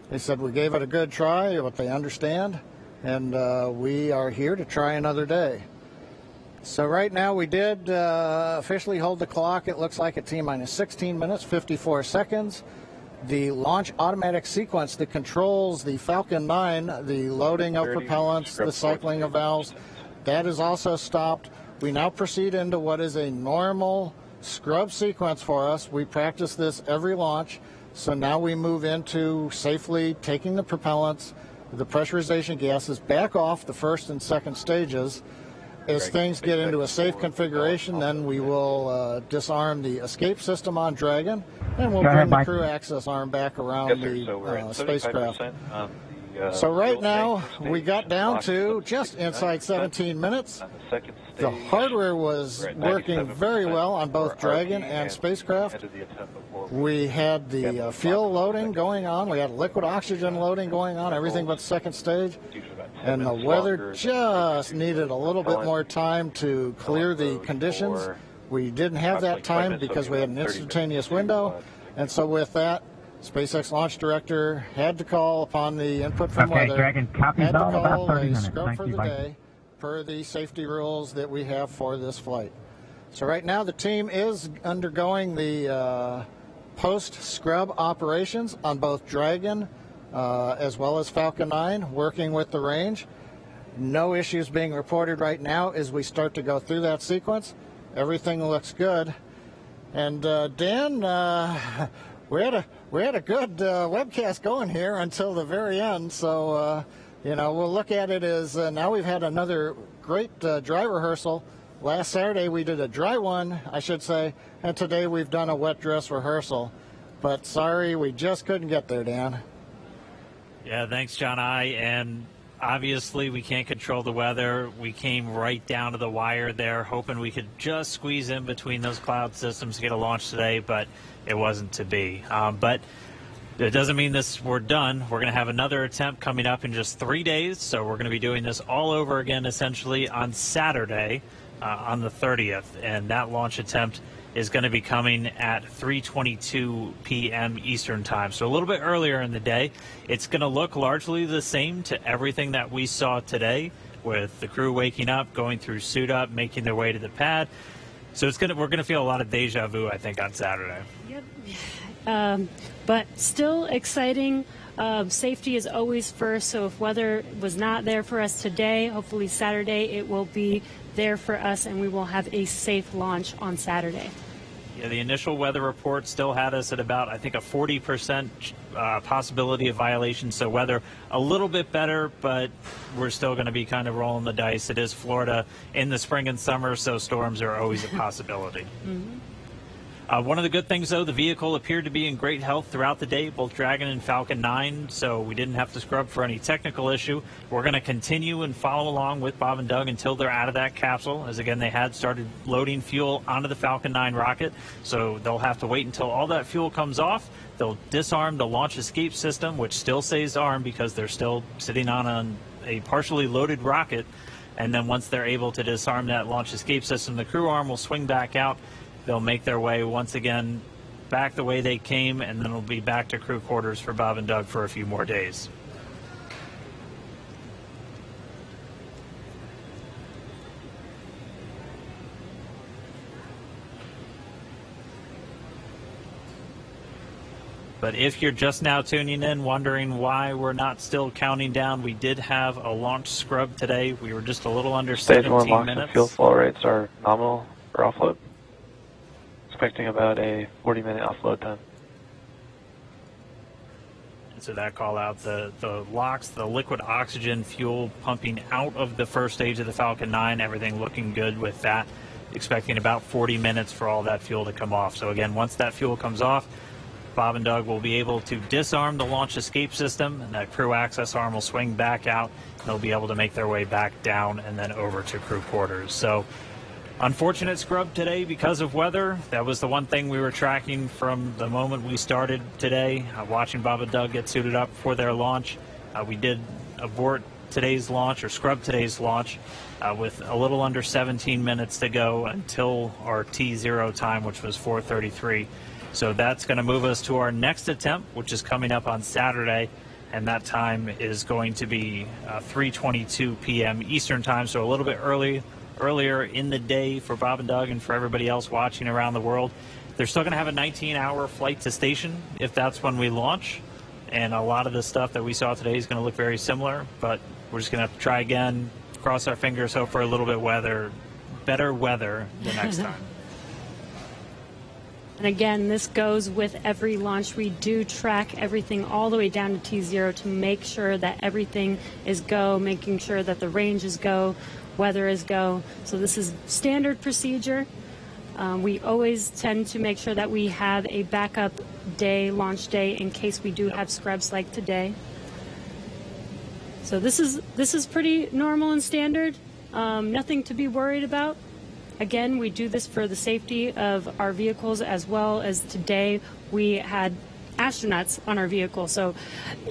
They said we gave it a good try, but they understand, and we are here to try another day. So right now we did officially hold the clock. It looks like at T-minus 16 minutes, 54 seconds. The launch automatic sequence that controls the Falcon 9, the loading of propellants, the cycling of valves, that is also stopped. We now proceed into what is a normal scrub sequence for us. We practice this every launch. So now we move into safely taking the propellants, the pressurization gases back off the first and second stages. As things get into a safe configuration, then we will disarm the escape system on Dragon, and we'll bring the crew access arm back around the spacecraft. So right now, we got down to just inside 17 minutes. The hardware was working very well on both Dragon and spacecraft. We had the fuel loading going on. We had liquid oxygen loading going on, everything but second stage. And the weather just needed a little bit more time to clear the conditions. We didn't have that time because we had an instantaneous window. And so with that, SpaceX launch director had to call upon the input from weather, Dragon, had to all call about 30 a minutes. scrub Thank for you, the day per the safety rules that we have for this flight. So right now the team is undergoing the post-scrub operations on both Dragon as well as Falcon 9, working with the range. No issues being reported right now as we start to go through that sequence. Everything looks good. And Dan, we had a good webcast going here until the very end. So, you know, we'll look at it as now we've had another great dry rehearsal. Last Saturday we did a dry one, I should say, and today we've done a wet dress rehearsal. But sorry, we just couldn't get there, Dan. Yeah, thanks, John I. And obviously, we can't control the weather. We came right down to the wire there, hoping we could just squeeze in between those cloud systems to get a launch today, but it wasn't to be. But it doesn't mean we're done. We're going to have another attempt coming up in just 3 days, so we're going to be doing this all over again, essentially, on Saturday, on the 30th. And that launch attempt is going to be coming at 3:22 p.m. Eastern Time, so a little bit earlier in the day. It's going to look largely the same to everything that we saw today, with the crew waking up, going through suit up, making their way to the pad. So we're going to feel a lot of deja vu, I think, on Saturday. Yep. But still exciting. Safety is always first, so if weather was not there for us today, hopefully Saturday it will be there for us, and we will have a safe launch on Saturday. Yeah, the initial weather report still had us at about, I think, a 40% possibility of violation. So weather a little bit better, but we're still going to be kind of rolling the dice. It is Florida in the spring and summer, so storms are always a possibility. One of the good things, though, the vehicle appeared to be in great health throughout the day, both Dragon and Falcon 9, so we didn't have to scrub for any technical issue. We're going to continue and follow along with Bob and Doug until they're out of that capsule, as again, they had started loading fuel onto the Falcon 9 rocket, so they'll have to wait until all that fuel comes off. They'll disarm the launch escape system, which still stays armed because they're still sitting on a partially loaded rocket, and then once they're able to disarm that launch escape system, the crew arm will swing back out. They'll make their way once again back the way they came, and then it'll be back to crew quarters for Bob and Doug for a few more days. But if you're just now tuning in, wondering why we're not still counting down, we did have a launch scrub today. We were just a little under Stage 17 1 LOX minutes. and fuel flow rates are nominal for offload. Expecting about a 40-minute offload time. And so that call out, the LOX, the liquid oxygen fuel pumping out of the first stage of the Falcon 9, everything looking good with that. Expecting about 40 minutes for all that fuel to come off. So again, once that fuel comes off, Bob and Doug will be able to disarm the launch escape system, and that crew access arm will swing back out. They'll be able to make their way back down and then over to crew quarters. So unfortunate scrub today because of weather. That was the one thing we were tracking from the moment we started today, watching Bob and Doug get suited up for their launch. We did abort today's launch, or scrub today's launch, with a little under 17 minutes to go until our T0 time, which was 4:33. So that's going to move us to our next attempt, which is coming up on Saturday, and that time is going to be 3:22 p.m. Eastern time, so a little bit earlier in the day for Bob and Doug and for everybody else watching around the world. They're still going to have a 19-hour flight to station if that's when we launch, and a lot of the stuff that we saw today is going to look very similar, but we're just going to have to try again, cross our fingers, hope for a little bit better weather the next time. And again, this goes with every launch. We do track everything all the way down to T0 to make sure that everything is go, making sure that the range is go, weather is go. So this is standard procedure. We always tend to make sure that we have a backup day, launch day, in case we do have scrubs like today. So this is pretty normal and standard. Nothing to be worried about. Again, we do this for the safety of our vehicles, as well as today we had astronauts on our vehicle. So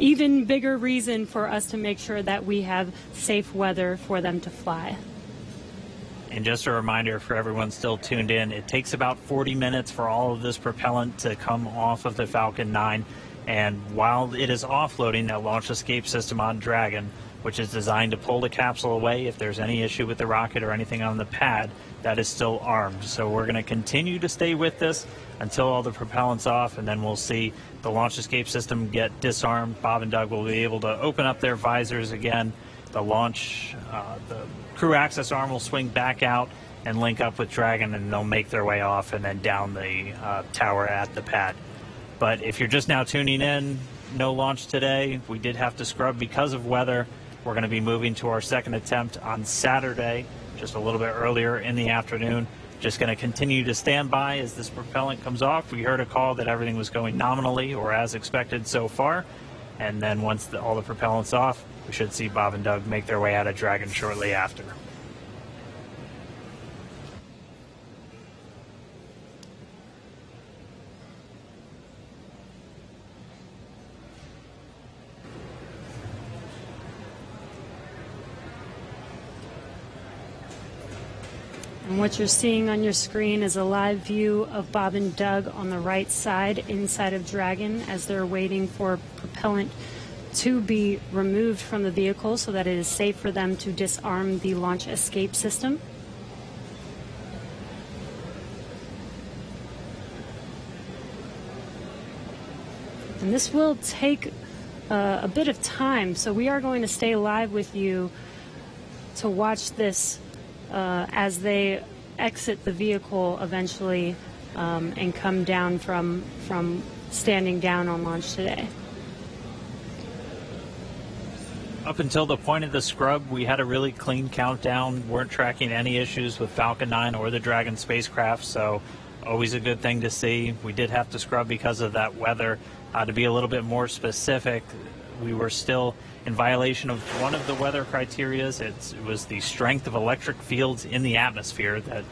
even bigger reason for us to make sure that we have safe weather for them to fly. And just a reminder for everyone still tuned in, it takes about 40 minutes for all of this propellant to come off of the Falcon 9. And while it is offloading, that launch escape system on Dragon, which is designed to pull the capsule away if there's any issue with the rocket or anything on the pad, that is still armed. So we're going to continue to stay with this until all the propellant's off, and then we'll see the launch escape system get disarmed. Bob and Doug will be able to open up their visors again. The crew access arm will swing back out and link up with Dragon, and they'll make their way off and then down the tower at the pad. But if you're just now tuning in, no launch today. We did have to scrub because of weather. We're going to be moving to our second attempt on Saturday, just a little bit earlier in the afternoon. Just going to continue to stand by as this propellant comes off. We heard a call that everything was going nominally or as expected so far. And then once all the propellant's off, we should see Bob and Doug make their way out of Dragon shortly after. And what you're seeing on your screen is a live view of Bob and Doug on the right side inside of Dragon as they're waiting for propellant to be removed from the vehicle so that it is safe for them to disarm the launch escape system. And this will take a bit of time, so we are going to stay live with you to watch this as they exit the vehicle eventually and come down from standing down on launch today. Up until the point of the scrub, we had a really clean countdown, weren't tracking any issues with Falcon 9 or the Dragon spacecraft, so always a good thing to see. We did have to scrub because of that weather. To be a little bit more specific, we were still in violation of one of the weather criterias. It was the strength of electric fields in the atmosphere that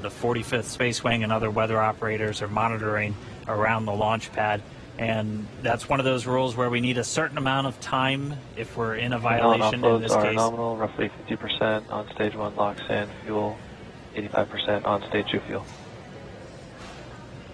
the 45th Space Wing and other weather operators are monitoring around the launch pad. And that's one of those rules where we need a certain amount of time if we're in a violation. In this offloads are case, nominal, roughly 50% on stage 1 LOX and fuel, 85% on stage 2 fuel.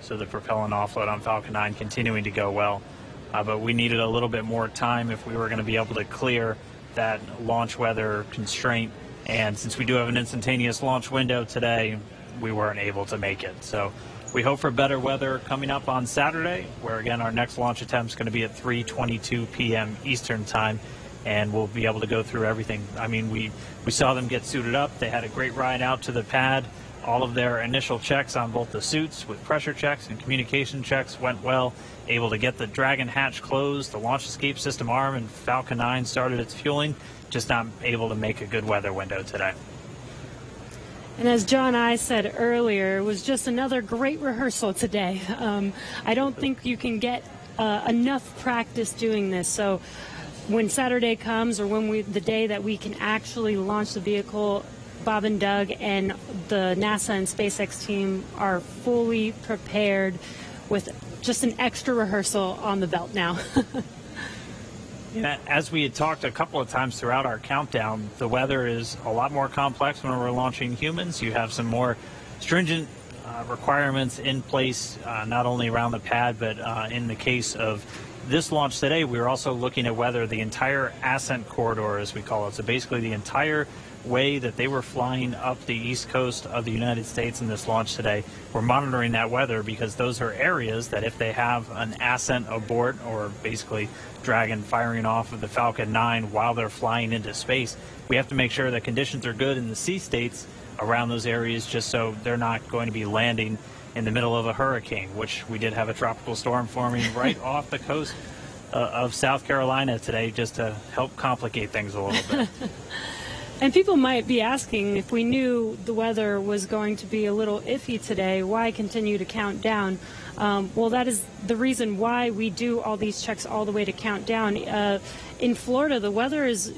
So the propellant offload on Falcon 9 continuing to go well. But we needed a little bit more time if we were going to be able to clear that launch weather constraint. And since we do have an instantaneous launch window today, we weren't able to make it. So we hope for better weather coming up on Saturday, where again our next launch attempt is going to be at 3:22 p.m. Eastern time, and we'll be able to go through everything. I mean, we saw them get suited up. They had a great ride out to the pad. All of their initial checks on both the suits with pressure checks and communication checks went well. Able to get the Dragon hatch closed, the launch escape system arm, and Falcon 9 started its fueling. Just not able to make a good weather window today. And as John and I said earlier, it was just another great rehearsal today. I don't think you can get enough practice doing this. So when Saturday comes, or when the day that we can actually launch the vehicle, Bob and Doug and the NASA and SpaceX team are fully prepared with just an extra rehearsal on the belt now. Yeah, as we had talked a couple of times throughout our countdown, the weather is a lot more complex when we're launching humans. You have some more stringent requirements in place, not only around the pad, but in the case of this launch today, we were also looking at whether the entire ascent corridor, as we call it, so basically the entire way that they were flying up the east coast of the United States in this launch today, we're monitoring that weather because those are areas that if they have an ascent abort, or basically Dragon firing off of the Falcon 9 while they're flying into space, we have to make sure that conditions are good in the sea states around those areas, just so they're not going to be landing in the middle of a hurricane, which we did have a tropical storm forming right off the coast of South Carolina today, just to help complicate things a little bit. And people might be asking, if we knew the weather was going to be a little iffy today, why continue to count down? Well, that is the reason why we do all these checks all the way to count down. In Florida, the weather is,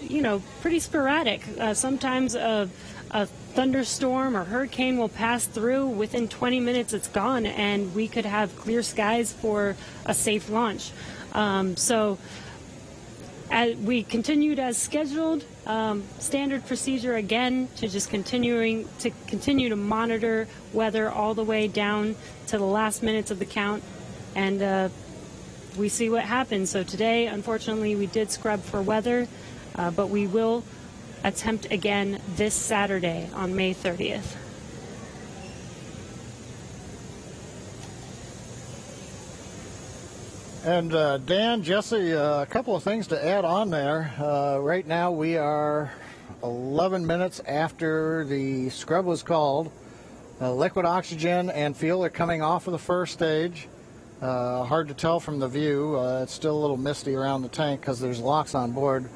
pretty sporadic. Sometimes a thunderstorm or hurricane will pass through. Within 20 minutes, it's gone, and we could have clear skies for a safe launch. We continued as scheduled. Standard procedure again to just continue to monitor weather all the way down to the last minutes of the count, and we see what happens. So today, unfortunately, we did scrub for weather, but we will attempt again this Saturday on May 30th. And Dan, Jesse, a couple of things to add on there. Right now we are 11 minutes after the scrub was called. Liquid oxygen and fuel are coming off of the first stage. Hard to tell from the view. It's still a little misty around the tank because there's LOX on board.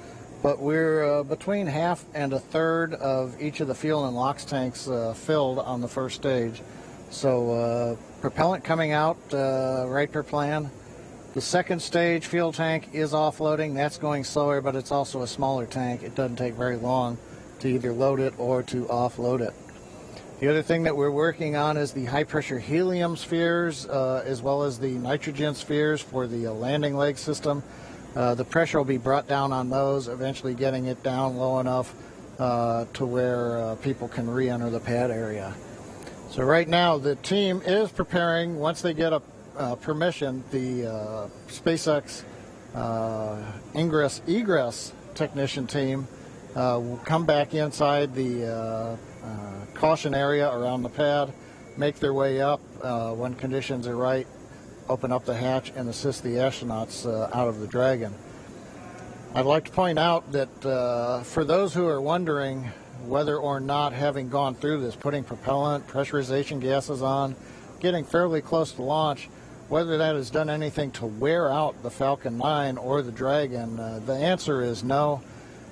But we're between half and a third of each of the fuel and LOX tanks filled on the first stage. So propellant coming out right per plan. The second stage fuel tank is offloading. That's going slower, but it's also a smaller tank. It doesn't take very long to either load it or to offload it. The other thing that we're working on is the high-pressure helium spheres, as well as the nitrogen spheres for the landing leg system. The pressure will be brought down on those, eventually getting it down low enough to where people can re-enter the pad area. So right now, the team is preparing, once they get a permission, the SpaceX ingress-egress technician team will come back inside the caution area around the pad, make their way up when conditions are right, open up the hatch and assist the astronauts out of the Dragon. I'd like to point out that for those who are wondering whether or not, having gone through this, putting propellant, pressurization gases on, getting fairly close to launch, whether that has done anything to wear out the Falcon 9 or the Dragon, the answer is no.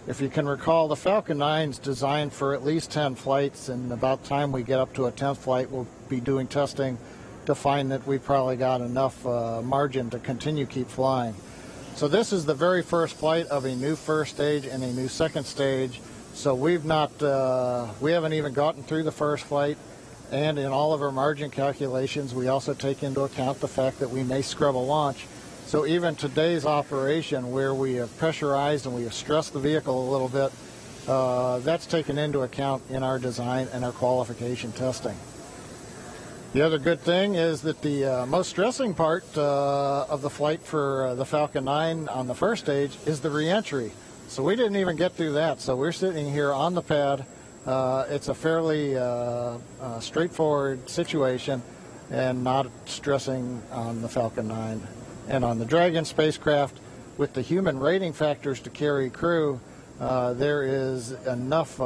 If you can recall, the Falcon 9 is designed for at least 10 flights, and about time we get up to a 10th flight, we'll be doing testing to find that we probably got enough margin to continue keep flying. So this is the very first flight of a new first stage and a new second stage. So we haven't even gotten through the first flight. And in all of our margin calculations, we also take into account the fact that we may scrub a launch. So even today's operation, where we have pressurized and we have stressed the vehicle a little bit, that's taken into account in our design and our qualification testing. The other good thing is that the most stressing part of the flight for the Falcon 9 on the first stage is the reentry. So we didn't even get through that. So we're sitting here on the pad. It's a fairly straightforward situation and not stressing on the Falcon 9. And on the Dragon spacecraft, with the human rating factors to carry crew, there is enough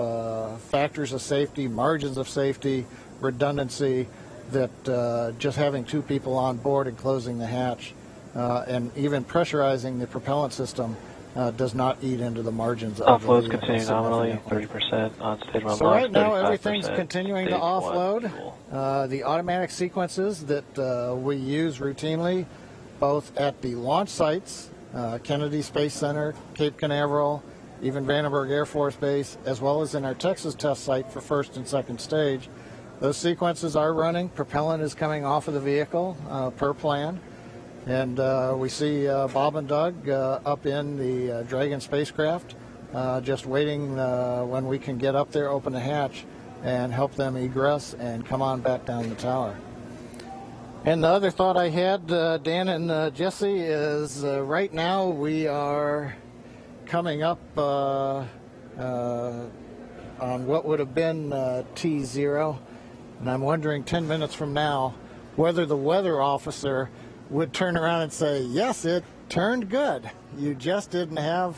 factors of safety, margins of safety, redundancy, that just having two people on board and closing the hatch and even pressurizing the propellant system does not eat into the margins of the Offloads continue nominally, 30% on stage 1 So launch, right now everything's 35% continuing to stage offload. 1 The automatic sequences that we use routinely, both at the launch sites, Kennedy Space Center, Cape Canaveral, even Vandenberg Air Force Base, as well as in our Texas test site for first and second stage. Those sequences are running. Propellant is coming off of the vehicle per plan. And we see Bob and Doug up in the Dragon spacecraft, just waiting when we can get up there, open the hatch, and help them egress and come on back down the tower. And the other thought I had, Dan and Jesse, is right now we are coming up on what would have been T0. And I'm wondering 10 minutes from now whether the weather officer would turn around and say, yes, it turned good. You just didn't have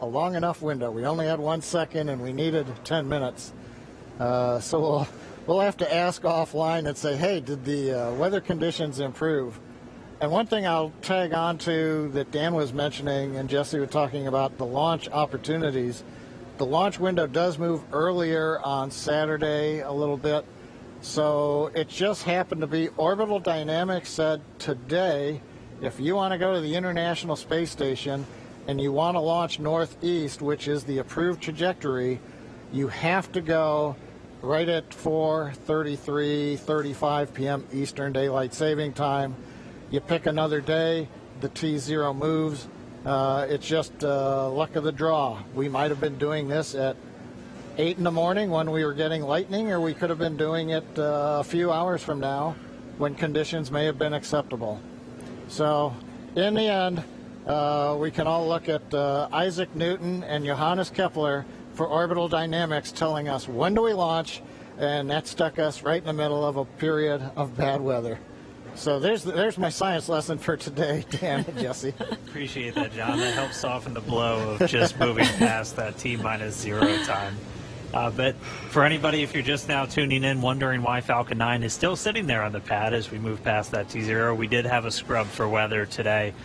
a long enough window. We only had 1 second and we needed 10 minutes. So we'll have to ask offline and say, hey, did the weather conditions improve? And one thing I'll tag on to that Dan was mentioning and Jesse was talking about, the launch opportunities. The launch window does move earlier on Saturday a little bit. So it just happened to be Orbital Dynamics said today, if you want to go to the International Space Station and you want to launch northeast, which is the approved trajectory, you have to go right at 4:35 p.m. Eastern Daylight Saving Time. You pick another day, the T0 moves. It's just luck of the draw. We might have been doing this at 8 in the morning when we were getting lightning, or we could have been doing it a few hours from now when conditions may have been acceptable. So in the end, we can all look at Isaac Newton and Johannes Kepler for orbital dynamics telling us when do we launch, and that stuck us right in the middle of a period of bad weather. So there's my science lesson for today, Dan and Jesse. Appreciate that, John. That helps soften the blow of just moving past that T-0 time. But for anybody, if you're just now tuning in, wondering why Falcon 9 is still sitting there on the pad as we move past that T0, we did have a scrub for weather today,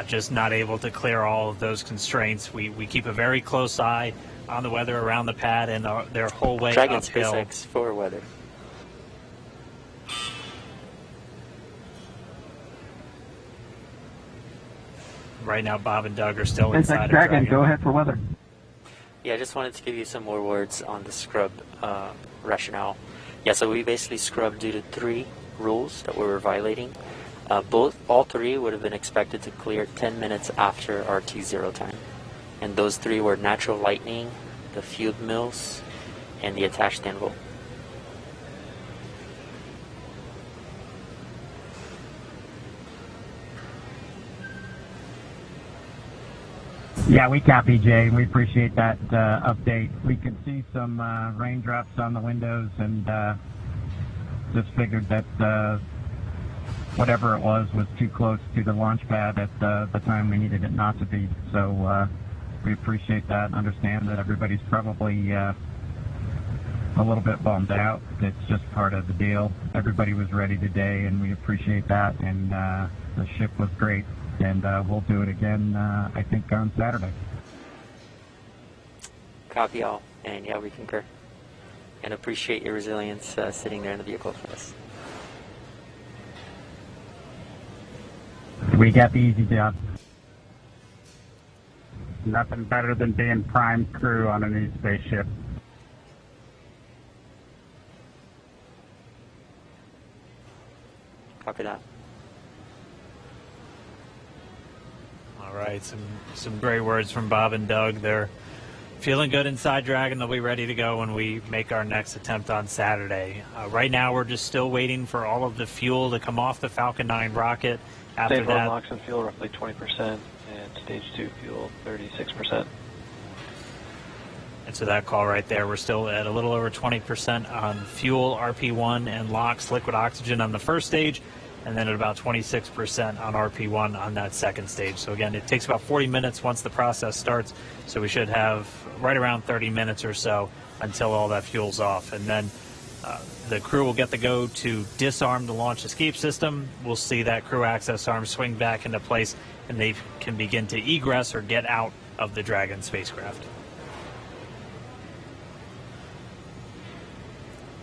just not able to clear all of those constraints. We keep a very close eye on the weather around the pad and their whole way Dragon uphill. SpaceX for weather. Right now, Bob and Doug are still inside SpaceX of Dragon, go ahead for weather. Yeah, I just wanted to give you some more words on the scrub rationale. Yeah, so we basically scrubbed due to 3 rules that we were violating. All 3 would have been expected to clear 10 minutes after our T0 time. And those 3 were natural lightning, the fuel mills, and the attached anvil. Yeah, we copy, Jay. We appreciate that update. We can see some raindrops on the windows, and just figured that whatever it was too close to the launch pad at the time we needed it not to be. So we appreciate that and understand that everybody's probably a little bit bummed out. It's just part of the deal. Everybody was ready today, and we appreciate that. And the ship was great, and we'll do it again, I think, on Saturday. Copy all, and yeah, we concur. And appreciate your resilience sitting there in the vehicle for us. We got the easy job. Nothing better than being prime crew on a new spaceship. Copy that. All right, some great words from Bob and Doug. They're feeling good inside Dragon. They'll be ready to go when we make our next attempt on Saturday. Right now, we're just still waiting for all of the fuel to come off the Falcon 9 rocket. After Stage 1 that, LOX and fuel roughly 20%, and Stage 2 fuel 36%. and so that call right there, we're still at a little over 20% on fuel, RP1, and LOX, liquid oxygen on the first stage, and then at about 26% on RP1 on that second stage. So again, it takes about 40 minutes once the process starts, so we should have right around 30 minutes or so until all that fuel's off. And then the crew will get the go to disarm the launch escape system. We'll see that crew access arm swing back into place, and they can begin to egress or get out of the Dragon spacecraft.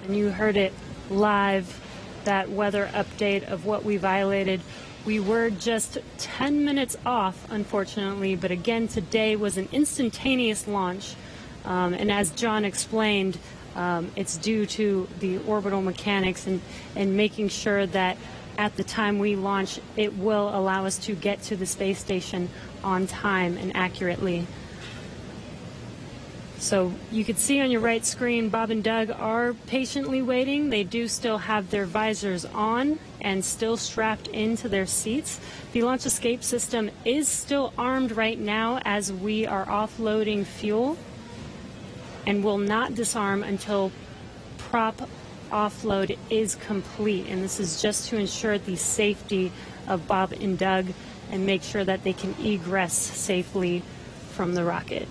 And you heard it live, that weather update of what we violated. We were just 10 minutes off, unfortunately, but again, today was an instantaneous launch. And as John explained, it's due to the orbital mechanics and making sure that at the time we launch, it will allow us to get to the space station on time and accurately. So you can see on your right screen, Bob and Doug are patiently waiting. They do still have their visors on and still strapped into their seats. The launch escape system is still armed right now as we are offloading fuel, and will not disarm until prop offload is complete. And this is just to ensure the safety of Bob and Doug and make sure that they can egress safely from the rocket.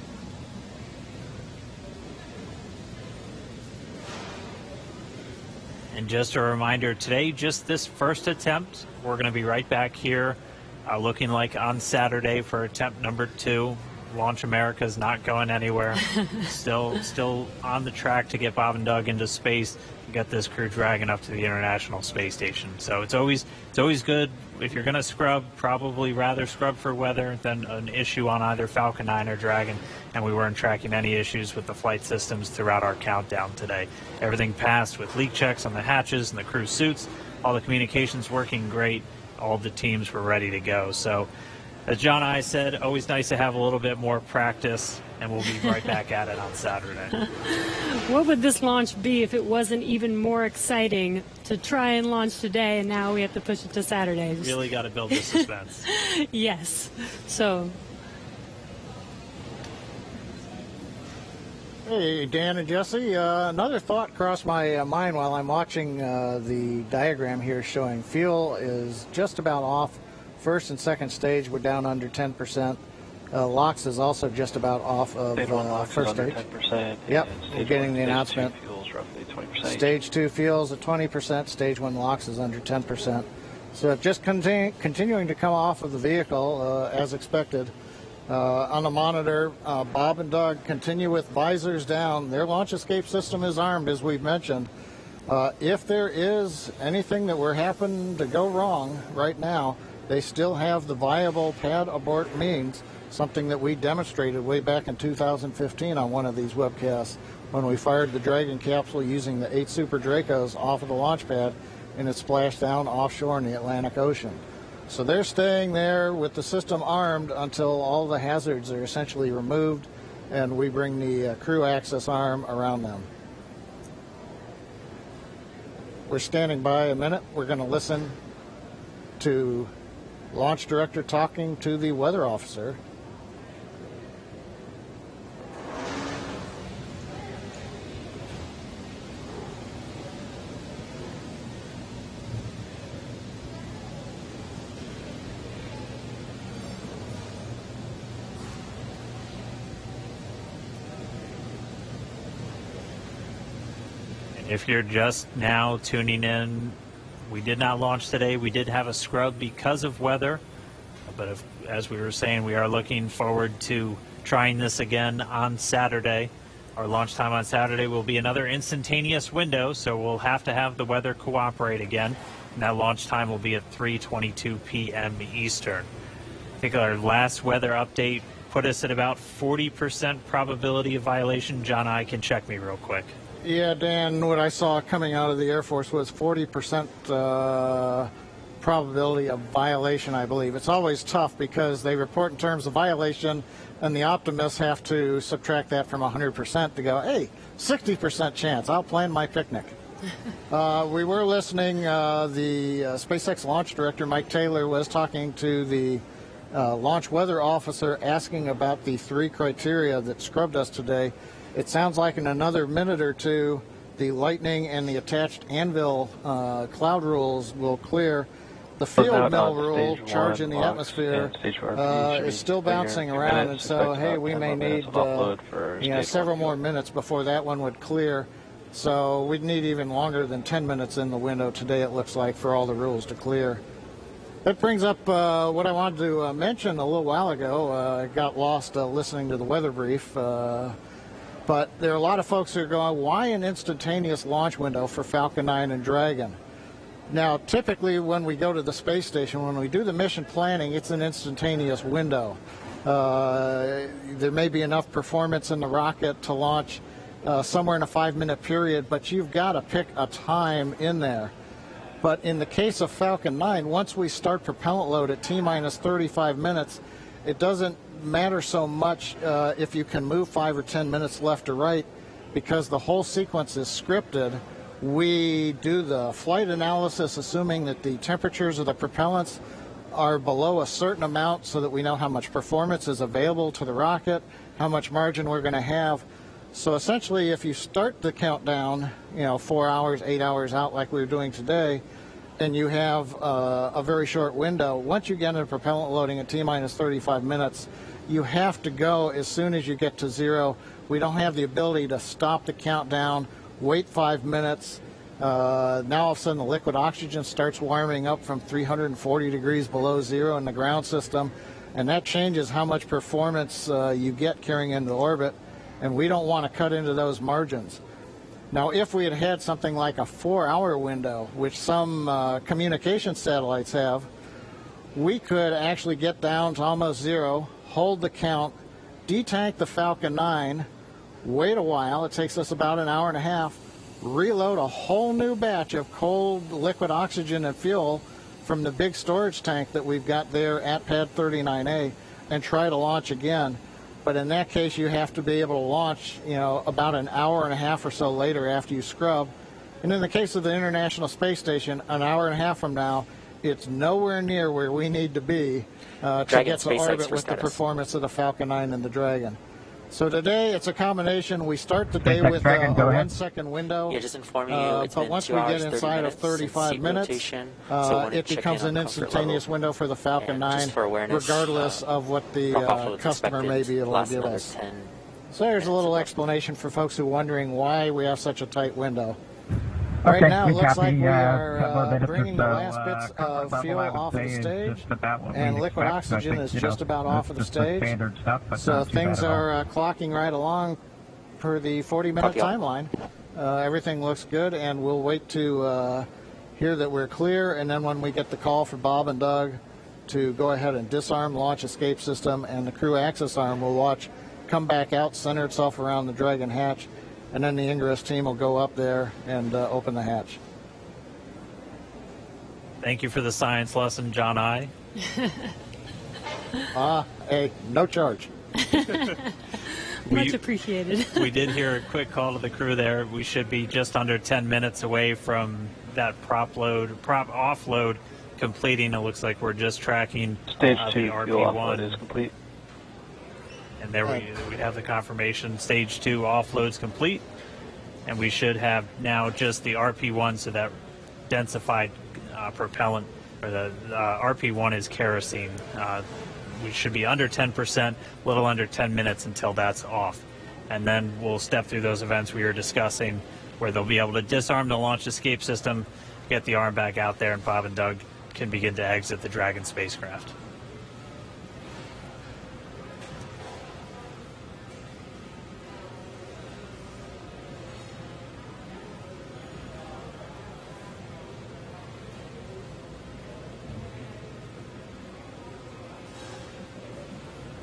And just a reminder, today, just this first attempt, we're going to be right back here looking like on Saturday for attempt number 2. Launch America's not going anywhere. Still on the track to get Bob and Doug into space and get this Crew Dragon up to the International Space Station. So it's always good, if you're going to scrub, probably rather scrub for weather than an issue on either Falcon 9 or Dragon. And we weren't tracking any issues with the flight systems throughout our countdown today. Everything passed with leak checks on the hatches and the crew suits. All the communications working great. All the teams were ready to go. So as John and I said, always nice to have a little bit more practice, and we'll be right back at it on Saturday. What would this launch be if it wasn't even more exciting to try and launch today, and now we have to push it to Saturday? Really got to build the suspense. Yes. So. Hey, Dan and Jesse. Another thought crossed my mind while I'm watching the diagram here showing fuel is just about off. First and second stage, we're down under 10%. LOX is also just about off of first stage. 10%. Yep, we're getting the announcement. Stage 2 fuel's roughly 20%. Stage 2 fuel's at 20%. Stage 1 LOX is under 10%. So just continuing to come off of the vehicle as expected. On the monitor, Bob and Doug continue with visors down. Their launch escape system is armed, as we've mentioned. If there is anything that were happen to go wrong right now, they still have the viable pad abort means, something that we demonstrated way back in 2015 on one of these webcasts when we fired the Dragon capsule using the 8 Super Dracos off of the launch pad and it splashed down offshore in the Atlantic Ocean. So they're staying there with the system armed until all the hazards are essentially removed and we bring the crew access arm around them. We're standing by a minute. We're going to listen to Launch Director talking to the weather officer. If you're just now tuning in, we did not launch today. We did have a scrub because of weather, but as we were saying, we are looking forward to trying this again on Saturday. Our launch time on Saturday will be another instantaneous window, so we'll have to have the weather cooperate again. And that launch time will be at 3:22 p.m. Eastern. I think our last weather update put us at about 40% probability of violation. John, I can check me real quick. Yeah, Dan, what I saw coming out of the Air Force was 40% probability of violation, I believe. It's always tough because they report in terms of violation, and the optimists have to subtract that from 100% to go, hey, 60% chance, I'll plan my picnic. We were listening, the SpaceX launch director, Mike Taylor, was talking to the launch weather officer asking about the 3 criteria that scrubbed us today. It sounds like in another minute or two, the lightning and the attached anvil cloud rules will clear. The field mill rule, charge in the atmosphere, is still bouncing around, and so, hey, we may need several more minutes before that one would clear. So we'd need even longer than 10 minutes in the window today, it looks like, for all the rules to clear. That brings up what I wanted to mention a little while ago. I got lost listening to the weather brief. But there are a lot of folks who are going, why an instantaneous launch window for Falcon 9 and Dragon? Now, typically when we go to the space station, when we do the mission planning, it's an instantaneous window. There may be enough performance in the rocket to launch somewhere in a 5-minute period, but you've got to pick a time in there. But in the case of Falcon 9, once we start propellant load at T-minus 35 minutes, it doesn't matter so much if you can move 5 or 10 minutes left or right, because the whole sequence is scripted. We do the flight analysis assuming that the temperatures of the propellants are below a certain amount so that we know how much performance is available to the rocket, how much margin we're going to have. So essentially, if you start the countdown, 4 hours, 8 hours out like we were doing today, and you have a very short window, once you get into propellant loading at T-minus 35 minutes, you have to go as soon as you get to 0. We don't have the ability to stop the countdown, wait 5 minutes. Now all of a sudden the liquid oxygen starts warming up from 340 degrees below 0 in the ground system, and that changes how much performance you get carrying into orbit, and we don't want to cut into those margins. Now, if we had had something like a 4-hour window, which some communication satellites have, we could actually get down to almost 0, hold the count, detank the Falcon 9, wait a while, it takes us about an hour and a half, reload a whole new batch of cold liquid oxygen and fuel from the big storage tank that we've got there at Pad 39A, and try to launch again. But in that case, you have to be able to launch, about an hour and a half or so later after you scrub. And in the case of the International Space Station, an hour and a half from now, it's nowhere near where we need to be to get to orbit with the performance of the Falcon 9 and the Dragon. So today, it's a combination. We start the day with a 1-second window. Yeah, just inform you. But once we get inside of 35 minutes, it becomes an instantaneous window for the Falcon 9, regardless of what the customer may be able to give us. So there's a little explanation for folks who are wondering why we have such a tight window. Right now, it looks like we are bringing the last bits of fuel off of the stage, and liquid oxygen is just about off of the stage. So things are clocking right along per the 40-minute timeline. Everything looks good, and we'll wait to hear that we're clear, and then when we get the call for Bob and Doug to go ahead and disarm launch escape system, and the crew access arm will watch come back out, center itself around the Dragon hatch, and then the ingress team will go up there and open the hatch. Thank you for the science lesson, John I. Hey, no charge. Much appreciated. We did hear a quick call to the crew there. We should be just under 10 minutes away from that prop offload completing. It looks like we're just tracking Stage 2 the fuel RP1 offload is complete. And there we have the confirmation. Stage 2 offload's complete. And we should have now just the RP1, so that densified propellant, or the RP1 is kerosene. We should be under 10%, a little under 10 minutes until that's off. And then we'll step through those events we were discussing where they'll be able to disarm the launch escape system, get the arm back out there, and Bob and Doug can begin to exit the Dragon spacecraft.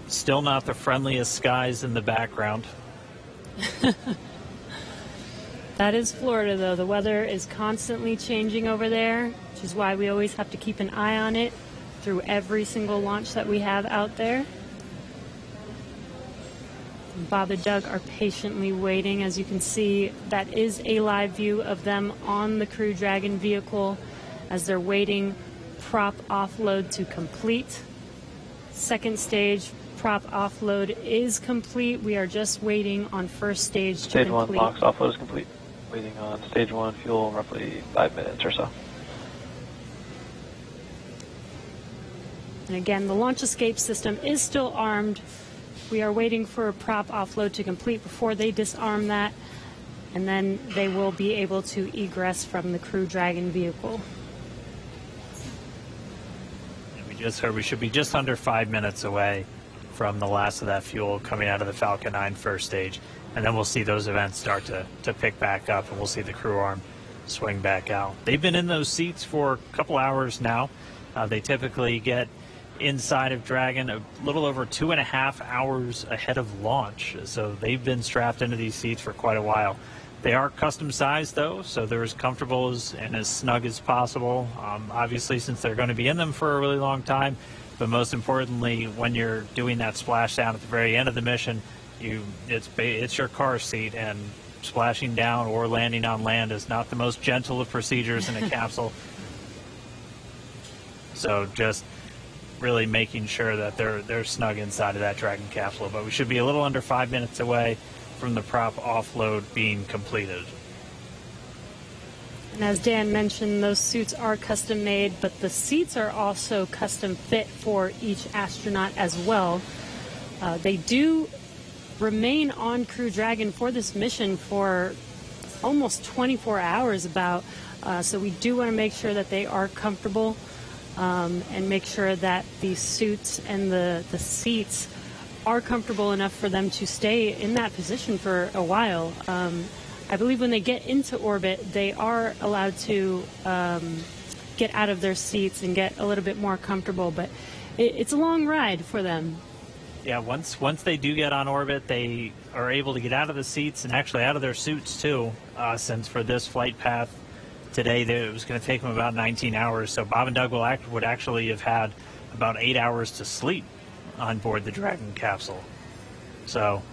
Still not the friendliest skies in the background. That is Florida, though. The weather is constantly changing over there, which is why we always have to keep an eye on it through every single launch that we have out there. Bob and Doug are patiently waiting. As you can see, that is a live view of them on the Crew Dragon vehicle as they're waiting prop offload to complete. Second stage prop offload is complete. We are just waiting on first stage to complete. Stage 1 box offload is complete. Waiting on stage 1 fuel, roughly 5 minutes or so. And again, the launch escape system is still armed. We are waiting for a prop offload to complete before they disarm that, and then they will be able to egress from the Crew Dragon vehicle. And we just heard we should be just under 5 minutes away from the last of that fuel coming out of the Falcon 9 first stage. And then we'll see those events start to pick back up, and we'll see the crew arm swing back out. They've been in those seats for a couple hours now. They typically get inside of Dragon a little over 2.5 hours ahead of launch. So they've been strapped into these seats for quite a while. They are custom sized, though, so they're as comfortable and as snug as possible. Obviously, since they're going to be in them for a really long time. But most importantly, when you're doing that splashdown at the very end of the mission, it's your car seat, and splashing down or landing on land is not the most gentle of procedures in a capsule. So just really making sure that they're snug inside of that Dragon capsule. But we should be a little under 5 minutes away from the prop offload being completed. And as Dan mentioned, those suits are custom made, but the seats are also custom fit for each astronaut as well. They do remain on Crew Dragon for this mission for almost 24 hours so we do want to make sure that they are comfortable and make sure that the suits and the seats are comfortable enough for them to stay in that position for a while. I believe when they get into orbit, they are allowed to get out of their seats and get a little bit more comfortable, but it's a long ride for them. Yeah, once they do get on orbit, they are able to get out of the seats and actually out of their suits too, since for this flight path today, it was going to take them about 19 hours. So Bob and Doug would actually have had about 8 hours to sleep on board the Dragon capsule. So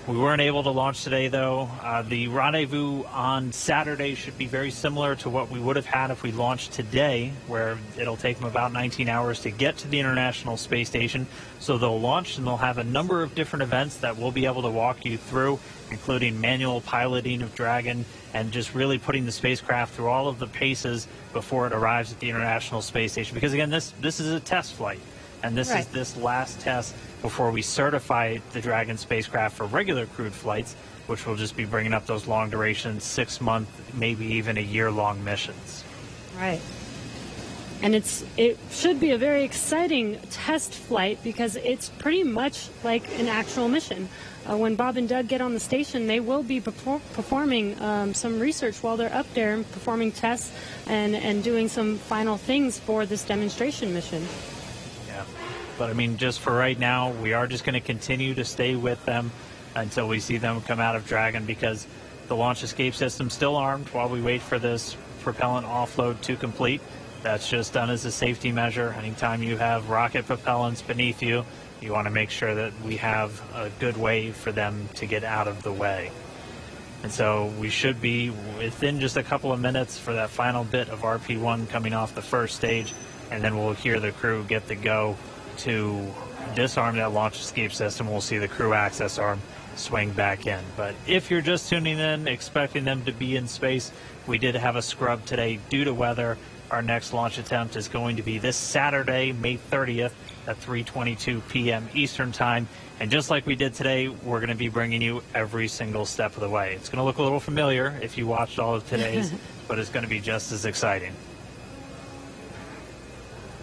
we weren't able to launch today, though. The rendezvous on Saturday should be very similar to what we would have had if we launched today, where it'll take them about 19 hours to get to the International Space Station. So they'll launch, and they'll have a number of different events that we'll be able to walk you through, including manual piloting of Dragon and just really putting the spacecraft through all of the paces before it arrives at the International Space Station. Because, again, this is a test flight. And this is this last test before we certify the Dragon spacecraft for regular crewed flights, which will just be bringing up those long duration, 6-month, maybe even a year-long missions. Right. And it should be a very exciting test flight because it's pretty much like an actual mission. When Bob and Doug get on the station, they will be performing some research while they're up there and performing tests and doing some final things for this demonstration mission. But, I mean, just for right now, we are just going to continue to stay with them until we see them come out of Dragon, because the launch escape system's still armed while we wait for this propellant offload to complete. That's just done as a safety measure. Anytime you have rocket propellants beneath you, you want to make sure that we have a good way for them to get out of the way. And so we should be within just a couple of minutes for that final bit of RP1 coming off the first stage, and then we'll hear the crew get the go to disarm that launch escape system. We'll see the crew access arm swing back in. But if you're just tuning in, expecting them to be in space, we did have a scrub today due to weather. our next launch attempt is going to be this Saturday, May 30th at 3:22 p.m. Eastern Time. And just like we did today, we're going to be bringing you every single step of the way. It's going to look a little familiar if you watched all of today's, but it's going to be just as exciting.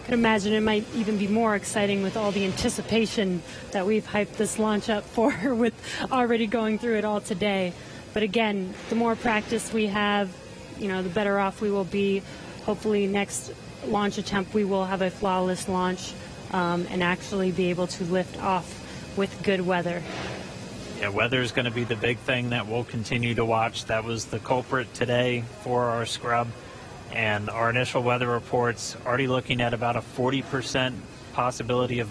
I can imagine it might even be more exciting with all the anticipation that we've hyped this launch up for with already going through it all today. But again, the more practice we have, the better off we will be. Hopefully next launch attempt we will have a flawless launch and actually be able to lift off with good weather. Yeah, weather is going to be the big thing that we'll continue to watch. That was the culprit today for our scrub. And our initial weather reports already looking at about a 40% probability of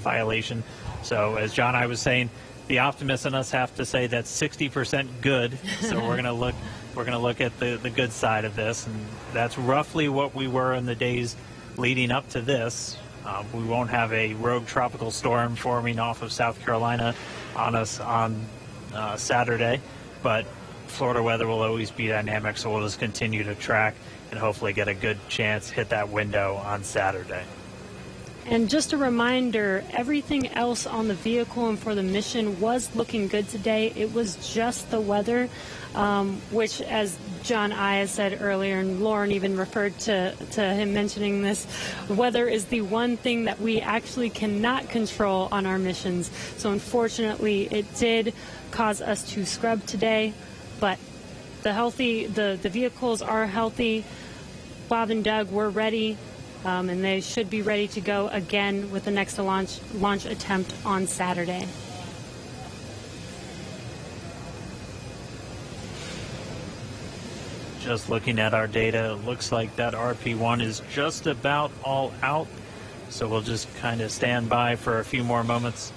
violation. So as John and I was saying, the optimists in us have to say that's 60% good. So we're going to look at the good side of this, and that's roughly what we were in the days leading up to this. We won't have a rogue tropical storm forming off of South Carolina on us on Saturday, but Florida weather will always be dynamic, so we'll just continue to track and hopefully get a good chance hit that window on Saturday. And just a reminder, everything else on the vehicle and for the mission was looking good today. It was just the weather, which, as John I said earlier, and Lauren even referred to him mentioning this, weather is the one thing that we actually cannot control on our missions. So unfortunately, it did cause us to scrub today, but the vehicles are healthy. Bob and Doug were ready. And they should be ready to go again with the next launch attempt on Saturday. Just looking at our data, it looks like that RP1 is just about all out. So we'll just kind of stand by for a few more moments.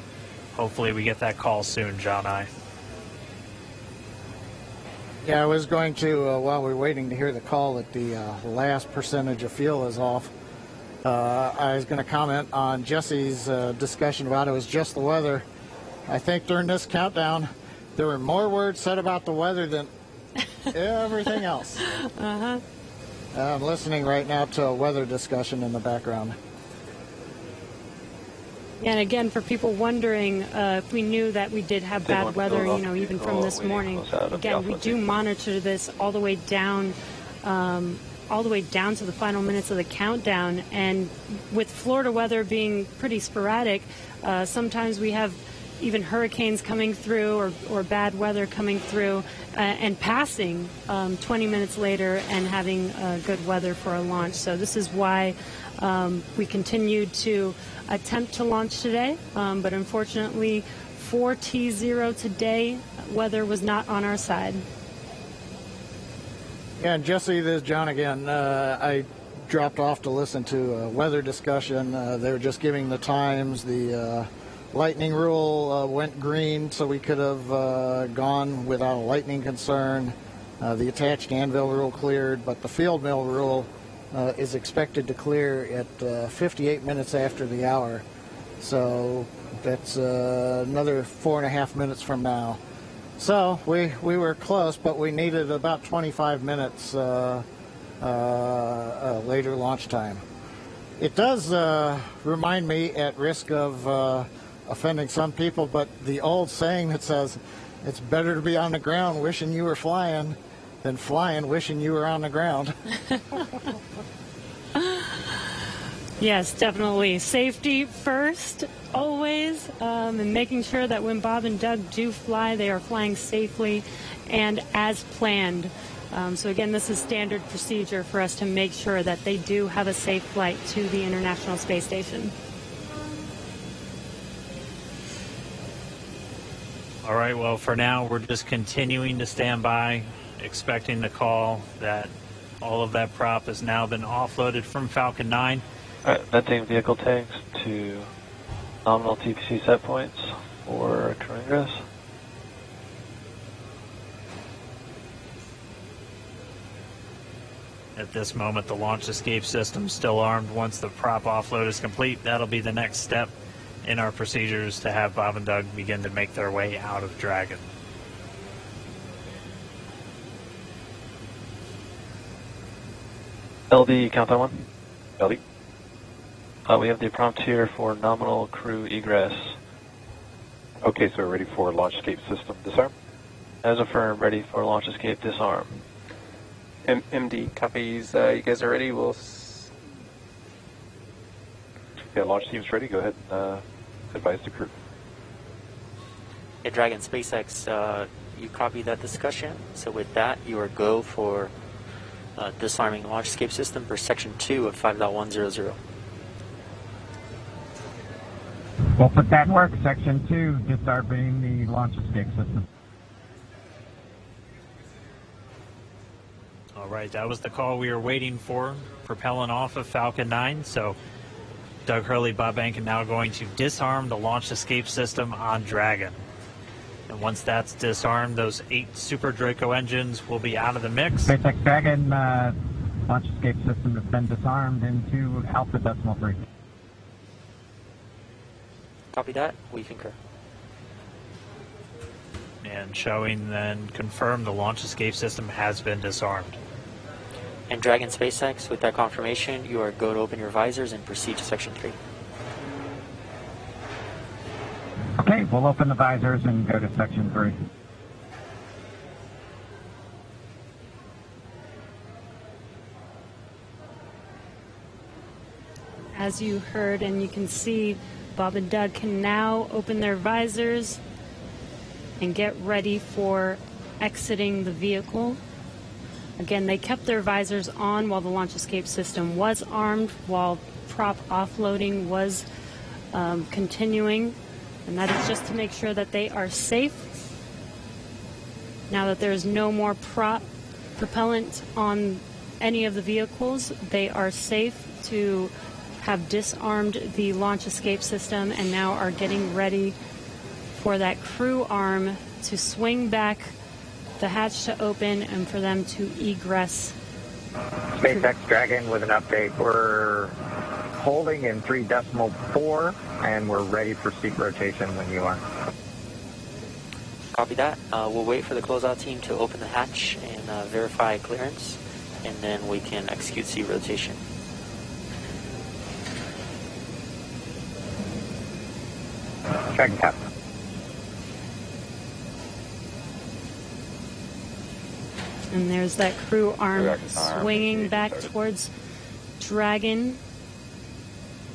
Hopefully we get that call soon, John I. Yeah, I was going to, while we're waiting to hear the call that the last percentage of fuel is off, I was going to comment on Jesse's discussion about it was just the weather. I think during this countdown, there were more words said about the weather than everything else. Uh-huh. I'm listening right now to a weather discussion in the background. And again, for people wondering if we knew that we did have bad weather, even from this morning, again, we do monitor this all the way down to the final minutes of the countdown. And with Florida weather being pretty sporadic, sometimes we have even hurricanes coming through or bad weather coming through and passing 20 minutes later and having good weather for a launch. So this is why we continued to attempt to launch today, but unfortunately for T0 today, weather was not on our side. Yeah, and Jesse, this is John again. I dropped off to listen to a weather discussion. They were just giving the times. The lightning rule went green, so we could have gone without a lightning concern. The attached anvil rule cleared, but the field mill rule is expected to clear at 58 minutes after the hour. So that's another 4.5 minutes from now. So we were close, but we needed about 25 minutes later launch time. It does remind me, at risk of offending some people, but the old saying that says it's better to be on the ground wishing you were flying than flying wishing you were on the ground. Yes, definitely. Safety first, always, and making sure that when Bob and Doug do fly, they are flying safely and as planned. So again, this is standard procedure for us to make sure that they do have a safe flight to the International Space Station. All right, well, for now, we're just continuing to stand by, expecting the call that all of that prop has now been offloaded from Falcon 9. All right, venting vehicle tanks to nominal TPC set points for current ingress. At this moment, the launch escape system is still armed. Once the prop offload is complete, that'll be the next step in our procedures to have Bob and Doug begin to make their way out of Dragon. LD, countdown 1. LD. We have the prompt here for nominal crew egress. Okay, so we're ready for launch escape system disarm. As affirmed, ready for launch escape disarm. MD copies. You guys are ready? Yeah, launch team's ready. Go ahead and advise the crew. Hey, Dragon SpaceX, you copy that discussion. So with that, you are go for disarming launch escape system per section 2 of 5.100. We'll put that in work. Section 2, disarming the launch escape system. All right, that was the call we were waiting for, propelling off of Falcon 9. So Doug Hurley, Bob Behnken now going to disarm the launch escape system on Dragon. And once that's disarmed, those 8 Super Draco engines will be out of the mix. SpaceX Dragon launch escape system has been disarmed into Alpha Decimal 3. Copy that. We concur. And showing then confirmed the launch escape system has been disarmed. And Dragon SpaceX, with that confirmation, you are go to open your visors and proceed to section 3. Okay, we'll open the visors and go to section 3. As you heard and you can see, Bob and Doug can now open their visors and get ready for exiting the vehicle. Again, they kept their visors on while the launch escape system was armed, while prop offloading was continuing, and that is just to make sure that they are safe. Now that there's no more propellant on any of the vehicles, they are safe to have disarmed the launch escape system and now are getting ready for that crew arm to swing back, the hatch to open, and for them to egress. SpaceX Dragon with an update. We're holding in 3.4 and we're ready for seat rotation when you are. Copy that. We'll wait for the closeout team to open the hatch and verify clearance, and then we can execute seat rotation. Dragon cap. And there's that crew arm swinging back towards Dragon.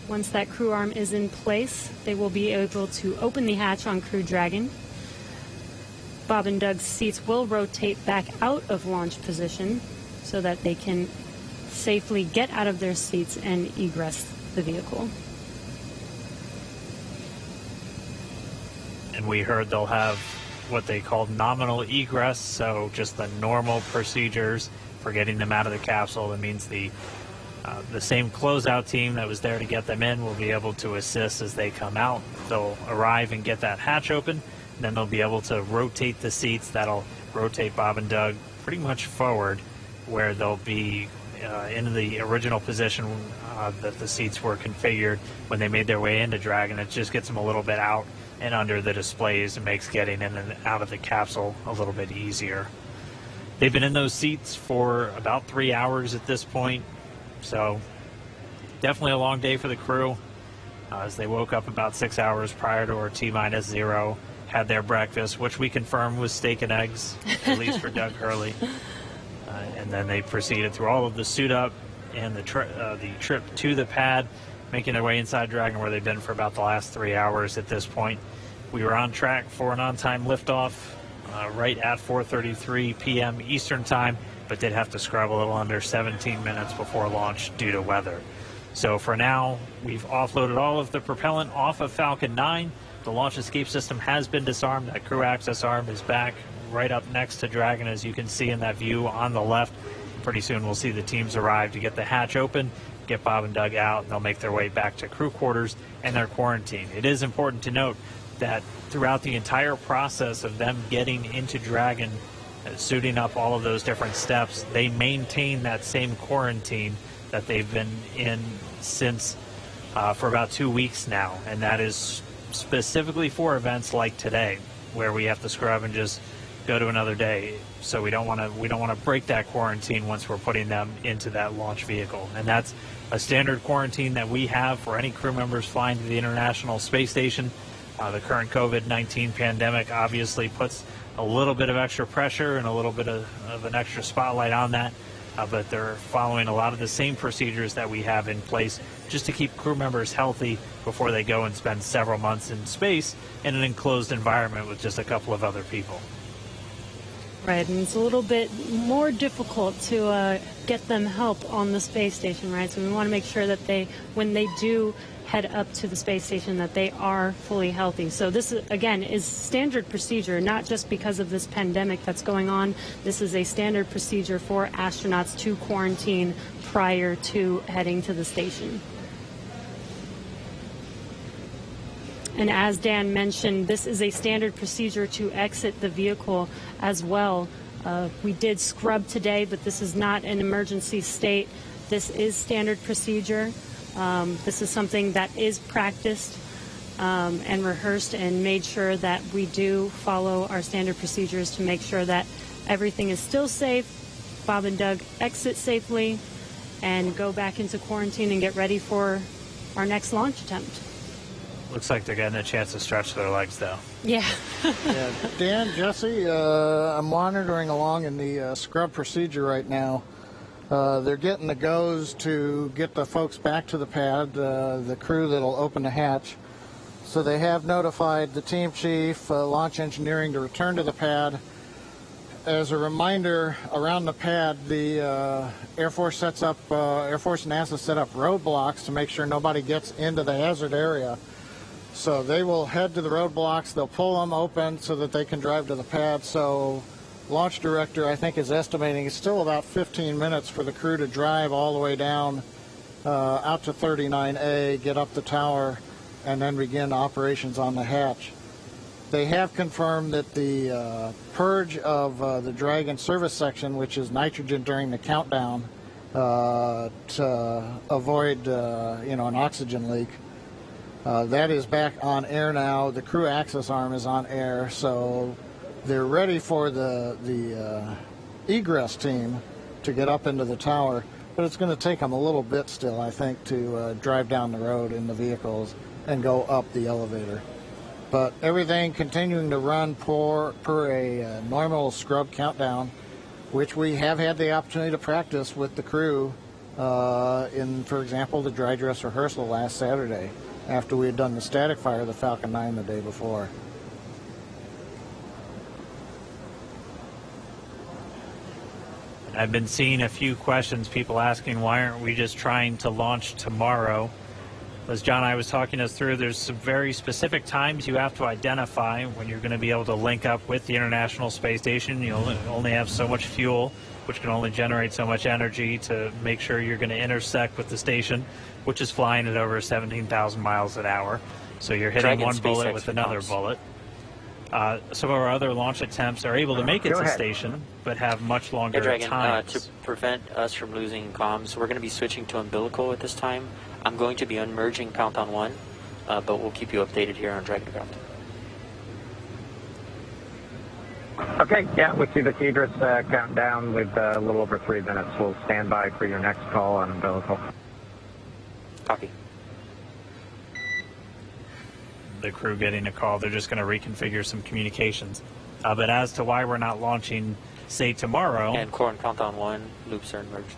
Once that crew arm is in place, they will be able to open the hatch on Crew Dragon. Bob and Doug's seats will rotate back out of launch position so that they can safely get out of their seats and egress the vehicle. And we heard they'll have what they call nominal egress, so just the normal procedures for getting them out of the capsule. That means the same closeout team that was there to get them in will be able to assist as they come out. They'll arrive and get that hatch open, and then they'll be able to rotate the seats. That'll rotate Bob and Doug pretty much forward, where they'll be in the original position that the seats were configured when they made their way into Dragon. It just gets them a little bit out and under the displays and makes getting in and out of the capsule a little bit easier. They've been in those seats for about 3 hours at this point, so definitely a long day for the crew. As they woke up about 6 hours prior to our T-0, had their breakfast, which we confirmed was steak and eggs, at least for Doug Hurley. And then they proceeded through all of the suit up and the trip to the pad, making their way inside Dragon, where they've been for about the last 3 hours at this point. We were on track for an on-time liftoff right at 4:33 p.m. Eastern Time, but did have to scrub a little under 17 minutes before launch due to weather. So for now, we've offloaded all of the propellant off of Falcon 9. The launch escape system has been disarmed. That crew access arm is back right up next to Dragon, as you can see in that view on the left. Pretty soon we'll see the teams arrive to get the hatch open, get Bob and Doug out, and they'll make their way back to crew quarters and their quarantine. It is important to note that throughout the entire process of them getting into Dragon, suiting up all of those different steps, they maintain that same quarantine that they've been in since for about 2 weeks now, and that is specifically for events like today, where we have to scrub and just go to another day. So we don't want to break that quarantine once we're putting them into that launch vehicle. And that's a standard quarantine that we have for any crew members flying to the International Space Station. The current COVID-19 pandemic obviously puts a little bit of extra pressure and a little bit of an extra spotlight on that. But they're following a lot of the same procedures that we have in place just to keep crew members healthy before they go and spend several months in space in an enclosed environment with just a couple of other people. Right, and it's a little bit more difficult to get them help on the space station, right? So we want to make sure that when they do head up to the space station, that they are fully healthy. So this, again, is standard procedure, not just because of this pandemic that's going on. This is a standard procedure for astronauts to quarantine prior to heading to the station. And as Dan mentioned, this is a standard procedure to exit the vehicle as well. We did scrub today, but this is not an emergency state. This is standard procedure. This is something that is practiced and rehearsed and made sure that we do follow our standard procedures to make sure that everything is still safe. Bob and Doug exit safely and go back into quarantine and get ready for our next launch attempt. Looks like they're getting a chance to stretch their legs, though. Yeah. Yeah. Dan, Jesse, I'm monitoring along in the scrub procedure right now. They're getting the goes to get the folks back to the pad, the crew that'll open the hatch. So they have notified the team chief, launch engineering, to return to the pad. As a reminder, around the pad, the Air Force and NASA set up roadblocks to make sure nobody gets into the hazard area. So they will head to the roadblocks. They'll pull them open so that they can drive to the pad. So launch director, I think, is estimating it's still about 15 minutes for the crew to drive all the way down out to 39A, get up the tower, and then begin operations on the hatch. They have confirmed that the purge of the Dragon service section, which is nitrogen during the countdown to avoid an oxygen leak, that is back on air now. The crew access arm is on air, so they're ready for the egress team to get up into the tower. But it's going to take them a little bit still, I think, to drive down the road in the vehicles and go up the elevator. But everything continuing to run per a normal scrub countdown, which we have had the opportunity to practice with the crew in, for example, the dry dress rehearsal last Saturday, after we had done the static fire of the Falcon 9 the day before. I've been seeing a few questions, people asking why aren't we just trying to launch tomorrow? As John and I was talking us through, there's some very specific times you have to identify when you're going to be able to link up with the International Space Station. You'll only have so much fuel, which can only generate so much energy to make sure you're going to intersect with the station, which is flying at over 17,000 miles an hour. So you're hitting Dragon one bullet SpaceX with another comms. bullet. Some of our other launch attempts are able to make it Go to ahead. station, but have much longer Hey, Dragon, times. to prevent us from losing comms, we're going to be switching to umbilical at this time. I'm going to be unmerging Countdown 1, but we'll keep you updated here on Dragoncraft. Okay, yeah, we see the Cedrus countdown with a little over 3 minutes. We'll stand by for your next call on umbilical. Copy. The crew getting a call, they're just going to reconfigure some communications. But as to why we're not launching, say, tomorrow... And core and Countdown 1 loops are merged.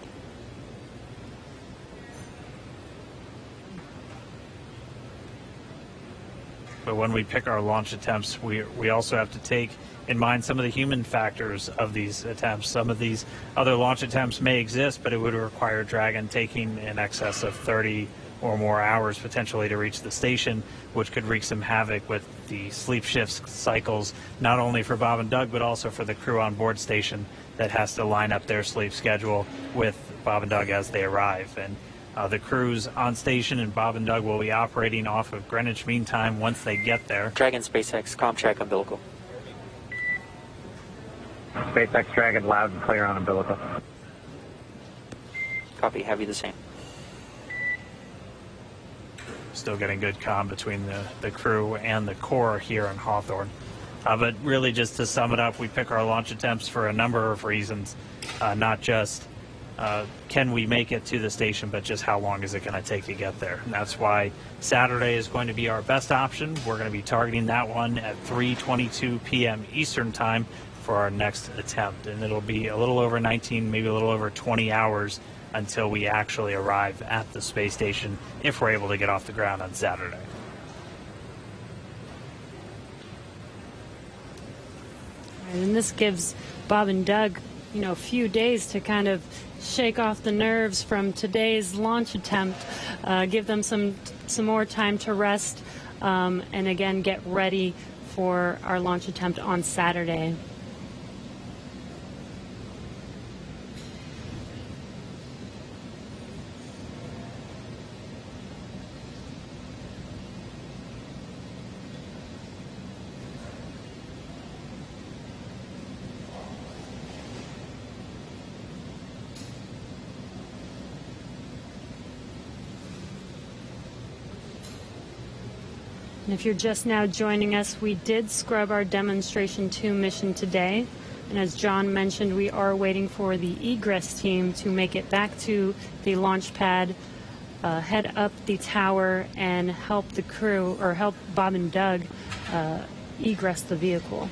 But when we pick our launch attempts, we also have to take in mind some of the human factors of these attempts. Some of these other launch attempts may exist, but it would require Dragon taking in excess of 30 or more hours potentially to reach the station, which could wreak some havoc with the sleep shift cycles, not only for Bob and Doug, but also for the crew on board station that has to line up their sleep schedule with Bob and Doug as they arrive. And the crews on station and Bob and Doug will be operating off of Greenwich Mean Time once they get there. Dragon SpaceX, comm check umbilical. SpaceX Dragon, loud and clear on umbilical. Copy, heavy the same. Still getting good comm between the crew and the core here in Hawthorne. But really, just to sum it up, we pick our launch attempts for a number of reasons, not just can we make it to the station, but just how long is it going to take to get there. And that's why Saturday is going to be our best option. We're going to be targeting that one at 3:22 p.m. Eastern Time for our next attempt. And it'll be a little over 19, maybe a little over 20 hours until we actually arrive at the space station, if we're able to get off the ground on Saturday. And this gives Bob and Doug, a few days to kind of shake off the nerves from today's launch attempt, give them some more time to rest, and again, get ready for our launch attempt on Saturday. And if you're just now joining us, we did scrub our Demonstration 2 mission today. And as John mentioned, we are waiting for the egress team to make it back to the launch pad, head up the tower, and help the crew, or help Bob and Doug egress the vehicle.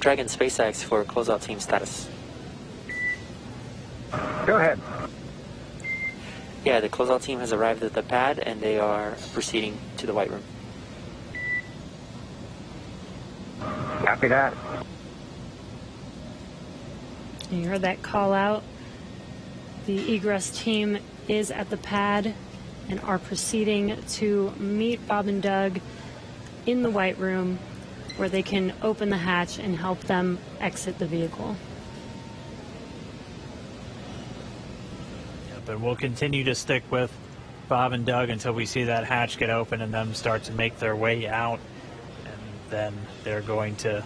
Dragon SpaceX for closeout team status. Go ahead. Yeah, the closeout team has arrived at the pad and they are proceeding to the White Room. Copy that. You heard that call out. The egress team is at the pad and are proceeding to meet Bob and Doug in the White Room, where they can open the hatch and help them exit the vehicle. Yep, and we'll continue to stick with Bob and Doug until we see that hatch get open and them start to make their way out. And then they're going to,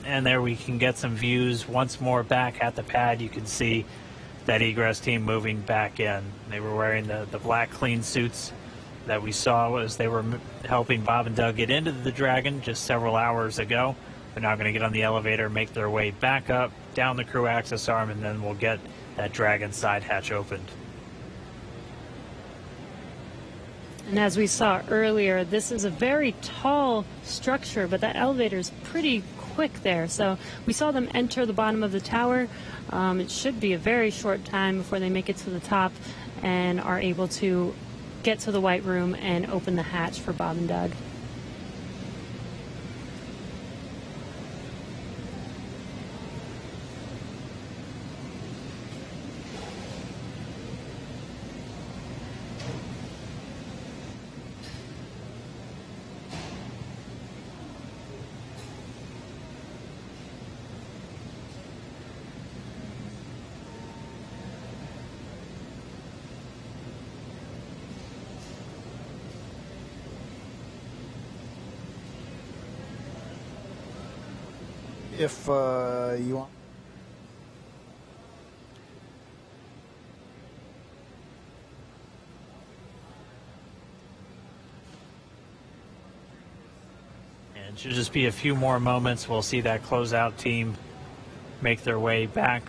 and there we can get some views once more back at the pad. You can see that egress team moving back in. They were wearing the black clean suits that we saw as they were helping Bob and Doug get into the Dragon just several hours ago. They're now going to get on the elevator, make their way back up, down the crew access arm, and then we'll get that Dragon side hatch opened. And as we saw earlier, this is a very tall structure, but that elevator is pretty quick there. So we saw them enter the bottom of the tower. It should be a very short time before they make it to the top and are able to get to the White Room and open the hatch for Bob and Doug. If you want. And it should just be a few more moments. We'll see that closeout team make their way back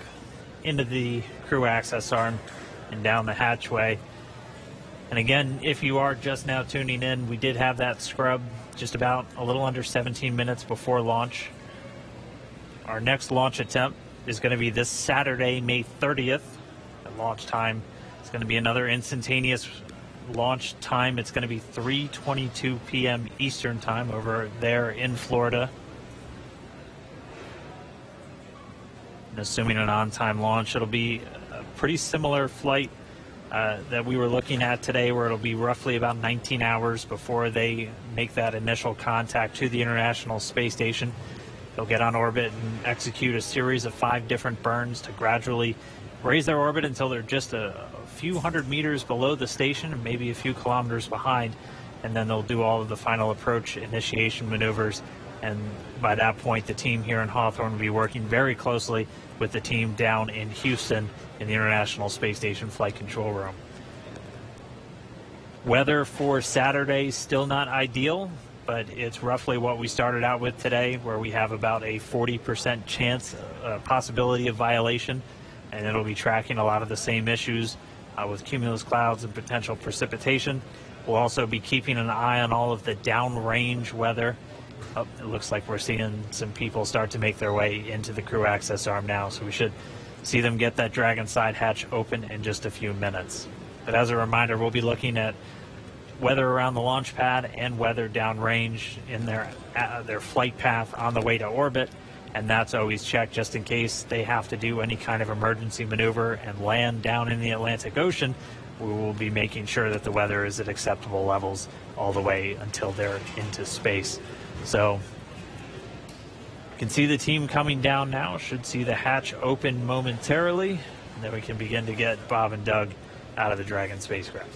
into the crew access arm and down the hatchway. And again, if you are just now tuning in, we did have that scrub just about a little under 17 minutes before launch. Our next launch attempt is going to be this Saturday, May 30th. At launch time, it's going to be another instantaneous launch time. It's going to be 3:22 p.m. Eastern Time over there in Florida. And assuming an on-time launch, it'll be a pretty similar flight that we were looking at today, where it'll be roughly about 19 hours before they make that initial contact to the International Space Station. They'll get on orbit and execute a series of 5 different burns to gradually raise their orbit until they're just a few hundred meters below the station and maybe a few kilometers behind. And then they'll do all of the final approach initiation maneuvers. And by that point, the team here in Hawthorne will be working very closely with the team down in Houston in the International Space Station Flight Control Room. Weather for Saturday still not ideal, but it's roughly what we started out with today, where we have about a 40% chance, possibility of violation, and it'll be tracking a lot of the same issues with cumulus clouds and potential precipitation. We'll also be keeping an eye on all of the downrange weather. Oh, it looks like we're seeing some people start to make their way into the crew access arm now, so we should see them get that Dragon side hatch open in just a few minutes. But as a reminder, we'll be looking at weather around the launch pad and weather downrange in their flight path on the way to orbit, and that's always checked just in case they have to do any kind of emergency maneuver and land down in the Atlantic Ocean. We will be making sure that the weather is at acceptable levels all the way until they're into space. So you can see the team coming down now. Should see the hatch open momentarily, and then we can begin to get Bob and Doug out of the Dragon spacecraft.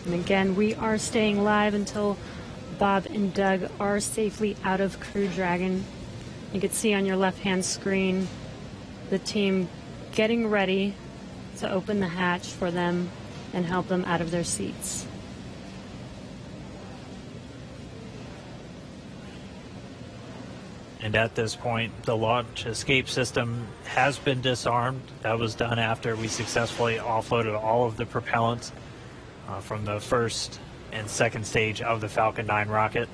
And again, we are staying live until Bob and Doug are safely out of Crew Dragon. You can see on your left-hand screen the team getting ready to open the hatch for them and help them out of their seats. And at this point, the launch escape system has been disarmed. That was done after we successfully offloaded all of the propellants from the first and second stage of the Falcon 9 rocket.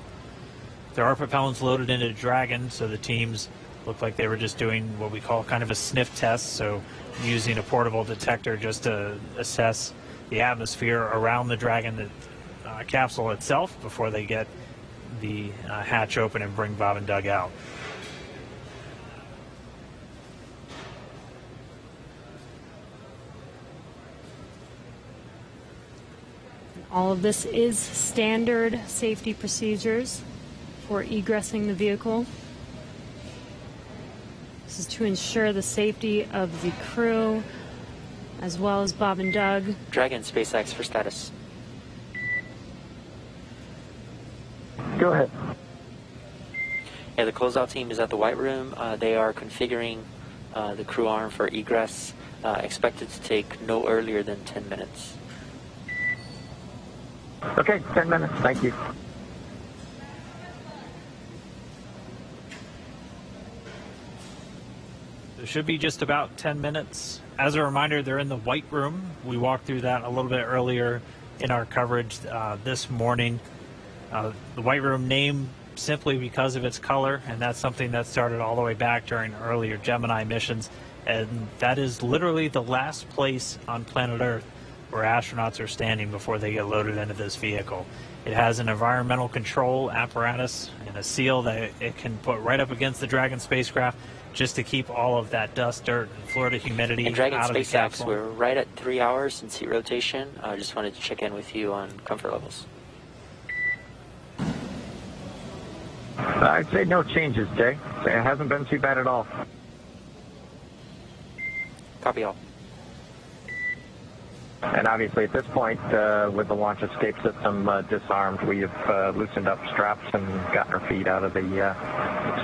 There are propellants loaded into Dragon, so the teams look like they were just doing what we call kind of a sniff test, so using a portable detector just to assess the atmosphere around the Dragon capsule itself before they get the hatch open and bring Bob and Doug out. All of this is standard safety procedures for egressing the vehicle. This is to ensure the safety of the crew as well as Bob and Doug. Dragon SpaceX for status. Go ahead. Yeah, the closeout team is at the White Room. They are configuring the crew arm for egress, expected to take no earlier than 10 minutes. Okay, 10 minutes. Thank you. It should be just about 10 minutes. As a reminder, they're in the White Room. We walked through that a little bit earlier in our coverage this morning. The White Room name simply because of its color, and that's something that started all the way back during earlier Gemini missions. And that is literally the last place on planet Earth where astronauts are standing before they get loaded into this vehicle. It has an environmental control apparatus and a seal that it can put right up against the Dragon spacecraft just to keep all of that dust, dirt, and Florida humidity And Dragon out of the SpaceX, capsule. we're right at 3 hours in seat rotation. I just wanted to check in with you on comfort levels. I'd say no changes, Jay. It hasn't been too bad at all. Copy all. And obviously at this point, with the launch escape system disarmed, we have loosened up straps and gotten our feet out of the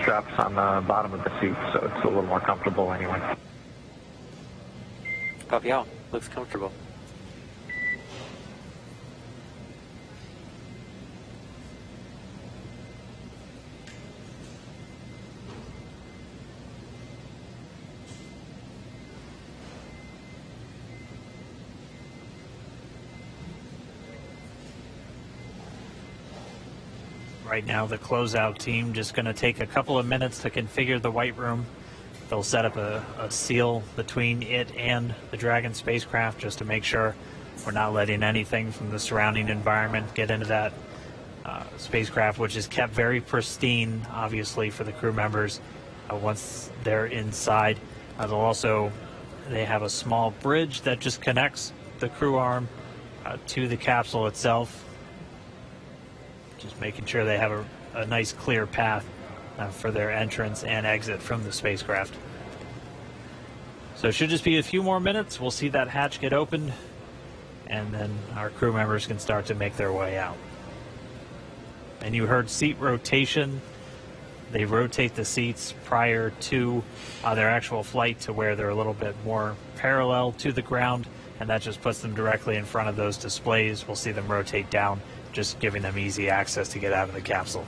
straps on the bottom of the seat, so it's a little more comfortable anyway. Copy all. Looks comfortable. Right now, the closeout team just going to take a couple of minutes to configure the White Room. They'll set up a seal between it and the Dragon spacecraft just to make sure we're not letting anything from the surrounding environment get into that spacecraft, which is kept very pristine, obviously, for the crew members once they're inside. They'll also they have a small bridge that just connects the crew arm to the capsule itself. Just making sure they have a nice clear path for their entrance and exit from the spacecraft. So it should just be a few more minutes. We'll see that hatch get opened, and then our crew members can start to make their way out. And you heard seat rotation. They rotate the seats prior to their actual flight to where they're a little bit more parallel to the ground, and that just puts them directly in front of those displays. We'll see them rotate down, just giving them easy access to get out of the capsule.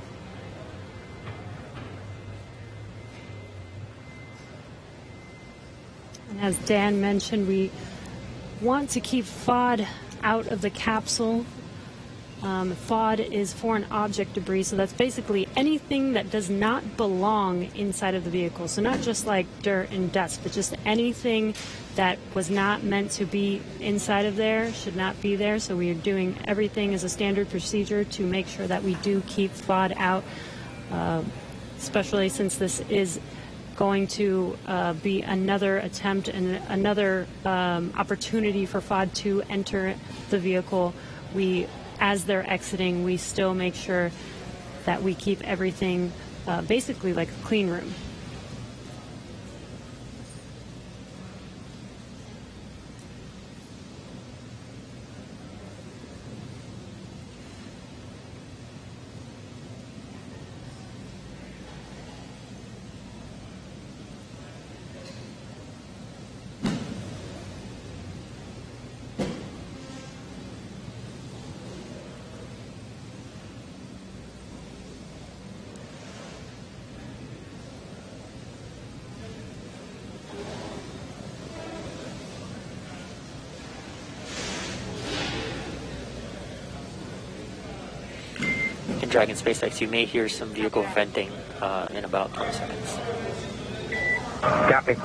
And as Dan mentioned, we want to keep FOD out of the capsule. FOD is foreign object debris, so that's basically anything that does not belong inside of the vehicle. So not just like dirt and dust, but just anything that was not meant to be inside of there should not be there. So we are doing everything as a standard procedure to make sure that we do keep FOD out, especially since this is going to be another attempt and another opportunity for FOD to enter the vehicle. As they're exiting, we still make sure that we keep everything basically like a clean room. Dragon SpaceX, you may hear some vehicle venting in about 20 seconds. Copy.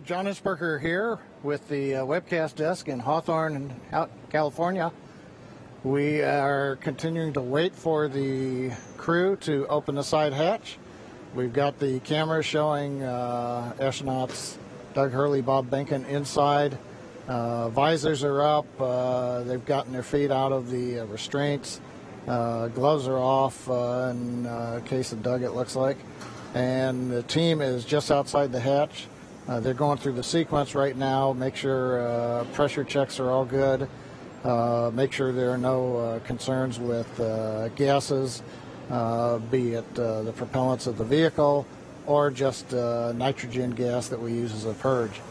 John Isberger here with the webcast desk in Hawthorne, California. We are continuing to wait for the crew to open the side hatch. We've got the cameras showing astronauts Doug Hurley, Bob Behnken inside. Visors are up. They've gotten their feet out of the restraints. Gloves are off in case of Doug, it looks like. And the team is just outside the hatch. They're going through the sequence right now, make sure pressure checks are all good, make sure there are no concerns with gases, be it the propellants of the vehicle or just nitrogen gas that we use as a purge.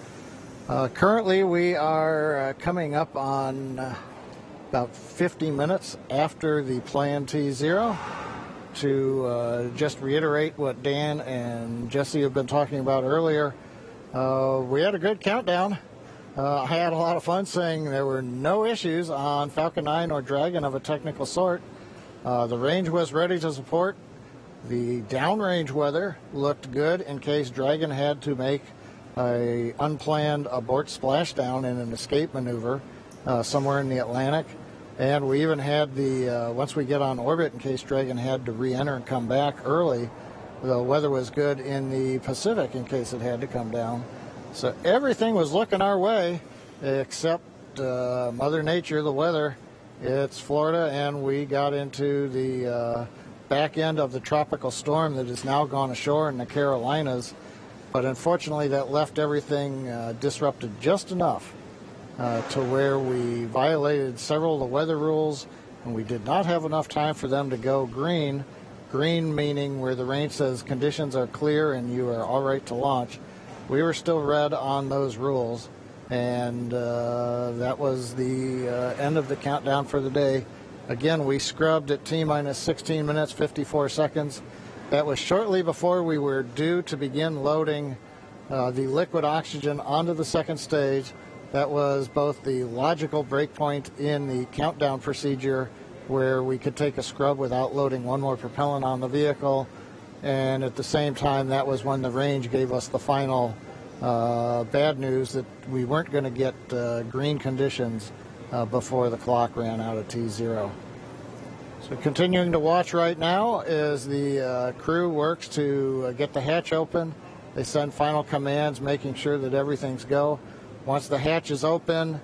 Currently, we are coming up on about 50 minutes after the planned T0. To just reiterate what Dan and Jesse have been talking about earlier, we had a good countdown. I had a lot of fun saying there were no issues on Falcon 9 or Dragon of a technical sort. The range was ready to support. The downrange weather looked good in case Dragon had to make a unplanned abort splashdown in an escape maneuver somewhere in the Atlantic. And we even had the, once we get on orbit, in case Dragon had to re-enter and come back early, the weather was good in the Pacific in case it had to come down. So everything was looking our way except Mother Nature, the weather. It's Florida, and we got into the back end of the tropical storm that has now gone ashore in the Carolinas. But unfortunately, that left everything disrupted just enough to where we violated several of the weather rules, and we did not have enough time for them to go green. Green meaning where the range says conditions are clear and you are all right to launch. We were still red on those rules, and that was the end of the countdown for the day. Again, we scrubbed at T-minus 16 minutes, 54 seconds. That was shortly before we were due to begin loading the liquid oxygen onto the second stage. That was both the logical breakpoint in the countdown procedure where we could take a scrub without loading one more propellant on the vehicle. And at the same time, that was when the range gave us the final bad news that we weren't going to get green conditions before the clock ran out at T0. So continuing to watch right now as the crew works to get the hatch open. They send final commands, making sure that everything's go. Once the hatch is open,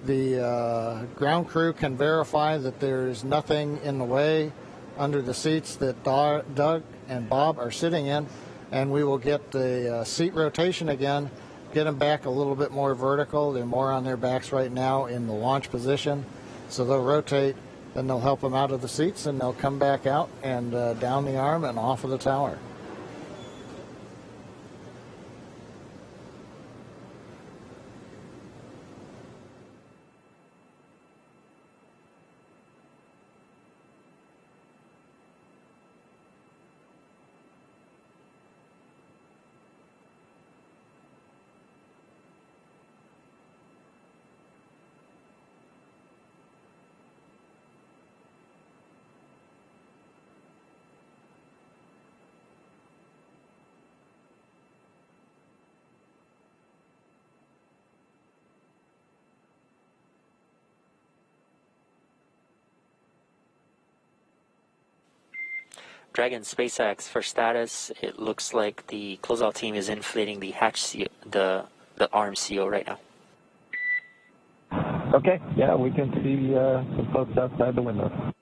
the ground crew can verify that there's nothing in the way under the seats that Doug and Bob are sitting in, and we will get the seat rotation again, get them back a little bit more vertical. They're more on their backs right now in the launch position, so they'll rotate, then they'll help them out of the seats, and they'll come back out and down the arm and off of the tower. Dragon SpaceX, for status, it looks like the closeout team is inflating the hatch seal, the arm seal right now. Okay, yeah, we can see some folks outside the window.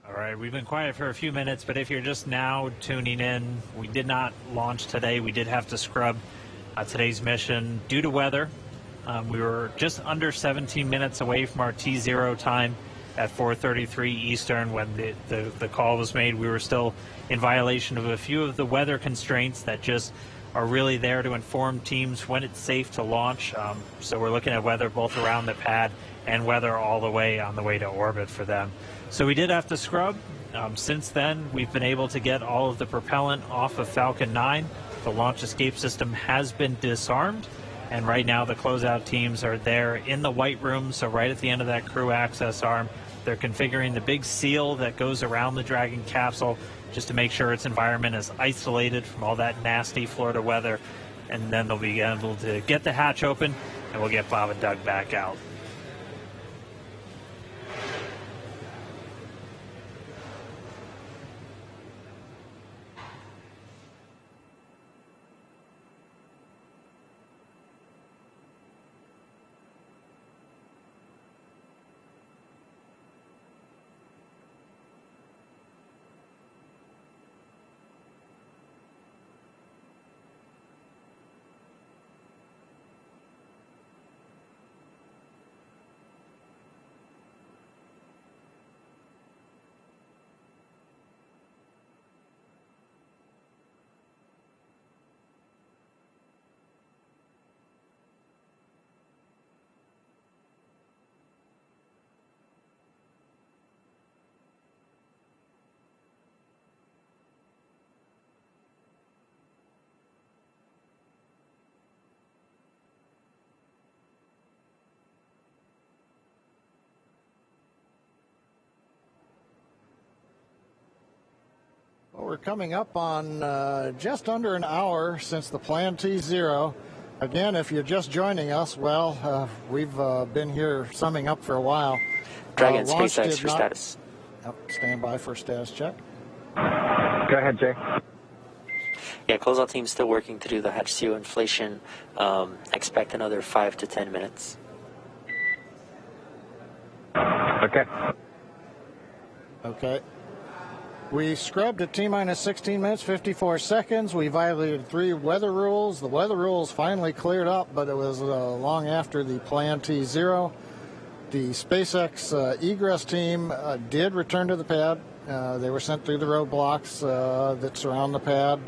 All right, we've been quiet for a few minutes, but if you're just now tuning in, we did not launch today. We did have to scrub today's mission due to weather. We were just under 17 minutes away from our T0 time at 4:33 Eastern when the call was made. We were still in violation of a few of the weather constraints that just are really there to inform teams when it's safe to launch. So we're looking at weather both around the pad and weather all the way on the way to orbit for them. So we did have to scrub. Since then, we've been able to get all of the propellant off of Falcon 9. The launch escape system has been disarmed. And right now, the closeout teams are there in the white room, so right at the end of that crew access arm. They're configuring the big seal that goes around the Dragon capsule just to make sure its environment is isolated from all that nasty Florida weather. And then they'll be able to get the hatch open, and we'll get Bob and Doug back out. Well, we're coming up on just under an hour since the planned T0. Again, if you're just joining us, well, we've been here summing up for a while. Dragon, SpaceX for status. Stand by for status check. Go ahead, Jay. Yeah, closeout team's still working to do the hatch seal inflation. Expect another 5 to 10 minutes. Okay. Okay. We scrubbed at T-minus 16 minutes, 54 seconds. We violated 3 weather rules. The weather rules finally cleared up, but it was long after the planned T0. The SpaceX egress team did return to the pad. They were sent through the roadblocks that surround the pad,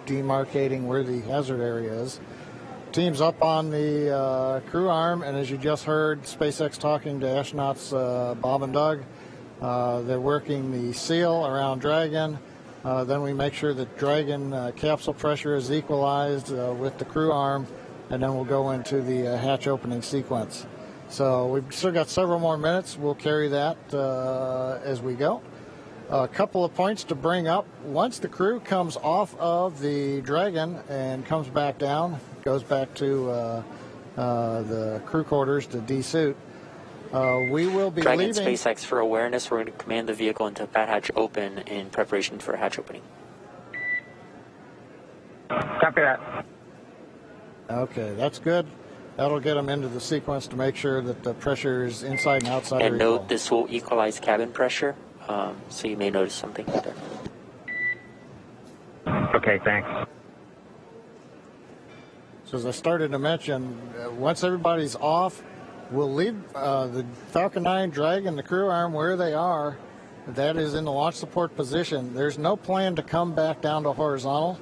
demarcating where the hazard area is. Team's up on the crew arm, and as you just heard, SpaceX talking to astronauts Bob and Doug. They're working the seal around Dragon. Then we make sure that Dragon capsule pressure is equalized with the crew arm, and then we'll go into the hatch opening sequence. So we've still got several more minutes. We'll carry that as we go. A couple of points to bring up. Once the crew comes off of the Dragon and comes back down, goes back to the crew quarters to desuit, we will be Dragon leaving. SpaceX for awareness. We're going to command the vehicle into pad hatch open in preparation for hatch opening. Copy that. Okay, that's good. That'll get them into the sequence to make sure that the pressure is inside and outside. And note this will equalize cabin pressure, so you may notice something there. Okay, thanks. So as I started to mention, once everybody's off, we'll leave the Falcon 9 Dragon, the crew arm, where they are. That is in the launch support position. There's no plan to come back down to horizontal.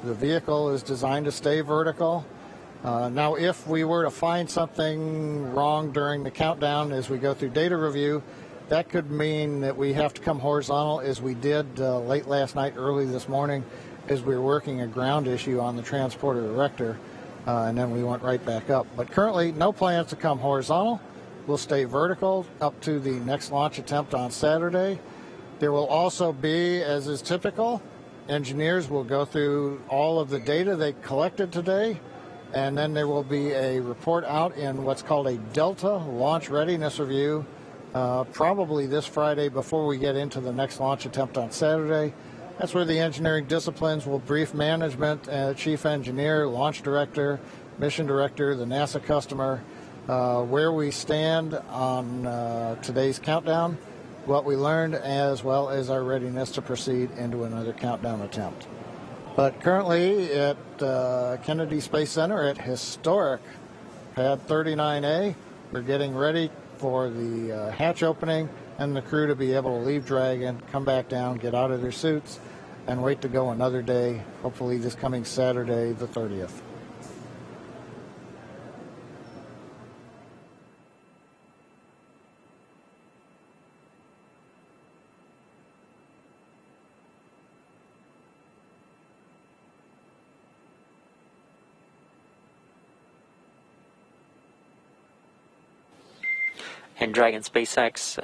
The vehicle is designed to stay vertical. Now, if we were to find something wrong during the countdown as we go through data review, that could mean that we have to come horizontal, as we did late last night, early this morning, as we were working a ground issue on the transporter erector, and then we went right back up. But currently, no plans to come horizontal. We'll stay vertical up to the next launch attempt on Saturday. There will also be, as is typical, engineers will go through all of the data they collected today, and then there will be a report out in what's called a Delta Launch Readiness Review, probably this Friday before we get into the next launch attempt on Saturday. That's where the engineering disciplines will brief management, chief engineer, launch director, mission director, the NASA customer, where we stand on today's countdown, what we learned as well as our readiness to proceed into another countdown attempt. But currently at Kennedy Space Center at historic Pad 39A, we're getting ready for the hatch opening and the crew to be able to leave Dragon, come back down, get out of their suits, and wait to go another day, hopefully this coming Saturday, the 30th. And Dragon SpaceX,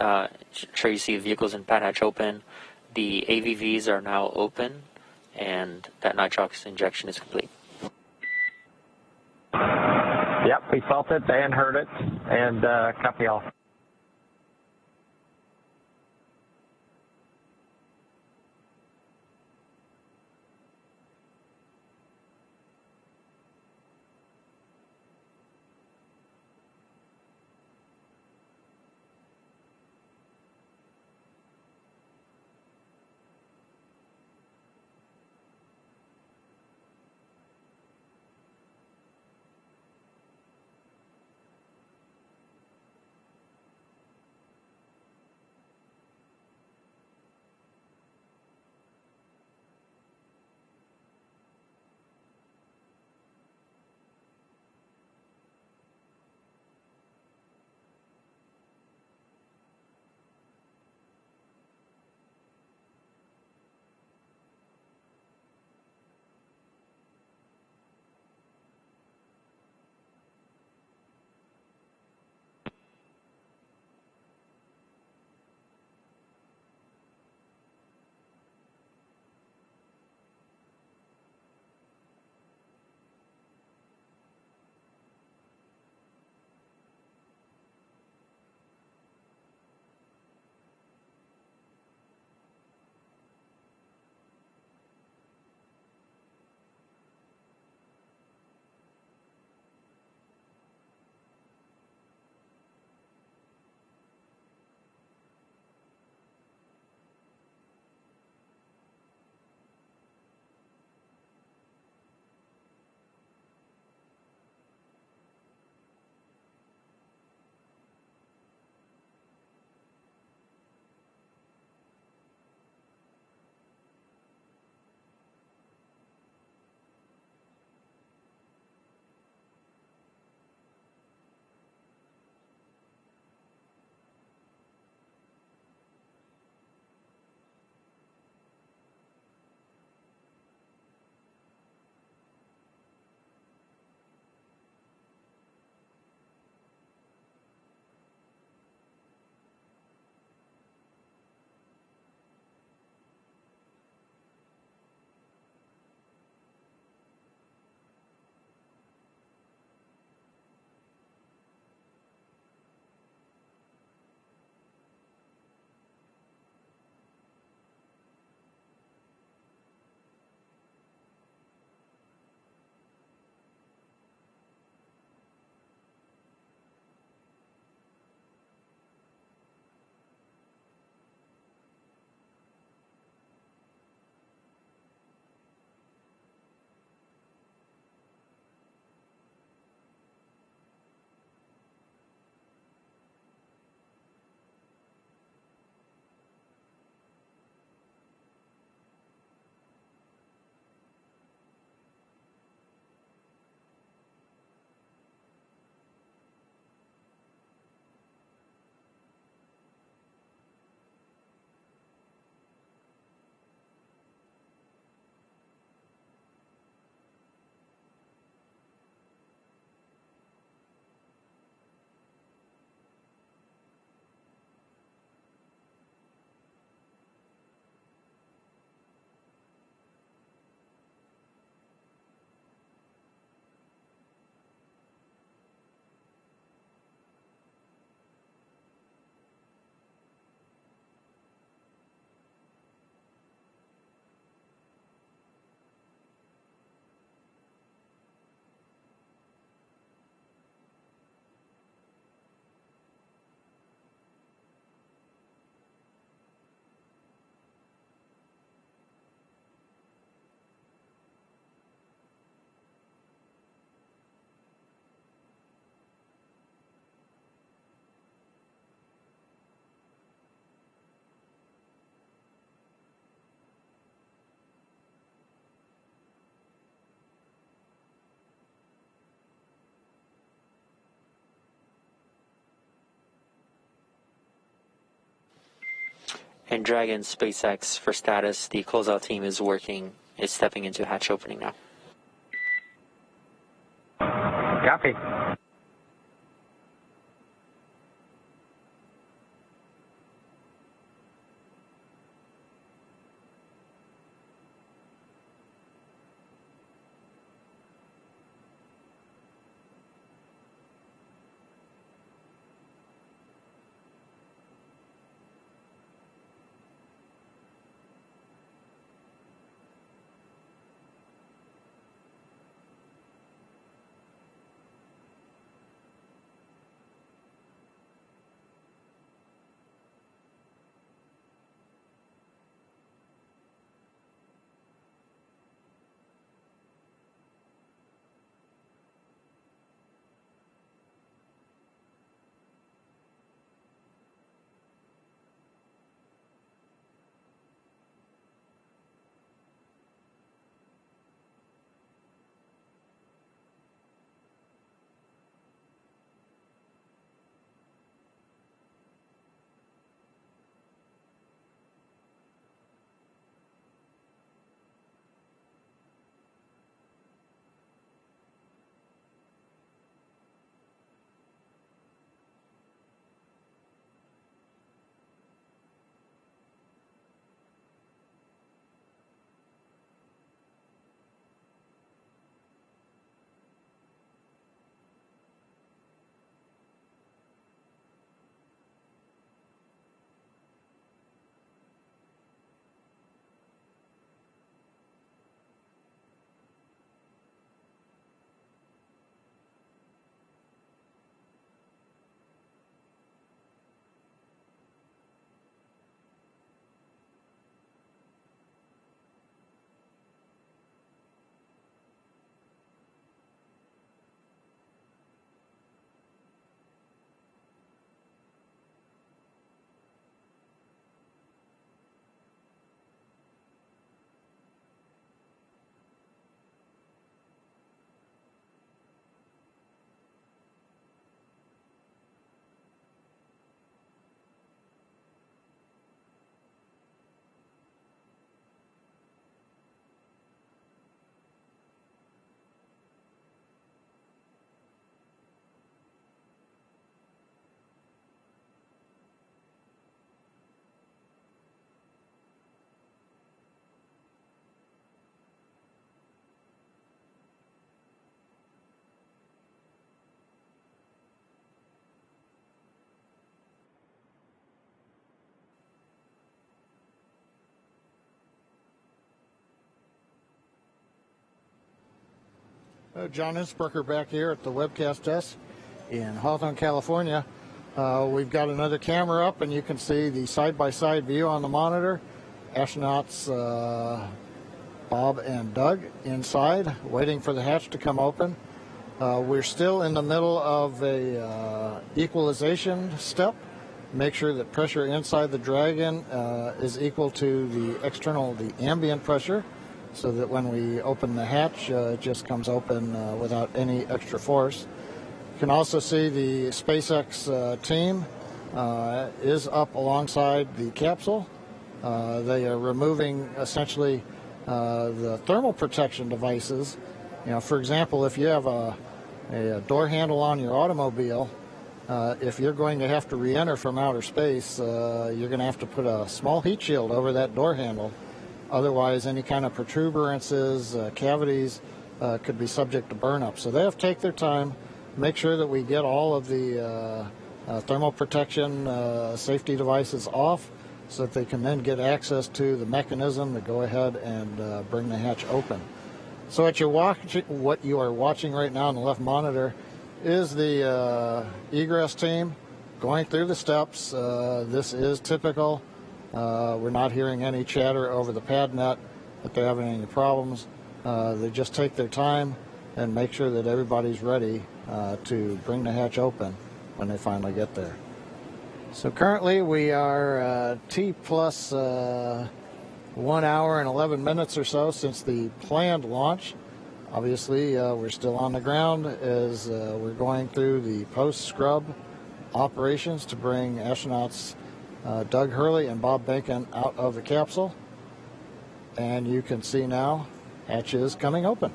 sure you see vehicles in pad hatch open. The AVVs are now open, and that nitrox injection is complete. Yep, we felt it and heard it, and copy all. And Dragon SpaceX for status, the closeout team is stepping into hatch opening now. Copy. John Innsbrucker back here at the webcast desk in Hawthorne, California. We've got another camera up, and you can see the side-by-side view on the monitor. Astronauts Bob and Doug inside, waiting for the hatch to come open. We're still in the middle of a equalization step. Make sure that pressure inside the Dragon is equal to the ambient pressure, so that when we open the hatch, it just comes open without any extra force. You can also see the SpaceX team is up alongside the capsule. They are removing essentially the thermal protection devices. For example, if you have a door handle on your automobile, if you're going to have to re-enter from outer space, you're going to have to put a small heat shield over that door handle. Otherwise, any kind of protuberances, cavities could be subject to burn-up. So they have to take their time, make sure that we get all of the thermal protection safety devices off, so that they can then get access to the mechanism to go ahead and bring the hatch open. So what you are watching right now on the left monitor is the egress team going through the steps. This is typical. We're not hearing any chatter over the pad net that they're having any problems. They just take their time and make sure that everybody's ready to bring the hatch open when they finally get there. So currently we are T plus 1 hour and 11 minutes or so since the planned launch. Obviously, we're still on the ground as we're going through the post-scrub operations to bring astronauts Doug Hurley and Bob Bacon out of the capsule. And you can see now hatch is coming open.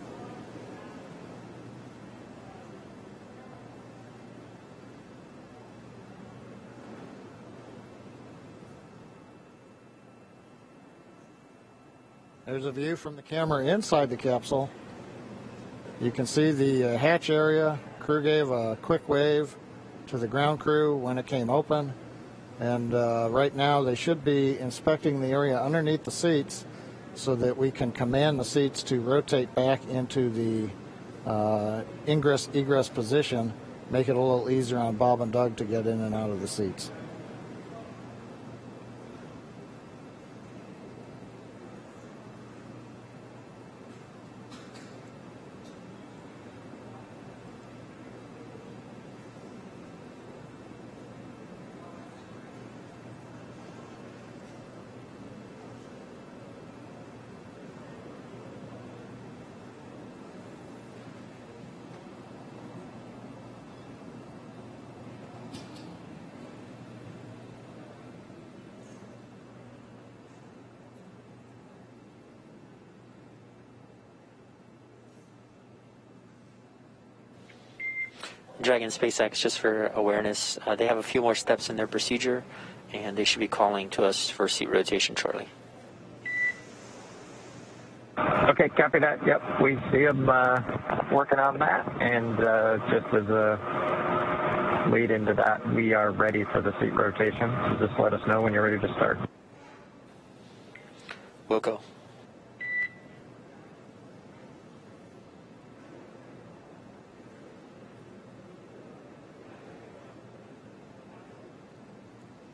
There's a view from the camera inside the capsule. You can see the hatch area. Crew gave a quick wave to the ground crew when it came open. And right now they should be inspecting the area underneath the seats so that we can command the seats to rotate back into the ingress-egress position, make it a little easier on Bob and Doug to get in and out of the seats. Dragon SpaceX, just for awareness, they have a few more steps in their procedure, and they should be calling to us for seat rotation shortly. Okay, copy that. Yep, we see them working on that, and just as a lead into that, we are ready for the seat rotation. So just let us know when you're ready to start. We'll go.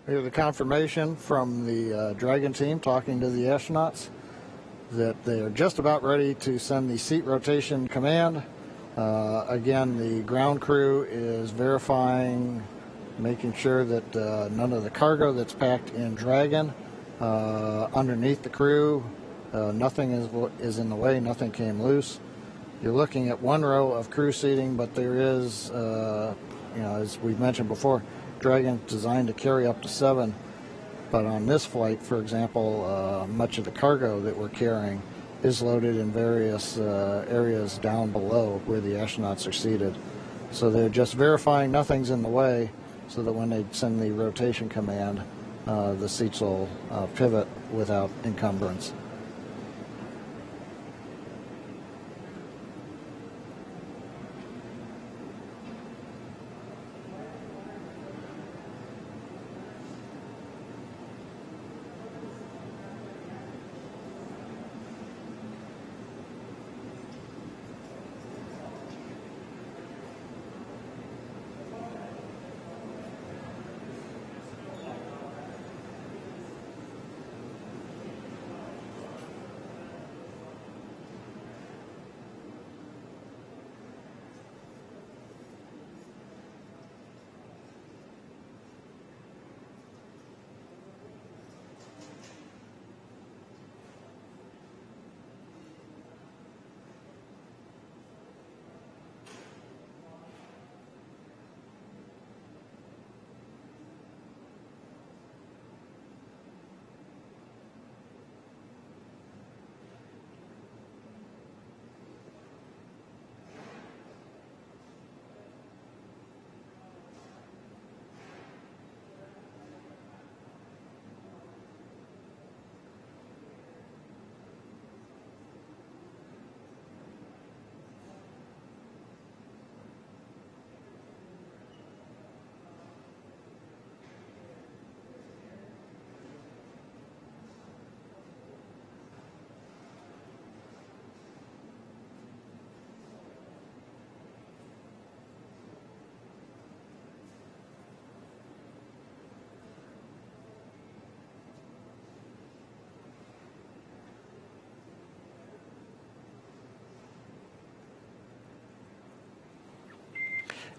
We have the confirmation from the Dragon team talking to the astronauts that they are just about ready to send the seat rotation command. Again, the ground crew is verifying, making sure that none of the cargo that's packed in Dragon underneath the crew, nothing is in the way, nothing came loose. You're looking at one row of crew seating, but there is, as we've mentioned before, Dragon designed to carry up to 7, but on this flight, for example, much of the cargo that we're carrying is loaded in various areas down below where the astronauts are seated. So they're just verifying nothing's in the way so that when they send the rotation command, the seats will pivot without encumbrance.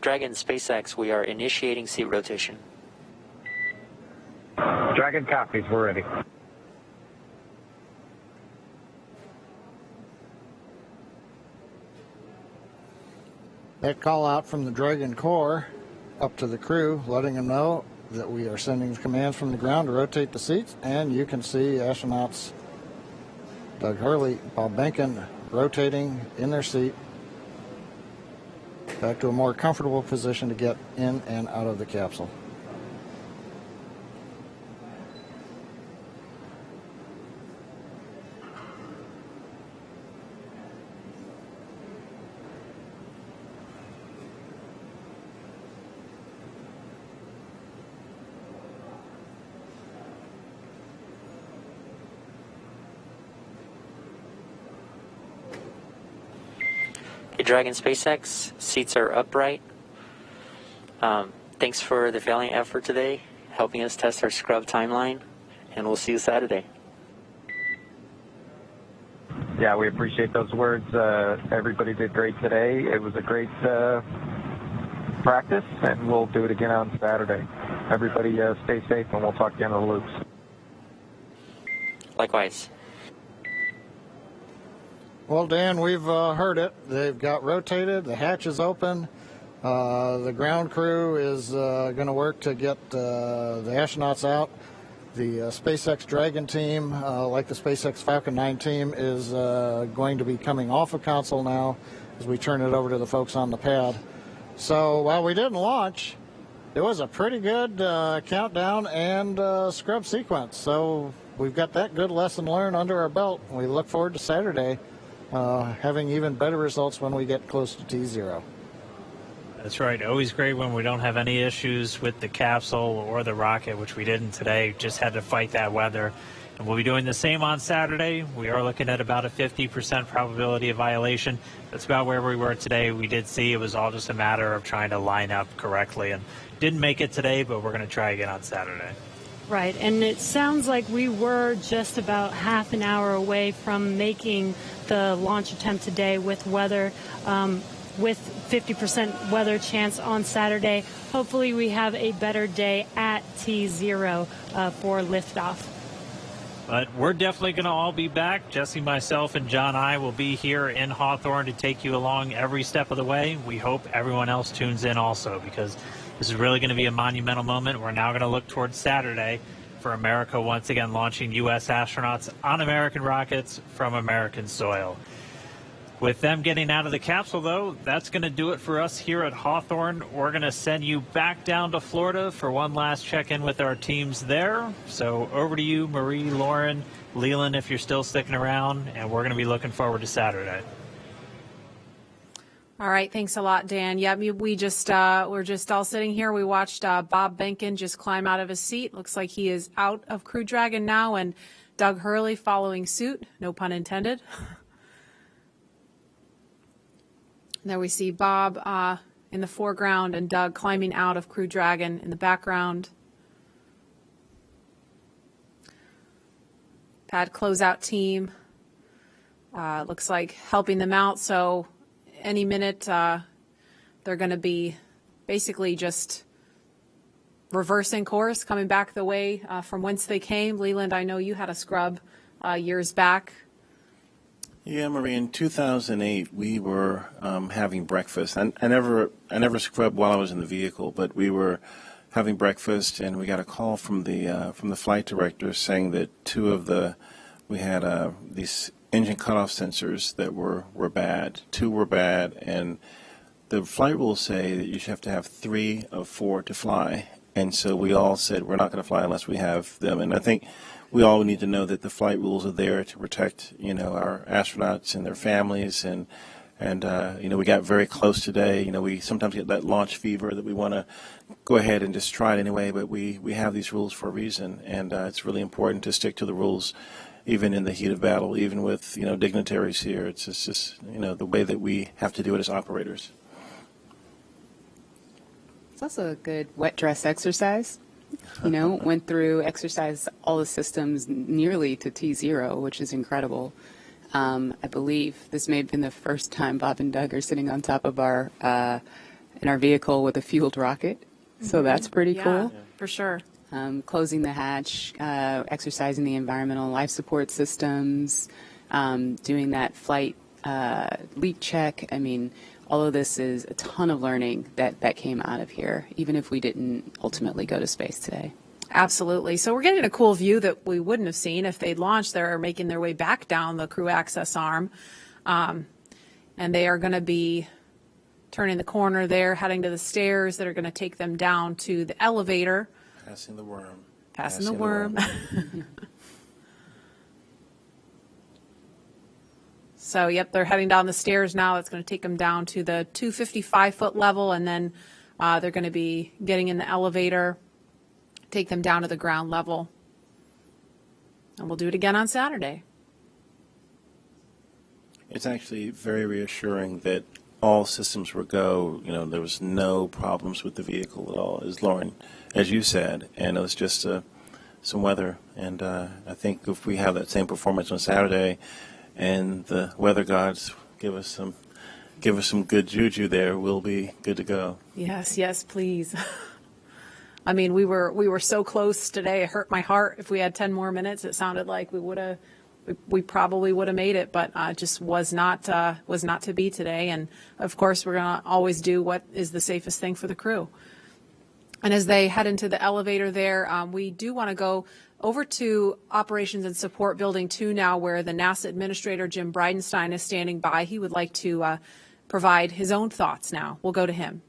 Dragon SpaceX, we are initiating seat rotation. Dragon copies, we're ready. That call out from the Dragon Core up to the crew, letting them know that we are sending commands from the ground to rotate the seats, and you can see astronauts Doug Hurley, Bob Behnken rotating in their seat back to a more comfortable position to get in and out of the capsule. Dragon SpaceX, seats are upright. Thanks for the valiant effort today, helping us test our scrub timeline, and we'll see you Saturday. Yeah, we appreciate those words. Everybody did great today. It was a great practice, and we'll do it again on Saturday. Everybody stay safe, and we'll talk to you on the loops. Likewise. Well, Dan, we've heard it. They've got rotated. The hatch is open. The ground crew is going to work to get the astronauts out. The SpaceX Dragon team, like the SpaceX Falcon 9 team, is going to be coming off of console now as we turn it over to the folks on the pad. So while we didn't launch, it was a pretty good countdown and scrub sequence. So we've got that good lesson learned under our belt. We look forward to Saturday having even better results when we get close to T0. That's right. Always great when we don't have any issues with the capsule or the rocket, which we didn't today. Just had to fight that weather. And we'll be doing the same on Saturday. We are looking at about a 50% probability of violation. That's about where we were today. We did see it was all just a matter of trying to line up correctly. And didn't make it today, but we're going to try again on Saturday. Right, and it sounds like we were just about half an hour away from making the launch attempt today with weather, with 50% weather chance on Saturday. Hopefully we have a better day at T0 for liftoff. But we're definitely going to all be back. Jesse, myself, and John I will be here in Hawthorne to take you along every step of the way. We hope everyone else tunes in also, because this is really going to be a monumental moment. We're now going to look towards Saturday for America once again launching U.S. astronauts on American rockets from American soil. With them getting out of the capsule, though, that's going to do it for us here at Hawthorne. We're going to send you back down to Florida for one last check-in with our teams there. So over to you, Marie, Lauren, Leland, if you're still sticking around, and we're going to be looking forward to Saturday. All right, thanks a lot, Dan. Yeah, we're just all sitting here. We watched Bob Behnken just climb out of his seat. Looks like he is out of Crew Dragon now, and Doug Hurley following suit. No pun intended. There we see Bob in the foreground and Doug climbing out of Crew Dragon in the background. Pad closeout team looks like helping them out. So any minute they're going to be basically just reversing course, coming back the way from whence they came. Leland, I know you had a scrub years back. Yeah, Marie, in 2008, we were having breakfast. I never scrubbed while I was in the vehicle, but we were having breakfast, and we got a call from the flight director saying that we had these engine cutoff sensors that were bad. 2 were bad, and the flight rules say that you should have to have 3 of 4 to fly. And so we all said we're not going to fly unless we have them. And I think we all need to know that the flight rules are there to protect, our astronauts and their families. And we got very close today. We sometimes get that launch fever that we want to go ahead and just try it anyway. But we have these rules for a reason, and it's really important to stick to the rules, even in the heat of battle, even with dignitaries here. It's just the way that we have to do it as operators. It's also a good wet dress exercise. Went through, exercised all the systems nearly to T0, which is incredible. I believe this may have been the first time Bob and Doug are sitting on top of in our vehicle with a fueled rocket. So that's pretty cool. Yeah, for sure. Closing the hatch, exercising the environmental life support systems, doing that flight leak check. I mean, all of this is a ton of learning that came out of here, even if we didn't ultimately go to space today. Absolutely. So we're getting a cool view that we wouldn't have seen if they'd launched. They're making their way back down the crew access arm. And they are going to be turning the corner there, heading to the stairs that are going to take them down to the elevator. Passing the worm. Passing the worm. So, yep, they're heading down the stairs now. It's going to take them down to the 255-foot level, and then they're going to be getting in the elevator, take them down to the ground level. And we'll do it again on Saturday. It's actually very reassuring that all systems were go. You know, there was no problems with the vehicle at all, as Lauren, as you said, and it was just some weather. And I think if we have that same performance on Saturday, and the weather gods give us some good juju there, we'll be good to go. Yes, please. I mean, we were so close today. It hurt my heart. If we had 10 more minutes, it sounded like we probably would have made it, but just was not to be today. And of course, we're going to always do what is the safest thing for the crew. And as they head into the elevator there, we do want to go over to Operations and Support Building 2 now, where the NASA Administrator Jim Bridenstine is standing by. He would like to provide his own thoughts now. We'll go to him.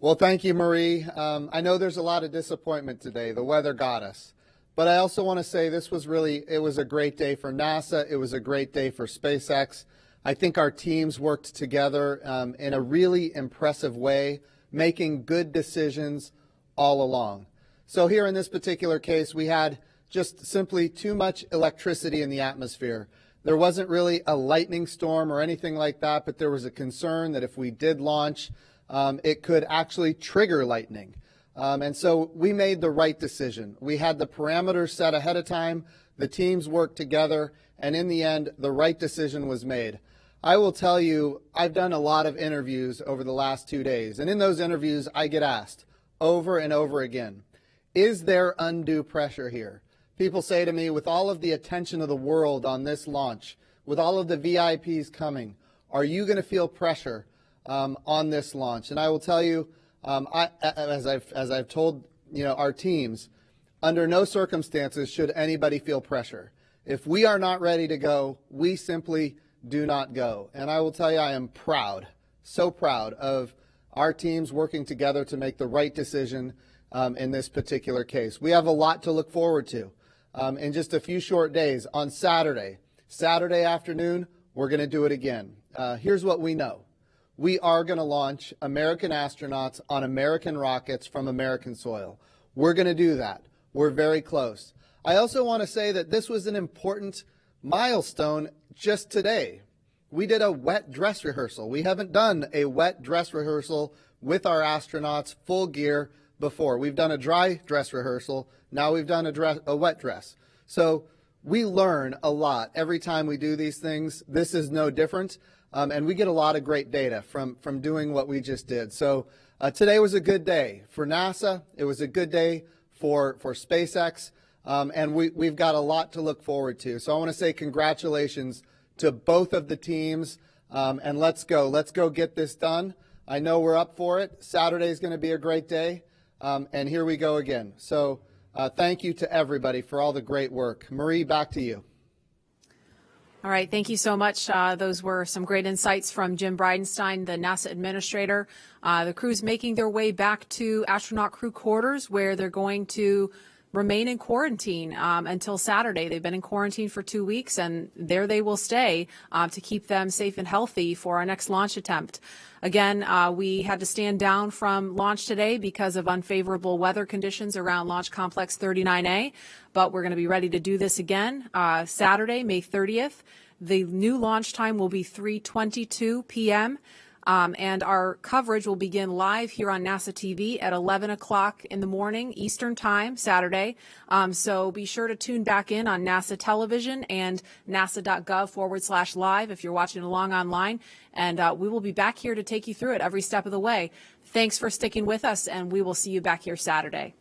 Well, thank you, Marie. I know there's a lot of disappointment today. The weather got us. But I also want to say it was a great day for NASA. It was a great day for SpaceX. I think our teams worked together in a really impressive way, making good decisions all along. So here in this particular case, we had just simply too much electricity in the atmosphere. There wasn't really a lightning storm or anything like that, but there was a concern that if we did launch, it could actually trigger lightning. And so we made the right decision. We had the parameters set ahead of time. The teams worked together. And in the end, the right decision was made. I will tell you, I've done a lot of interviews over the last 2 days. And in those interviews, I get asked over and over again, is there undue pressure here? People say to me, with all of the attention of the world on this launch, with all of the VIPs coming, are you going to feel pressure on this launch? And I will tell you, as I've told our teams, under no circumstances should anybody feel pressure. If we are not ready to go, we simply do not go. And I will tell you, I am proud, so proud of our teams working together to make the right decision in this particular case. We have a lot to look forward to in just a few short days. On Saturday afternoon, we're going to do it again. Here's what we know. We are going to launch American astronauts on American rockets from American soil. We're going to do that. We're very close. I also want to say that this was an important milestone just today. We did a wet dress rehearsal. We haven't done a wet dress rehearsal with our astronauts full gear before. We've done a dry dress rehearsal. Now we've done a wet dress. So we learn a lot every time we do these things. This is no different. And we get a lot of great data from doing what we just did. So today was a good day for NASA. It was a good day for SpaceX. And we've got a lot to look forward to. So I want to say congratulations to both of the teams. And let's go. Let's go get this done. I know we're up for it. Saturday is going to be a great day. And here we go again. So thank you to everybody for all the great work. Marie, back to you. All right, thank you so much. Those were some great insights from Jim Bridenstine, the NASA administrator. The crew's making their way back to astronaut crew quarters, where they're going to remain in quarantine until Saturday. They've been in quarantine for 2 weeks, and there they will stay to keep them safe and healthy for our next launch attempt. Again, we had to stand down from launch today because of unfavorable weather conditions around Launch Complex 39A, but we're going to be ready to do this again Saturday, May 30th. The new launch time will be 3:22 p.m. And our coverage will begin live here on NASA TV at 11 o'clock in the morning Eastern Time, Saturday. So be sure to tune back in on NASA television and nasa.gov/live if you're watching along online. And we will be back here to take you through it every step of the way. Thanks for sticking with us, and we will see you back here Saturday.